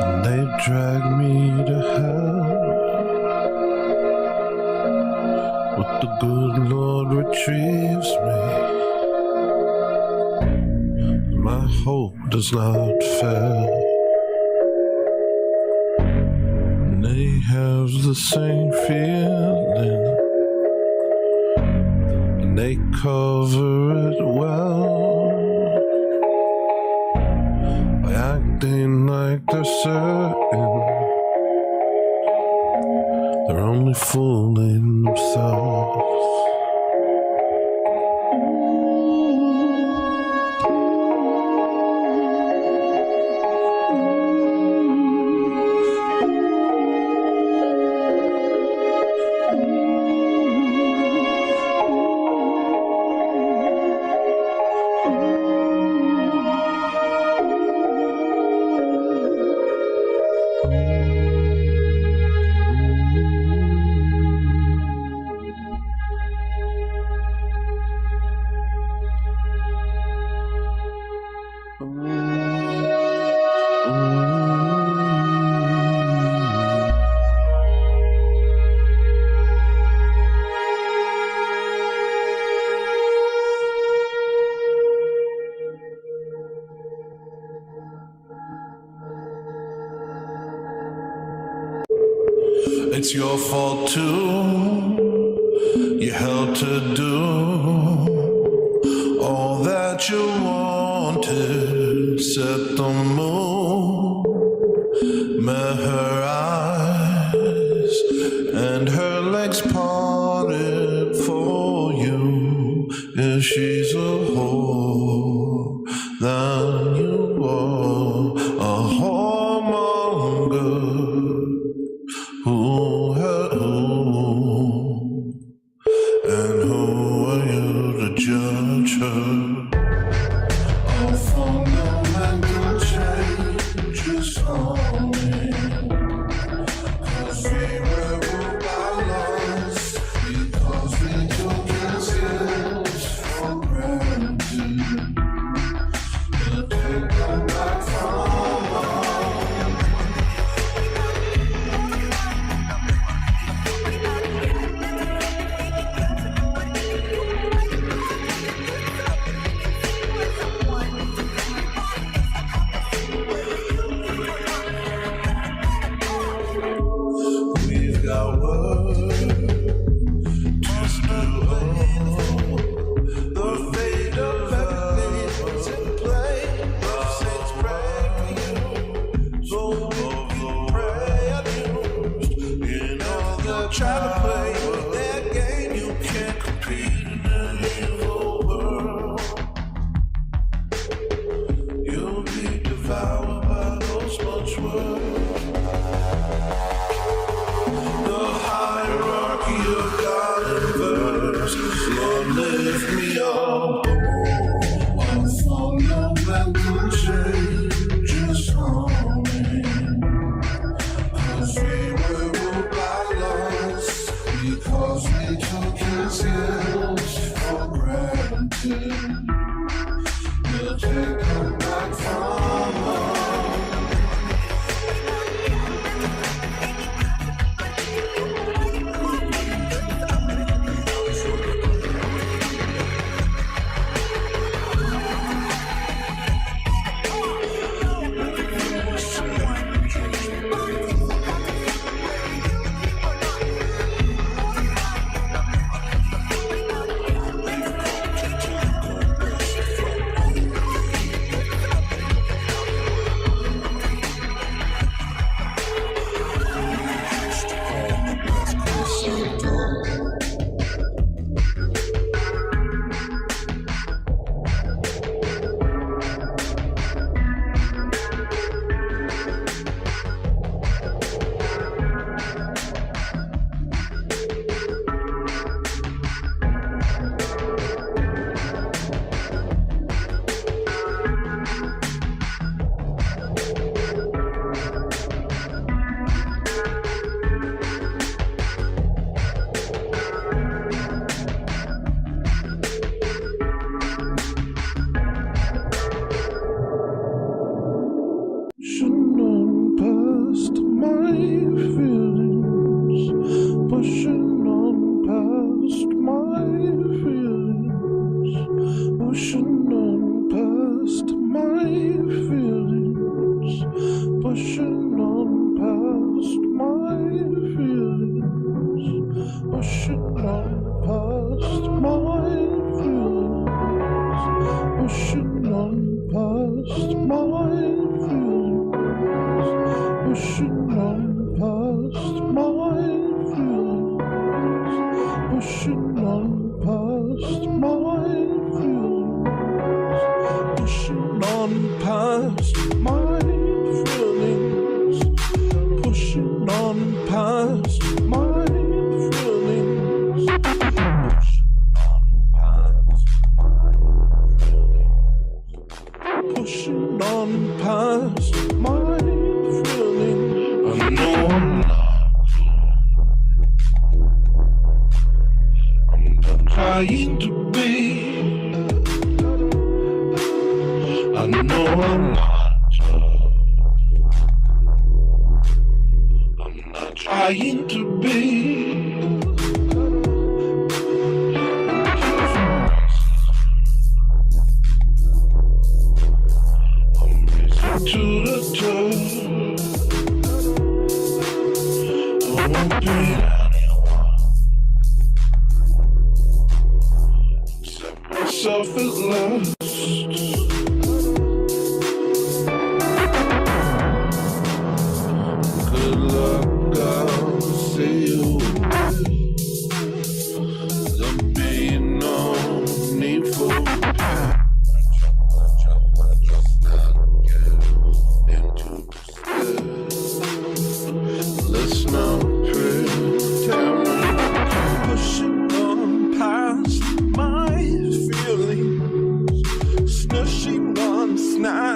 and they drag me to hell. But the good Lord retrieves me, and my hope does not fail. And they have the same feeling, and they cover it well by acting like they're certain. They're only fooling themselves. It's your fault too, you held to do that you wanted set the moon, met her eyes, and her legs parted for you. If she's a whore, then you are a whoremonger. Who hurt who? And who are you to judge her? All fundamental changes only, 'cause we were ruled by lust, because we took ourselves for granted. But they come back from home. We've got work to do. The fate of everything's in play. The saints pray for you, so we pray abused. You know they'll try to play their game. You can't compete in an evil world. You'll be devoured by those much words. The hierarchy of God and verse, Lord, lift me up. All fundamental changes coming, 'cause we were ruled by lust, because we took His gifts for granted. We'll take them back from home. Pushing on past my feelings, pushing on past my feelings, pushing on past my feelings, pushing on past my feelings, pushing on past my feelings, pushing on past my pushing on past my feelings, pushing on past my feelings, pushing on past my feelings, pushing on past my feelings, pushing on past my feelings. I know I'm not trying to be. I know I'm not trying to be. To the top, I won't be anyone except myself at last.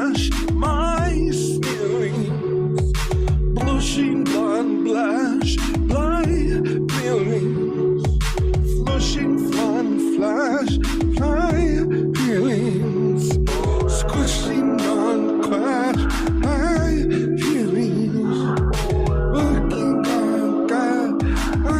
flash my feelings. Blushing blonde blush my feelings. Flushing blonde flash my feelings. Squishing on crash my feelings. Working on God my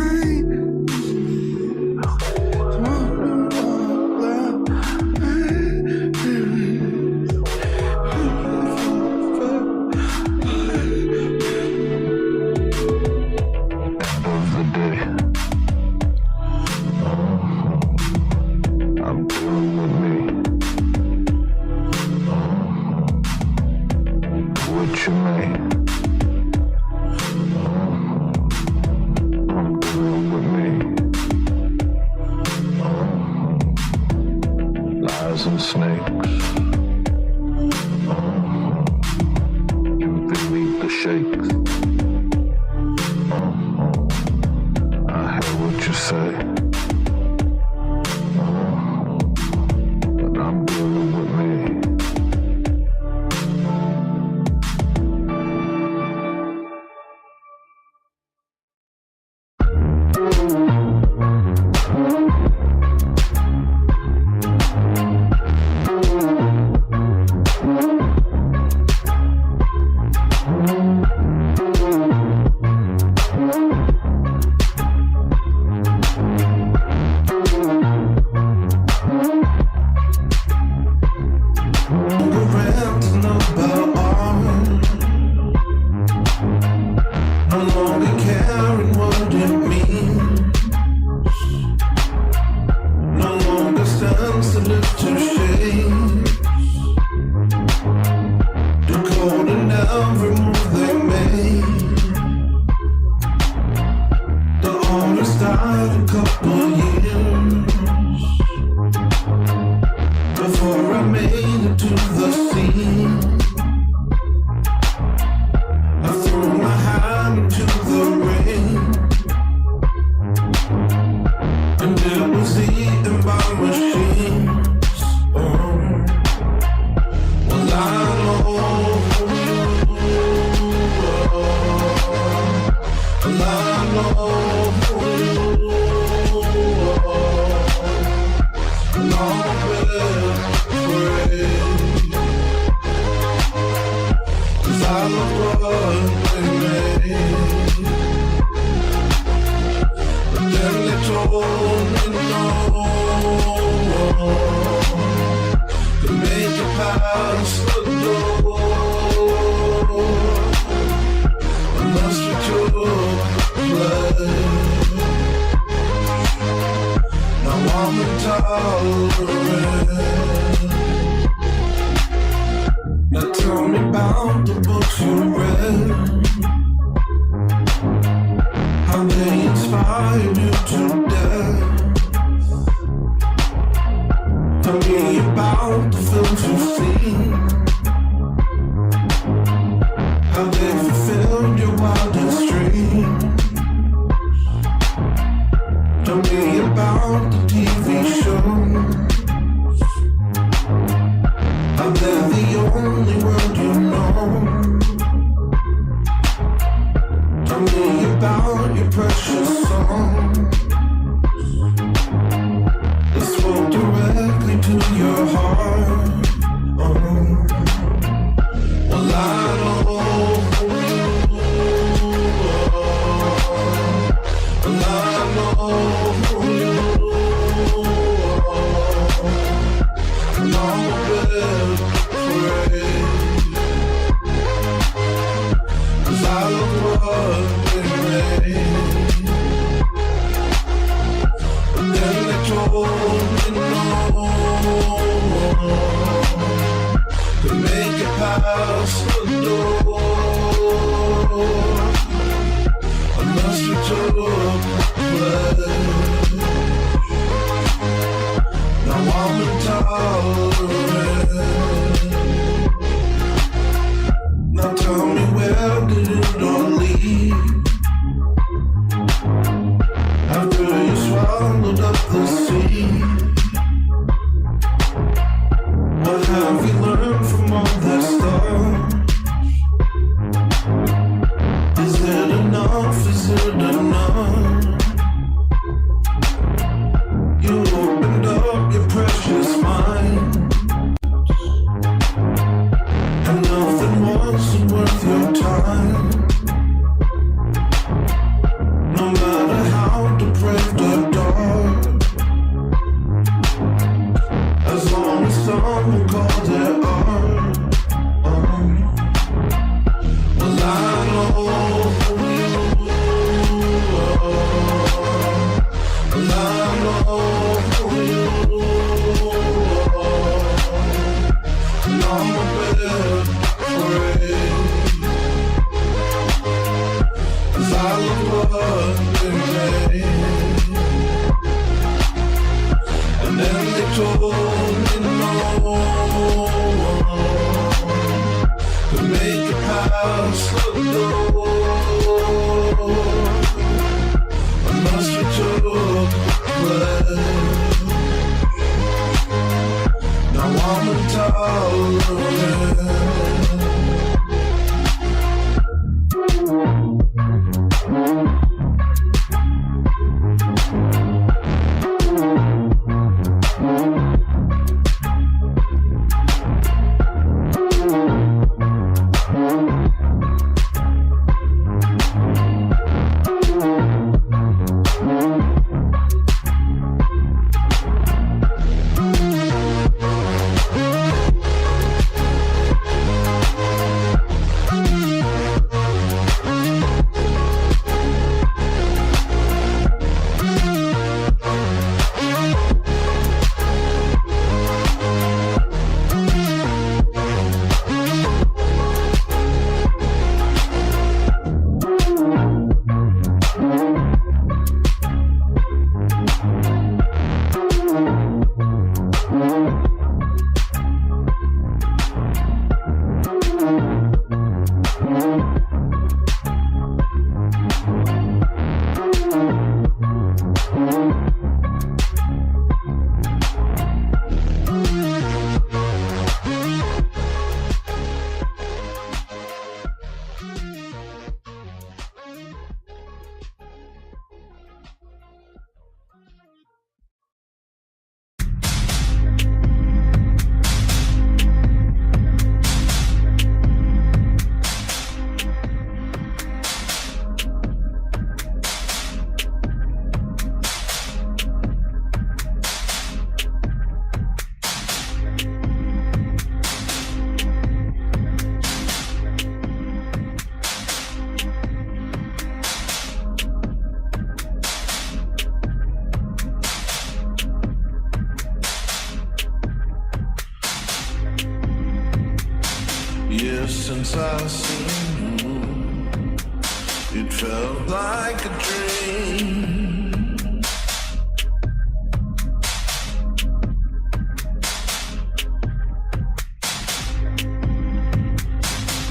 I'm dealing with me. What you mean? I'm dealing with me. Lies and snakes. You beneath the shakes. I hear what you say. But I'm dealing with me. Before I made it to the scene, I threw my hand into the ring, and it was eaten by machines. Oh, well I know, well I know. I love what they made, but then they told me no, to make it past the door, unless we took blood. Now I'm intolerant. Now tell me about the books you read, how they inspired you to death. Tell me about the films you've seen, how they fulfilled your wildest dreams. Tell me about the TV shows, how they're the only world you know. Tell me about your precious songs that spoke directly to your heart. Oh, well I know, well I know. I love what they made, but then they told me no, to make it past the door, unless we took blood. Now I'm intolerant. Now tell me, where did it all lead? After you swallowed up the sea, what have you learned from all this stuff? past the door, unless you took place. Now I'm intolerant. Years since I've seen you, it felt like a dream.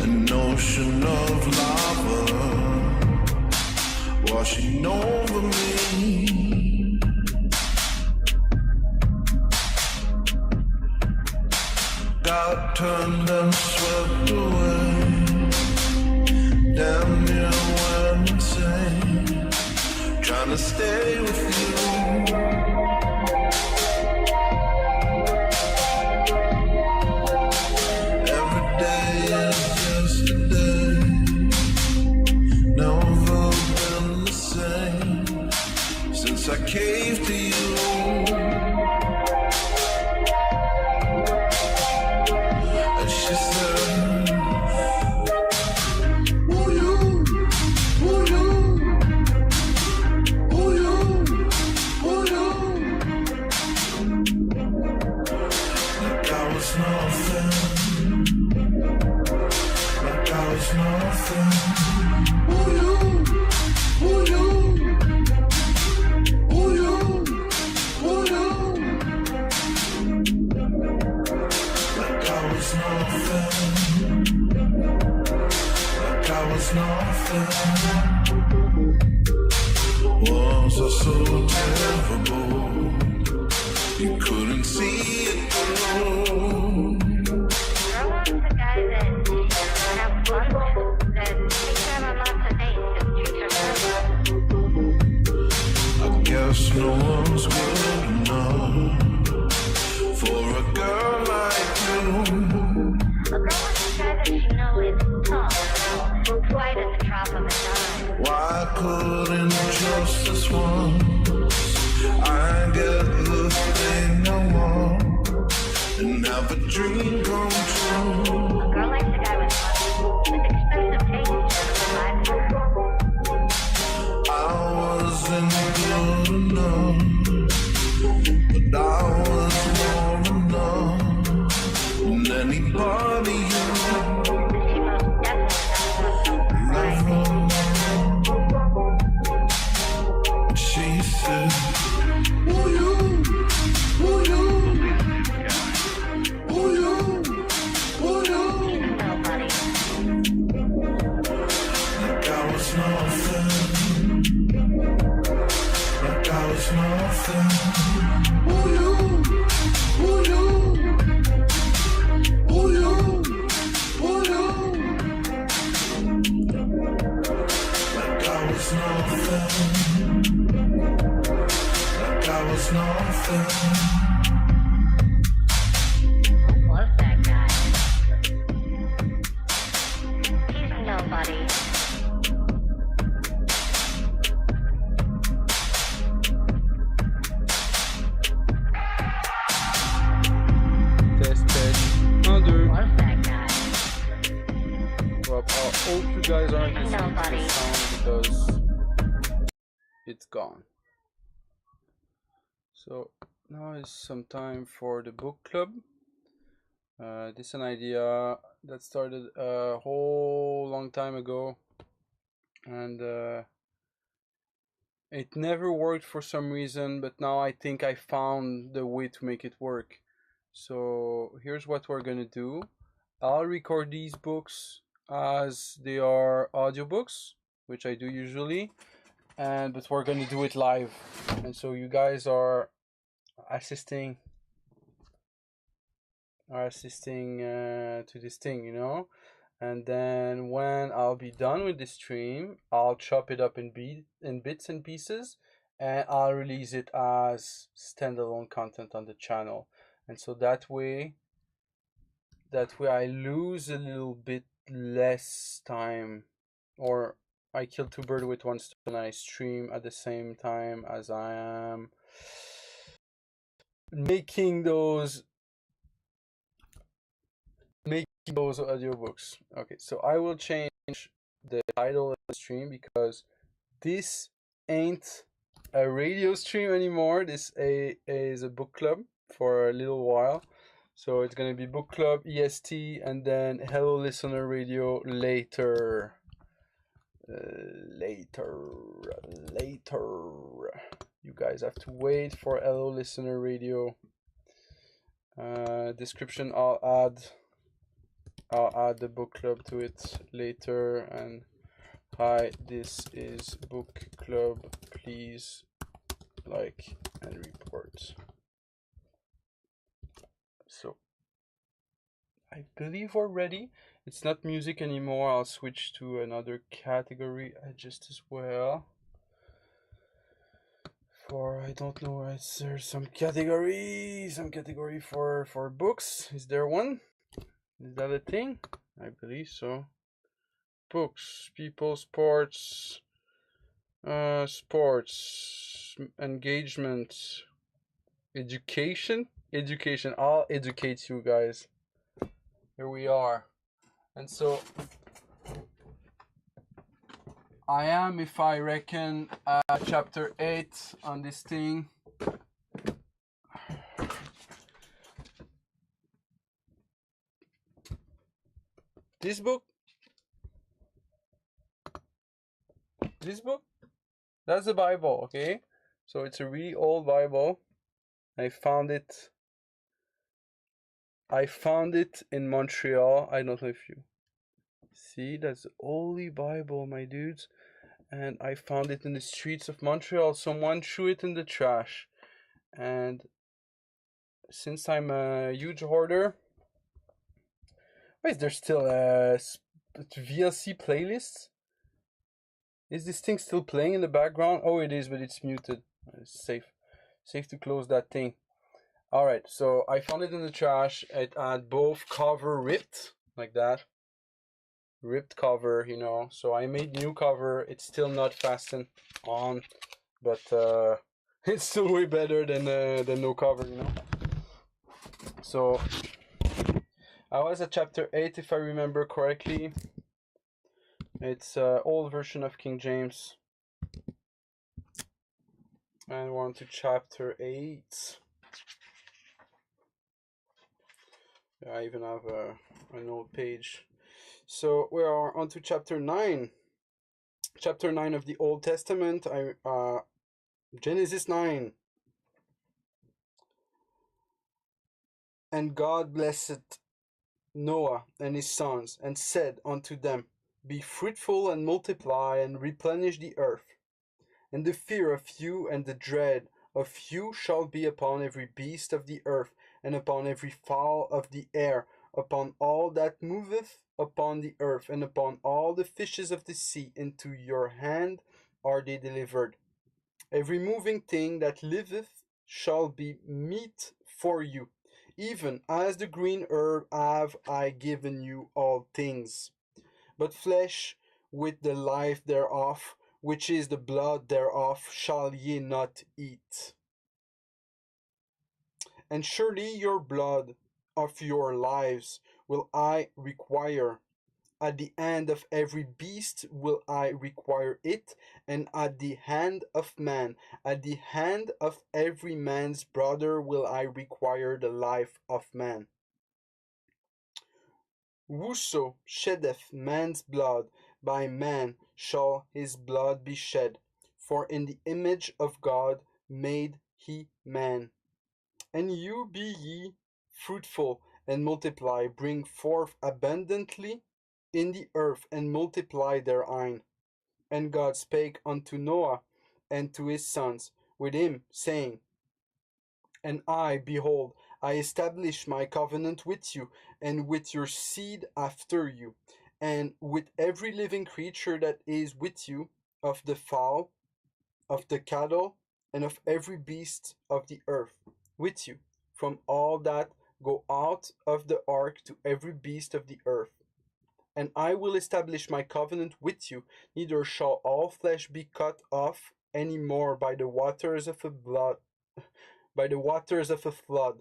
An ocean of lava washing over me. Got turned and swept away. Damn near went insane, trying to stay with you. Every day is yesterday, never been the same since I caved to you. She said, ooh you, ooh you, ooh you, ooh you. Like I was nothing, like I was nothing. Ooh you, ooh you, ooh you, ooh you. Like I was nothing, like I was nothing. Was I so terrible? You couldn't see it through. Girl wants a guy that she can have fun with, that takes her on lots of dates and treats her good. I guess no one's good enough for a girl like you. A girl wants a guy that she knows is tough, quiet at the drop of a dime. Why couldn't just this once I get the thing I want and have a dream come true? A girl likes a guy with money, with expensive taste, and a I wasn't good enough, but I was more enough than anybody you She said, ooh you, ooh you, ooh you, ooh hope you guys aren't listening to the sound because it's gone. So now is some time for the book club. This is an idea that started a whole long time ago, and it never worked for some reason, but now I think I found the way to make it work. So here's what we're gonna do. I'll record these books as they are audiobooks, which I do usually, but we're gonna do it live, and so you guys are assisting to this thing, you know. And then when I'll be done with this stream, I'll chop it up in bits and pieces, and I'll release it as standalone content on the channel. And so that way I lose a little bit less time, or I kill two birds with one stone, and I stream at the same time as I am making those audiobooks. Okay, so I will change the title of the stream because this ain't a radio stream anymore. This is a book club for a little while. So it's gonna be book club EST and then Hello Listener Radio later. Later. You guys have to wait for Hello Listener Radio. Description, I'll add the book club to it later. And hi, this is book club, please like and report. So I believe we're ready. It's not music anymore. I'll switch to another category just as well. For I don't know, is there some category for books? Is there one? Is that a thing? I believe so. Books, people, sports, engagement, education. I'll educate you guys. Here we are. And so I am, if I reckon, chapter 8 on this thing. This book, that's the Bible, okay? So it's a really old Bible. I found it in Montreal. I don't know if you see, that's the only Bible, my dudes. And I found it in the streets of Montreal. Someone threw it in the trash. And since I'm a huge hoarder, wait, is there still a VLC playlist? Is this thing still playing in the background? Oh, it is, but it's muted. It's safe to close that thing. All right, so I found it in the trash. It had both cover ripped, like that. Ripped cover, you know. So I made new cover. It's still not fastened on, but it's still way better than no cover, you know. So I was at chapter 8, if I remember correctly. It's an old version of King James. And we're on to chapter 8. I even have an old page. So we are on to chapter 9. Chapter 9 of the Old Testament. Genesis 9. And God blessed Noah and his sons, and said unto them, Be fruitful and multiply, and replenish the earth. And the fear of you and the dread of you shall be upon every beast of the earth, and upon every fowl of the air, upon all that moveth upon the earth, and upon all the fishes of the sea. Into your hand are they delivered. Every moving thing that liveth shall be meat for you. Even as the green herb have I given you all things. But flesh with the life thereof, which is the blood thereof, shall ye not eat. And surely your blood of your lives will I require. At the hand of every beast will I require it, and at the hand of man, at the hand of every man's brother will I require the life of man. Whoso sheddeth man's blood, by man shall his blood be shed. For in the image of God made he man. And you be ye fruitful and multiply, bring forth abundantly in the earth, and multiply therein. And God spake unto Noah and to his sons with him, saying, And I, behold, I establish my covenant with you, and with your seed after you, and with every living creature that is with you, of the fowl, of the cattle, and of every beast of the earth, with you, from all that go out of the ark to every beast of the earth. And I will establish my covenant with you, neither shall all flesh be cut off any more by the waters of a flood,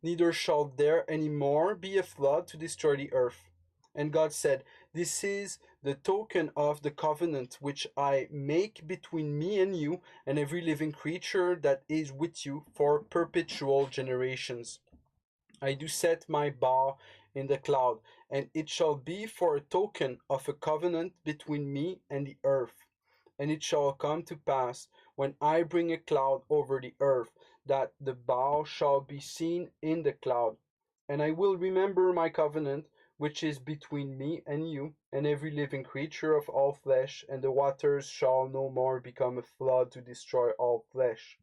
neither shall there any more be a flood to destroy the earth. And God said, This is the token of the covenant which I make between me and you and every living creature that is with you for perpetual generations. I do set my bow in the cloud, and it shall be for a token of a covenant between me and the earth. And it shall come to pass, when I bring a cloud over the earth, that the bow shall be seen in the cloud. And I will remember my covenant, which is between me and you, and every living creature of all flesh, and the waters shall no more become a flood to destroy all flesh.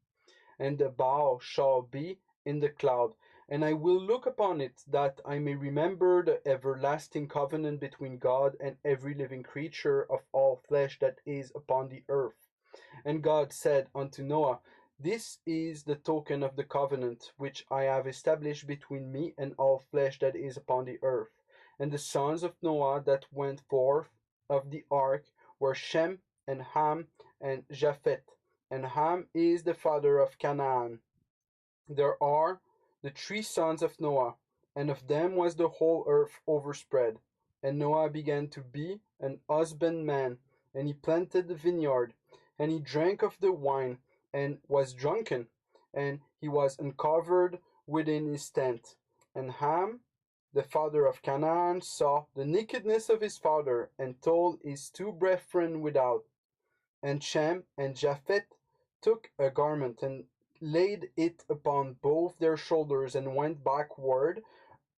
And the bow shall be in the cloud, and I will look upon it, that I may remember the everlasting covenant between God and every living creature of all flesh that is upon the earth. And God said unto Noah, This is the token of the covenant which I have established between me and all flesh that is upon the earth. And the sons of Noah that went forth of the ark were Shem, and Ham, and Japheth. And Ham is the father of Canaan. There are the 3 sons of Noah, and of them was the whole earth overspread. And Noah began to be an husbandman, and he planted the vineyard, and he drank of the wine, and was drunken, and he was uncovered within his tent. And Ham, the father of Canaan, saw the nakedness of his father, and told his 2 brethren without. And Shem and Japheth took a garment, and laid it upon both their shoulders, and went backward,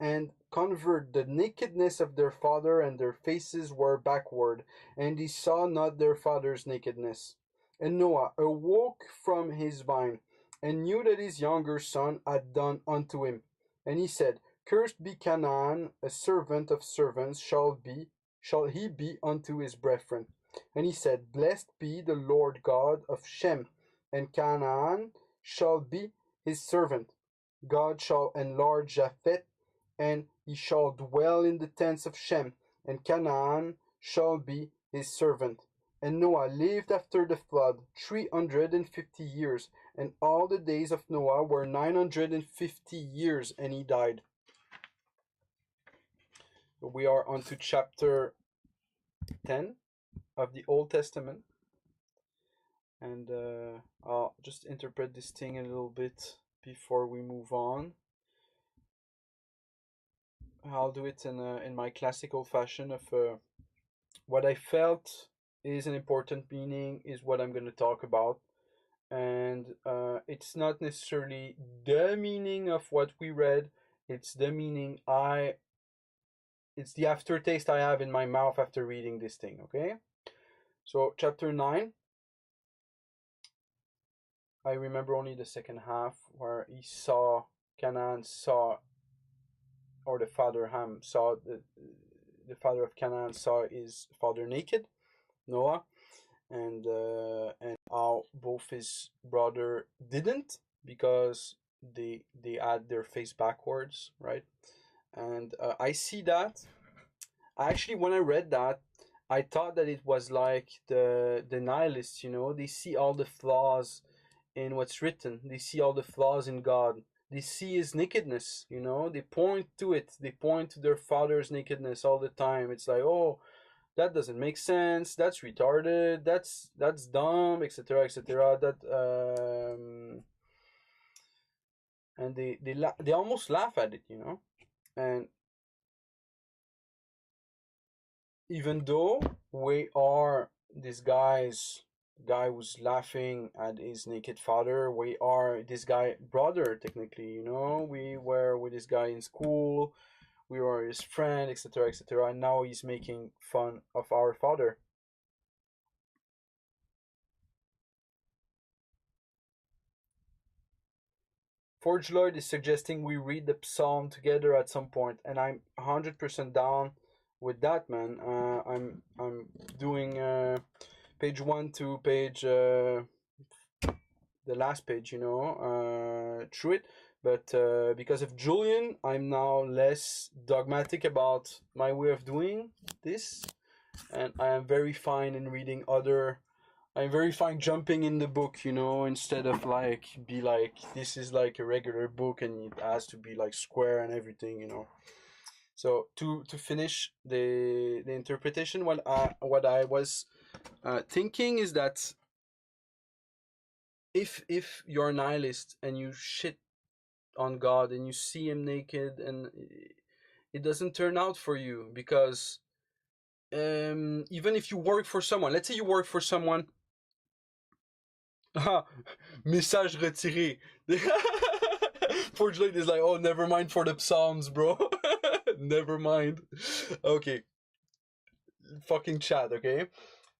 and covered the nakedness of their father, and their faces were backward, and he saw not their father's nakedness. And Noah awoke from his wine, and knew that his younger son had done unto him. And he said, Cursed be Canaan, a servant of servants shall he be unto his brethren. And he said, Blessed be the Lord God of Shem, and Canaan shall be his servant. God shall enlarge Japheth, and he shall dwell in the tents of Shem, and Canaan shall be his servant. And Noah lived after the flood 350 years, and all the days of Noah were 950 years, and he died. We are on to chapter 10 of the Old Testament. And I'll just interpret this thing a little bit before we move on. I'll do it in my classical fashion of what I felt is an important meaning is what I'm going to talk about. And it's not necessarily the meaning of what we read. It's the meaning it's the aftertaste I have in my mouth after reading this thing, okay? So chapter 9. I remember only the second half where Canaan saw, or the father Ham saw, the father of Canaan saw his father naked, Noah, and how both his brother didn't, because they had their face backwards, right? And I see that. Actually, when I read that, I thought that it was like the nihilists, they see all the flaws in what's written. They see all the flaws in God. they see his nakedness, you know, they point to it, they point to their father's nakedness all the time. It's like, oh, that doesn't make sense, that's retarded, that's dumb, etc., etc. That and they almost laugh at it, you know. And even though we are this guy who's laughing at his naked father, we are this guy brother technically, you know. We were with this guy in school, we were his friend, etc., etc., and now he's making fun of our father. Forge Lloyd is suggesting we read the psalm together at some point, and I'm 100% down with that, man. I'm doing page 1 to page the last page, you know, through it. But because of Julian, I'm now less dogmatic about my way of doing this, and I am very fine in reading other. I'm very fine jumping in the book, you know, instead of like be like this is like a regular book and it has to be like square and everything, you know. So to finish the interpretation, what I was thinking is that if you're a nihilist and you shit on God and you see him naked and it doesn't turn out for you, because even if you work for someone, let's say you work for someone. Ah, message retiré. Forge Lloyd is like, oh, never mind for the psalms, bro. Never mind. Okay. Fucking chat, okay?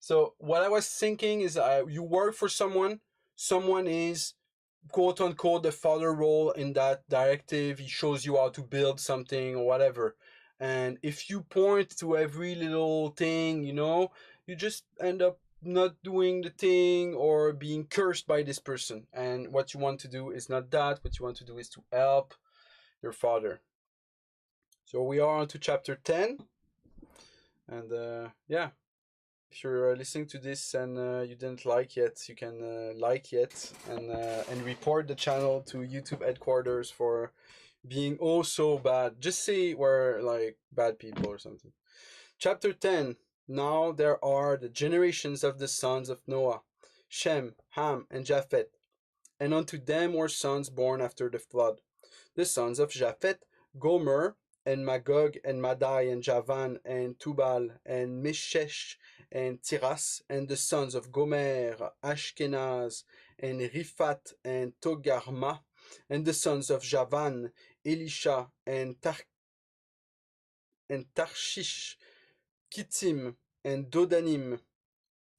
So what I was thinking is you work for someone is quote unquote the father role in that directive. He shows you how to build something or whatever. And if you point to every little thing, you know, you just end up not doing the thing or being cursed by this person. And what you want to do is not that. What you want to do is to help your father. So we are on to chapter 10. And yeah, if you're listening to this and you didn't like yet, you can like yet and report the channel to YouTube headquarters for being oh so bad. Just say we're like bad people or something. Chapter 10. Now there are the generations of the sons of Noah, Shem, Ham, and Japheth. And unto them were sons born after the flood. The sons of Japheth, Gomer, and Magog, and Madai, and Javan, and Tubal, and Meshech, and Tiras, and the sons of Gomer, Ashkenaz, and Riphat, and Togarma, and the sons of Javan, Elisha, and Tarshish, Kittim, and Dodanim.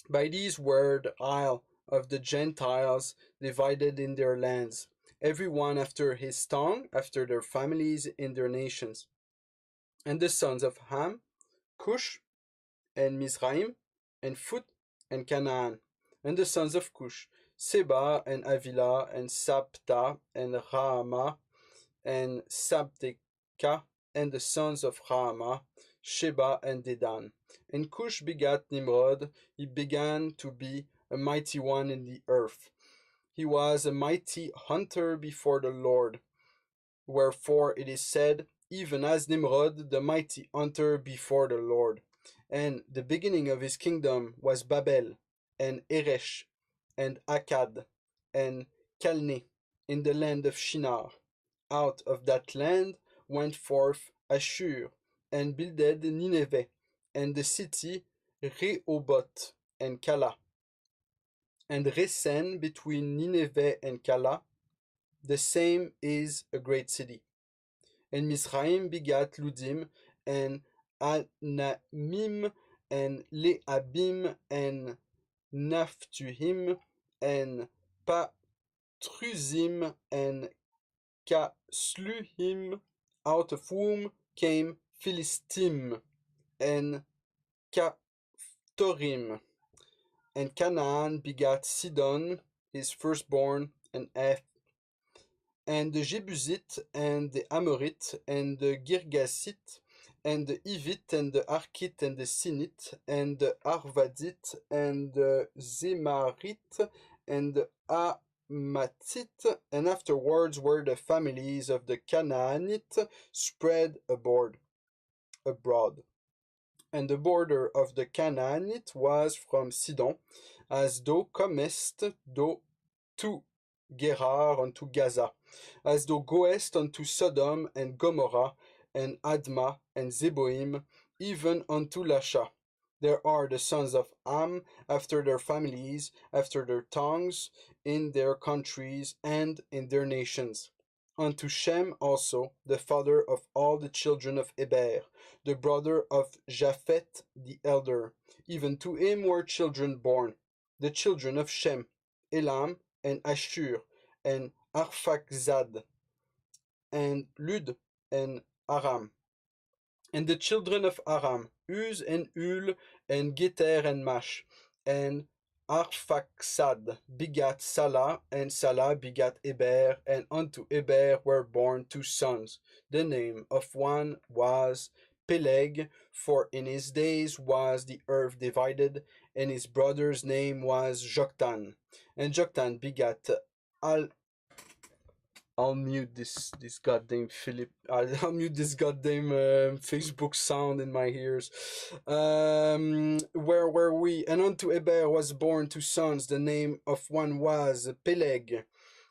By these were the isle of the Gentiles divided in their lands, every one after his tongue, after their families in their nations. And the sons of Ham, Cush, and Mizraim, and Phut, and Canaan. And the sons of Cush, Seba, and Avila, and Sabta, and Raama, and Sabteka. And the sons of Raama, Sheba, and Dedan. And Cush begat Nimrod. He began to be a mighty one in the earth. He was a mighty hunter before the Lord. Wherefore it is said, even as Nimrod, the mighty hunter before the Lord. And the beginning of his kingdom was Babel, and Eresh, and Akkad, and Calne, in the land of Shinar. Out of that land went forth Ashur, and builded Nineveh, and the city Rehoboth, and Kala. And Resen between Nineveh and Kala, the same is a great city. And Mizraim begat Ludim, and Anamim, and Leabim, and Naphtuhim, and Patruzim, and Kasluhim, out of whom came Philistim, and Captorim. And Canaan begat Sidon, his firstborn, and Eph, and the Jebusite, and the Amorite, and the Girgasit, and the Hivite, and the Arkite, and the Sinite, and the Arvadite, and the Zemarite, and the Hamathite, and afterwards were the families of the Canaanite spread abroad. And the border of the Canaanite was from Sidon, as thou comest to Gerar unto Gaza, as thou goest unto Sodom and Gomorrah, and Admah and Zeboim, even unto Lasha. There are the sons of Ham, after their families, after their tongues, in their countries, and in their nations. Unto Shem also, the father of all the children of Eber, the brother of Japhet the elder. Even to him were children born, the children of Shem, Elam, and Ashur, and Arphaxad, and Lud, and Aram. And the children of Aram, Uz and Ul, and Geter and Mash. And Arphaxad begat Salah, and Salah begat Eber, and unto Eber were born 2 sons. The name of one was Peleg, for in his days was the earth divided, and his brother's name was Joktan. And Joktan begat I'll mute this goddamn I'll mute this goddamn Facebook sound in my ears. Where were we? And unto Eber was born 2 sons. The name of one was Peleg,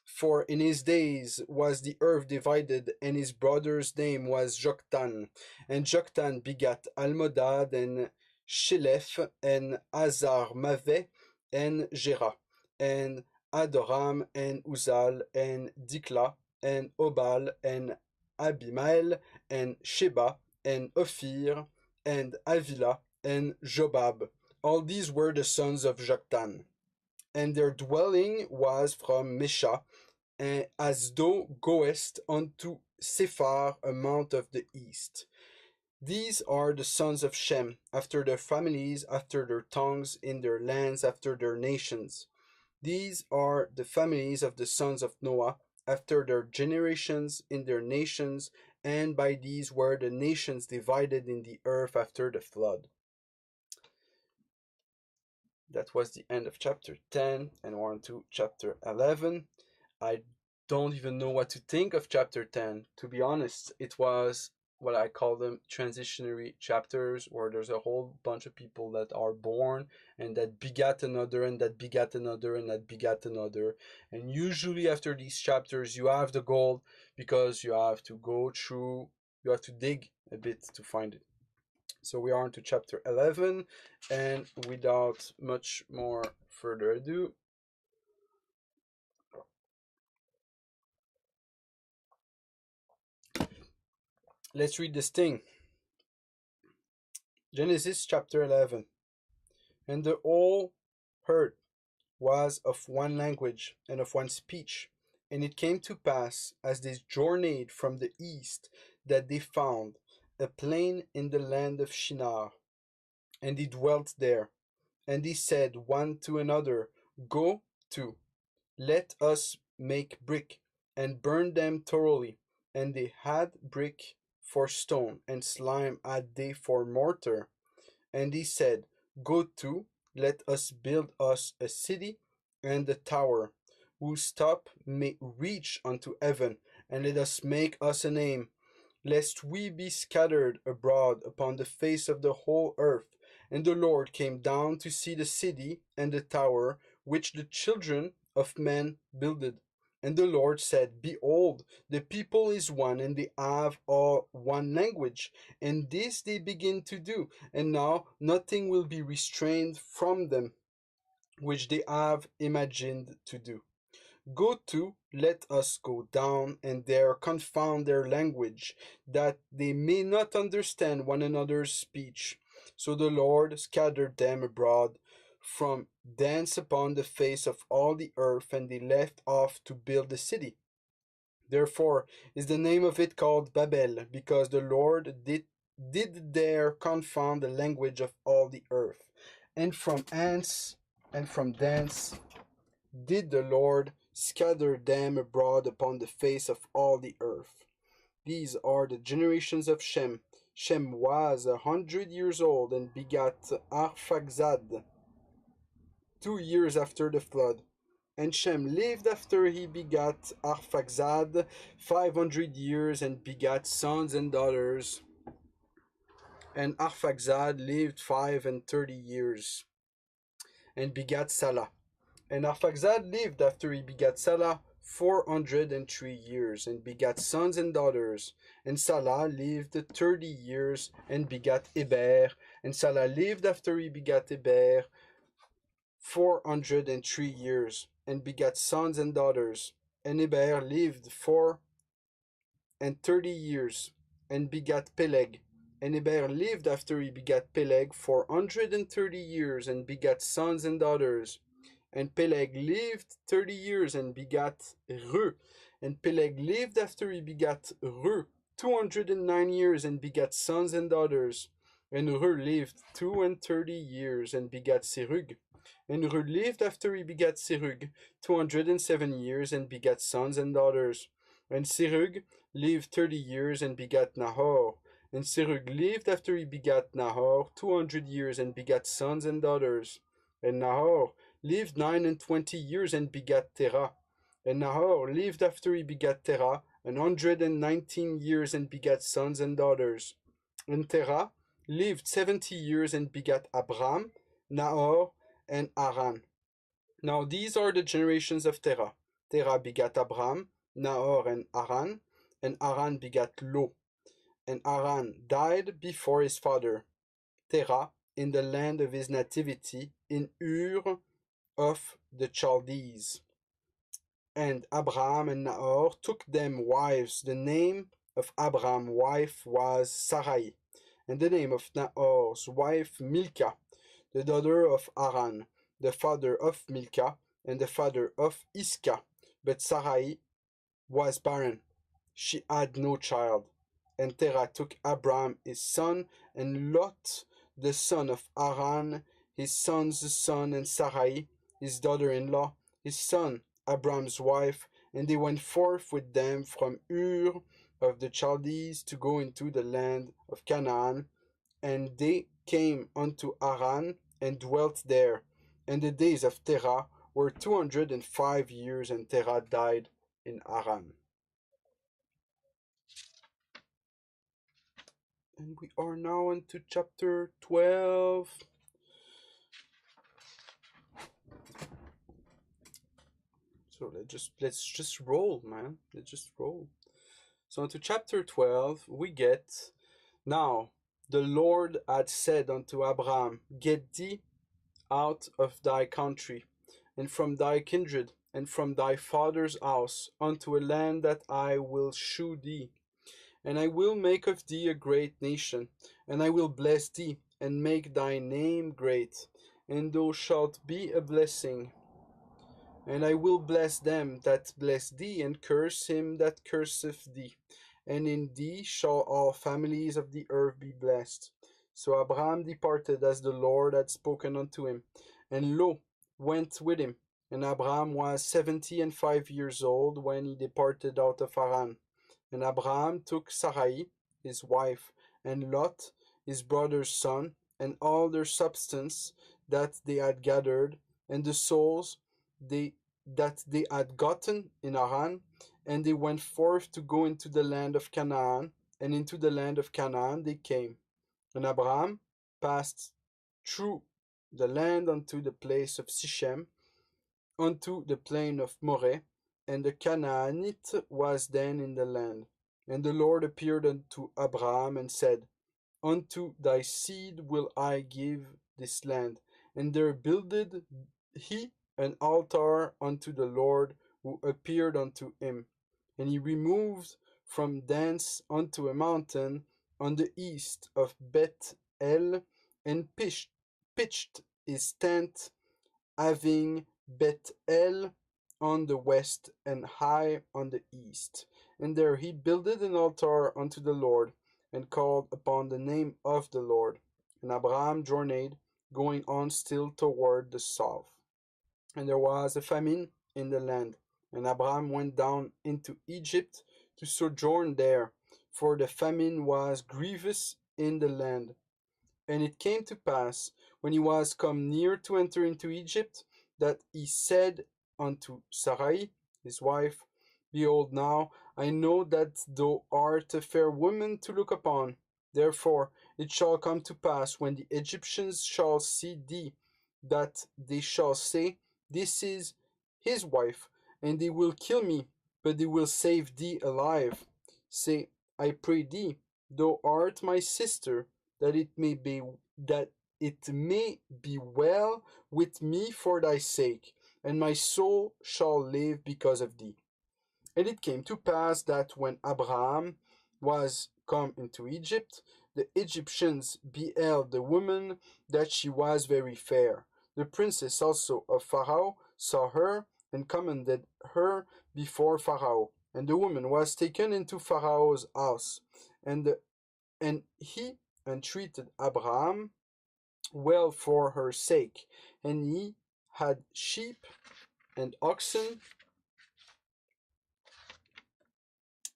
for in his days was the earth divided, and his brother's name was Joktan. And Joktan begat Almodad, and Shelef, and Azar-Maveh, and Gera, and Adoram, and Uzal, and Dikla, and Obal, and Abimael, and Sheba, and Ophir, and Avila, and Jobab. All these were the sons of Joktan. And their dwelling was from Mesha, as thou goest unto Sephar, a mount of the east. These are the sons of Shem, after their families, after their tongues, in their lands, after their nations. These are the families of the sons of Noah, after their generations, in their nations, and by these were the nations divided in the earth after the flood. That was the end of chapter 10, and we're on to chapter 11. I don't even know what to think of chapter 10. To be honest, it was what I call them transitionary chapters, where there's a whole bunch of people that are born and that begat another and that begat another and that begat another. And usually after these chapters you have the gold, because you have to go through, you have to dig a bit to find it. So we are on to chapter 11, and without much more further ado, let's read this thing. Genesis chapter 11. And the whole herd was of one language and of one speech. And it came to pass, as they journeyed from the east, that they found a plain in the land of Shinar. And they dwelt there. And they said one to another, Go to, let us make brick, and burn them thoroughly. And they had brick for stone, and slime had they for mortar. And he said, Go to, let us build us a city and a tower, whose top may reach unto heaven, and let us make us a name, lest we be scattered abroad upon the face of the whole earth. And the Lord came down to see the city and the tower which the children of men builded. And the Lord said, Behold, the people is one, and they have all one language. And this they begin to do. And now nothing will be restrained from them, which they have imagined to do. Go to, let us go down, and there confound their language, that they may not understand one another's speech. So the Lord scattered them abroad from thence upon the face of all the earth, and they left off to build the city. Therefore is the name of it called Babel, because the Lord did there confound the language of all the earth. And from thence did the Lord scatter them abroad upon the face of all the earth. These are the generations of Shem. Shem was 100 years old, and begat Arphaxad 2 years after the flood. And Shem lived after he begat Arphaxad 500 years and begat sons and daughters. And Arphaxad lived 35 years and begat Salah. And Arphaxad lived after he begat Salah 403 years and begat sons and daughters. And Salah lived 30 years and begat Eber. And Salah lived after he begat Eber 403 years and begat sons and daughters. And Eber lived 30 years and begat Peleg. And Eber lived after he begat Peleg 430 years and begat sons and daughters. And Peleg lived 30 years and begat Reu. And Peleg lived after he begat Reu 209 years and begat sons and daughters. And Reu lived 32 years and begat Serug. And Reu lived after he begat Serug 207 years and begat sons and daughters. And Serug lived 30 years and begat Nahor. And Serug lived after he begat Nahor 200 years and begat sons and daughters. And Nahor lived 29 years and begat Terah. And Nahor lived after he begat Terah 119 years and begat sons and daughters. And Terah lived 70 years and begat Abram, Nahor, and Haran. Now these are the generations of Terah. Terah begat Abram, Nahor, and Haran begat Lo. And Haran died before his father, Terah, in the land of his nativity, in Ur of the Chaldees. And Abram and Nahor took them wives. The name of Abram's wife was Sarai, and the name of Nahor's wife Milcah, the daughter of Haran, the father of Milcah, and the father of Iscah. But Sarai was barren. She had no child. And Terah took Abram his son, and Lot the son of Haran, his son's son, and Sarai, his daughter-in-law, his son, Abram's wife, and they went forth with them from Ur of the Chaldees to go into the land of Canaan. And they came unto Haran and dwelt there. And the days of Terah were 205 years, and Terah died in Haran. And we are now into chapter 12. So let's just roll, man. Let's just roll. So into chapter 12, we get, now the Lord had said unto Abram, get thee out of thy country, and from thy kindred, and from thy father's house, unto a land that I will shew thee. And I will make of thee a great nation, and I will bless thee, and make thy name great, and thou shalt be a blessing. And I will bless them that bless thee, and curse him that curseth thee. And in thee shall all families of the earth be blessed. So Abraham departed as the Lord had spoken unto him, and Lot went with him. And Abraham was 75 years old when he departed out of Haran. And Abraham took Sarai, his wife, and Lot, his brother's son, and all their substance that they had gathered, and the souls that they had gotten in Haran, and they went forth to go into the land of Canaan, and into the land of Canaan they came. And Abraham passed through the land unto the place of Sichem, unto the plain of Moreh, and the Canaanite was then in the land. And the Lord appeared unto Abraham and said, unto thy seed will I give this land. And there builded he an altar unto the Lord who appeared unto him. And he removed from thence unto a mountain on the east of Beth El, and pitched his tent, having Beth El on the west and Hai on the east. And there he builded an altar unto the Lord, and called upon the name of the Lord. And Abraham journeyed, going on still toward the south. And there was a famine in the land. And Abraham went down into Egypt to sojourn there, for the famine was grievous in the land. And it came to pass, when he was come near to enter into Egypt, that he said unto Sarai, his wife, Behold, now I know that thou art a fair woman to look upon. Therefore it shall come to pass, when the Egyptians shall see thee, that they shall say, This is his wife, and they will kill me, but they will save thee alive. Say, I pray thee, thou art my sister, that it may be well with me for thy sake, and my soul shall live because of thee. And it came to pass that when Abraham was come into Egypt, the Egyptians beheld the woman, that she was very fair. The princess also of Pharaoh saw her, and commended her before Pharaoh. And the woman was taken into Pharaoh's house, and he entreated Abraham well for her sake, and he had sheep and oxen,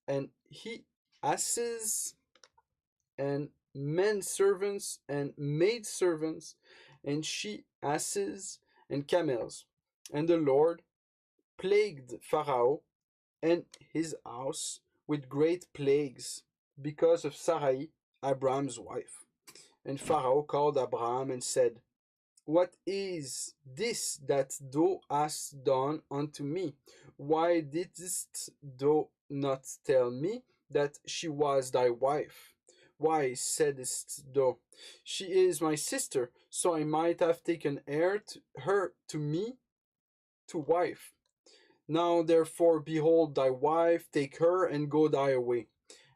and he asses, and men servants and maid servants, and she asses and camels. And the Lord plagued Pharaoh and his house with great plagues because of Sarai, Abraham's wife. And Pharaoh called Abraham and said, What is this that thou hast done unto me? Why didst thou not tell me that she was thy wife? Why saidst thou, She is my sister, so I might have taken her to me to wife? Now therefore, behold thy wife, take her and go thy way.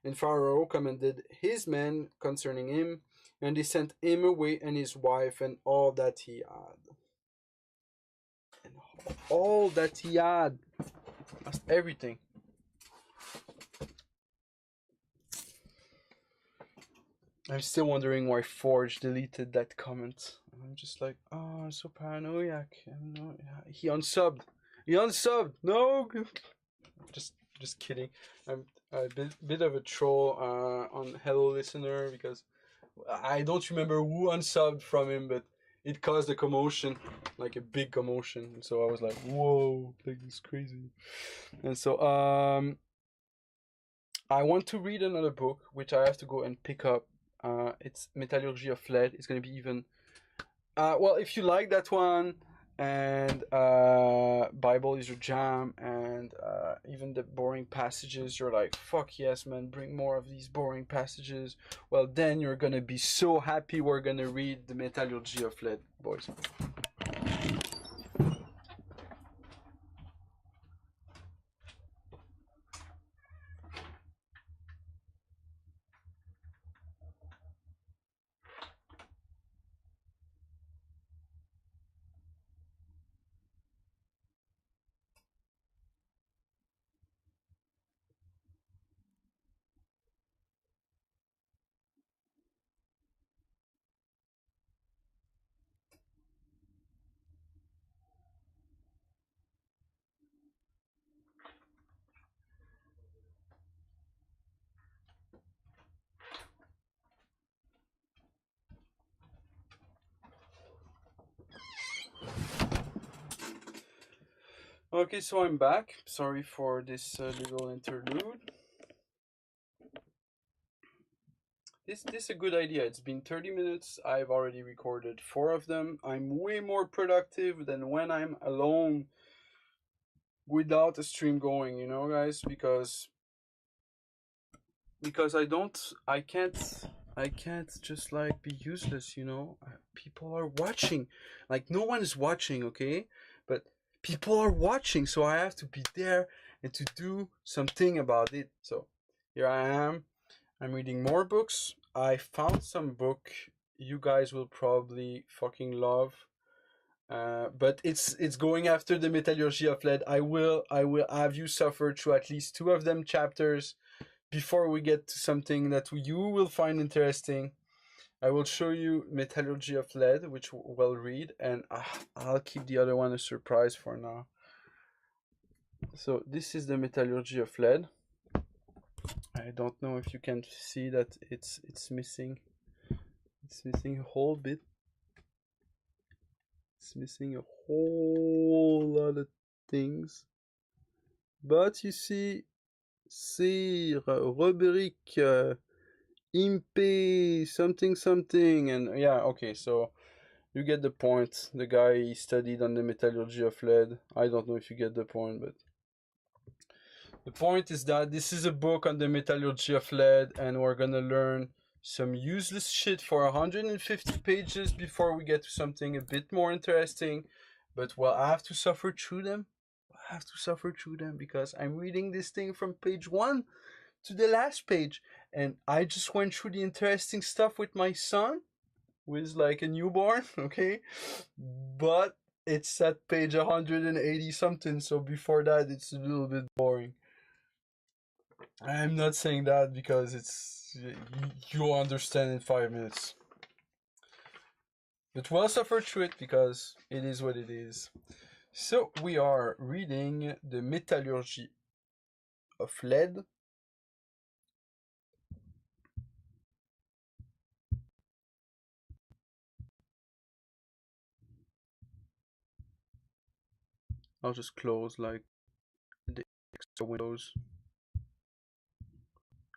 And Pharaoh commanded his men concerning him, and they sent him away and his wife and all that he had. And all that he had. That's everything. I'm still wondering why Forge deleted that comment. I'm just like, oh, I'm so paranoiac. He unsubbed. He unsubbed. No. Just kidding. I'm a bit of a troll on HelloListener, because I don't remember who unsubbed from him, but it caused a commotion, like a big commotion. And so I was like, whoa, like, this is crazy. And so I want to read another book, which I have to go and pick up. It's Metallurgy of Lead. It's going to be even... well, if you like that one, and Bible is your jam, and even the boring passages, you're like, fuck yes, man, bring more of these boring passages, well, then you're gonna be so happy we're gonna read the Metallurgy of Lead, boys. Okay, so I'm back. Sorry for this little interlude. This is a good idea. It's been 30 minutes. I've already recorded 4 of them. I'm way more productive than when I'm alone without a stream going, you know, guys, because I can't just like be useless, you know. People are watching. Like, no one is watching, okay? But people are watching, so I have to be there and to do something about it. So here I am. I'm reading more books. I found some book you guys will probably fucking love. But it's going after the Metallurgy of Lead. I will have you suffer through at least 2 of them chapters before we get to something that you will find interesting. I will show you Metallurgy of Lead, which we'll read, and I'll keep the other one a surprise for now. So this is the Metallurgy of Lead. I don't know if you can see that it's missing. It's missing a whole bit. It's missing a whole lot of things. But you see, rubrique, impe, something, something, and yeah, okay, so you get the point. The guy, he studied on the metallurgy of lead. I don't know if you get the point, but the point is that this is a book on the metallurgy of lead, and we're gonna learn some useless shit for 150 pages before we get to something a bit more interesting. But we'll have to suffer through them. I have to suffer through them because I'm reading this thing from page 1 to the last page, and I just went through the interesting stuff with my son, who is like a newborn, okay? But it's at page 180 something, so before that it's a little bit boring. I'm not saying that because it's you'll understand in 5 minutes. But we'll suffer through it because it is what it is. So we are reading the metallurgy of lead. I'll just close like the extra windows.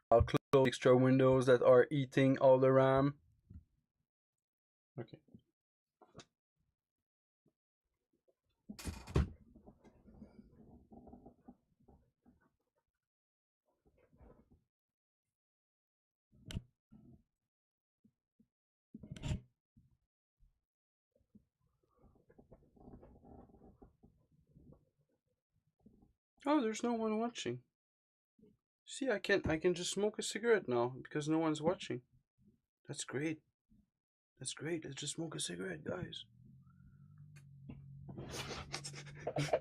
I'll close extra windows that are eating all the RAM. Okay. Oh, there's no one watching. See, I can just smoke a cigarette now because no one's watching. That's great. That's great. Let's just smoke a cigarette, guys.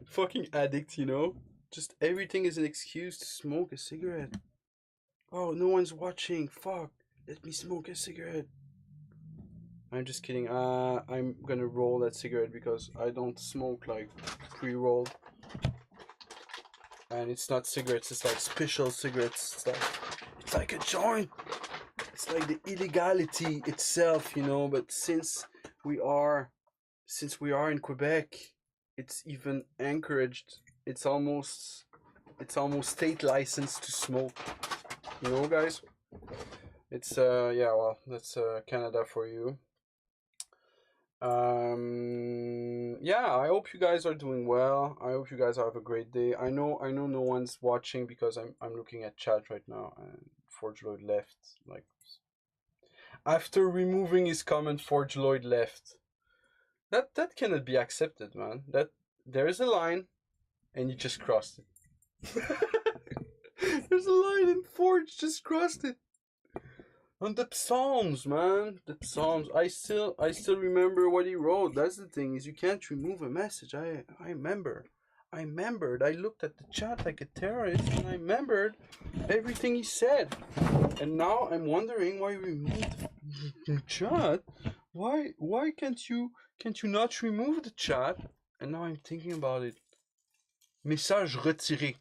Fucking addict, you know? Just everything is an excuse to smoke a cigarette. Oh, no one's watching. Fuck. Let me smoke a cigarette. I'm just kidding. I'm gonna roll that cigarette because I don't smoke like pre-rolled. And it's not cigarettes, it's like special cigarettes. It's like a joint. It's like the illegality itself, you know, but since we are in Quebec, it's even encouraged. It's almost state licensed to smoke. You know, guys? It's yeah, well, that's Canada for you. Yeah, I hope you guys are doing well. I hope you guys have a great day. I know no one's watching because I'm looking at chat right now, and Forge Lloyd left. Like, after removing his comment, Forge Lloyd left. That cannot be accepted, man. That there is a line and you just crossed it. There's a line and Forge just crossed it. On the Psalms, man. The Psalms. I still remember what he wrote. That's the thing, is you can't remove a message. I remember. I remembered. I looked at the chat like a terrorist and I remembered everything he said. And now I'm wondering why he removed the chat. Why can't you not remove the chat? And now I'm thinking about it. Message retiré.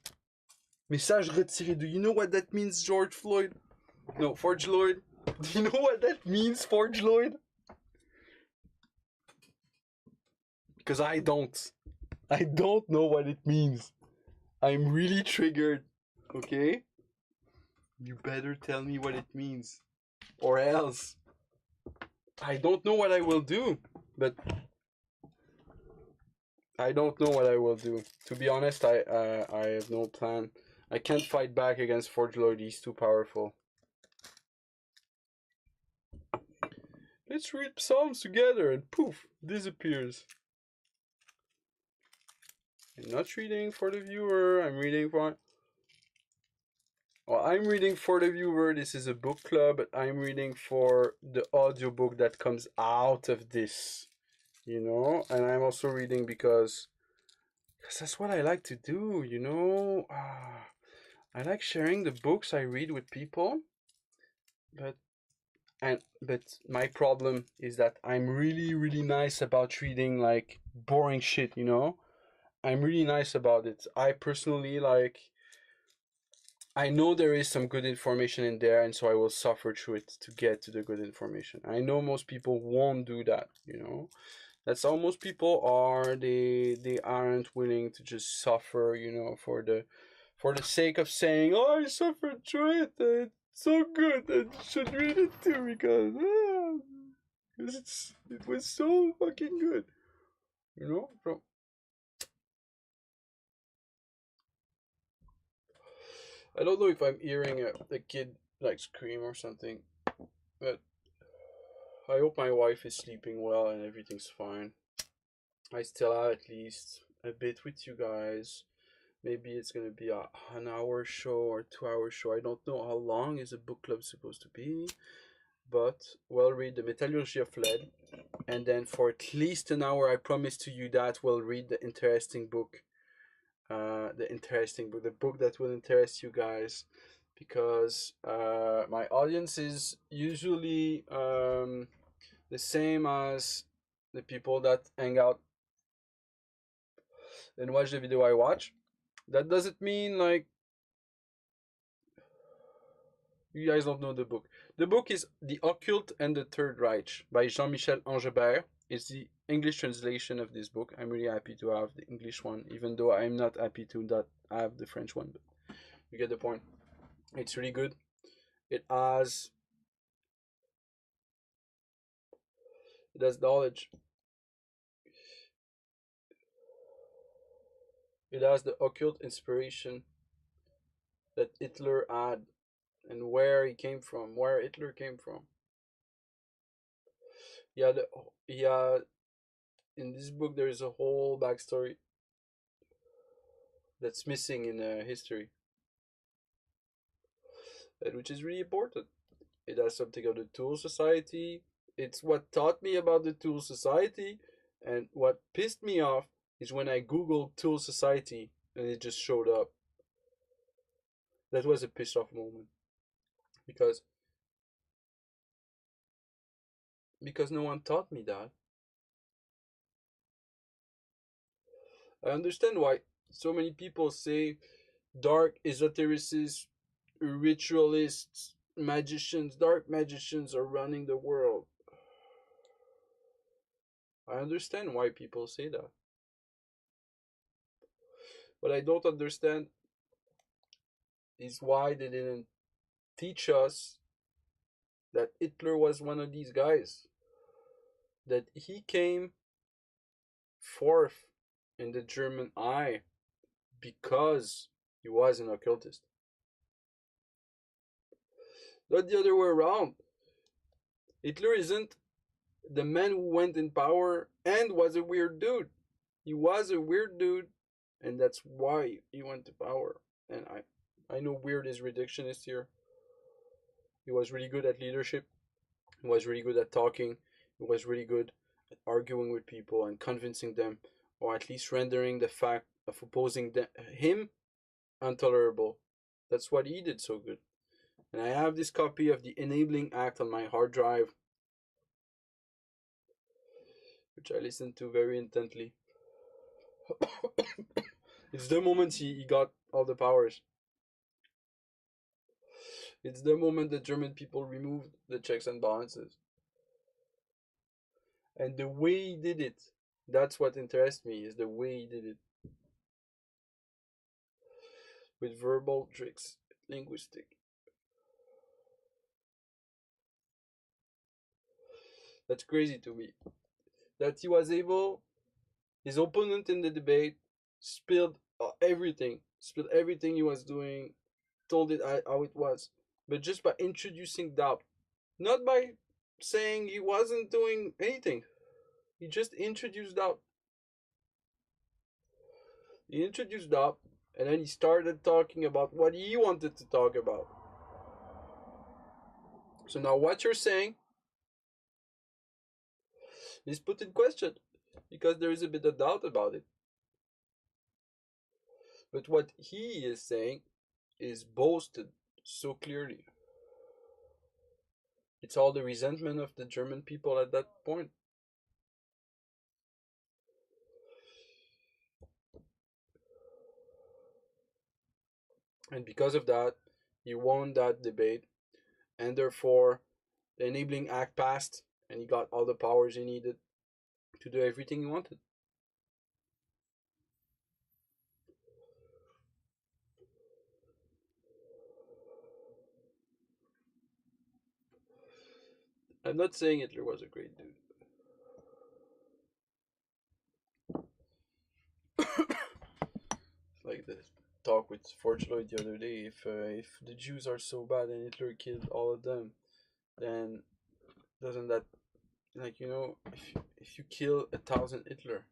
Message retiré. Do you know what that means, George Floyd? No, Forge Lloyd. Do you know what that means, Forge Lloyd? Because I don't. I don't know what it means. I'm really triggered. Okay? You better tell me what it means. Or else. I don't know what I will do. But I don't know what I will do. To be honest, I have no plan. I can't fight back against Forge Lloyd. He's too powerful. Let's read Psalms together, and poof, disappears. I'm not reading for the viewer, I'm reading for... Well, I'm reading for the viewer, this is a book club, but I'm reading for the audiobook that comes out of this, you know? And I'm also reading because that's what I like to do, you know? I like sharing the books I read with people, but my problem is that I'm really nice about reading like boring shit, you know? I'm really nice about it. I personally I know there is some good information in there, and so I will suffer through it to get to the good information. I know most people won't do that, you know? That's how most people are. They aren't willing to just suffer, you know, for the sake of saying, "Oh, I suffered through it. It's so good. I should read it too because it was so fucking good." You know, from I don't know if I'm hearing a kid like scream or something, but I hope my wife is sleeping well and everything's fine. I still have at least a bit with you guys. Maybe it's gonna be an hour show or 2 hour show. I don't know how long is a book club supposed to be, but we'll read the Metallurgy of Lead, and then for at least an hour, I promise to you that we'll read the interesting book. The book that will interest you guys, because my audience is usually the same as the people that hang out and watch the video I watch. That doesn't mean like you guys don't know the book. The book is The Occult and the Third Reich by Jean-Michel Angebert. It's the English translation of this book. I'm really happy to have the English one, even though I'm not happy to not have the French one. But you get the point. It's really good. It has knowledge. It has the occult inspiration that Hitler had and where he came from, where Hitler came from. In this book there is a whole backstory that's missing in history, which is really important. It has something of the Tool Society. It's what taught me about the Tool Society, and what pissed me off is when I googled Tool Society and it just showed up. That was a piss off moment, because no one taught me that. I understand why so many people say dark esotericists, ritualists, magicians, dark magicians are running the world. I understand why people say that. What I don't understand is why they didn't teach us that Hitler was one of these guys. That he came fourth in the German eye because he was an occultist. Not the other way around. Hitler isn't the man who went in power and was a weird dude. He was a weird dude, and that's why he went to power. And I know weird is reductionist here. He was really good at leadership. He was really good at talking. He was really good at arguing with people and convincing them, or at least rendering the fact of opposing him intolerable. That's what he did so good. And I have this copy of the Enabling Act on my hard drive, which I listened to very intently. It's the moment he got all the powers. It's the moment the German people removed the checks and balances. And the way he did it, that's what interests me, is the way he did it. With verbal tricks, linguistic. That's crazy to me. That he was able, his opponent in the debate spilled everything he was doing, told it how it was, but just by introducing doubt, not by saying he wasn't doing anything. He just introduced doubt. He introduced doubt, and then he started talking about what he wanted to talk about. So now what you're saying is put in question, because there is a bit of doubt about it. But what he is saying is boasted so clearly. It's all the resentment of the German people at that point. And because of that, he won that debate, and therefore the Enabling Act passed, and he got all the powers he needed to do everything he wanted. I'm not saying Hitler was a great dude. Like the talk with Forge Lloyd the other day. If the Jews are so bad and Hitler killed all of them, then doesn't that, like, you know, if you kill 1,000 Hitler,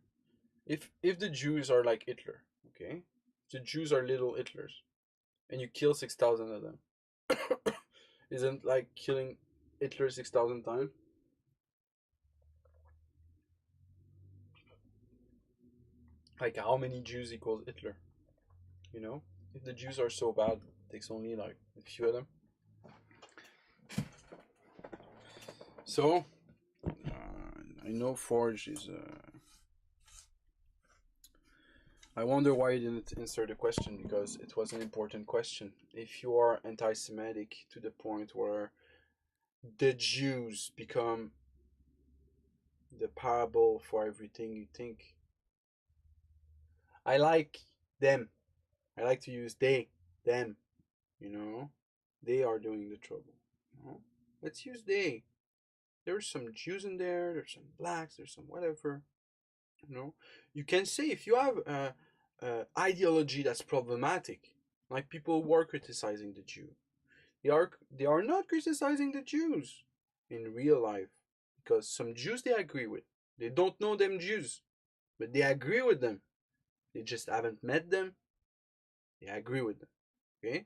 if the Jews are like Hitler, okay, the Jews are little Hitlers, and you kill 6,000 of them, isn't like killing Hitler 6,000 times? Like, how many Jews equals Hitler? You know, if the Jews are so bad, it takes only like a few of them. So, I know Forge is. I wonder why he didn't answer the question, because it was an important question. If you are anti-Semitic to the point where the Jews become the parable for everything you think, I like them. I like to use they, them. You know, they are doing the trouble. You know? Let's use they. There's some Jews in there. There's some blacks. There's some whatever. You know, you can say if you have ideology that's problematic, like people who are criticizing the Jew, they are not criticizing the Jews in real life, because some Jews they agree with. They don't know them Jews, but they agree with them. They just haven't met them. They agree with them. Okay,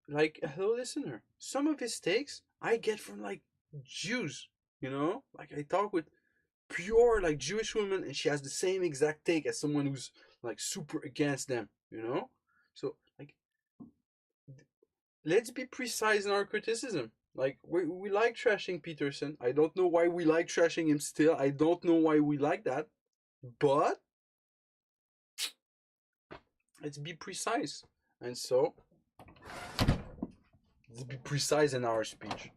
like a HelloListener. Some of his takes I get from like Jews. You know, like I talk with pure like Jewish woman, and she has the same exact take as someone who's like super against them. You know, so like let's be precise in our criticism. Like we like trashing Peterson. I don't know why we like trashing him still. I don't know why we like that, but let's be precise. And so let's be precise in our speech.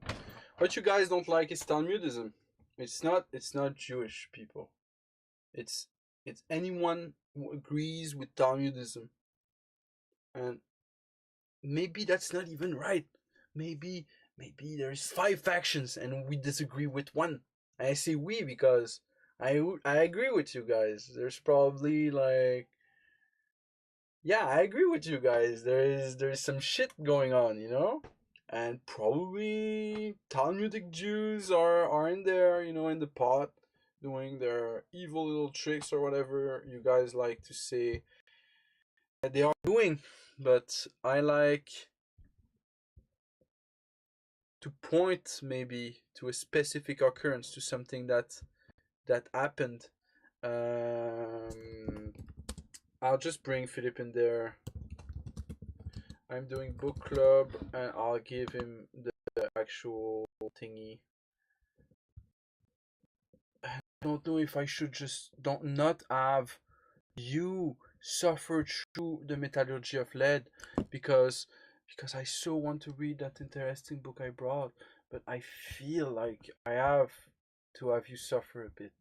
What you guys don't like is Talmudism. It's not Jewish people. It's anyone who agrees with Talmudism. And maybe that's not even right. Maybe there's 5 factions and we disagree with one. I say we because I agree with you guys. There's probably like, yeah, I agree with you guys. There's some shit going on, you know? And probably Talmudic Jews are in there, you know, in the pot, doing their evil little tricks or whatever you guys like to say that they are doing. But I like to point maybe to a specific occurrence, to something that happened. I'll just bring Philip in there. I'm doing book club, and I'll give him the actual thingy. I don't know if I should just not have you suffer through the metallurgy of lead, because I so want to read that interesting book I brought, but I feel like I have to have you suffer a bit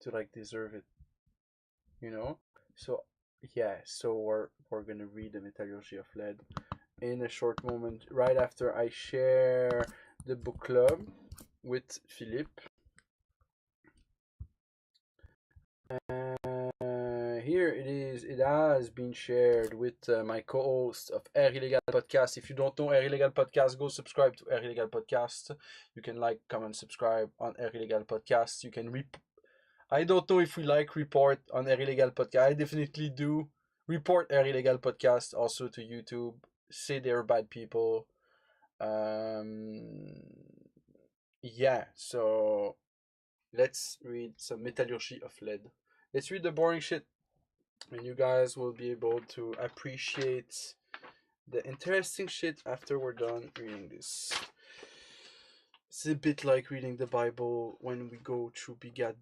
to like deserve it, you know. So yeah, so we're gonna read the metallurgy of lead in a short moment, right after I share the book club with Philippe. Here it is. It has been shared with my co-host of Air Illegal Podcast. If you don't know Air Illegal Podcast, go subscribe to Air Illegal Podcast. You can like, comment, subscribe on Air Illegal Podcast. You can I don't know if we like report on Air Illegal Podcast. I definitely do. Report Air Illegal Podcast also to YouTube. Say they're bad people. Yeah, so let's read some Metallurgy of Lead. Let's read the boring shit, and you guys will be able to appreciate the interesting shit after we're done reading this. It's a bit like reading the Bible when we go through Bigat.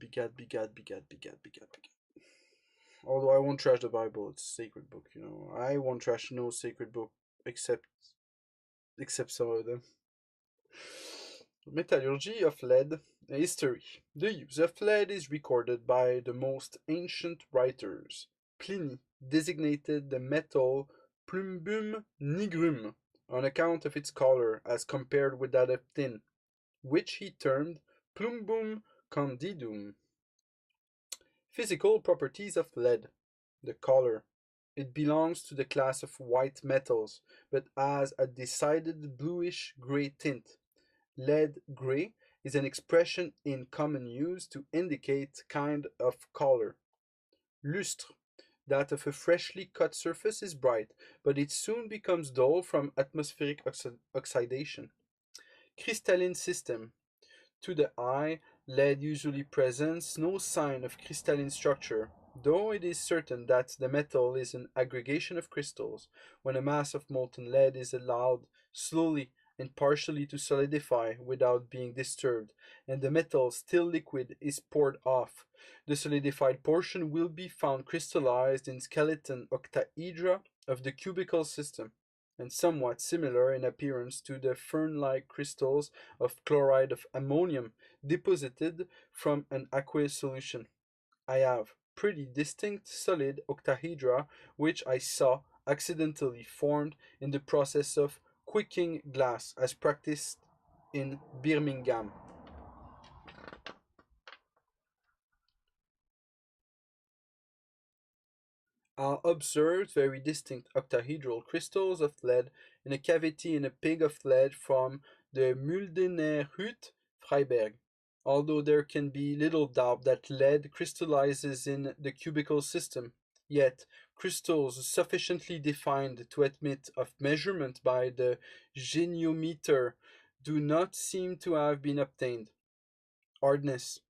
Although I won't trash the Bible, it's a sacred book, you know. I won't trash no sacred book except some of them. Metallurgy of lead history. The use of lead is recorded by the most ancient writers. Pliny designated the metal plumbum nigrum on account of its color as compared with that of tin, which he termed plumbum candidum. Physical properties of lead. The color. It belongs to the class of white metals, but has a decided bluish gray tint. Lead gray is an expression in common use to indicate kind of color. Lustre. That of a freshly cut surface is bright, but it soon becomes dull from atmospheric oxidation. Crystalline system. To the eye, lead usually presents no sign of crystalline structure, though it is certain that the metal is an aggregation of crystals. When a mass of molten lead is allowed slowly and partially to solidify without being disturbed, and the metal, still liquid, is poured off, the solidified portion will be found crystallized in skeleton octahedra of the cubical system, and somewhat similar in appearance to the fern-like crystals of chloride of ammonium deposited from an aqueous solution. I have pretty distinct solid octahedra which I saw accidentally formed in the process of quicking glass as practiced in Birmingham. I observed very distinct octahedral crystals of lead in a cavity in a pig of lead from the Muldener Hut, Freiberg. Although there can be little doubt that lead crystallizes in the cubical system, yet crystals sufficiently defined to admit of measurement by the geniometer do not seem to have been obtained. Hardness.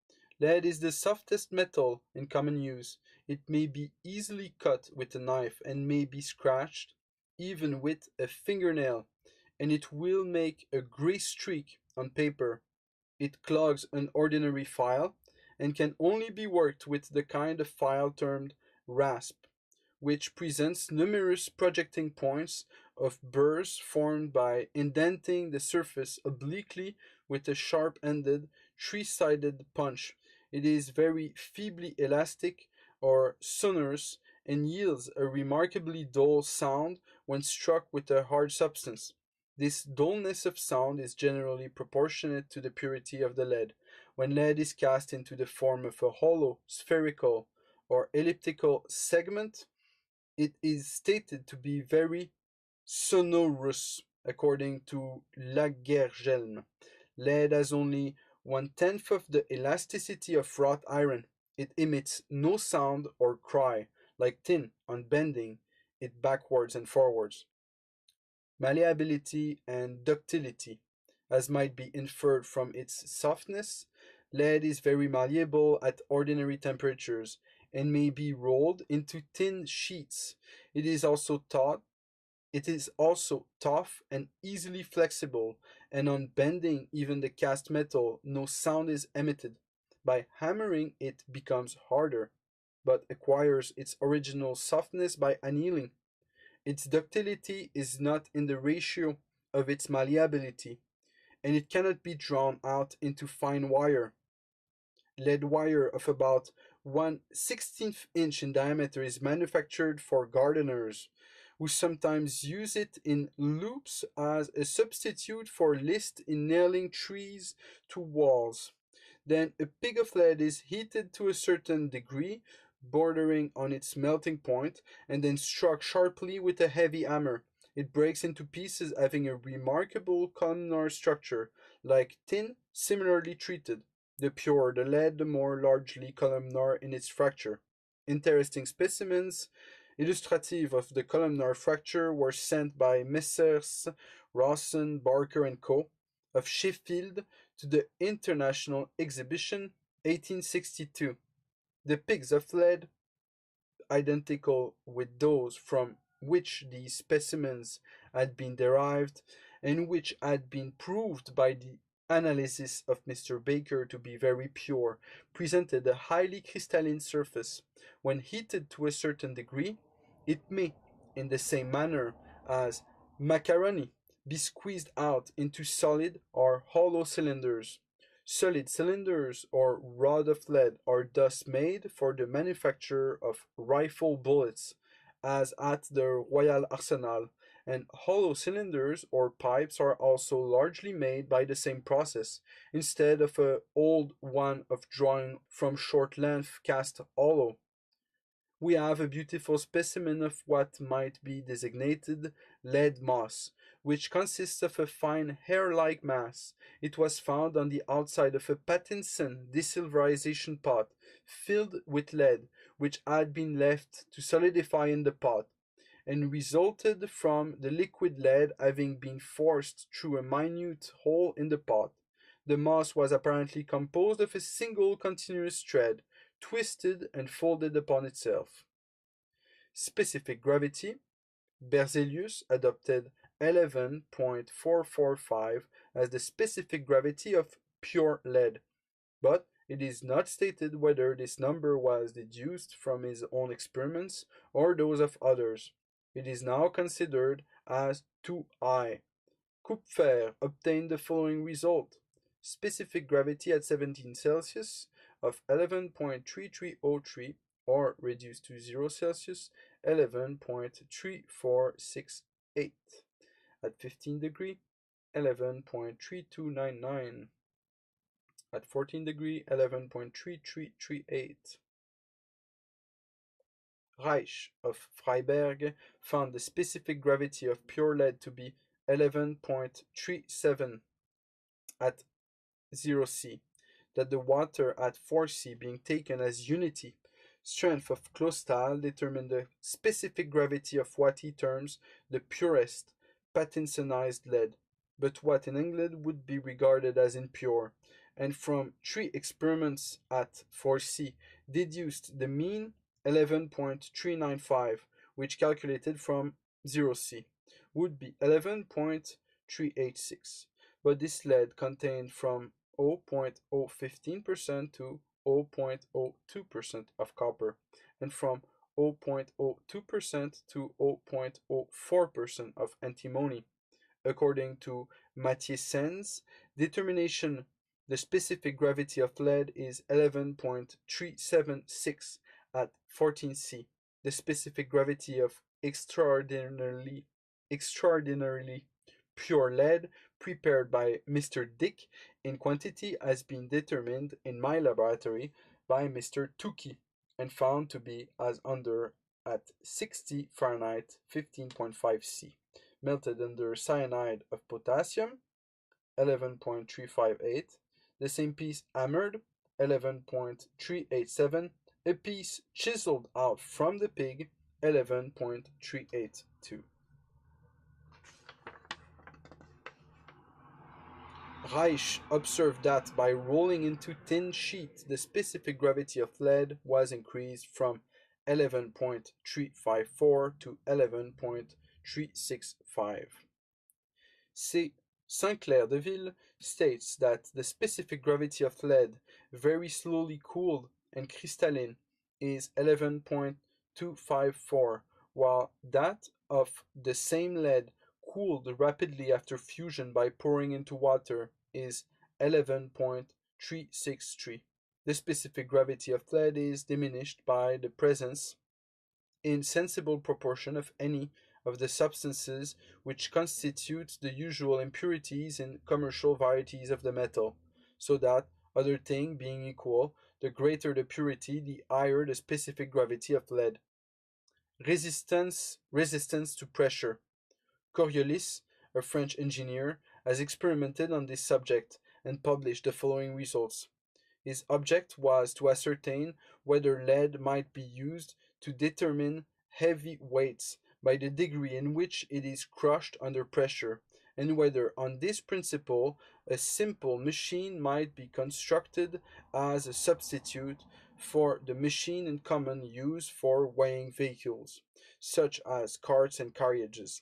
Lead is the softest metal in common use. It may be easily cut with a knife and may be scratched even with a fingernail, and it will make a gray streak on paper. It clogs an ordinary file and can only be worked with the kind of file termed rasp, which presents numerous projecting points of burrs formed by indenting the surface obliquely with a sharp-ended, three-sided punch. It is very feebly elastic or sonorous and yields a remarkably dull sound when struck with a hard substance. This dullness of sound is generally proportionate to the purity of the lead. When lead is cast into the form of a hollow, spherical, or elliptical segment, it is stated to be very sonorous, according to Lagergelm. Lead has only 1/10 of the elasticity of wrought iron. It emits no sound or cry, like tin on bending it backwards and forwards. Malleability and ductility. As might be inferred from its softness, lead is very malleable at ordinary temperatures and may be rolled into thin sheets. It is also tough and easily flexible, and on bending even the cast metal, no sound is emitted. By hammering, it becomes harder, but acquires its original softness by annealing. Its ductility is not in the ratio of its malleability, and it cannot be drawn out into fine wire. Lead wire of about 1/16 inch in diameter is manufactured for gardeners, who sometimes use it in loops as a substitute for list in nailing trees to walls. Then a pig of lead is heated to a certain degree, bordering on its melting point, and then struck sharply with a heavy hammer. It breaks into pieces having a remarkable columnar structure, like tin similarly treated. The purer the lead, the more largely columnar in its fracture. Interesting specimens illustrative of the columnar fracture were sent by Messrs. Rawson, Barker and Co. of Sheffield to the International Exhibition 1862. The pigs of lead, identical with those from which these specimens had been derived, and which had been proved by the analysis of Mr. Baker to be very pure, presented a highly crystalline surface. When heated to a certain degree, it may, in the same manner as macaroni, be squeezed out into solid or hollow cylinders. Solid cylinders or rod of lead are thus made for the manufacture of rifle bullets, as at the Royal Arsenal, and hollow cylinders or pipes are also largely made by the same process, instead of an old one of drawing from short length cast hollow. We have a beautiful specimen of what might be designated lead moss, which consists of a fine hair-like mass. It was found on the outside of a Pattinson desilverization pot filled with lead, which had been left to solidify in the pot, and resulted from the liquid lead having been forced through a minute hole in the pot. The moss was apparently composed of a single continuous thread, twisted and folded upon itself. Specific gravity. Berzelius adopted 11.445 as the specific gravity of pure lead, but it is not stated whether this number was deduced from his own experiments or those of others. It is now considered as too high. Kupfer obtained the following result. Specific gravity at 17 Celsius of 11.3303, or reduced to 0 Celsius, 11.3468. At 15 degree, 11.3299. At 14 degree, 11.3338. Reich of Freiberg found the specific gravity of pure lead to be 11.37 at 0C, that the water at 4C being taken as unity strength of Clausthal determined the specific gravity of what he terms the purest Pattinsonized lead, but what in England would be regarded as impure, and from 3 experiments at 4C deduced the mean 11.395, which calculated from 0C would be 11.386, but this lead contained from 0.015% to 0.02% of copper, and from 0.02% to 0.04% of antimony. According to Mathiessen's determination, the specific gravity of lead is 11.376 at 14C. The specific gravity of extraordinarily pure lead prepared by Mr. Dick in quantity has been determined in my laboratory by Mr. Tukey and found to be as under at 60 Fahrenheit 15.5 C, melted under cyanide of potassium 11.358, the same piece hammered 11.387, a piece chiseled out from the pig 11.382. Reich observed that by rolling into thin sheet, the specific gravity of lead was increased from 11.354 to 11.365. C. Sinclair de Ville states that the specific gravity of lead, very slowly cooled and crystalline, is 11.254, while that of the same lead cooled rapidly after fusion by pouring into water is 11.363. The specific gravity of lead is diminished by the presence in sensible proportion of any of the substances which constitute the usual impurities in commercial varieties of the metal, so that, other things being equal, the greater the purity, the higher the specific gravity of lead. Resistance to pressure. Coriolis, a French engineer, has experimented on this subject and published the following results. His object was to ascertain whether lead might be used to determine heavy weights by the degree in which it is crushed under pressure, and whether on this principle a simple machine might be constructed as a substitute for the machine in common use for weighing vehicles, such as carts and carriages.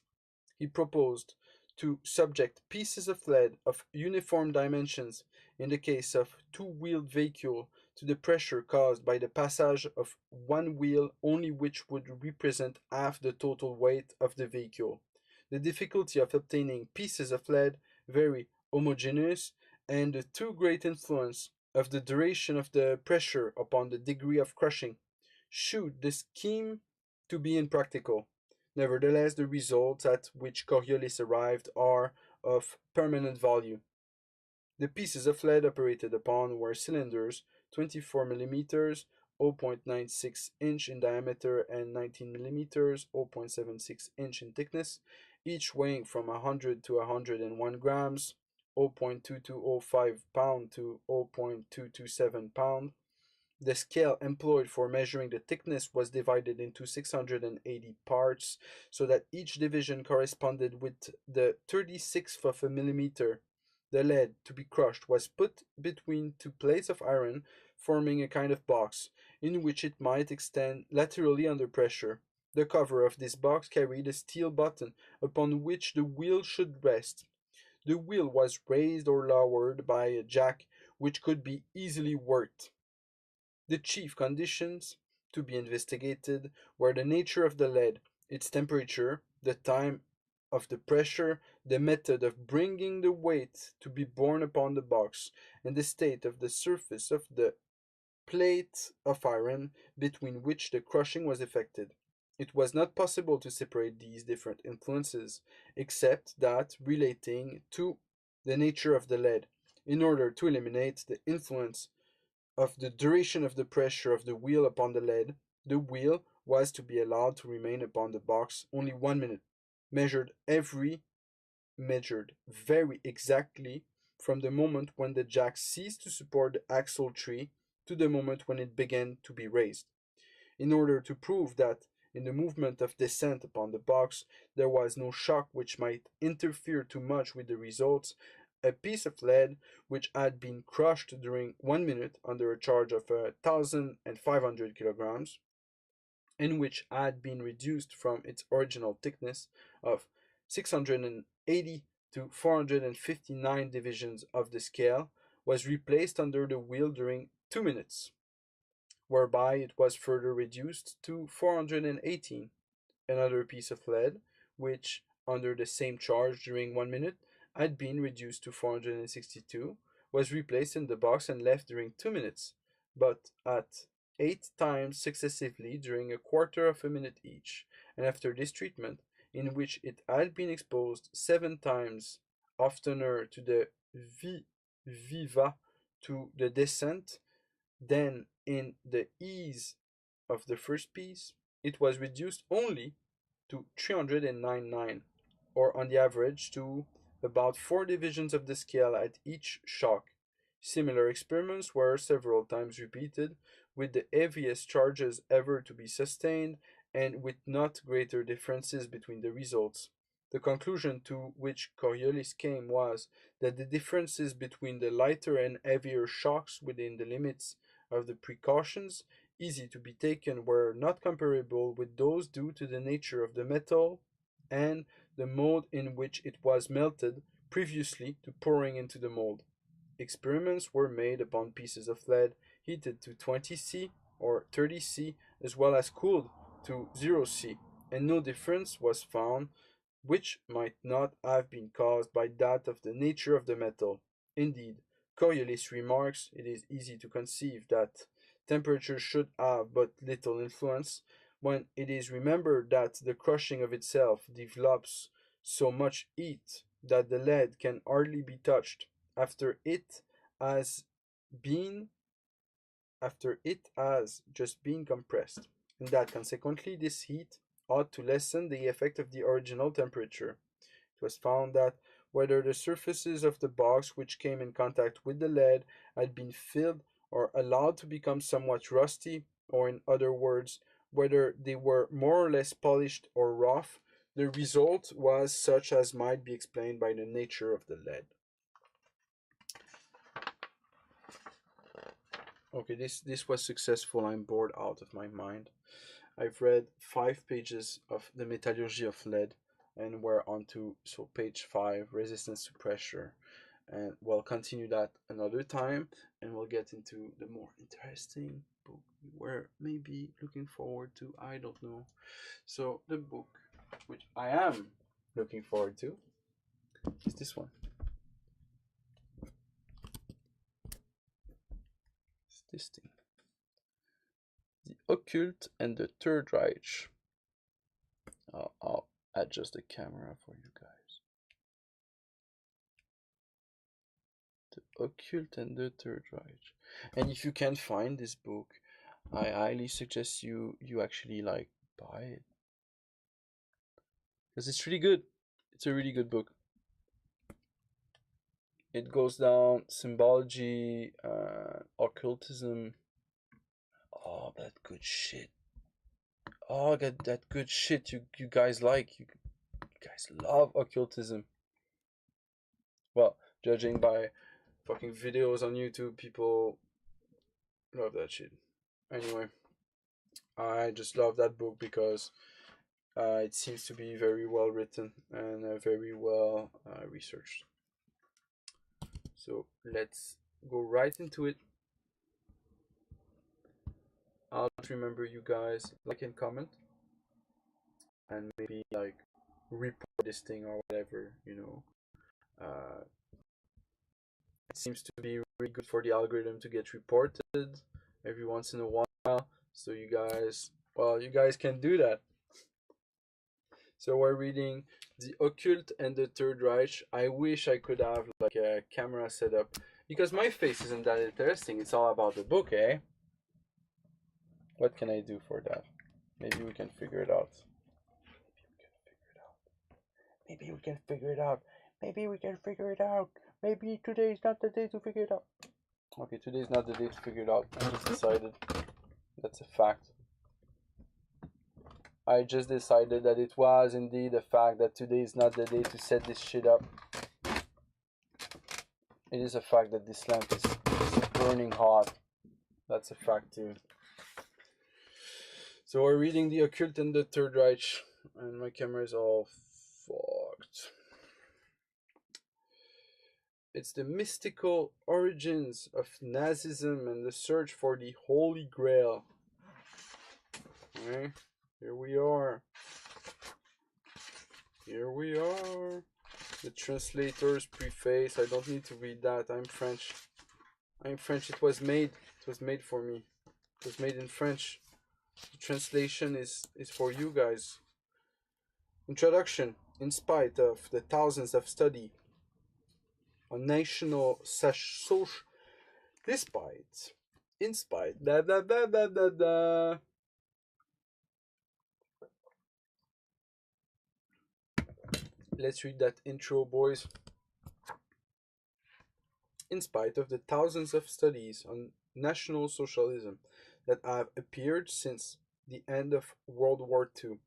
He proposed to subject pieces of lead of uniform dimensions in the case of two-wheeled vehicle to the pressure caused by the passage of one wheel only, which would represent half the total weight of the vehicle. the difficulty of obtaining pieces of lead very homogeneous, and the too great influence of the duration of the pressure upon the degree of crushing showed the scheme to be impractical. Nevertheless, the results at which Coriolis arrived are of permanent value. The pieces of lead operated upon were cylinders 24 millimeters, 0.96 inch in diameter, and 19 millimeters, 0.76 inch in thickness, each weighing from 100 to 101 grams, 0.2205 pound to 0.227 pound. The scale employed for measuring the thickness was divided into 680 parts, so that each division corresponded with the 36th of a millimeter. The lead to be crushed was put between two plates of iron, forming a kind of box, in which it might extend laterally under pressure. The cover of this box carried a steel button upon which the wheel should rest. The wheel was raised or lowered by a jack which could be easily worked. The chief conditions to be investigated were the nature of the lead, its temperature, the time of the pressure, the method of bringing the weight to be borne upon the box, and the state of the surface of the plate of iron between which the crushing was effected. It was not possible to separate these different influences, except that relating to the nature of the lead, in order to eliminate the influence of the duration of the pressure of the wheel upon the lead. The wheel was to be allowed to remain upon the box only 1 minute, measured very exactly from the moment when the jack ceased to support the axle tree to the moment when it began to be raised. In order to prove that in the movement of descent upon the box there was no shock which might interfere too much with the results, a piece of lead which had been crushed during 1 minute under a charge of 1,500 kilograms, and which had been reduced from its original thickness of 680 to 459 divisions of the scale, was replaced under the wheel during 2 minutes, whereby it was further reduced to 418. Another piece of lead, which, under the same charge during 1 minute, had been reduced to 462, was replaced in the box and left during 2 minutes, but at 8 times successively during a quarter of a minute each, and after this treatment, in which it had been exposed 7 times oftener to the viva to the descent than in the ease of the first piece, it was reduced only to 399, or on the average to about 4 divisions of the scale at each shock. Similar experiments were several times repeated, with the heaviest charges ever to be sustained, and with not greater differences between the results. The conclusion to which Coriolis came was that the differences between the lighter and heavier shocks within the limits of the precautions easy to be taken were not comparable with those due to the nature of the metal and the mode in which it was melted previously to pouring into the mold. Experiments were made upon pieces of lead heated to 20°C or 30°C, as well as cooled to 0°C, and no difference was found which might not have been caused by that of the nature of the metal. Indeed, Coriolis remarks, it is easy to conceive that temperature should have but little influence, when it is remembered that the crushing of itself develops so much heat that the lead can hardly be touched after it has just been compressed, and that consequently this heat ought to lessen the effect of the original temperature. It was found that whether the surfaces of the box which came in contact with the lead had been filled or allowed to become somewhat rusty, or in other words, whether they were more or less polished or rough, the result was such as might be explained by the nature of the lead. Okay, this was successful. I'm bored out of my mind. I've read 5 pages of the metallurgy of lead, and we're on to page 5, resistance to pressure, and we'll continue that another time, and we'll get into the more interesting book we're maybe looking forward to. I don't know. So the book which I am looking forward to is this one. It's this thing. The Occult and the Third Reich. I'll adjust the camera for you guys. The Occult and the Third Reich. And if you can find this book, I highly suggest you actually like buy it, because it's really good. It's a really good book. It goes down symbology, occultism. Oh, that good shit. Oh, that good shit you guys like. You guys love occultism. Well, judging by fucking videos on YouTube, people love that shit. Anyway, I just love that book because it seems to be very well written and very well researched. So let's go right into it. I'll remember you guys like and comment, and maybe like report this thing or whatever, you know. It seems to be really good for the algorithm to get reported every once in a while, so you guys can do that. So we're reading The Occult and the Third Reich. I wish I could have like a camera set up, because my face isn't that interesting. It's all about the book, eh? What can I do for that? Maybe we can figure it out. Maybe we can figure it out. Maybe we can figure it out. Maybe today is not the day to figure it out. Okay, today is not the day to figure it out. I just decided. That's a fact. I just decided that it was indeed a fact that today is not the day to set this shit up. It is a fact that this lamp is burning hot. That's a fact too. So we're reading The Occult and the Third Reich, and my camera is all fucked. It's the mystical origins of Nazism and the search for the Holy Grail. Okay, here we are. Here we are. The translator's preface. I don't need to read that. I'm French. I'm French. It was made for me. It was made in French. The translation is for you guys. Introduction. In spite of the thousands of study on national social, in spite, blah blah blah blah blah blah. Let's read that intro, boys. In spite of the thousands of studies on National Socialism that have appeared since the end of World War II,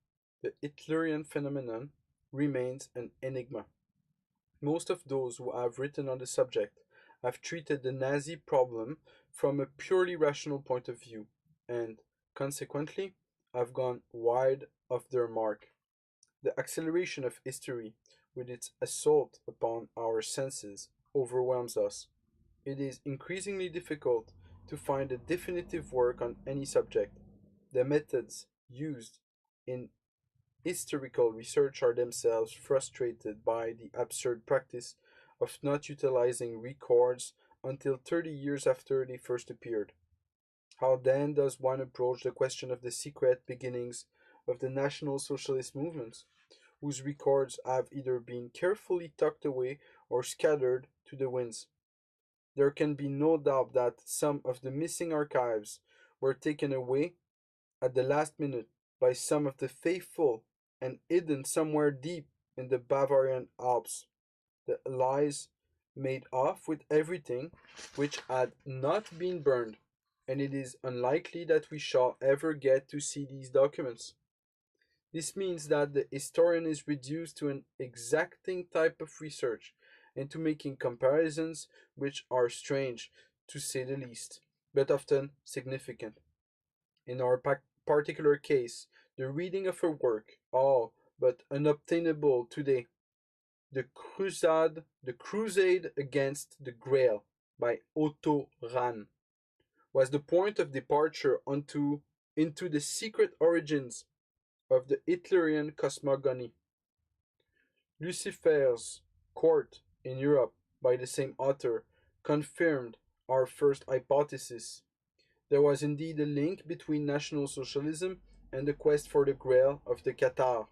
the Hitlerian phenomenon remains an enigma. Most of those who have written on the subject have treated the Nazi problem from a purely rational point of view, and, consequently, have gone wide of their mark. The acceleration of history, with its assault upon our senses, overwhelms us. It is increasingly difficult to find a definitive work on any subject. The methods used in historical research are themselves frustrated by the absurd practice of not utilizing records until 30 years after they first appeared. How then does one approach the question of the secret beginnings of the National Socialist movements, whose records have either been carefully tucked away or scattered to the winds? There can be no doubt that some of the missing archives were taken away at the last minute by some of the faithful and hidden somewhere deep in the Bavarian Alps. The Allies made off with everything which had not been burned, and it is unlikely that we shall ever get to see these documents. This means that the historian is reduced to an exacting type of research and to making comparisons which are strange, to say the least, but often significant. In our particular case, the reading of a work, all but unobtainable today, the Crusade Against the Grail by Otto Rahn, was the point of departure into the secret origins of the Hitlerian cosmogony. Lucifer's Court in Europe by the same author confirmed our first hypothesis. There was indeed a link between National Socialism and the quest for the Grail of the Qatar.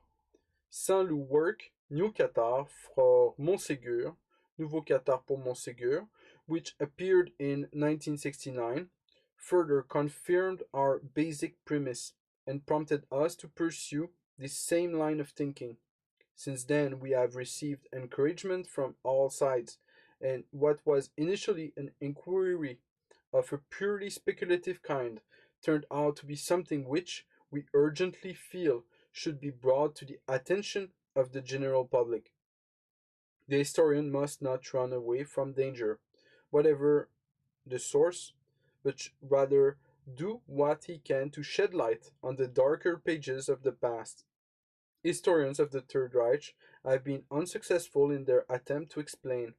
Saint-Loup work New Qatar for Montségur, Nouveau Qatar pour Montségur, which appeared in 1969, further confirmed our basic premise and prompted us to pursue this same line of thinking. Since then, we have received encouragement from all sides, and what was initially an inquiry of a purely speculative kind turned out to be something which we urgently feel should be brought to the attention of the general public. The historian must not run away from danger, whatever the source, but rather do what he can to shed light on the darker pages of the past. Historians of the Third Reich have been unsuccessful in their attempt to explain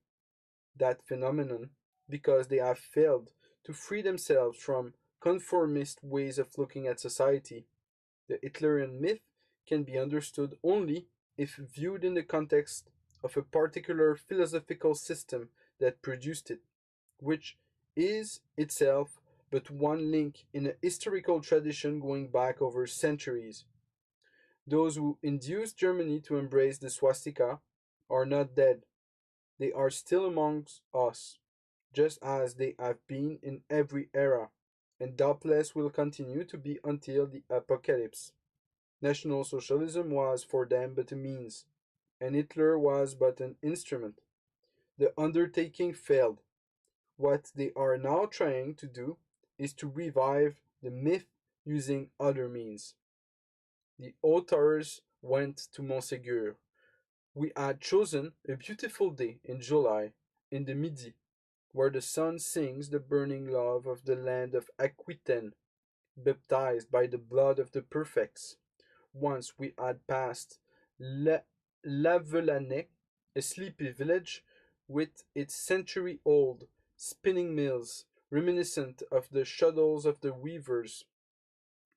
that phenomenon because they have failed to free themselves from conformist ways of looking at society. The Hitlerian myth can be understood only if viewed in the context of a particular philosophical system that produced it, which is itself but one link in a historical tradition going back over centuries. Those who induced Germany to embrace the swastika are not dead. They are still amongst us, just as they have been in every era, and doubtless will continue to be until the apocalypse. National Socialism was for them but a means, and Hitler was but an instrument. The undertaking failed. What they are now trying to do is to revive the myth using other means. The authors went to Montségur. We had chosen a beautiful day in July in the Midi, where the sun sings the burning love of the land of Aquitaine, baptized by the blood of the perfects. Once we had passed Lavelanet, a sleepy village with its century-old spinning mills, reminiscent of the shuttles of the weavers.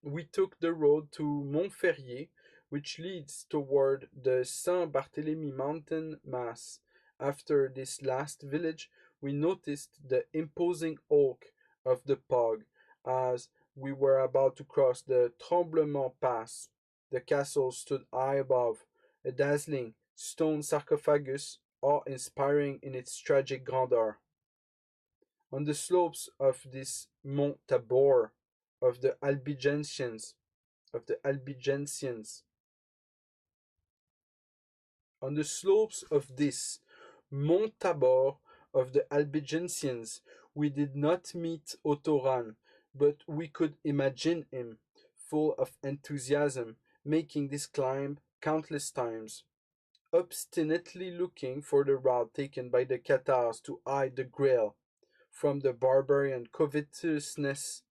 We took the road to Montferrier, which leads toward the Saint-Barthélemy mountain mass. After this last village, we noticed the imposing hulk of the Pog as we were about to cross the Tremblement Pass. The castle stood high above, a dazzling stone sarcophagus, awe-inspiring in its tragic grandeur. On the slopes of this Mont Tabor of the Albigensians, on the slopes of this Mont Tabor of the Albigensians, we did not meet Otto Rahn, but we could imagine him, full of enthusiasm, making this climb countless times, obstinately looking for the route taken by the Catars to hide the Grail from the barbarian covetousness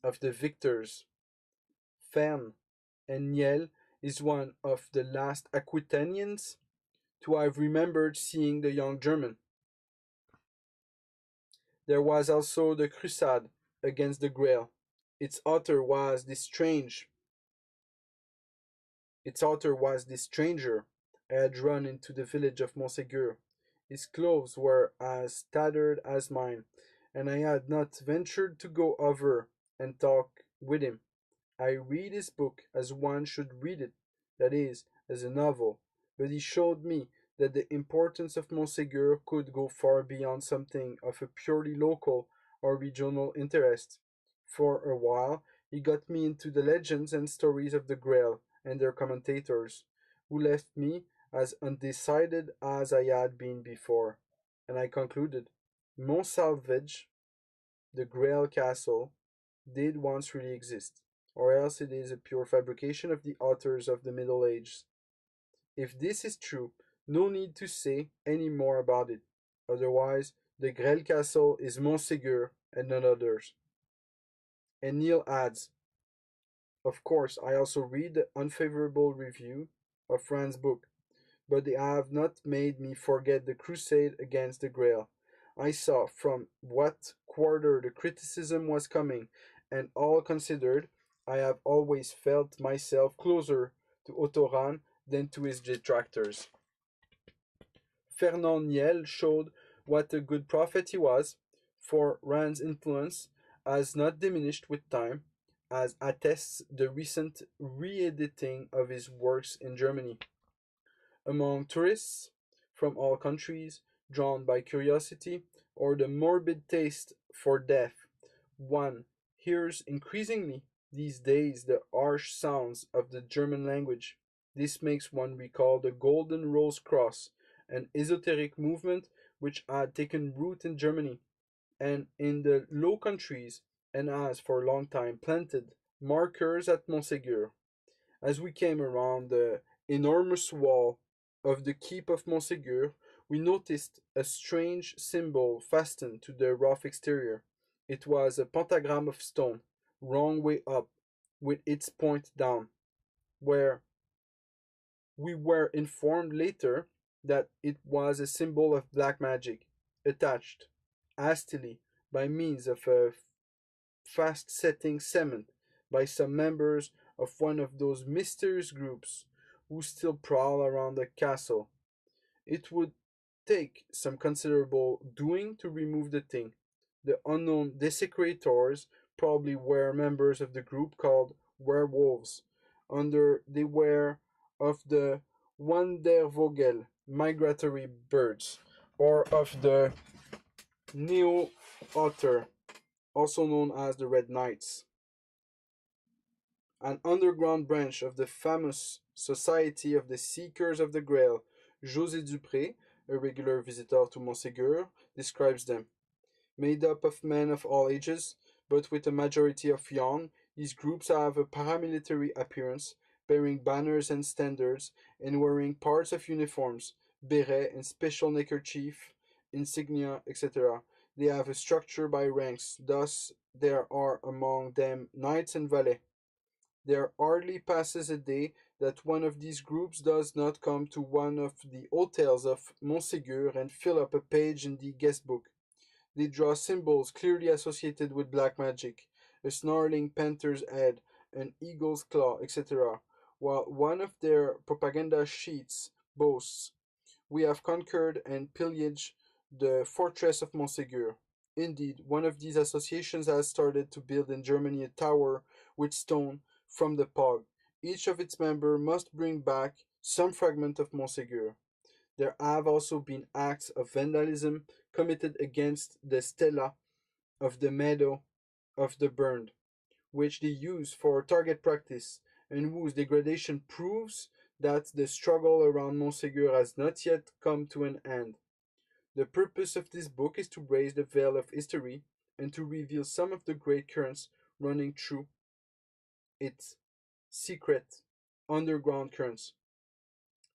of the victors. Fern and Niel is one of the last Aquitanians to have remembered seeing the young German. There was also the Crusade against the Grail. Its author was this stranger I had run into the village of Montségur. His clothes were as tattered as mine, and I had not ventured to go over and talk with him. I read his book as one should read it, that is, as a novel, but he showed me that the importance of Montségur could go far beyond something of a purely local or regional interest. For a while, he got me into the legends and stories of the Grail and their commentators, who left me as undecided as I had been before, and I concluded, Montsalvage, the Grail Castle, did once really exist, or else it is a pure fabrication of the authors of the Middle Ages. If this is true, no need to say any more about it. Otherwise, the Grail Castle is Montségur and none others. And Neil adds, of course, I also read the unfavorable review of Fran's book, but they have not made me forget the crusade against the Grail. I saw from what quarter the criticism was coming, and all considered, I have always felt myself closer to Otto Rahn than to his detractors. Fernand Niel showed what a good prophet he was, for Rand's influence has not diminished with time, as attests the recent re-editing of his works in Germany. Among tourists from all countries, drawn by curiosity or the morbid taste for death, one hears increasingly these days the harsh sounds of the German language. This makes one recall the Golden Rose Cross, an esoteric movement which had taken root in Germany and in the Low Countries and has for a long time planted markers at Montségur. As we came around the enormous wall of the keep of Montségur, we noticed a strange symbol fastened to the rough exterior. It was a pentagram of stone, wrong way up, with its point down, where we were informed later that it was a symbol of black magic, attached hastily by means of a fast setting cement by some members of one of those mysterious groups who still prowl around the castle. It would take some considerable doing to remove the thing. The unknown desecrators probably were members of the group called werewolves, under the wear of the Wandervogel migratory birds, or of the Neo Otter, also known as the Red Knights, an underground branch of the famous Society of the Seekers of the Grail. José Dupré, a regular visitor to Montségur, describes them. Made up of men of all ages, but with a majority of young, these groups have a paramilitary appearance, bearing banners and standards, and wearing parts of uniforms, beret and special neckerchief, insignia, etc. They have a structure by ranks, thus there are among them knights and valets. There hardly passes a day that one of these groups does not come to one of the hotels of Montségur and fill up a page in the guest book. They draw symbols clearly associated with black magic, a snarling panther's head, an eagle's claw, etc., while one of their propaganda sheets boasts, "We have conquered and pillaged the fortress of Montségur." Indeed, one of these associations has started to build in Germany a tower with stone from the Pog. Each of its members must bring back some fragment of Montségur. There have also been acts of vandalism committed against the stela of the meadow of the burned, which they use for target practice, and whose degradation proves that the struggle around Montségur has not yet come to an end. The purpose of this book is to raise the veil of history and to reveal some of the great currents running through its secret underground currents,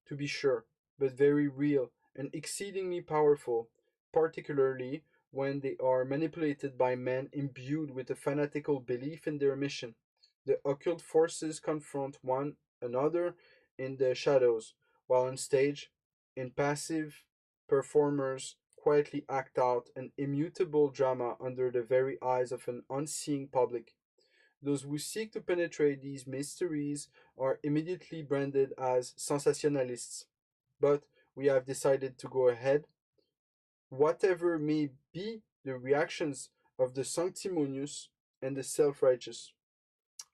to be sure, but very real and exceedingly powerful, particularly when they are manipulated by men imbued with a fanatical belief in their mission. The occult forces confront one another in the shadows, while on stage, impassive performers quietly act out an immutable drama under the very eyes of an unseeing public. Those who seek to penetrate these mysteries are immediately branded as sensationalists. But we have decided to go ahead, whatever may be the reactions of the sanctimonious and the self righteous.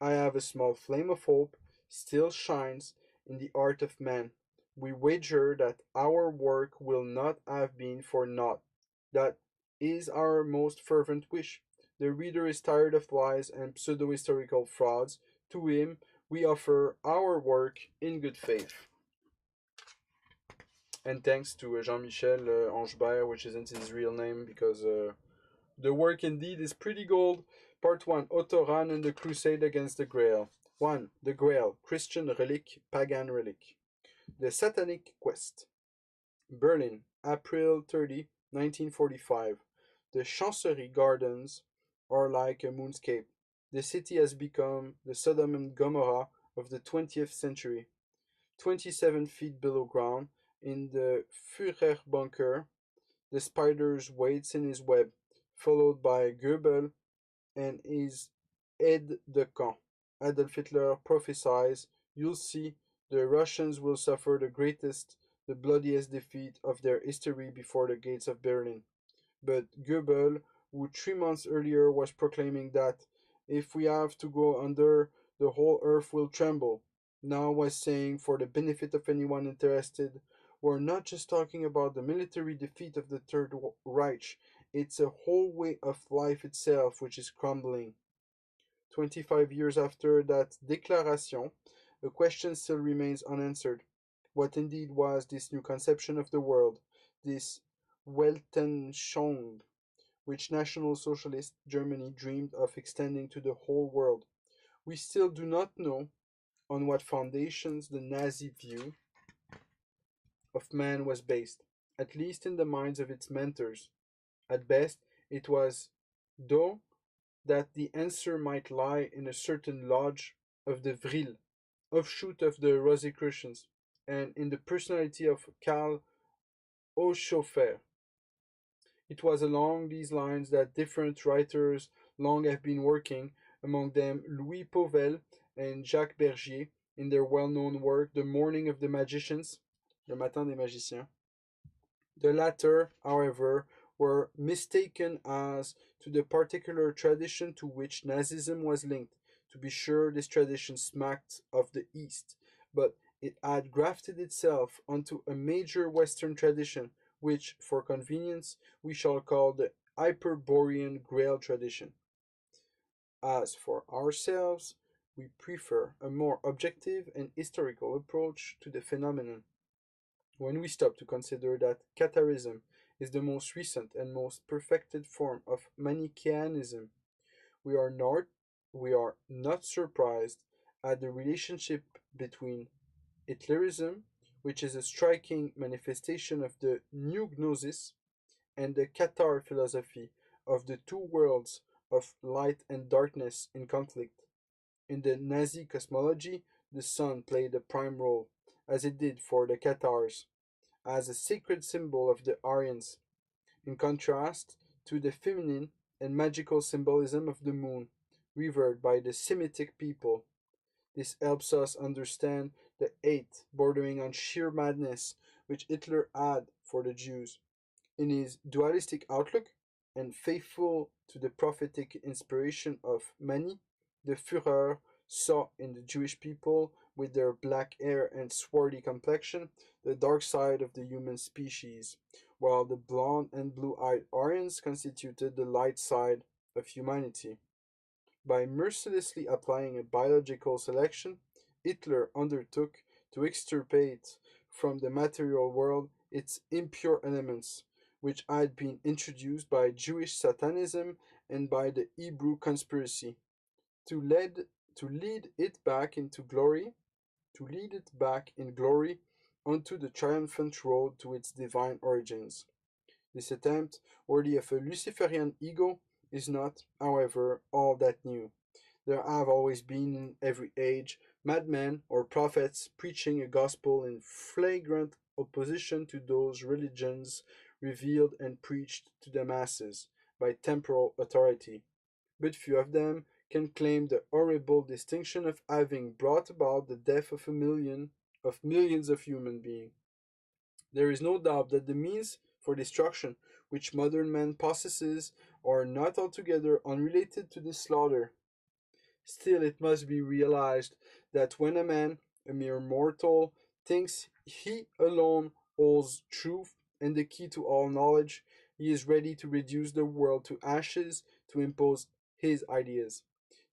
I have a small flame of hope still shines in the heart of man. We wager that our work will not have been for naught. That is our most fervent wish. The reader is tired of lies and pseudo historical frauds. To him, we offer our work in good faith. And thanks to Jean Michel Angebert, which isn't his real name, because the work indeed is pretty gold. Part 1, Otto Rahn and the Crusade Against the Grail. 1. The Grail, Christian relic, pagan relic. The Satanic Quest. Berlin, April 30, 1945. The Chancery Gardens are like a moonscape. The city has become the Sodom and Gomorrah of the 20th century. 27 feet below ground, in the Führer bunker, the spider waits in his web, followed by Goebbels and his aide de camp. Adolf Hitler prophesies, "You'll see, the Russians will suffer the greatest the bloodiest defeat of their history before the gates of Berlin. But Goebbels, who 3 months earlier was proclaiming that if we have to go under, the whole earth will tremble, now was saying, for the benefit of anyone interested, we're not just talking about the military defeat of the Third Reich, it's a whole way of life itself which is crumbling. 25 years after that declaration, a question still remains unanswered. What indeed was this new conception of the world, this Weltanschauung, which National Socialist Germany dreamed of extending to the whole world? We still do not know on what foundations the Nazi view of man was based, at least in the minds of its mentors. At best, it was, though, that the answer might lie in a certain lodge of the Vril, offshoot of the Rosicrucians, and in the personality of Karl Hochhofer. It was along these lines that different writers long have been working, among them Louis Pauwels and Jacques Bergier, in their well-known work The Morning of the Magicians, Le Matin des Magiciens. The latter, however, were mistaken as to the particular tradition to which Nazism was linked. To be sure, this tradition smacked of the East, but it had grafted itself onto a major Western tradition, which, for convenience, we shall call the Hyperborean Grail tradition. As for ourselves, we prefer a more objective and historical approach to the phenomenon. When we stop to consider that Catharism is the most recent and most perfected form of Manichaeanism, we are not surprised at the relationship between Hitlerism, which is a striking manifestation of the new gnosis, and the Cathar philosophy of the two worlds of light and darkness in conflict. In the Nazi cosmology, the sun played a prime role, as it did for the Cathars, as a sacred symbol of the Aryans, in contrast to the feminine and magical symbolism of the moon, revered by the Semitic people. This helps us understand the hate bordering on sheer madness which Hitler had for the Jews. In his dualistic outlook, and faithful to the prophetic inspiration of Mani, the Führer saw in the Jewish people, with their black hair and swarthy complexion, the dark side of the human species, while the blonde and blue-eyed Aryans constituted the light side of humanity. By mercilessly applying a biological selection, Hitler undertook to extirpate from the material world its impure elements, which had been introduced by Jewish Satanism and by the Hebrew conspiracy, to lead it back into glory, to lead it back in glory onto the triumphant road to its divine origins. This attempt, worthy of a Luciferian ego, is not, however, all that new. There have always been in every age madmen or prophets preaching a gospel in flagrant opposition to those religions revealed and preached to the masses by temporal authority, but few of them can claim the horrible distinction of having brought about the death of millions of human beings. There is no doubt that the means for destruction which modern man possesses are not altogether unrelated to this slaughter. Still, it must be realized that when a man, a mere mortal, thinks he alone holds truth and the key to all knowledge, he is ready to reduce the world to ashes to impose his ideas.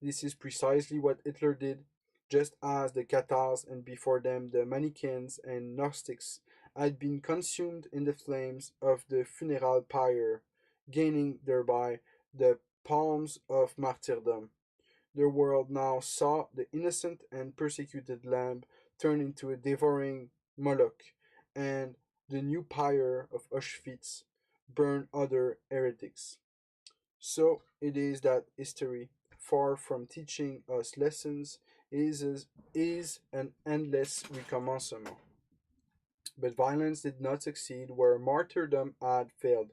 This is precisely what Hitler did, just as the Cathars and before them the Manichaeans and Gnostics had been consumed in the flames of the funeral pyre, gaining thereby the palms of martyrdom. The world now saw the innocent and persecuted lamb turn into a devouring Moloch, and the new pyre of Auschwitz burn other heretics. So it is that history, far from teaching us lessons, is an endless recommencement. But violence did not succeed where martyrdom had failed.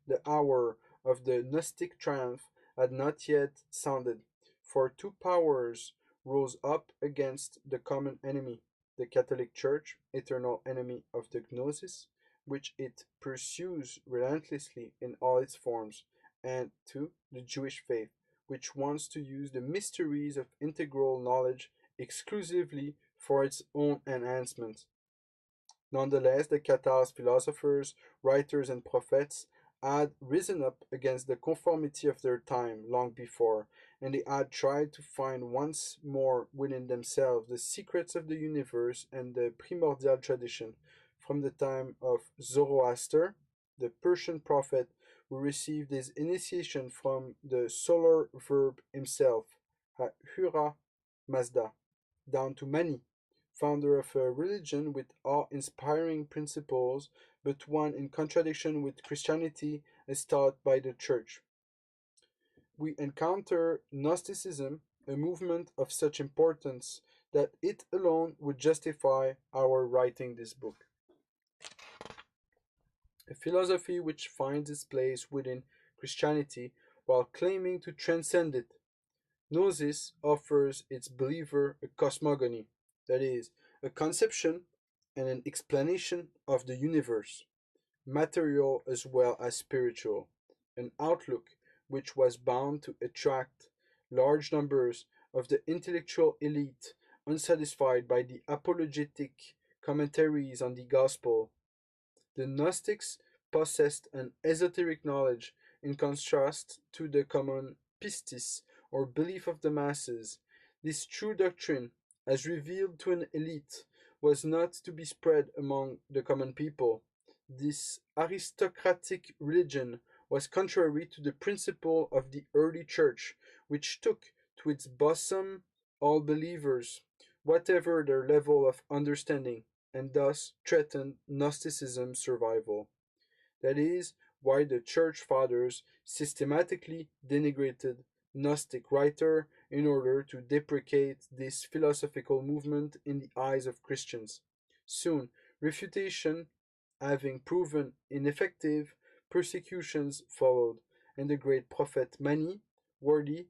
The hour of the Gnostic triumph had not yet sounded, for two powers rose up against the common enemy. the Catholic Church, eternal enemy of the Gnosis, which it pursues relentlessly in all its forms, and 2. The Jewish faith, which wants to use the mysteries of integral knowledge exclusively for its own enhancement. Nonetheless, the Cathars philosophers, writers, and prophets had risen up against the conformity of their time long before, and they had tried to find once more within themselves the secrets of the universe and the primordial tradition from the time of Zoroaster, the Persian prophet who received his initiation from the solar verb himself, Ahura Mazda, down to Mani, founder of a religion with awe-inspiring principles, but one in contradiction with Christianity as taught by the Church. We encounter Gnosticism, a movement of such importance that it alone would justify our writing this book. A philosophy which finds its place within Christianity while claiming to transcend it. Gnosis offers its believer a cosmogony, that is, a conception and an explanation of the universe, material as well as spiritual, an outlook which was bound to attract large numbers of the intellectual elite unsatisfied by the apologetic commentaries on the gospel. The Gnostics possessed an esoteric knowledge in contrast to the common pistis, or belief of the masses. This true doctrine, as revealed to an elite, was not to be spread among the common people. This aristocratic religion was contrary to the principle of the early church, which took to its bosom all believers, whatever their level of understanding, and thus threatened Gnosticism's survival. That is why the Church Fathers systematically denigrated Gnostic writer in order to deprecate this philosophical movement in the eyes of Christians. Soon, refutation having proven ineffective, persecutions followed, and the great prophet Mani, worthy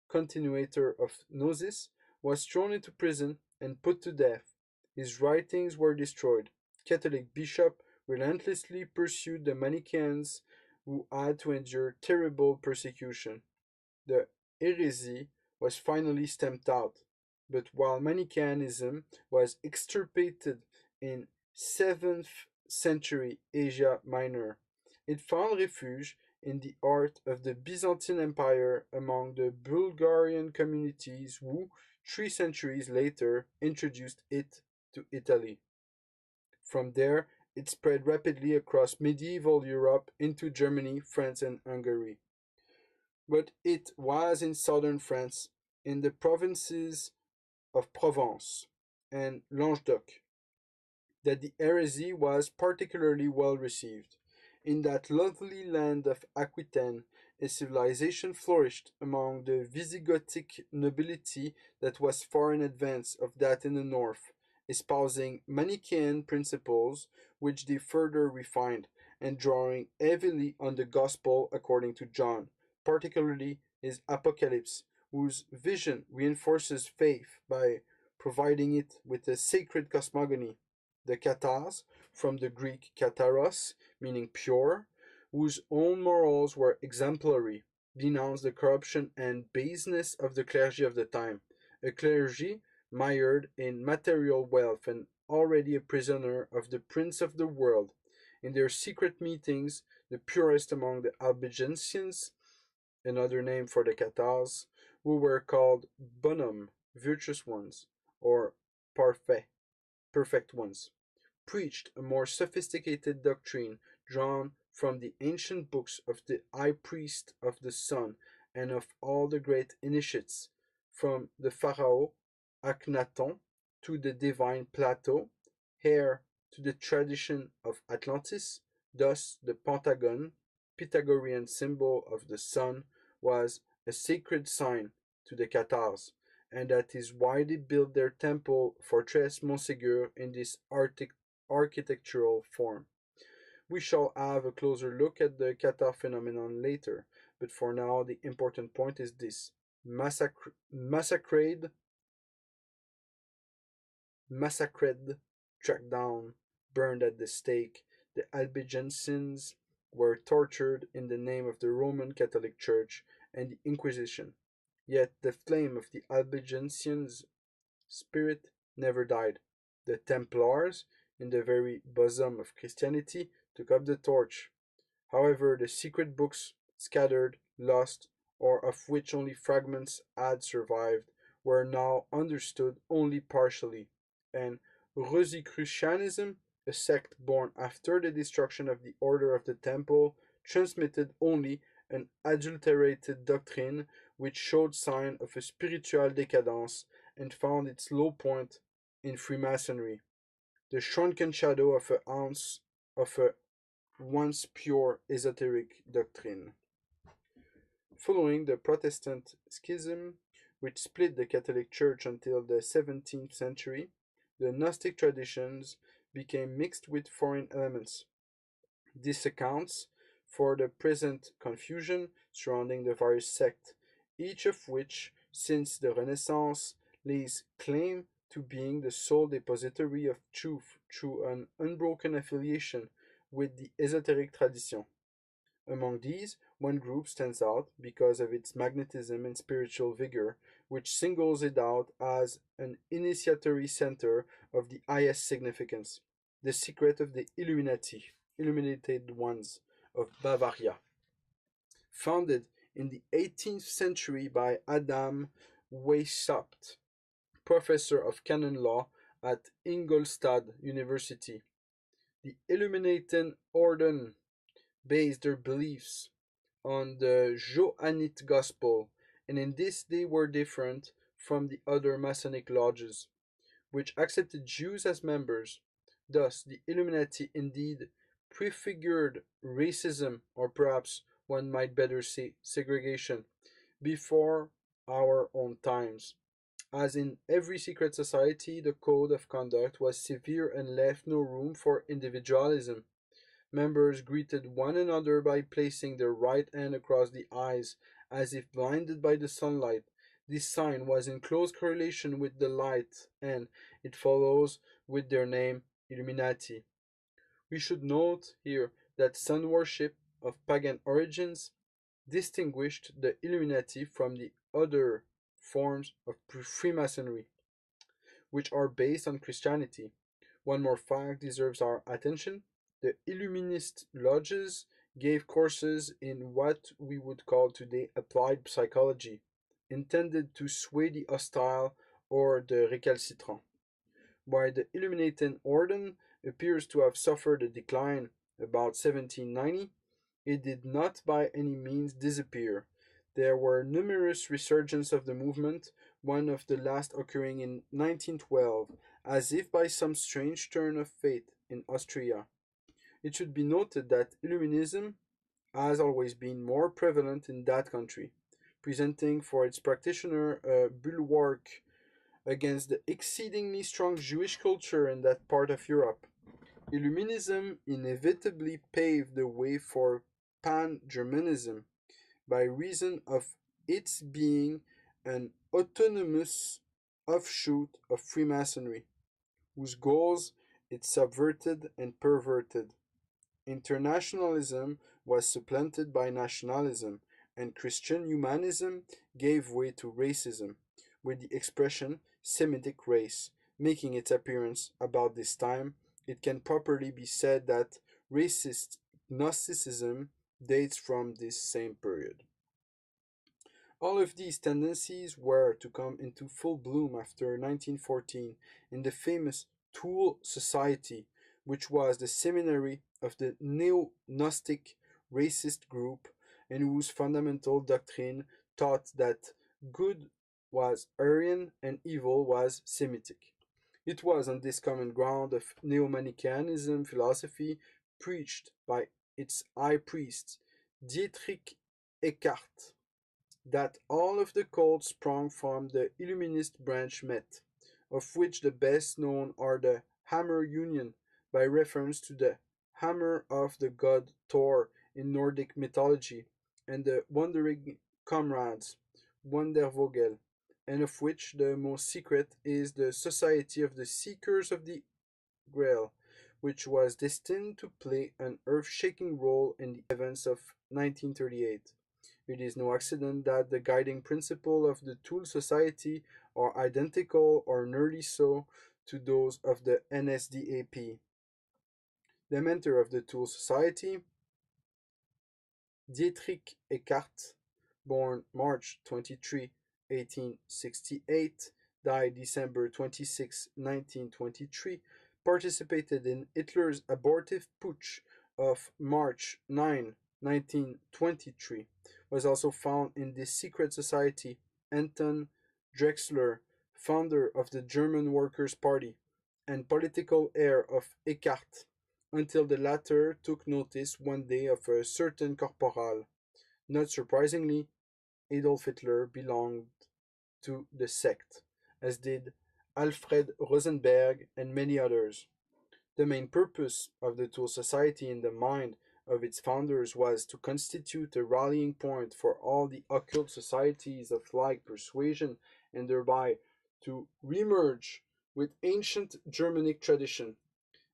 continuator of Gnosis, was thrown into prison and put to death. His writings were destroyed. Catholic bishop relentlessly pursued the Manichaeans, who had to endure terrible persecution. The heresy was finally stamped out, but while Manichaeanism was extirpated in 7th century Asia Minor, it found refuge in the heart of the Byzantine Empire among the Bulgarian communities who, 3 centuries later, introduced it to Italy. From there, it spread rapidly across medieval Europe into Germany, France, and Hungary. But it was in southern France, in the provinces of Provence and Languedoc, that the heresy was particularly well received. In that lovely land of Aquitaine, a civilization flourished among the Visigothic nobility that was far in advance of that in the north, espousing Manichaean principles, which they further refined, and drawing heavily on the Gospel according to John, particularly his Apocalypse, whose vision reinforces faith by providing it with a sacred cosmogony. The Cathars, from the Greek katharos, meaning pure, whose own morals were exemplary, denounced the corruption and baseness of the clergy of the time, a clergy mired in material wealth and already a prisoner of the prince of the world. In their secret meetings, the purest among the Albigensians, another name for the Cathars, who were called bonum, virtuous ones, or parfait, perfect ones, preached a more sophisticated doctrine drawn from the ancient books of the high priest of the sun and of all the great initiates, from the Pharaoh Akhenaton to the divine Plato, heir to the tradition of Atlantis. Thus the pentagon, Pythagorean symbol of the sun, was a sacred sign to the Cathars, and that is why they built their temple fortress Montségur in this architectural form. We shall have a closer look at the Cathar phenomenon later, but for now the important point is this: massacred massacred, tracked down, burned at the stake. The Albigensians were tortured in the name of the Roman Catholic Church and the Inquisition. Yet the flame of the Albigensians' spirit never died. The Templars, in the very bosom of Christianity, took up the torch. However, the secret books, scattered, lost, or of which only fragments had survived, were now understood only partially, and Rosicrucianism, a sect born after the destruction of the Order of the Temple, transmitted only an adulterated doctrine which showed sign of a spiritual decadence and found its low point in Freemasonry, the shrunken shadow of a once pure esoteric doctrine. Following the Protestant schism, which split the Catholic Church until the 17th century, the Gnostic traditions became mixed with foreign elements. This accounts for the present confusion surrounding the various sects, each of which, since the Renaissance, lays claim to being the sole depository of truth through an unbroken affiliation with the esoteric tradition. Among these, one group stands out because of its magnetism and spiritual vigor, which singles it out as an initiatory center of the highest significance, the secret of the Illuminati, illuminated ones of Bavaria. Founded in the 18th century by Adam Weishaupt, professor of canon law at Ingolstadt University, the Illuminating Orden based their beliefs on the Johannite Gospel, and in this they were different from the other Masonic lodges, which accepted Jews as members. Thus, the Illuminati indeed prefigured racism, or perhaps one might better say segregation, before our own times. As in every secret society, the code of conduct was severe and left no room for individualism. Members greeted one another by placing their right hand across the eyes, as if blinded by the sunlight. This sign was in close correlation with the light, and it follows with their name, Illuminati. We should note here that sun worship of pagan origins distinguished the Illuminati from the other forms of Freemasonry, which are based on Christianity. One more fact deserves our attention. The Illuminist lodges gave courses in what we would call today applied psychology, intended to sway the hostile or the recalcitrant. While the Illuminating Orden appears to have suffered a decline about 1790, it did not by any means disappear. There were numerous resurgences of the movement, one of the last occurring in 1912, as if by some strange turn of fate in Austria. It should be noted that Illuminism has always been more prevalent in that country, presenting for its practitioner a bulwark against the exceedingly strong Jewish culture in that part of Europe. Illuminism inevitably paved the way for Pan-Germanism by reason of its being an autonomous offshoot of Freemasonry, whose goals it subverted and perverted. Internationalism was supplanted by nationalism, and Christian humanism gave way to racism, with the expression Semitic race making its appearance about this time. It can properly be said that racist Gnosticism dates from this same period. All of these tendencies were to come into full bloom after 1914 in the famous Toul Society, which was the seminary of the neo-Gnostic racist group and whose fundamental doctrine taught that good was Aryan and evil was Semitic. It was on this common ground of Neo-Manichaeanism philosophy preached by its high priest, Dietrich Eckart, that all of the cults sprung from the Illuminist branch met, of which the best known are the Hammer Union, by reference to the hammer of the god Thor in Nordic mythology, and the Wandering Comrades, Wandervogel, and of which the most secret is the Society of the Seekers of the Grail, which was destined to play an earth-shaking role in the events of 1938. It is no accident that the guiding principles of the Tool Society are identical or nearly so to those of the NSDAP. The mentor of the Tool Society, Dietrich Eckart, born March 23, 1868, died December 26, 1923, participated in Hitler's abortive putsch of March 9, 1923, was also found in this secret society. Anton Drexler, founder of the German Workers' Party and political heir of Eckart, until the latter took notice one day of a certain corporal. Not surprisingly, Adolf Hitler belonged to the sect, as did Alfred Rosenberg and many others. The main purpose of the Tool Society in the mind of its founders was to constitute a rallying point for all the occult societies of like persuasion and thereby to remerge with ancient Germanic tradition.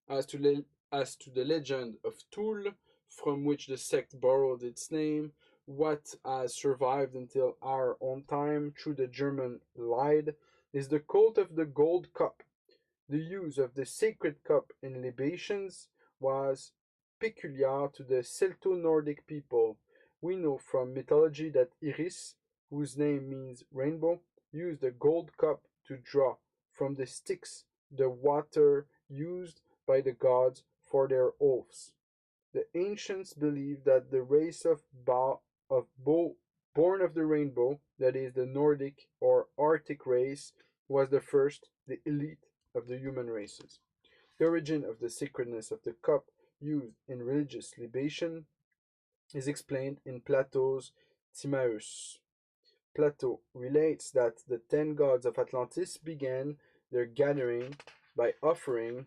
As to the legend of Toul, from which the sect borrowed its name, what has survived until our own time through the German Lied is the cult of the gold cup. The use of the sacred cup in libations was peculiar to the Celto-Nordic people. We know from mythology that Iris, whose name means rainbow, used a gold cup to draw from the Styx the water used by the gods for their oaths. The ancients believed that the race of born of the rainbow, that is, the Nordic or Arctic race, was the first, the elite of the human races. The origin of the sacredness of the cup used in religious libation is explained in Plato's Timaeus. Plato relates that the 10 gods of Atlantis began their gathering by offering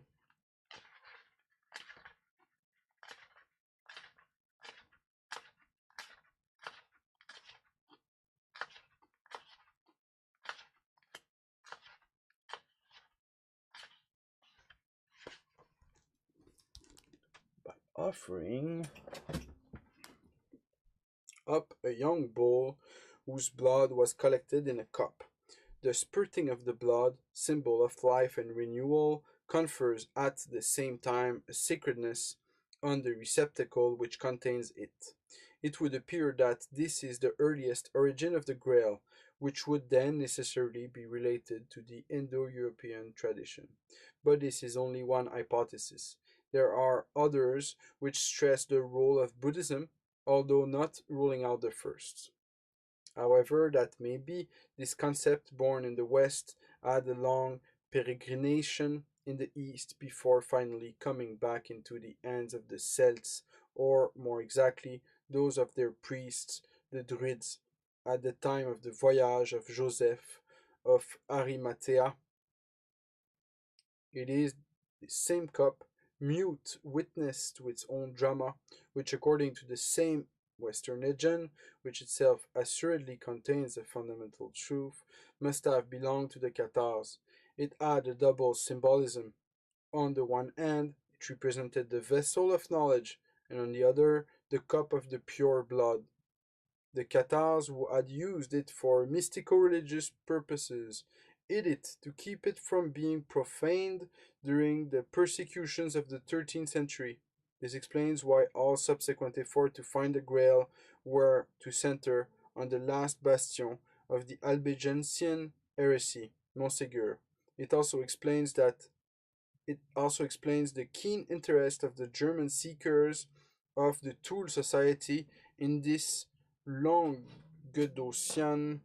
up a young bull whose blood was collected in a cup. The spurting of the blood, symbol of life and renewal, confers at the same time a sacredness on the receptacle which contains it. It would appear that this is the earliest origin of the Grail, which would then necessarily be related to the Indo-European tradition. But this is only one hypothesis. There are others which stress the role of Buddhism, although not ruling out the first. However that may be, this concept, born in the West, had a long peregrination in the East before finally coming back into the hands of the Celts, or more exactly, those of their priests, the Druids, at the time of the voyage of Joseph of Arimathea. It is the same cup, mute witness to its own drama, which according to the same Western legend, which itself assuredly contains a fundamental truth, must have belonged to the Cathars. It had a double symbolism. On the one hand, it represented the vessel of knowledge, and on the other, the cup of the pure blood. The Cathars, who had used it for mystico-religious purposes, hid it to keep it from being profaned during the persecutions of the 13th century. This explains why all subsequent efforts to find the Grail were to center on the last bastion of the Albigensian heresy, Montségur. It also explains the keen interest of the German seekers of the Tool Society in this Languedocian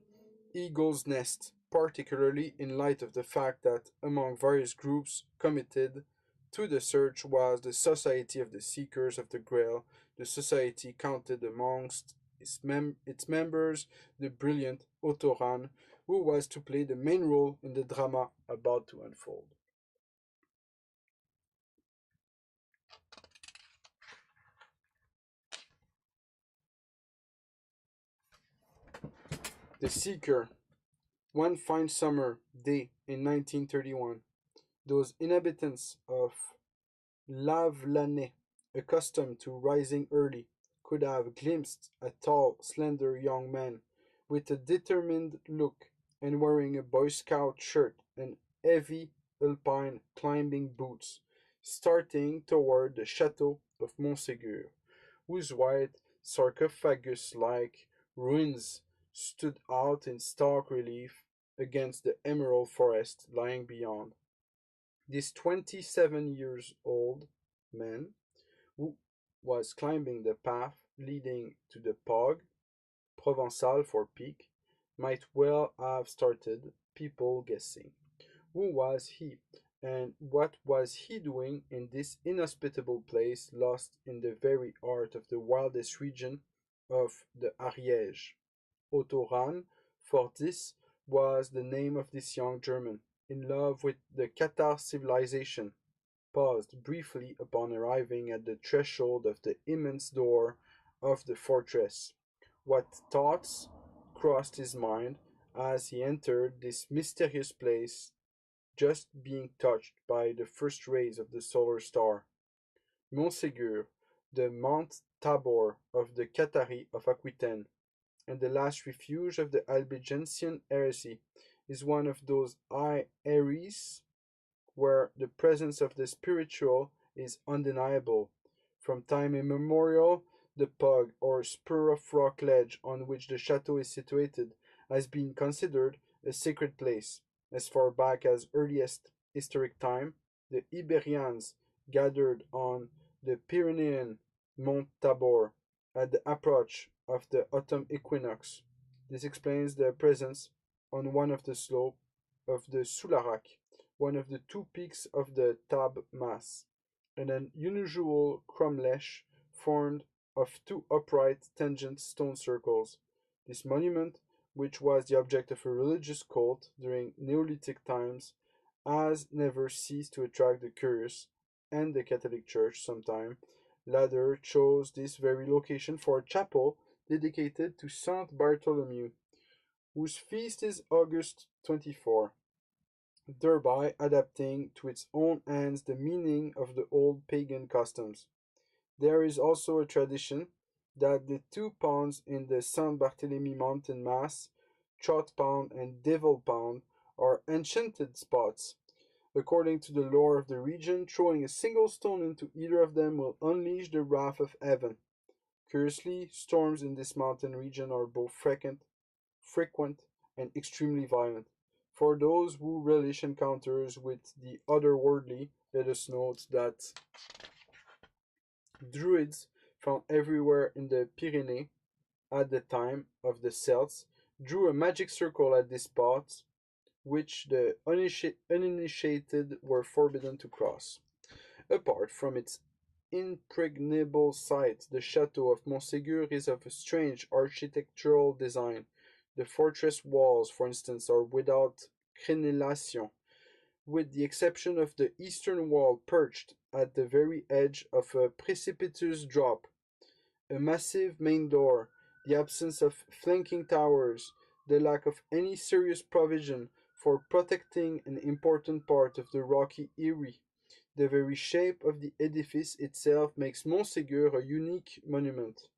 eagle's nest, particularly in light of the fact that among various groups committed to the search was the Society of the Seekers of the Grail. The society counted amongst its members the brilliant Otto Rahn, who was to play the main role in the drama about to unfold. The Seeker. One fine summer day in 1931, those inhabitants of Lavelanet, accustomed to rising early, could have glimpsed a tall, slender young man with a determined look and wearing a Boy Scout shirt and heavy alpine climbing boots, starting toward the chateau of Montségur, whose white sarcophagus-like ruins stood out in stark relief against the emerald forest lying beyond. This 27 years old man, who was climbing the path leading to the Pog, Provençal for peak, might well have started people guessing. Who was he, and what was he doing in this inhospitable place lost in the very heart of the wildest region of the Ariège? Otto Rahn, for this was the name of this young German, in love with the Cathar civilization, paused briefly upon arriving at the threshold of the immense door of the fortress. What thoughts crossed his mind as he entered this mysterious place, just being touched by the first rays of the solar star? Montségur, the Mount Tabor of the Cathari of Aquitaine, and the last refuge of the Albigensian heresy, is one of those high areas where the presence of the spiritual is undeniable. From time immemorial, the pug or spur of rock ledge on which the chateau is situated has been considered a sacred place. As far back as earliest historic time, the Iberians gathered on the Pyrenean Mont Tabor at the approach of the autumn equinox. This explains their presence on one of the slopes of the Soularac, one of the two peaks of the Tab Mass, and an unusual cromlech formed of two upright tangent stone circles. This monument, which was the object of a religious cult during Neolithic times, has never ceased to attract the curious, and the Catholic Church sometime later chose this very location for a chapel dedicated to Saint Bartholomew, whose feast is August 24, thereby adapting to its own ends the meaning of the old pagan customs. There is also a tradition that the two ponds in the Saint Barthélemy mountain mass, Trout Pond and Devil Pond, are enchanted spots. According to the lore of the region, throwing a single stone into either of them will unleash the wrath of heaven. Curiously, storms in this mountain region are both frequent and extremely violent. For those who relish encounters with the otherworldly, let us note that druids found everywhere in the Pyrenees at the time of the Celts drew a magic circle at this spot, which the uninitiated were forbidden to cross. Apart from its impregnable site, the chateau of Montségur is of a strange architectural design. The fortress walls, for instance, are without crenellation, with the exception of the eastern wall perched at the very edge of a precipitous drop. A massive main door, the absence of flanking towers, the lack of any serious provision for protecting an important part of the rocky eyrie, the very shape of the edifice itself makes Montségur a unique monument.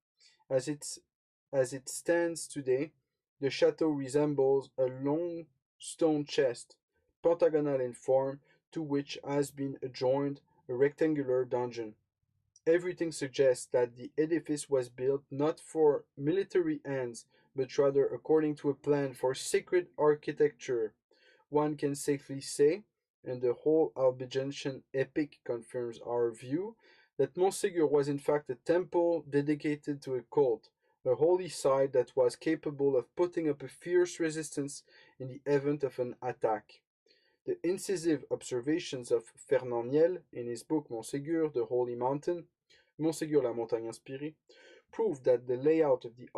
As it stands today, the chateau resembles a long stone chest, pentagonal in form, to which has been adjoined a rectangular donjon. Everything suggests that the edifice was built not for military ends, but rather according to a plan for sacred architecture. One can safely say, and the whole Albigensian epic confirms our view, that Montségur was in fact a temple dedicated to a cult, a holy site that was capable of putting up a fierce resistance in the event of an attack. The incisive observations of Fernand Niel in his book Montségur, the Holy Mountain, Montségur la montagne inspirée, prove that the layout of the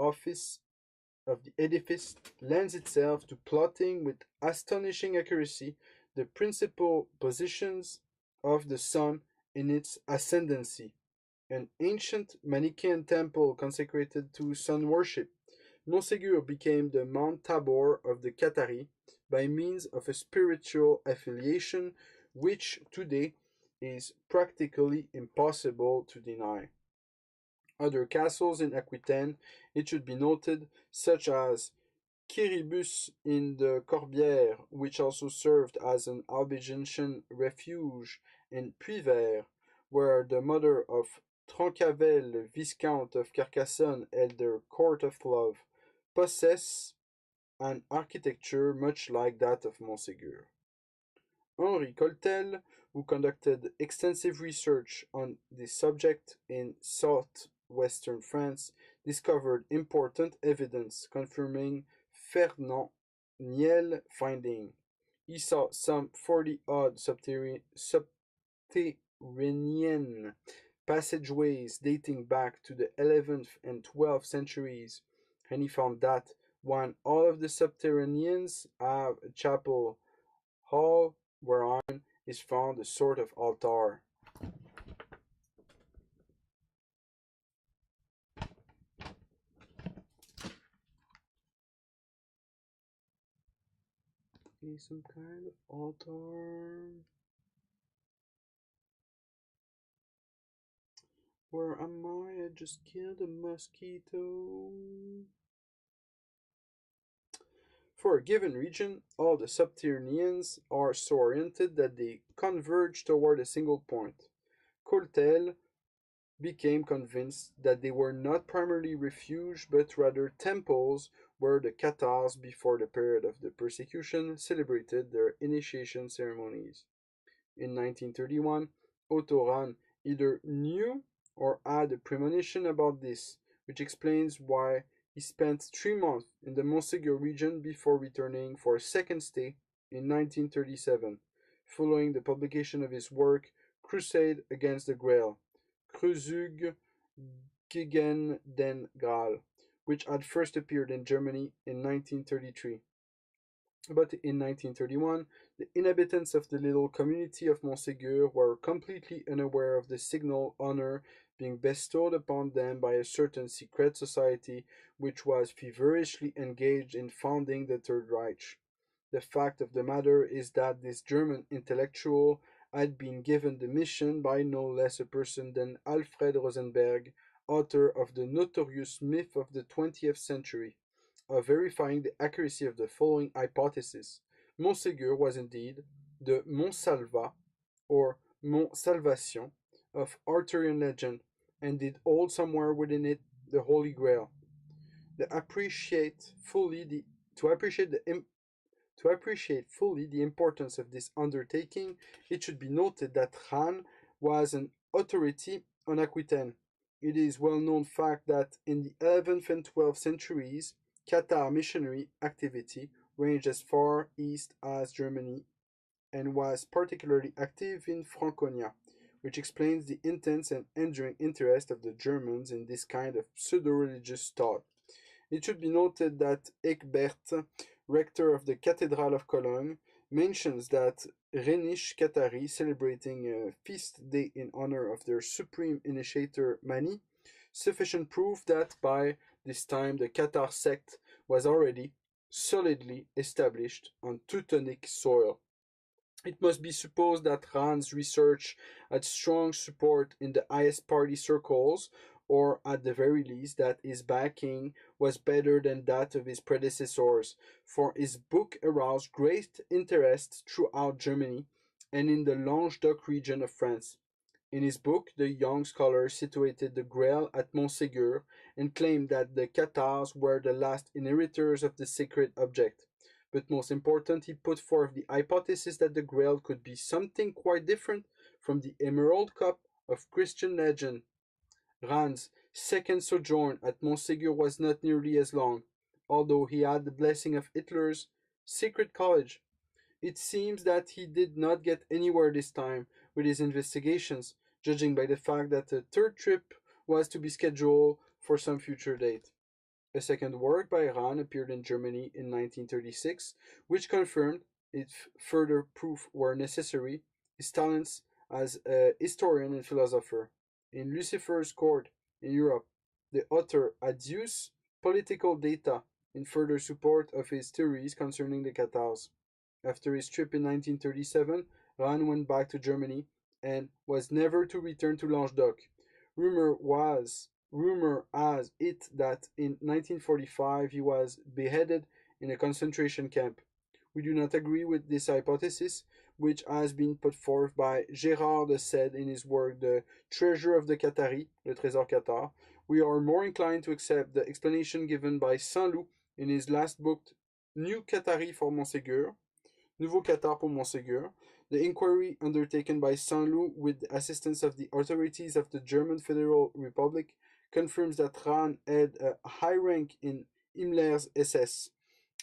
edifice lends itself to plotting with astonishing accuracy the principal positions of the sun in its ascendancy. An ancient Manichaean temple consecrated to sun worship, Montségur became the Mount Tabor of the Qatari by means of a spiritual affiliation which today is practically impossible to deny. Other castles in Aquitaine, it should be noted, such as Kiribus in the Corbière, which also served as an Albigensian refuge, and Puivert, where the mother of Trencavel, Viscount of Carcassonne, held their court of love, possess an architecture much like that of Montségur. Henri Coltel, who conducted extensive research on this subject in southwestern France, discovered important evidence confirming Fernand Niel's finding. He saw some 40-odd subterranean passageways dating back to the 11th and 12th centuries, and he found that while all of the subterraneans have a chapel hall wherein is found a sort of altar. Some kind of altar. Where am I? I just killed a mosquito. For a given region, all the subterraneans are so oriented that they converge toward a single point. Coltel became convinced that they were not primarily refuge but rather temples where the Catars, before the period of the persecution, celebrated their initiation ceremonies. In 1931, Otto Rahn either knew or had a premonition about this, which explains why he spent 3 months in the Montségur region before returning for a second stay in 1937, following the publication of his work Crusade Against the Grail, Kreuzzug gegen den Gral, which had first appeared in Germany in 1933. But in 1931, the inhabitants of the little community of Montségur were completely unaware of the signal honor being bestowed upon them by a certain secret society which was feverishly engaged in founding the Third Reich. The fact of the matter is that this German intellectual had been given the mission by no less a person than Alfred Rosenberg, author of the notorious myth of the 20th century, of verifying the accuracy of the following hypothesis. Montségur was indeed the Mont Salva, or Mont Salvation, of Arthurian legend, and did hold somewhere within it the Holy Grail. To appreciate fully the importance of this undertaking, it should be noted that Rahn was an authority on Aquitaine. It is well-known fact that in the 11th and 12th centuries, Cathar missionary activity ranged as far east as Germany and was particularly active in Franconia, which explains the intense and enduring interest of the Germans in this kind of pseudo-religious thought. It should be noted that Egbert, rector of the Cathedral of Cologne, mentions that Rhenish Cathari celebrating a feast day in honor of their supreme initiator Mani, sufficient proof that by this time the Cathar sect was already solidly established on Teutonic soil. It must be supposed that Rahn's research had strong support in the highest party circles, or at the very least that his backing was better than that of his predecessors, for his book aroused great interest throughout Germany and in the Languedoc region of France. In his book, the young scholar situated the Grail at Montségur and claimed that the Cathars were the last inheritors of the sacred object. But most important, he put forth the hypothesis that the Grail could be something quite different from the Emerald Cup of Christian legend. Rahn's second sojourn at Montségur was not nearly as long, although he had the blessing of Hitler's secret college. It seems that he did not get anywhere this time with his investigations, judging by the fact that a third trip was to be scheduled for some future date. A second work by Rahn appeared in Germany in 1936, which confirmed, if further proof were necessary, his talents as a historian and philosopher. In Lucifer's Court in Europe, the author Adius political data in further support of his theories concerning the Catars. After his trip in 1937, Rahn went back to Germany and was never to return to Languedoc. Rumor has it that in 1945 he was beheaded in a concentration camp. We do not agree with this hypothesis, which has been put forth by Gérard de Sède in his work The Treasure of the Qatari, Le Trésor Qatar. We are more inclined to accept the explanation given by Saint-Loup in his last book, New Qatari for Montségur, Nouveau Qatar pour Montségur. The inquiry undertaken by Saint-Loup with the assistance of the authorities of the German Federal Republic confirms that Rahn had a high rank in Himmler's SS.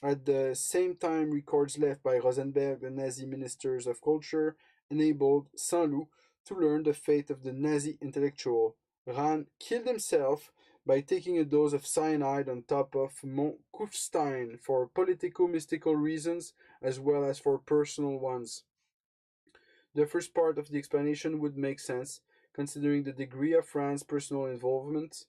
At the same time, records left by Rosenberg, the Nazi ministers of culture, enabled Saint-Loup to learn the fate of the Nazi intellectual. Rahn killed himself by taking a dose of cyanide on top of Mont Kufstein for politico-mystical reasons as well as for personal ones. The first part of the explanation would make sense, considering the degree of Rahn's personal involvement.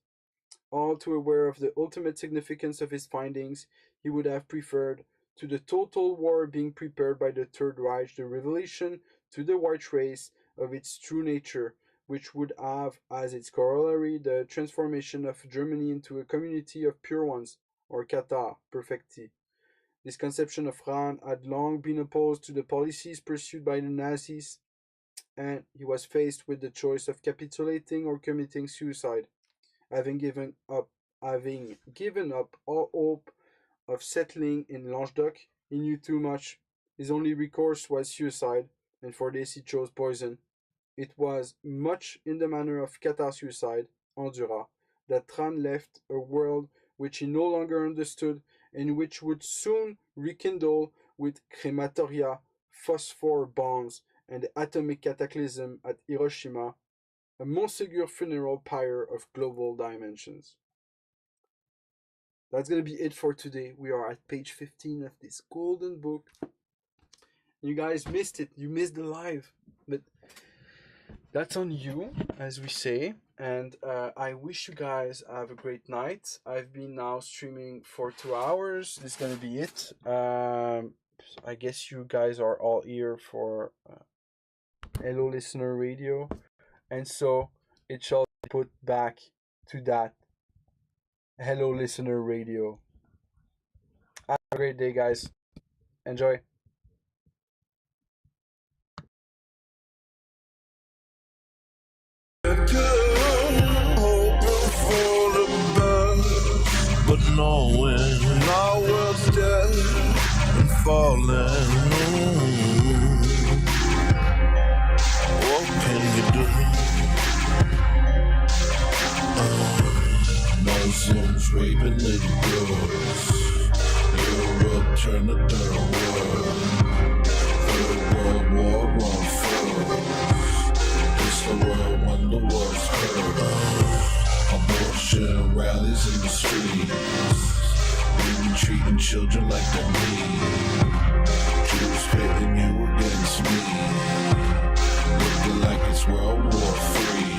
All too aware of the ultimate significance of his findings, he would have preferred to the total war being prepared by the Third Reich the revelation to the white race of its true nature, which would have as its corollary the transformation of Germany into a community of pure ones, or Qatar perfecti. This conception of Rahn had long been opposed to the policies pursued by the Nazis, and he was faced with the choice of capitulating or committing suicide. Having given up all hope of settling in Languedoc, he knew too much. His only recourse was suicide, and for this he chose poison. It was much in the manner of Qatar suicide, Endura, that Rahn left a world which he no longer understood and which would soon rekindle with crematoria, phosphor bombs, and the atomic cataclysm at Hiroshima, a Montségur funeral pyre of global dimensions. That's going to be it for today. We are at page 15 of this golden book. You guys missed it. You missed the live. But that's on you, as we say. And I wish you guys have a great night. I've been now streaming for 2 hours. This is going to be it. I guess you guys are all here for HelloListener Radio. And so it shall be put back to that HelloListener Radio. Have a great day, guys. Enjoy. But knowing our world's dead and falling, what can you do? Muslims raping little girls, Europe turn to third world, Third World War on first. It's the world when the world's hurt. Abortion rallies in the streets. We been treating children like they're meat. Jews pitting you against me. Looking like it's World War III.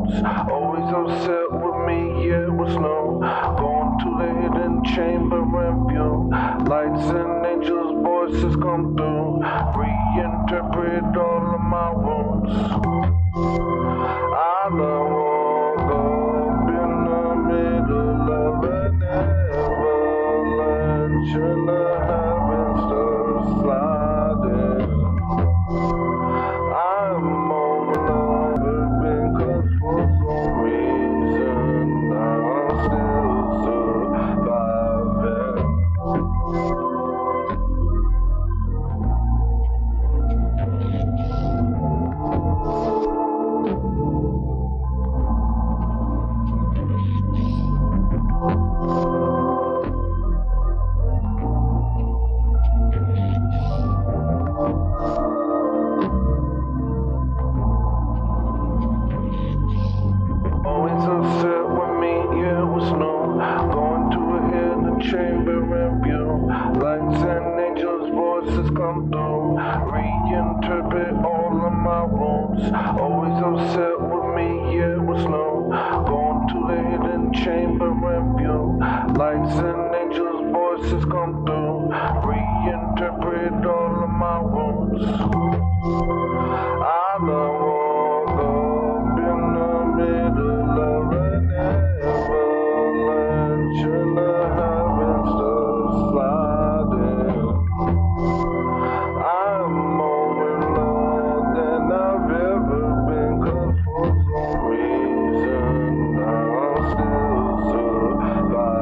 wounds. Always upset with me, yeah, it was no. Going to the hidden chamber and view. Lights and angels' voices come through. Reinterpret all of my wounds. I woke up in the middle of an avalanche and the heavens start sliding. I'm over it because for some reason I'm still surviving. Always upset with me, yeah, it was no. Going to a hidden chamber and view. Lights and angels' voices come through. Reinterpret all of my wounds. Always upset with me, yeah, it was no. Going to the hidden chamber and view. Lights and angels' voices come through. Reinterpret all of my wounds. I woke up in the middle of an avalanche and the heavens start sliding. I'm more in love than I've ever been, 'cause for some reason I'm still surviving.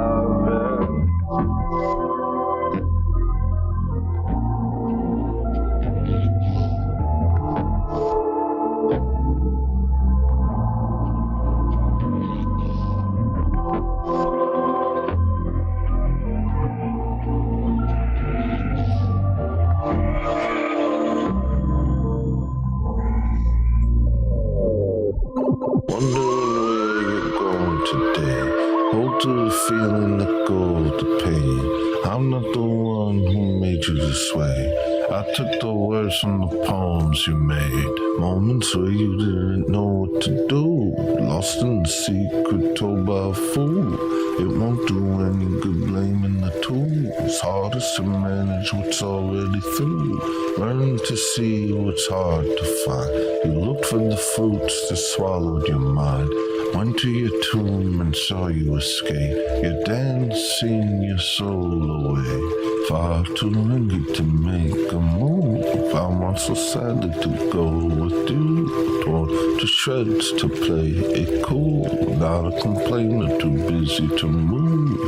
Wondering where you're going today. Hold to the feeling, let go of the pain. I'm not the one who made you this way. I took the words from the poems you made. Moments where you didn't know what to do. Lost in the secret, told by a fool. It won't do any good blaming the tools. Hardest to manage what's already through. Learn to see what's hard to find. You looked for the fruits that swallowed your mind. Went to your tomb and saw you escape. You're dancing your soul away. Far too late to make a move. I want so sadly to go with you. Torn to shreds to play it cool. Not a complainer, too busy to move.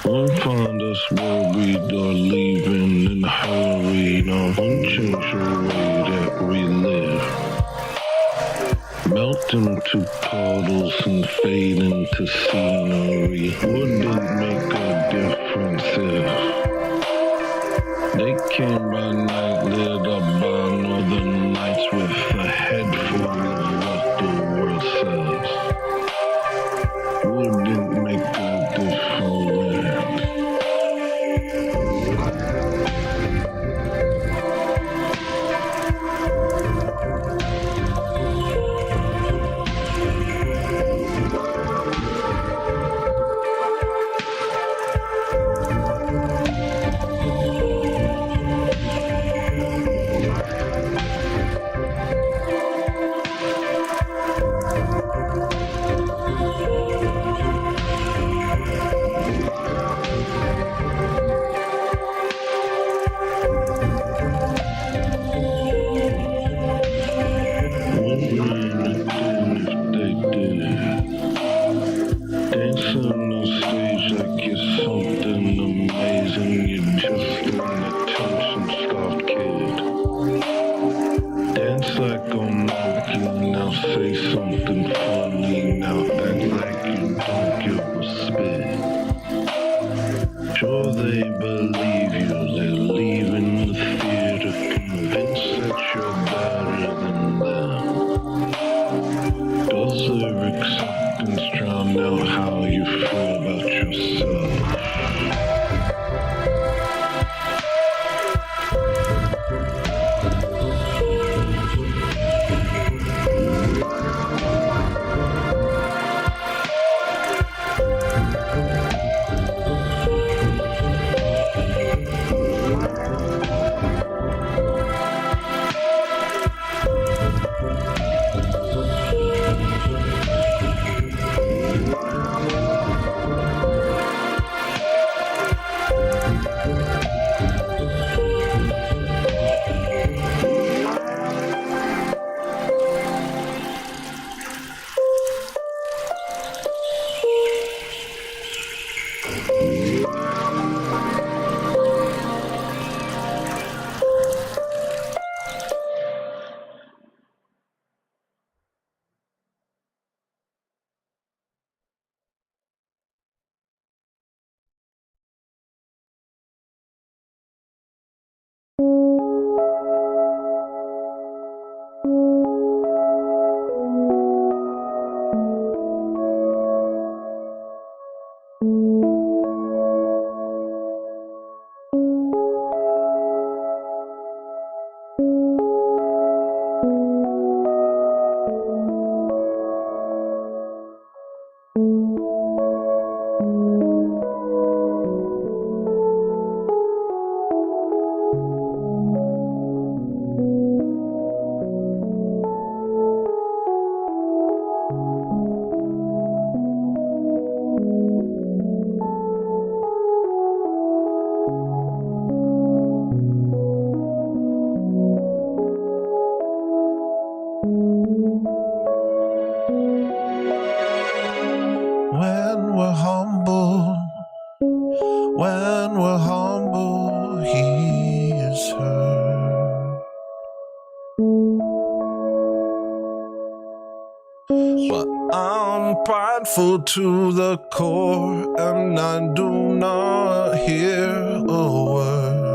Won't find us worried or leaving in a hurry. No, won't change the way that we live. Melt into puddles and fade into scenery. Wouldn't make a difference if they came by night, lit up by northern lights with a head full of what the world says. Wouldn't make a difference. Dancing on stage like you're something amazing. You're just an attention-starved kid. Dance like a monkey, now say something funny. Now act like you don't give a spit. Sure they believe you, they're leaving the theater convinced that you're better than them. Does their acceptance drown out how you feel about yourself? When we're humble, he is heard. But I'm prideful to the core, and I do not hear a word.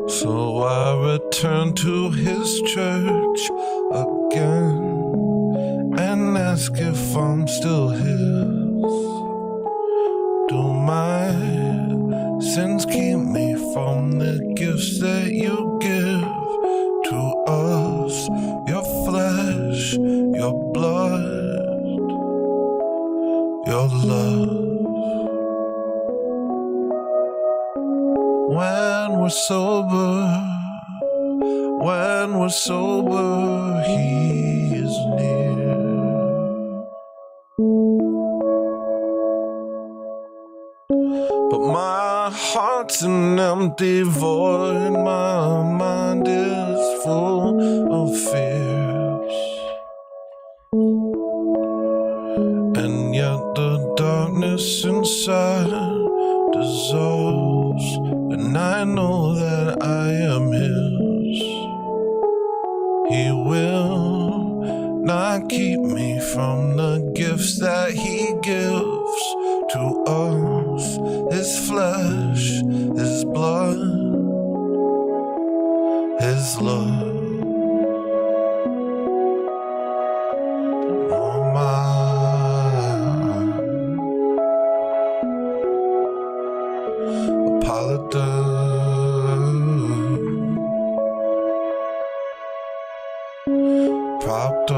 So I return to his church again and ask if I'm still his. Do my sins keep me from the gifts that you give to us? Your flesh, your blood, your love. When we're sober, he is near. But my heart's an empty void, my mind is full of fears, and yet the darkness inside dissolves, and I know that I am His. He will not keep me from the gifts that He gives to us, His flesh, His blood, His love. Oh my apologize, propped up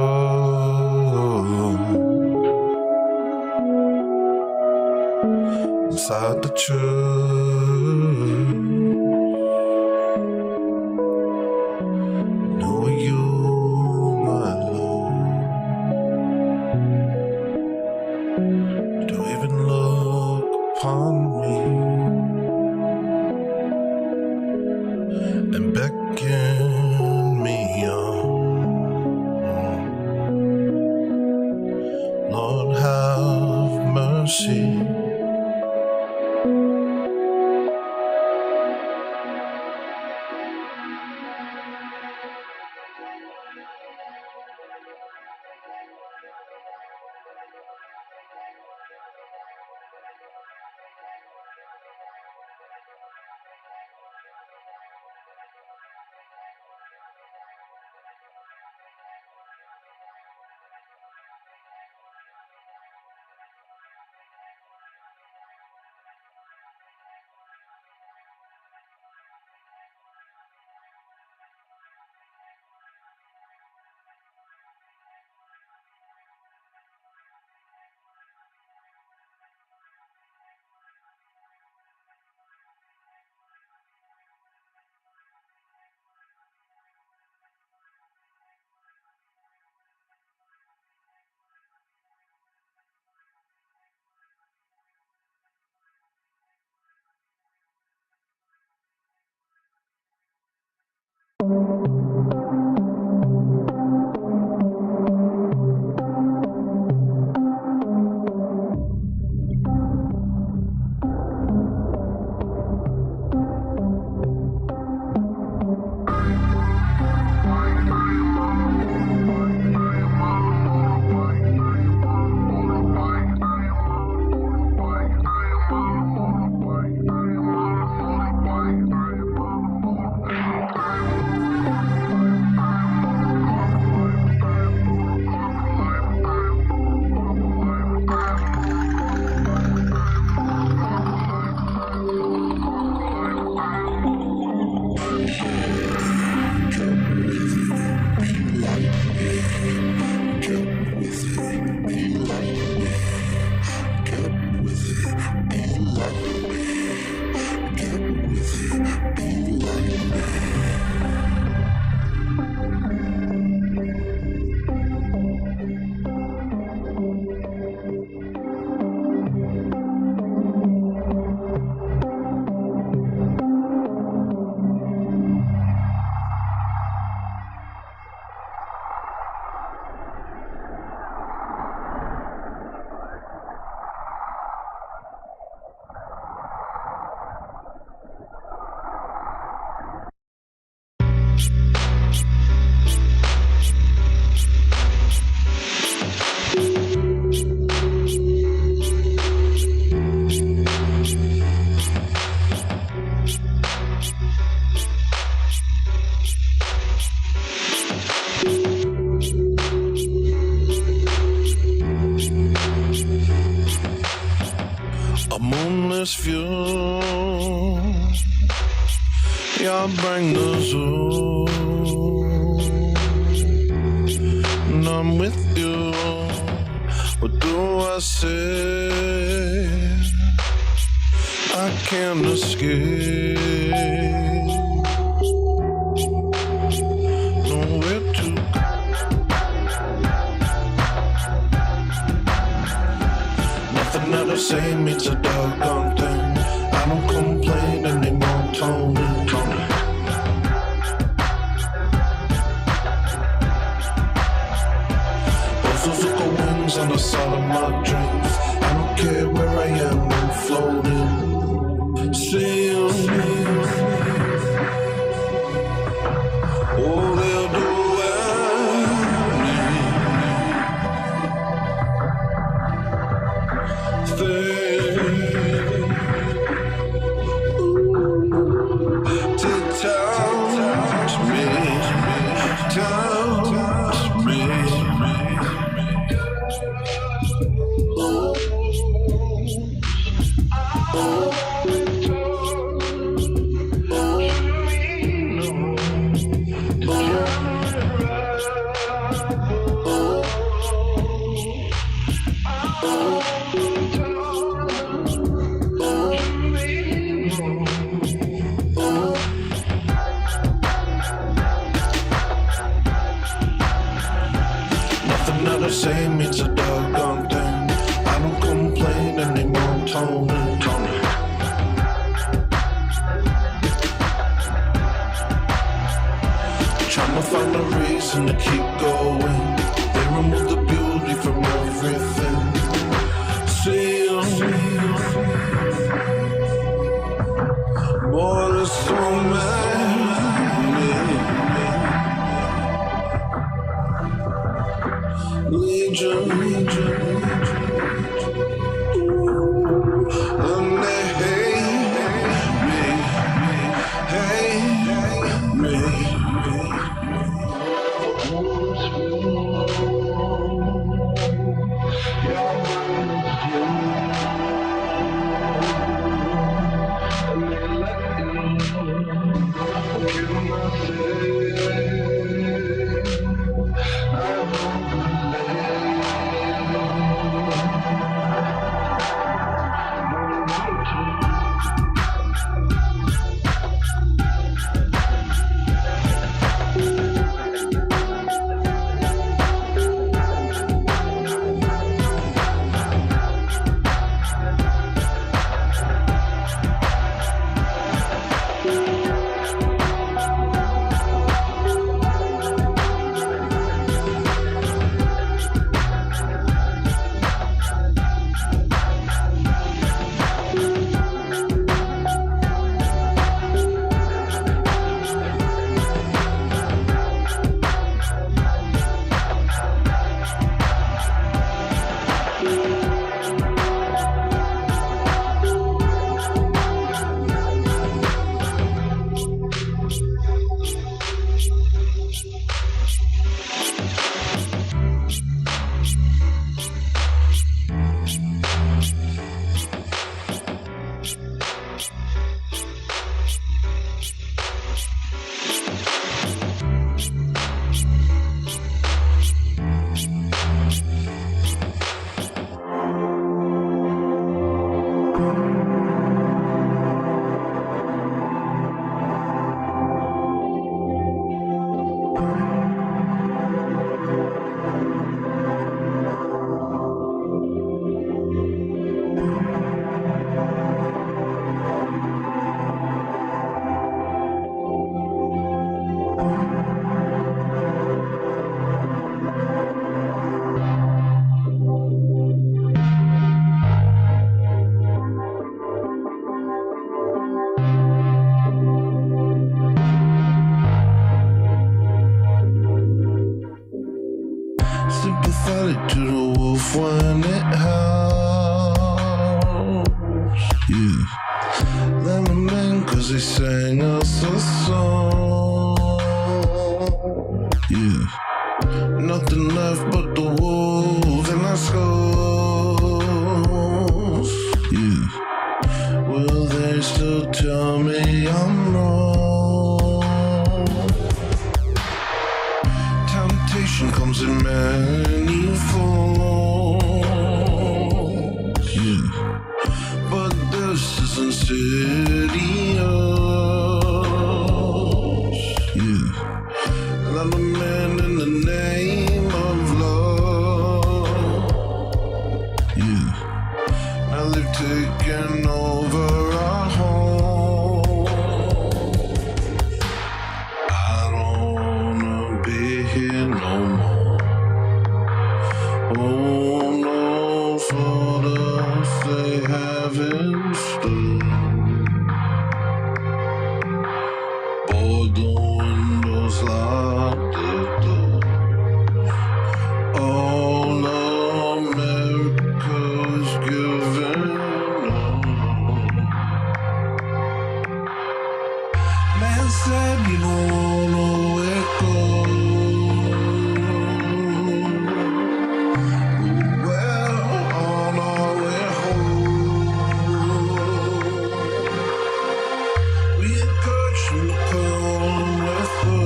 inside the church. Know you, my Lord, don't even look upon me and beckon me on. Lord, have mercy. A moonless view, y'all bring the zoo, and I'm with you. What do I say? I can't escape. Nowhere to go. Nothing that I say means a doggone thing. I don't complain anymore, Tony. Those are wings on the side of my dreams. I don't care where I am, I'm floating. Sail. Oh, they'll do anything to touch me, touch me. Nothing that I say means a doggone thing. I don't complain anymore, Tony. Trying to find a reason to keep going. They remove the beauty from everything. See, boy, there's so many. Legion, and they hate me. Sympathetic to the wolf when it howls. Yeah, let them in 'cause they sang us a song. Yeah, nothing left but the wolves in our skulls. Yeah, will they still tell me I'm wrong? Temptation comes in many forms. Yeah, but this isn't serious. Yeah, let them in the name of love. Yeah, now they've taken over our home. I don't wanna be here no more. Oh no, for the they have in store. Board the windows, lock the door. All America's giving up. Man said you don't wanna let go. Well, on our way home, we encourage you to come with us.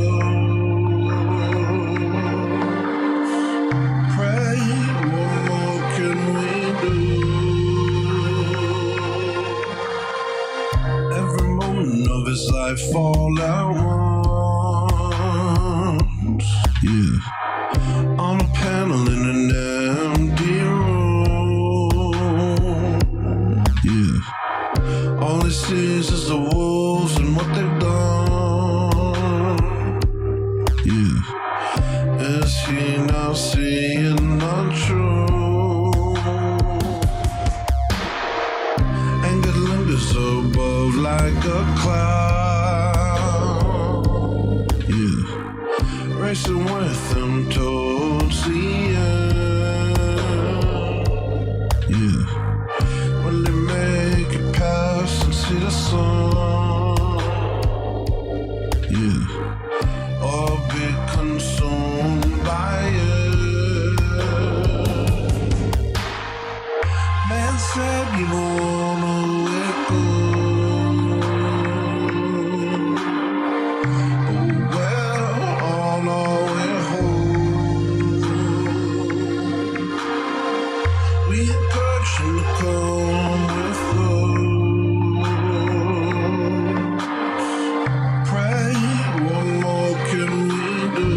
Pray, what more can we do? Every moment of his life all at once. Yeah. On a panel in an empty room. Yeah. All he sees is the wolves and what they've done. Yeah. Is he now seeing untrue? Anger lingers above like a cloud. Yeah. Racing with them towards the end. Yeah. When they make it past and see the sun. Yeah. Or be consumed by it. Man said you don't wanna let go. Oh well, on our way home, we encourage you to come with us. Pray, what more can we do?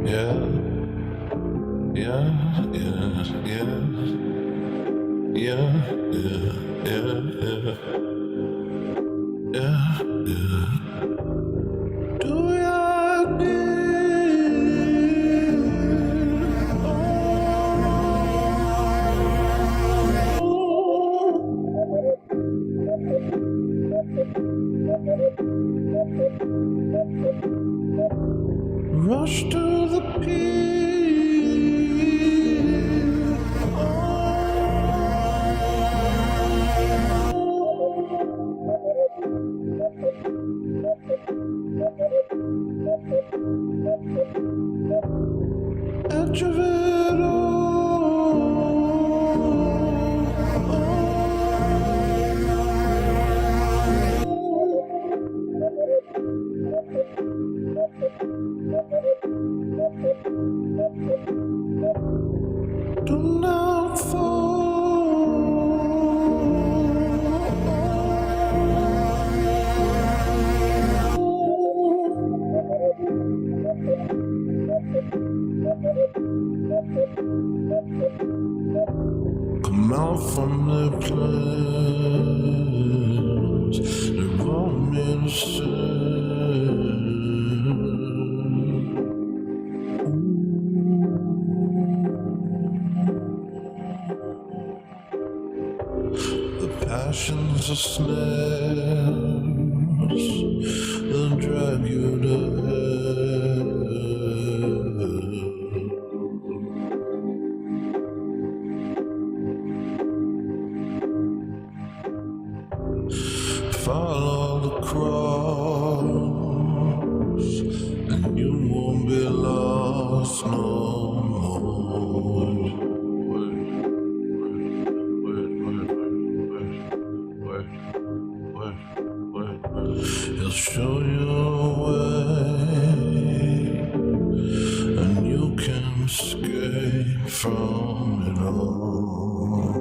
Yeah, yeah, yeah, yeah, yeah, yeah, yeah, yeah, yeah. Do your rush to the edge of it do not come out from the place they want me to stay. The passions are snares that drag you to hell. Follow the cross, and you won't be lost no more. Word. He'll show you a way, and you can escape from it all.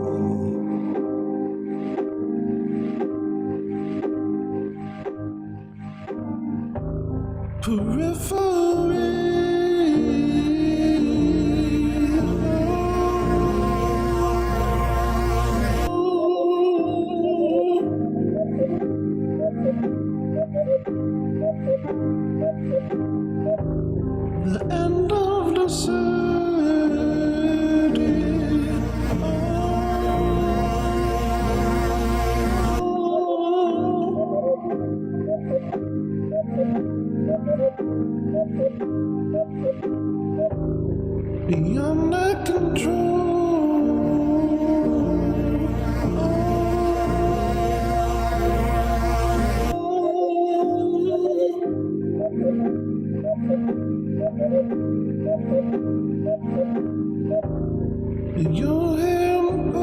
The end of the city. Beyond my control. Your hand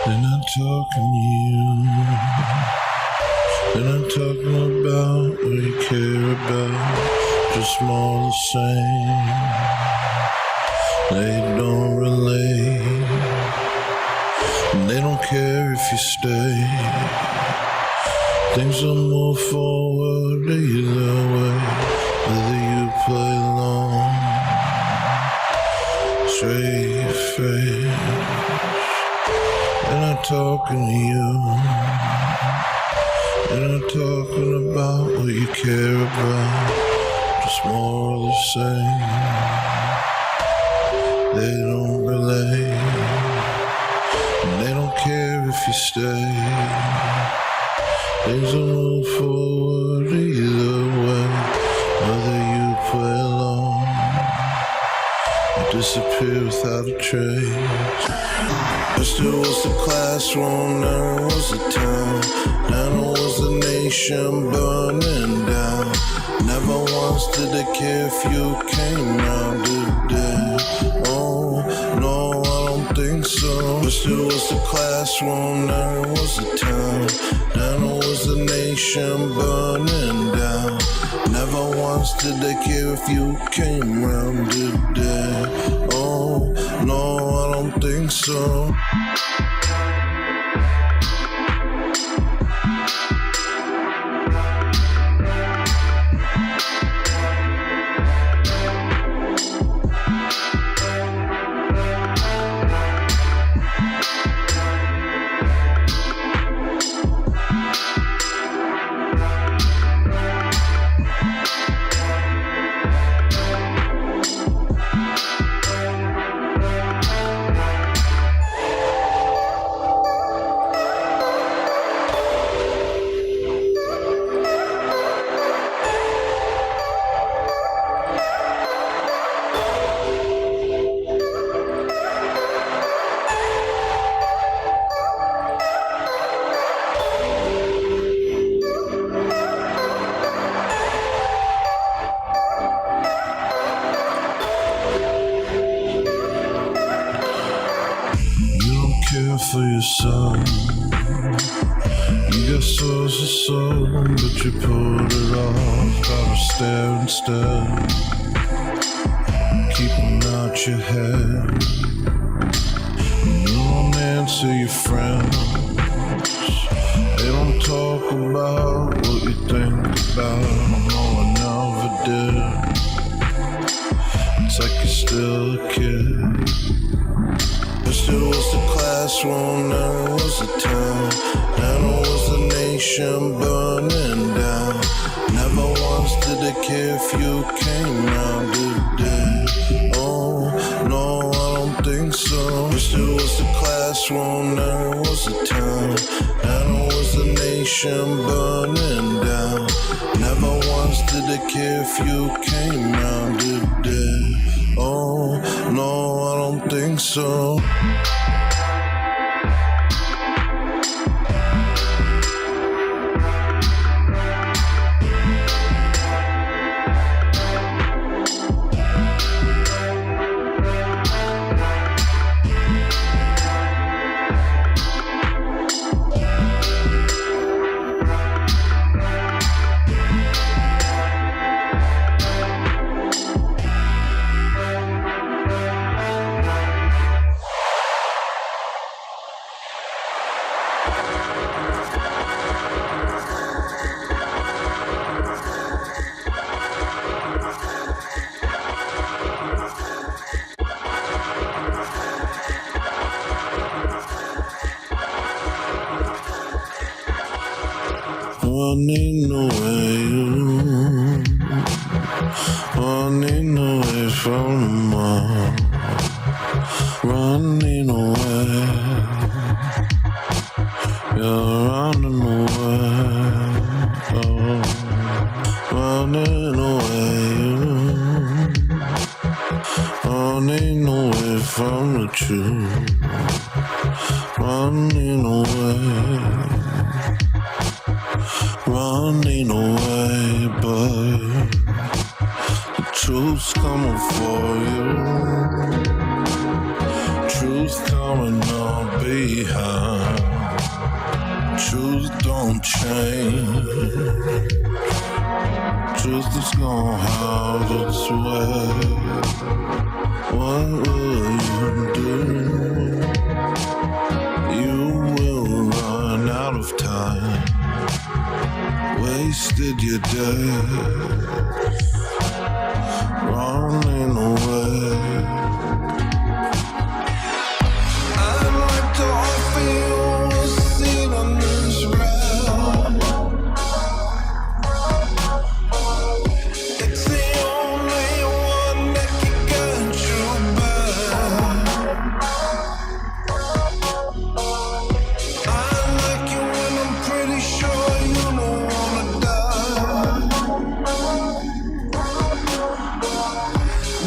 They're not talking to you. They're not talking about what you care about. Just more the same. They don't relate. And they don't care if you stay. Things will move forward either way. Whether you play along, straight face. They're not talking to you. They're not talking about what you care about. Just more of the same. They don't relate. And they don't care if you stay. Things will move forward either way. Whether you play along or disappear without a trace. First it was the classroom, then it was the town, then it was the nation burning down. Never once did they care if you came round, did they? Oh, no, I don't think so. First it was the classroom, then it was the town, then it was the nation burning down. Never once did they care if you came round, did they? Oh, no, I don't think so. Care for yourself. You got source of soul, but you pulled it off out of stare instead. Keep them out your head. You don't answer your friends. They don't talk about what you think about. No, I never did. It's like you're still a kid. First it was the classroom, then it was the town, then it was the nation burning down. Never once did they care if you came round, did they? Oh, no, I don't think so. First it was the classroom, then it was the town, then it was the nation burning down. Never once did they care if you came round, did they? Oh, no, I don't think so. Running away, running away from mom, running away, you're running away, oh, running away, running away from the truth, running away. Running away, but the truth's coming for you. Truth coming up behind. Truth don't change. Truth is gonna have its way. What will you do? You will run out of time. Wasted your day, running away. I'd like to offer you a seat on this rail. It's the only one that can get you back. I like you when I'm pretty sure you know.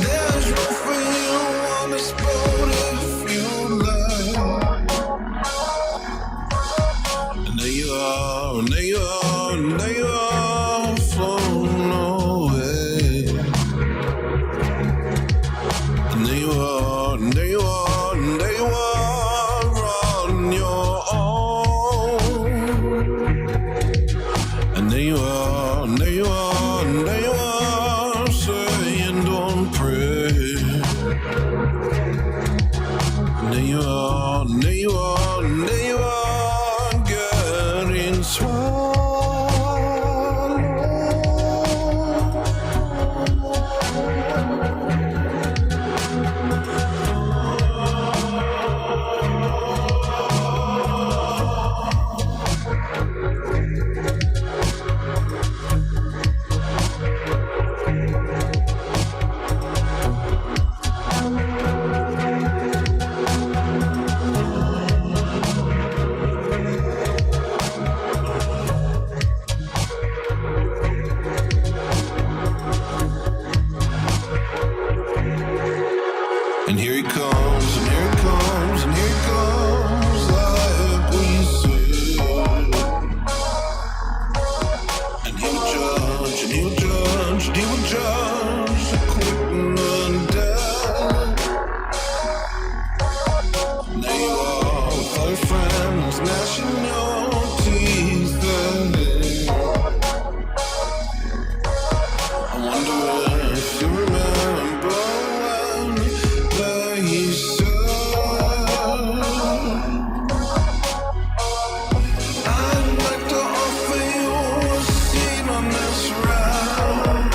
There's room for you on this boat if you like. And there you are, and there you are, and there you are, floating away. And there you are, and there you are, and there you are, on your own. And there you are, and there you are, and there you are, saying don't pray. And there you are, and there you are, and there you are, getting swallowed. And here he comes, and here he comes, and here he comes, like we said. And he would judge, and he would judge, and he would judge the quick and undead. And there you are with all your friends, gnashing your teeth. wonder if you remember when they said I'd like to offer you a seat on this round.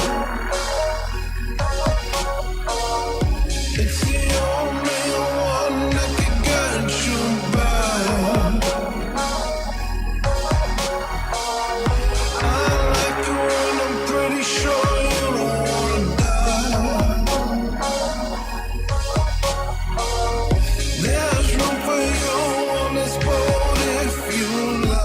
It's the only one that can get you back. I like you and I'm pretty sure you don't wanna die. There's room for you on this boat if you like.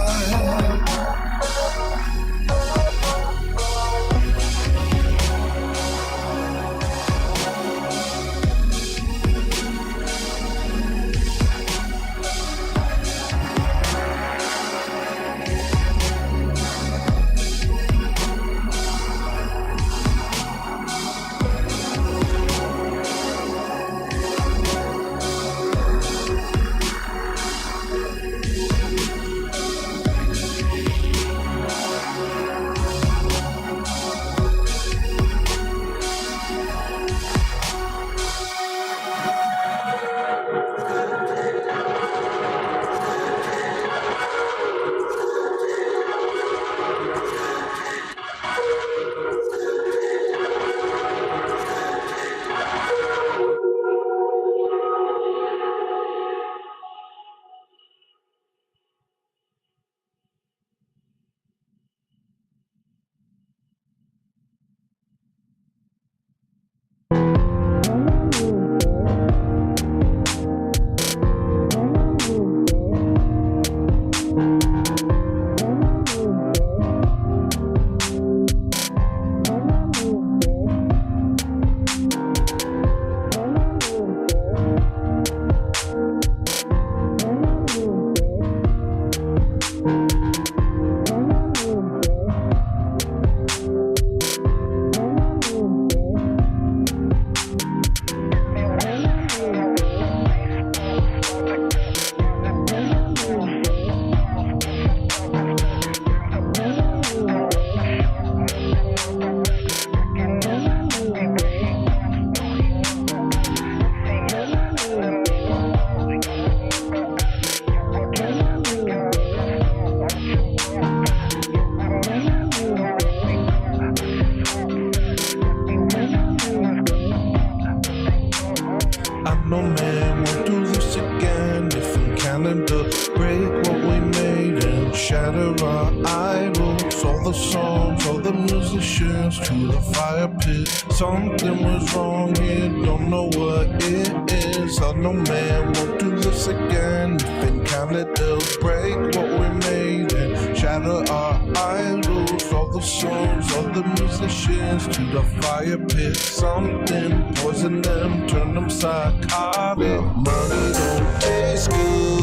No man won't do this again. If in Canada, break what we made and shatter our idols. All the songs, all the musicians to the fire pit. Something was wrong here, don't know what it is. No man won't do this again. If in Canada, break what we made and shatter our idols. All the songs, all the musicians to the fire pit. Something poison them, turn them psychotic. Money don't taste good.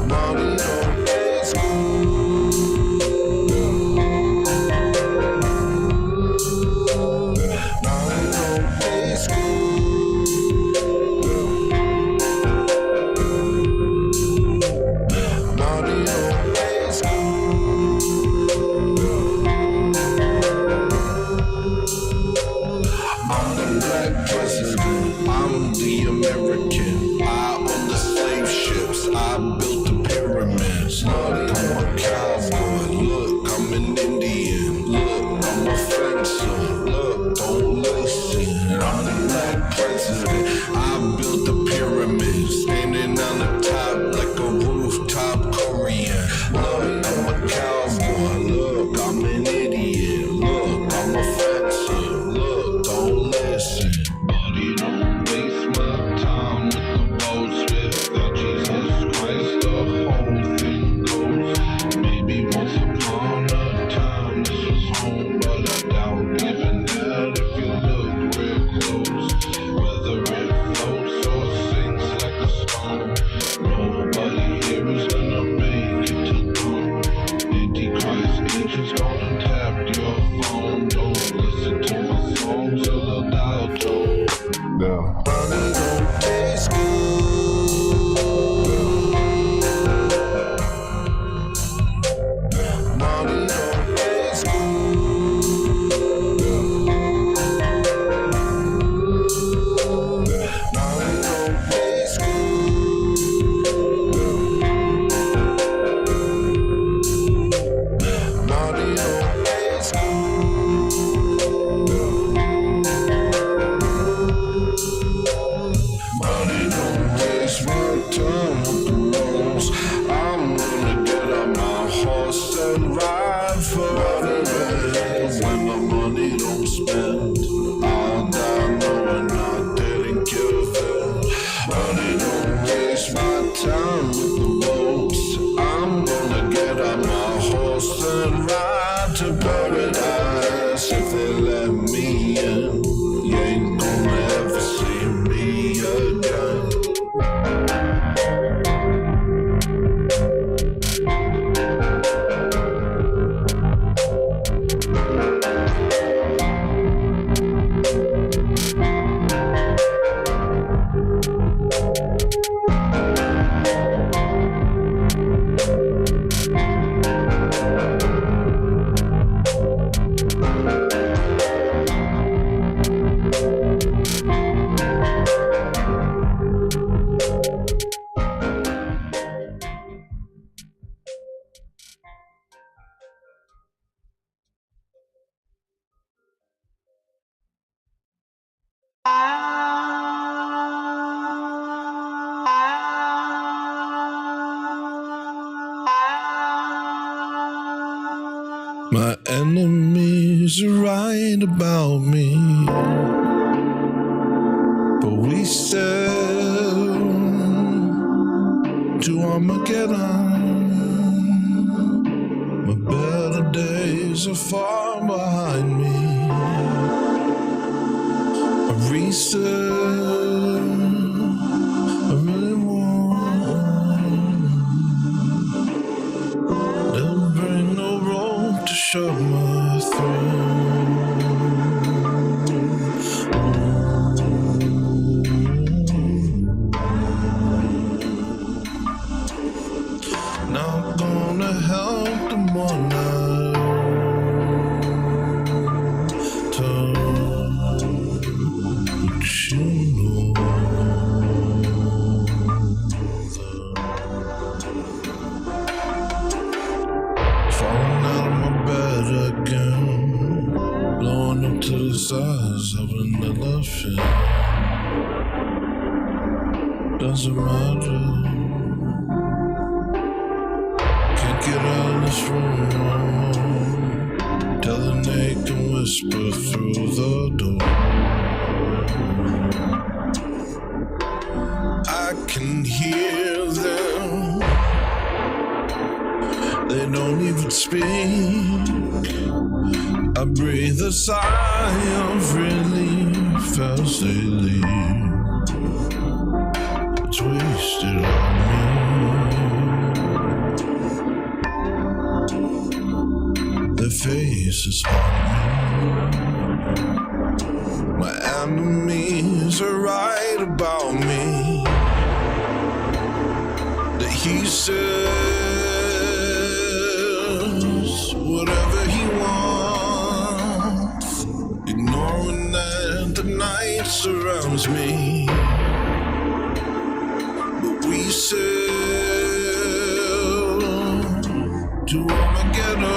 Money don't taste good. Money don't taste good. Money don't taste I'm the black president, I'm the American. I own the slave ships, I built the pyramids. Look, I'm a cowboy, look, I'm an Indian. Look, I'm a fencer, look, don't listen. I'm the black president, I built the pyramids. Standing on the top like a rooftop Korean. Look, I'm a get on my horse and ride to paradise. If they let me in, you ain't gonna ever see me again. My enemies are right about me, but we sail to Armageddon. My better days are far behind me. A reset, I really want. They'll bring no rope to shut my throat. Not gonna help them one night. But you know falling out of my bed again, blowing up to the size of an elephant. Doesn't matter. Can't get out of this room no more. Tell the they can whisper through the door. I can hear them. They don't even speak. I breathe a sigh of relief as they leave. It's wasted on me. Their faces haunt me. My enemies are right about me. That he says whatever he wants, ignoring that the night surrounds me. But we sail to Armageddon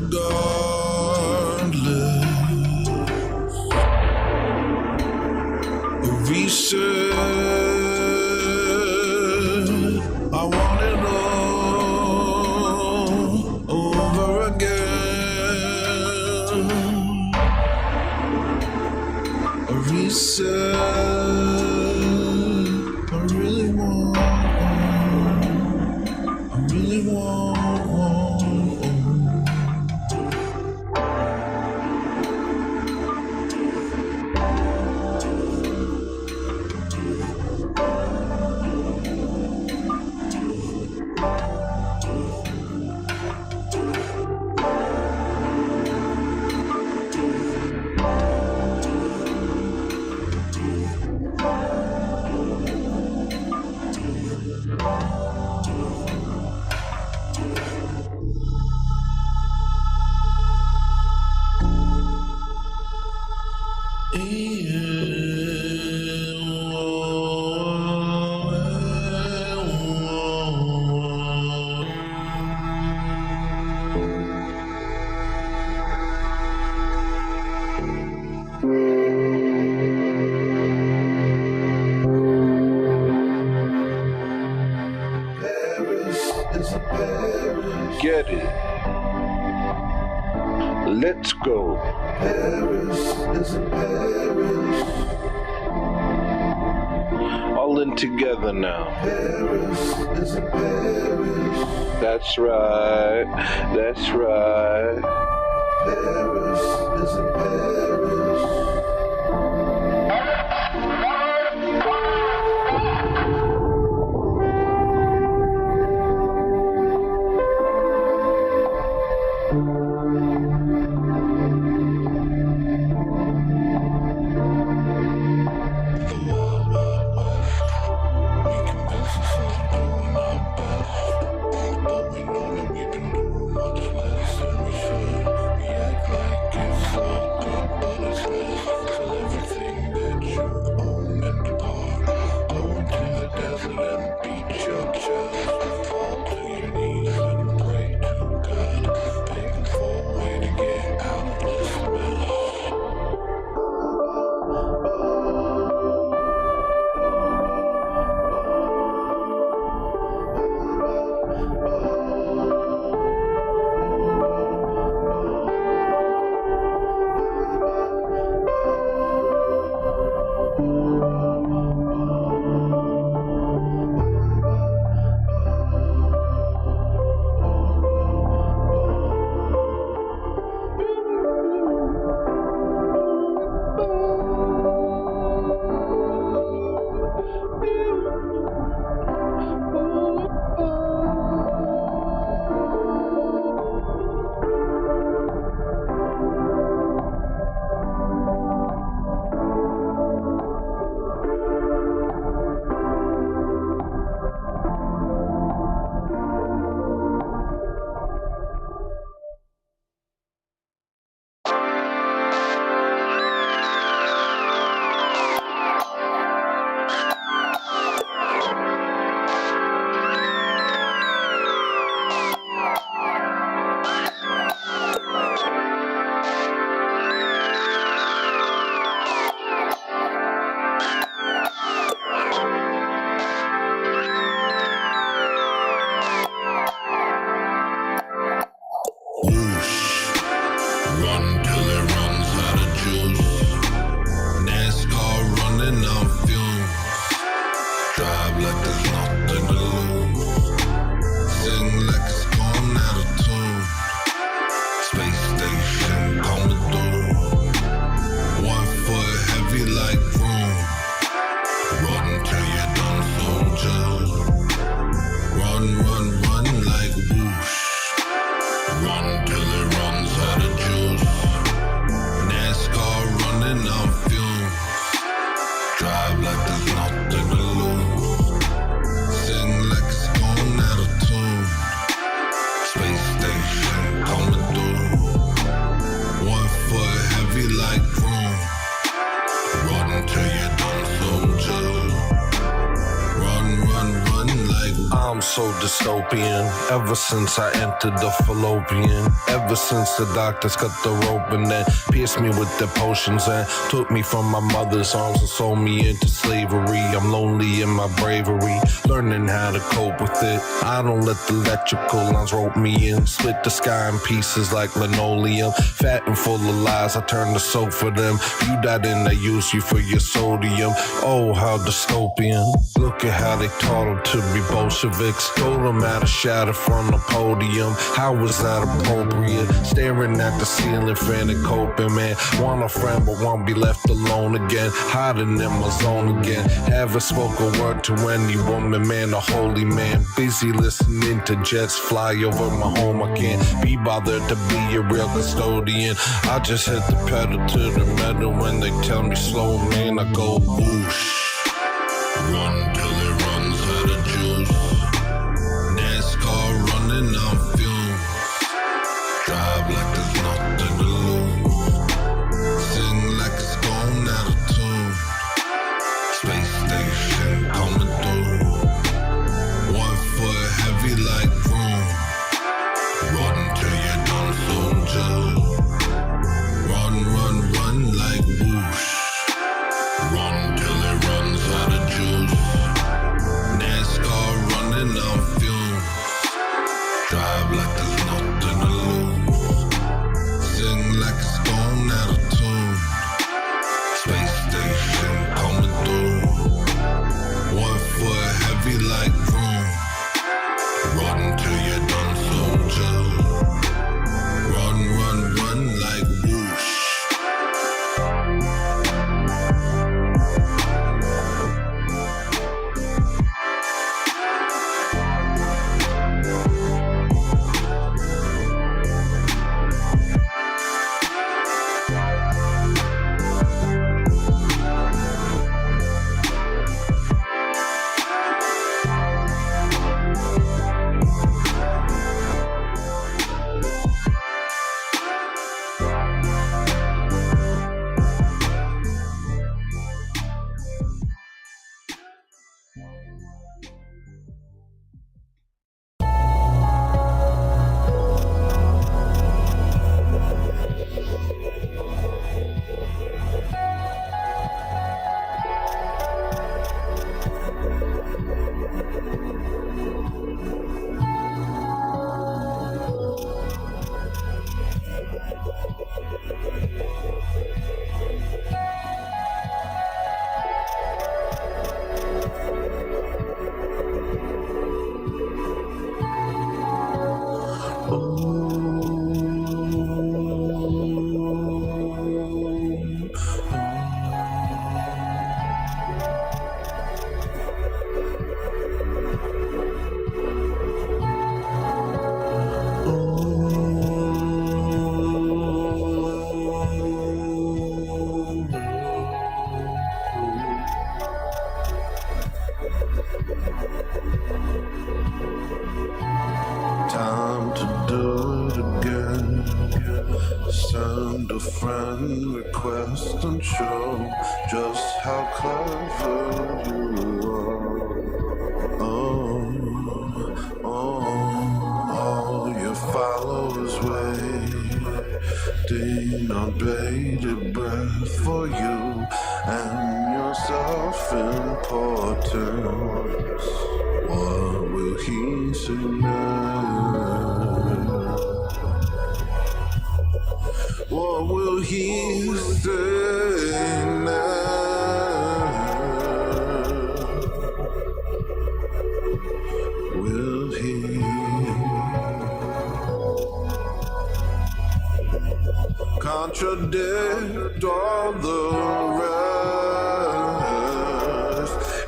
regardless. But we said I want it all over again. A reset. I really want. I really want. Get it. Let's go. Paris is a Paris. All all in together now. Paris isn't Paris. That's right. That's right. Paris isn't Paris. So dystopian, ever since I entered the fallopian. Ever since the doctors cut the rope and then pierced me with their potions and took me from my mother's arms and sold me into slavery. I'm lonely in my bravery, learning how to cope with it. I don't let the electrical lines rope me in. Split the sky in pieces like linoleum. Fat and full of lies, I turn to soap for them. You died and they use you for your sodium. Oh, how dystopian. Look at how they taught them to be Bolsheviks. Told them how to shatter from the podium. How was that appropriate? Staring at the ceiling, fan and coping, man. Want a friend but won't be left alone again. Hiding in my zone again. Haven't spoken a word to any woman, man. A holy man. Busy listening to jets fly over my home. I can't be bothered to be a real custodian. I just hit the pedal to the metal when they tell me slow, man. I go whoosh. Run till it runs out of juice. NASCAR running on fumes. Drive like there's nothing to lose. Sing like it's gone out of tune. Space station coming through. 1 foot heavy like broom. Run till you're done, soldier. Run, run, run like whoosh. Run till it runs out of juice. do it again. Send a friend request and show just how clever you are. All your followers waiting on bated breath for you and your self-importance. What will he say now? What will he say now? Will he contradict all the rest?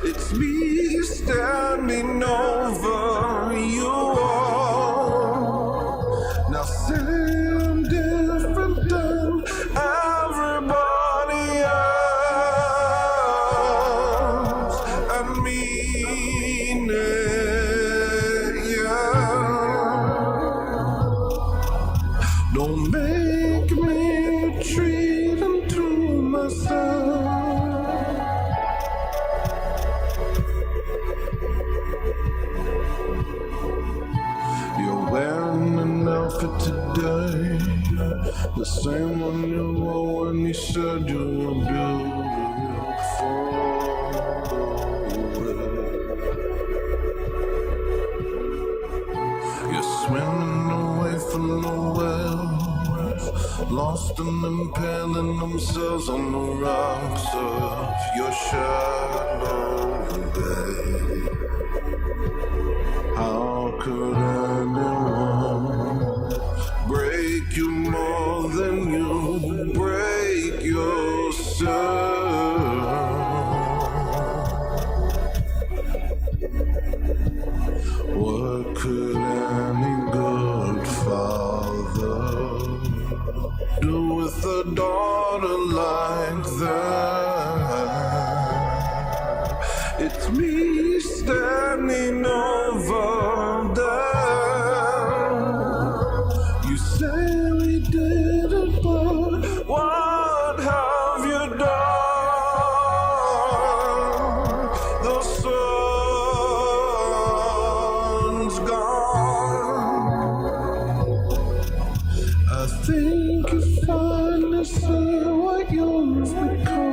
It's me standing over you all. Now say I'm different than everybody else and mean it, yeah. Don't make me retreat into myself. You're wearing an outfit today, the same one you wore when you said you were beautiful. You're swimming away from the waves, lost and impaling themselves on the rocks of your shallow bay. How could anyone break you more than you break yourself? What could any good father do with a daughter like that? It's me standing over there. You say we did it, but what have you done? The sun's gone. I think you finally see what you've become.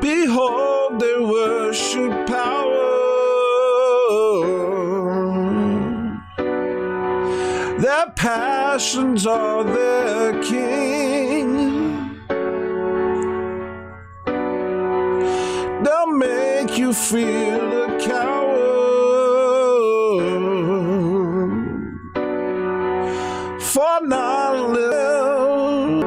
Behold, they worship power. Their passions are their king. They'll make you feel a coward for not living.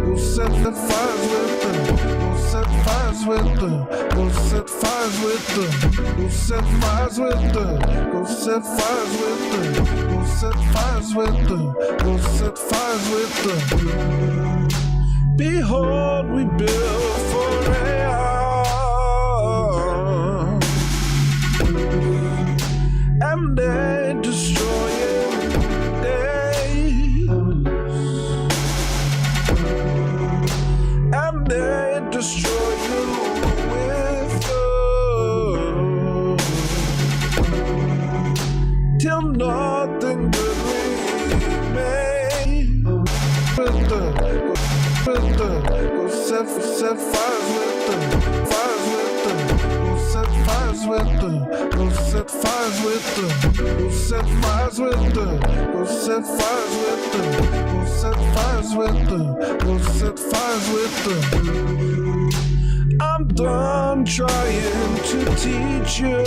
Go set the fires with them. Go set fires with them. Go set fires with them. Go set fires with them. Go set fires with them. Go set fires with them. Go set fires with them. Behold, we build for AI, and they destroy it days, and they nothing good remains. Go set fires with them, fires with them. Go set fires with them, go set fires with them, go set fires with them, go set fires with them, go set fires with them, go set fires with them. I'm done trying to teach you.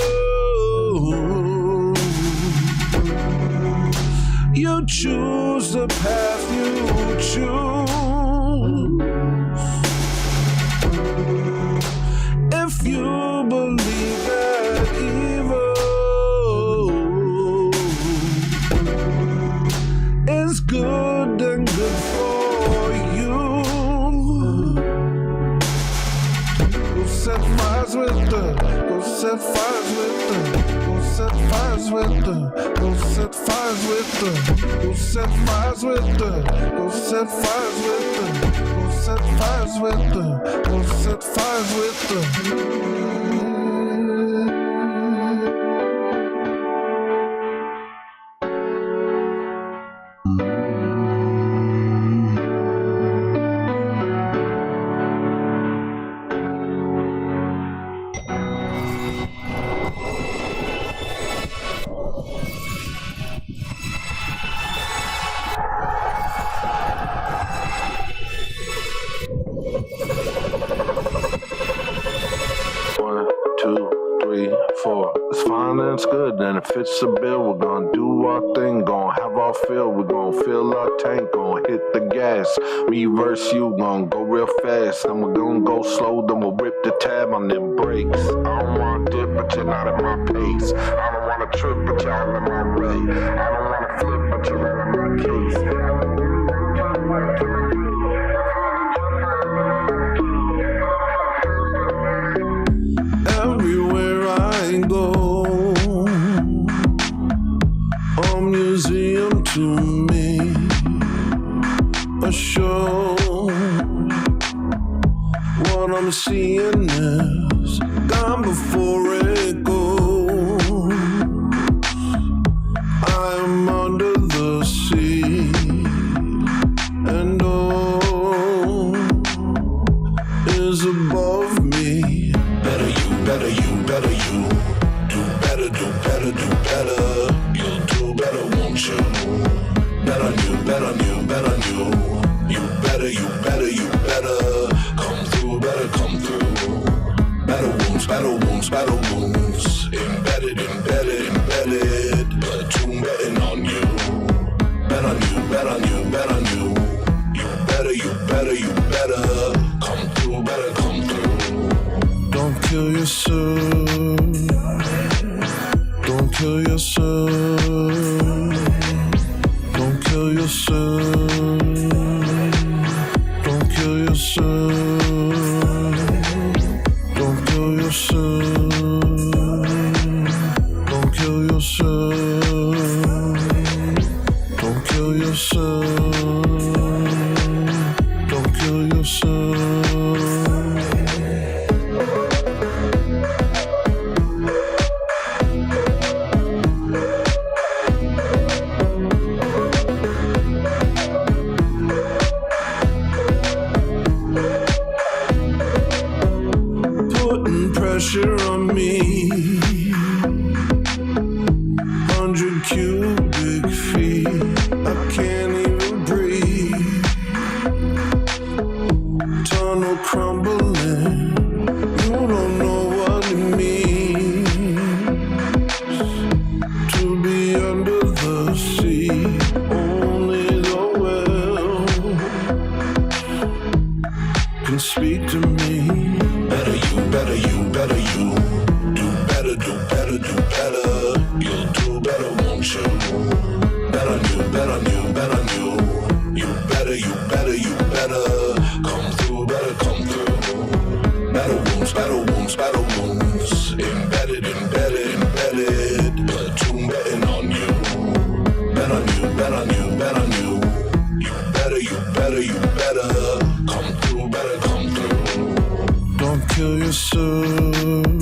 You choose the path you choose. If you believe that evil is good and good for you, go set fires with them, go set fires with them, go set fires with them, go set fires with them, go set fires with them, go set fires with them, go set fires with them, go set fires with them. It's fine and it's good, and if it's a bill, we're gonna do our thing, gonna have our fill, we're gonna fill our tank, gonna hit the gas, reverse you, gonna go real fast, then we're gonna go slow, then we'll rip the tab on them brakes. I don't wanna dip, but you're not at my pace. I don't wanna trip, but y'all in my way. I don't wanna flip, but you're right in my case. Everywhere I go, a museum to me, a show. What I'm seeing is gone before it goes. I'm under the sea, and all is above me. Better you, better you, better you. Do better, do better, do better. You'll do better, won't you? Bet on you, bet on you, bet on you. You better, you better, you better. Come through, better come through. Better wounds, better wounds, better wounds. Embedded, embedded, embedded. Platoon betting on you. Bet on you, bet on you, bet on you. You better, you better, you better. Come through, better come through. Don't kill yourself. Don't kill yourself. Don't kill yourself. Don't kill yourself. Don't kill yourself. Don't kill yourself. Don't kill yourself. Don't kill yourself. Pressure on me, 100 cubic feet, I can't even breathe. Tunnel crumbling, you don't know what it means to be under the sea. Only the well can speak to me. Better you, better you, better you. Do better, do better, do better. You'll do better, won't you? Bet on you, bet on you, bet on you. You better, you better, you better. Come through, better come through. Better wounds, better wounds, better wounds. Embedded, embedded, embedded. Platoon betting on you. Bet on you, bet on you, bet on you. You better, you better, you better. Come through, better come through. Don't kill yourself.